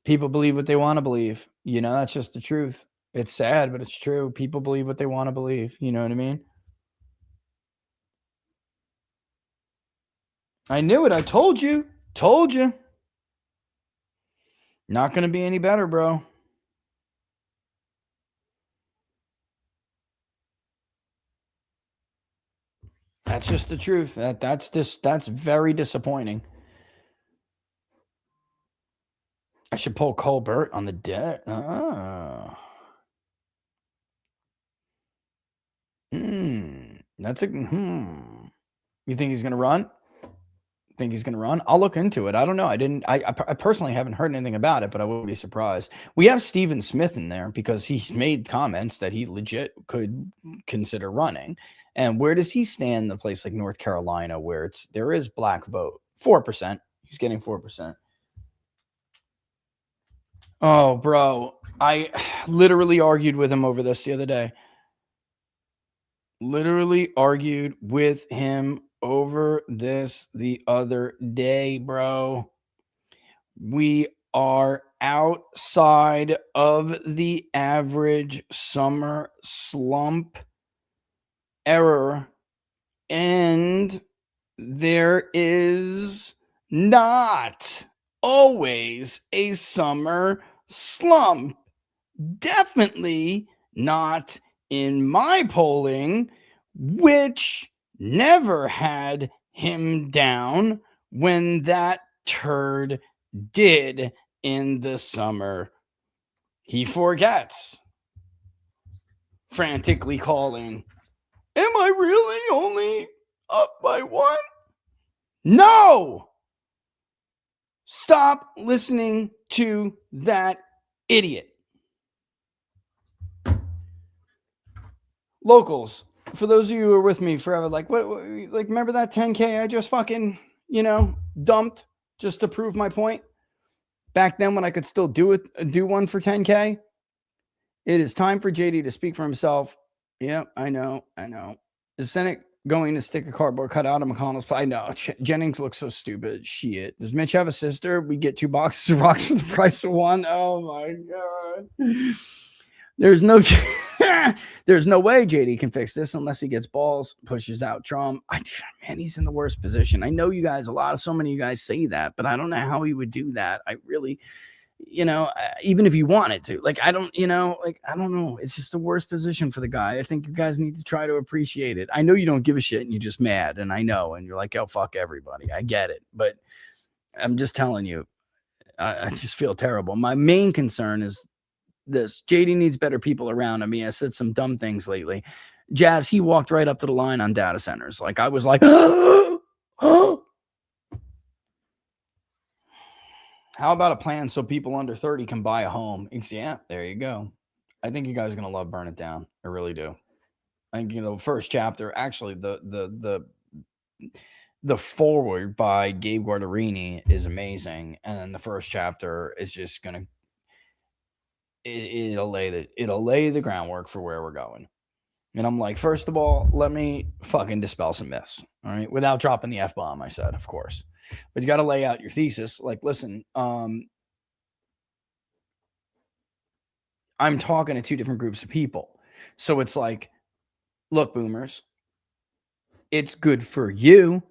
Speaker 1: People believe what they want to believe. That's just the truth. It's sad, but it's true. People believe what they want to believe. You know what I mean? I knew it. I told you. Not going to be any better, bro. That's just the truth. That's very disappointing. I should pull Colbert on the debt. That's a You think he's going to run? I'll look into it. I don't know. I personally haven't heard anything about it, but I wouldn't be surprised. We have Stephen Smith in there because he's made comments that he legit could consider running. And where does he stand in a place like North Carolina where there is black vote? 4%. He's getting 4%. Oh, bro. I literally argued with him over this the other day. Bro. We are outside of the average summer slump error, and there is not always a summer slump. Definitely not in my polling, which never had him down when that turd did in the summer. He forgets. Frantically calling, am I really only Up by 1? No! Stop listening to that idiot. Locals, for those of you who are with me forever, like like remember that 10K I just fucking, dumped just to prove my point? Back then when I could still do one for 10K? It is time for JD to speak for himself. Yep, I know. Is Senate going to stick a cardboard cutout of McConnell's? I know. Jennings looks so stupid. Shit. Does Mitch have a sister? We get 2 boxes of rocks for the price of 1. Oh my God. There's no way JD can fix this unless he gets balls, pushes out Trump. Man, he's in the worst position. I know you guys, so many of you guys say that, but I don't know how he would do that. I really, even if you wanted to, I don't know. It's just the worst position for the guy. I think you guys need to try to appreciate it. I know you don't give a shit and you're just mad, and I know, and you're like, oh, fuck everybody. I get it. But I'm just telling you, I just feel terrible. My main concern is this. JD needs better people around him. He has said some dumb things lately. Jazz, he walked right up to the line on data centers. I was like, oh. How about a plan so people under 30 can buy a home? Yeah, there you go. I think you guys are going to love Burn It Down. I really do. I think, first chapter, actually, the forward by Gabe Guarderini is amazing. And then the first chapter is just going to, it'll lay the groundwork for where we're going. And I'm like, first of all, let me fucking dispel some myths. All right. Without dropping the F-bomb, I said, of course. But you got to lay out your thesis. Listen, I'm talking to 2 different groups of people. So it's like, look, boomers, it's good for you.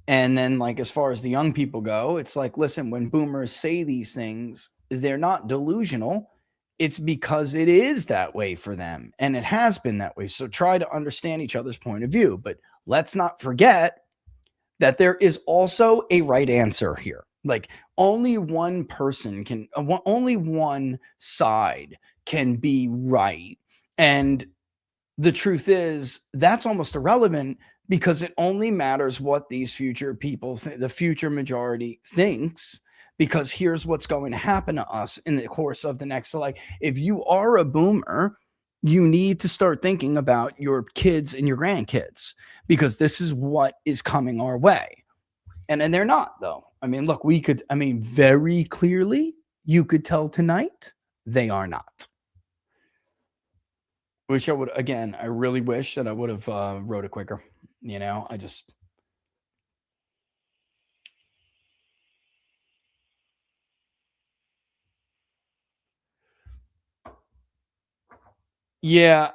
Speaker 1: And then, as far as the young people go, it's like, listen, when boomers say these things, they're not delusional. It's because it is that way for them. And it has been that way. So try to understand each other's point of view. But let's not forget that there is also a right answer here. Only one person can, only one side can be right. And the truth is, that's almost irrelevant because it only matters what these future people, the future majority thinks, because here's what's going to happen to us in the course of the next. So if you are a boomer, you need to start thinking about your kids and your grandkids, because this is what is coming our way. And they're not, though. Look, very clearly, you could tell tonight, they are not. I really wish that I would have wrote it quicker. Yeah,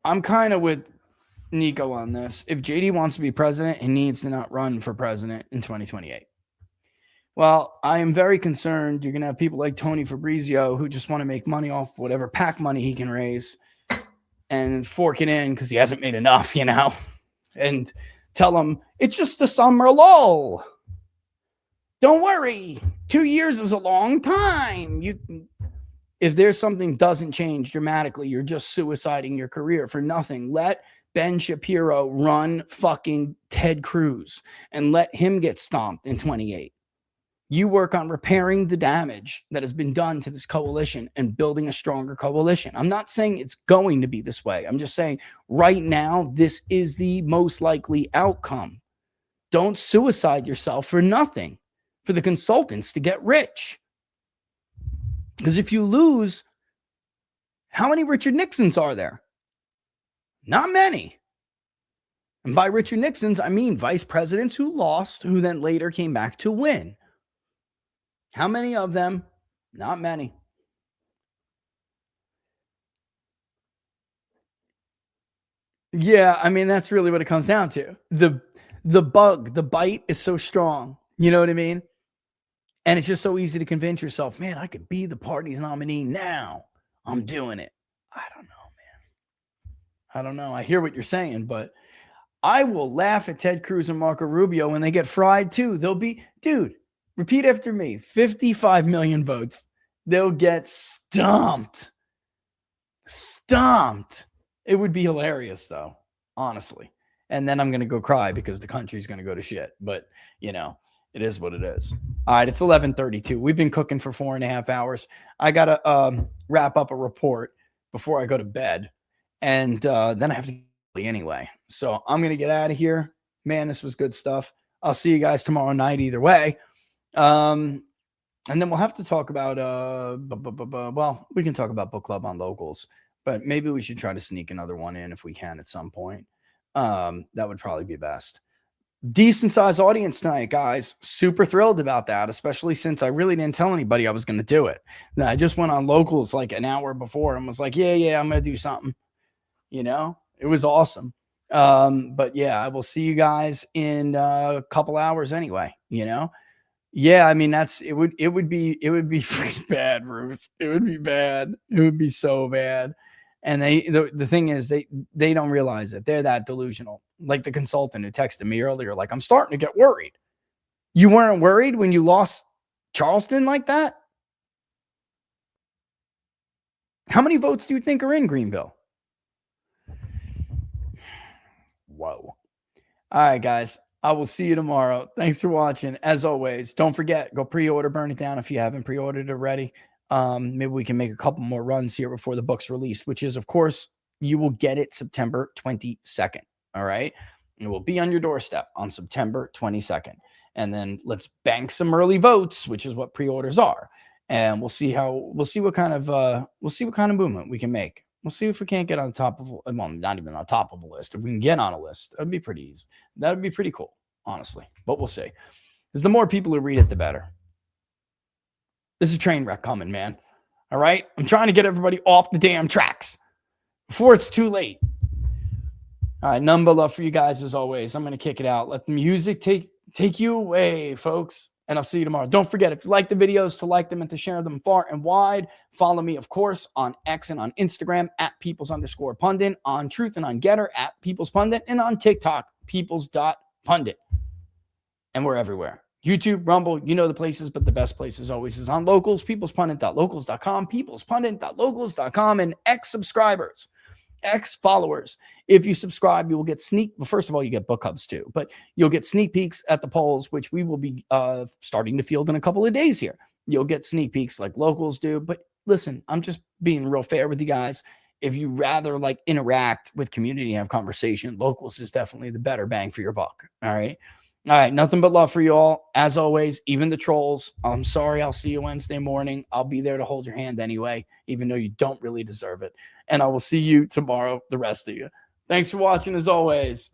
Speaker 1: I'm kind of with Nico on this. If JD wants to be president, he needs to not run for president in 2028. Well, I am very concerned you're going to have people like Tony Fabrizio who just want to make money off whatever PAC money he can raise and fork it in because he hasn't made enough, and tell him it's just a summer lull. Don't worry. 2 years is a long time. If there's something doesn't change dramatically, you're just suiciding your career for nothing. Let Ben Shapiro run fucking Ted Cruz and let him get stomped in 28. You work on repairing the damage that has been done to this coalition and building a stronger coalition. I'm not saying it's going to be this way. I'm just saying right now, this is the most likely outcome. Don't suicide yourself for nothing, for the consultants to get rich. Because if you lose, how many Richard Nixons are there? Not many. And by Richard Nixons, I mean vice presidents who lost, who then later came back to win. How many of them? Not many. Yeah, that's really what it comes down to. The bite is so strong. You know what I mean? And it's just so easy to convince yourself, man, I could be the party's nominee now. I'm doing it. I don't know, man. I don't know. I hear what you're saying, but I will laugh at Ted Cruz and Marco Rubio when they get fried too. They'll be, dude, repeat after me, 55 million votes. They'll get stomped. Stomped. It would be hilarious, though, honestly. And then I'm going to go cry because the country's going to go to shit. But, you know, it is what it is. All right, it's 11:32. We've been cooking for 4.5 hours. I got to wrap up a report before I go to bed. And then I have to go anyway. So I'm going to get out of here. Man, this was good stuff. I'll see you guys tomorrow night either way. And then we'll have to talk about, well, we can talk about book club on locals, but maybe we should try to sneak another one in if we can at some point. That would probably be best. Decent sized audience tonight, guys. Super thrilled about that, especially since I really didn't tell anybody I was going to do it. I just went on locals like an hour before and was like, yeah, I'm going to do something. You know, it was awesome. But yeah, I will see you guys in a couple hours anyway, you know? Yeah, I mean, it would be freaking bad, Ruth. It would be bad. It would be so bad. And the thing is, they don't realize it. They're that delusional. Like the consultant who texted me earlier, like, I'm starting to get worried. You weren't worried when you lost Charleston like that? How many votes do you think are in Greenville? Whoa. All right, guys. I will see you tomorrow. Thanks for watching. As always, don't forget, go pre-order Burn It Down if you haven't pre-ordered already. Maybe we can make a couple more runs here before the book's released, which is, of course, you will get it September 22nd. All right. It will be on your doorstep on September 22nd. And then let's bank some early votes, which is what pre-orders are. And we'll see what kind of movement we can make. We'll see if we can't get on the top of, well, not even on top of a list. If we can get on a list, that'd be pretty easy. That would be pretty cool, honestly. But we'll see. Because the more people who read it, the better. This is a train wreck coming, man. All right? I'm trying to get everybody off the damn tracks before it's too late. All right, none but love for you guys as always. I'm going to kick it out. Let the music take you away, folks. And I'll see you tomorrow. Don't forget, if you like the videos, to like them and to share them far and wide. Follow me, of course, on X and on Instagram at peoples_pundit, on Truth and on Getter at peoplespundit, and on TikTok, peoples.pundit. And we're everywhere. YouTube, Rumble, you know the places, but the best place as always is on locals, peoplespundit.locals.com, peoplespundit.locals.com, and X subscribers. X followers. If you subscribe, you will get well, first of all, you get book hubs too, but you'll get sneak peeks at the polls, which we will be starting to field in a couple of days here. You'll get sneak peeks like locals do. But listen, I'm just being real fair with you guys. If you rather like interact with community and have conversation, locals is definitely the better bang for your buck. All right. All right. Nothing but love for you all. As always, even the trolls. I'm sorry. I'll see you Wednesday morning. I'll be there to hold your hand anyway, even though you don't really deserve it. And I will see you tomorrow, the rest of you. Thanks for watching as always.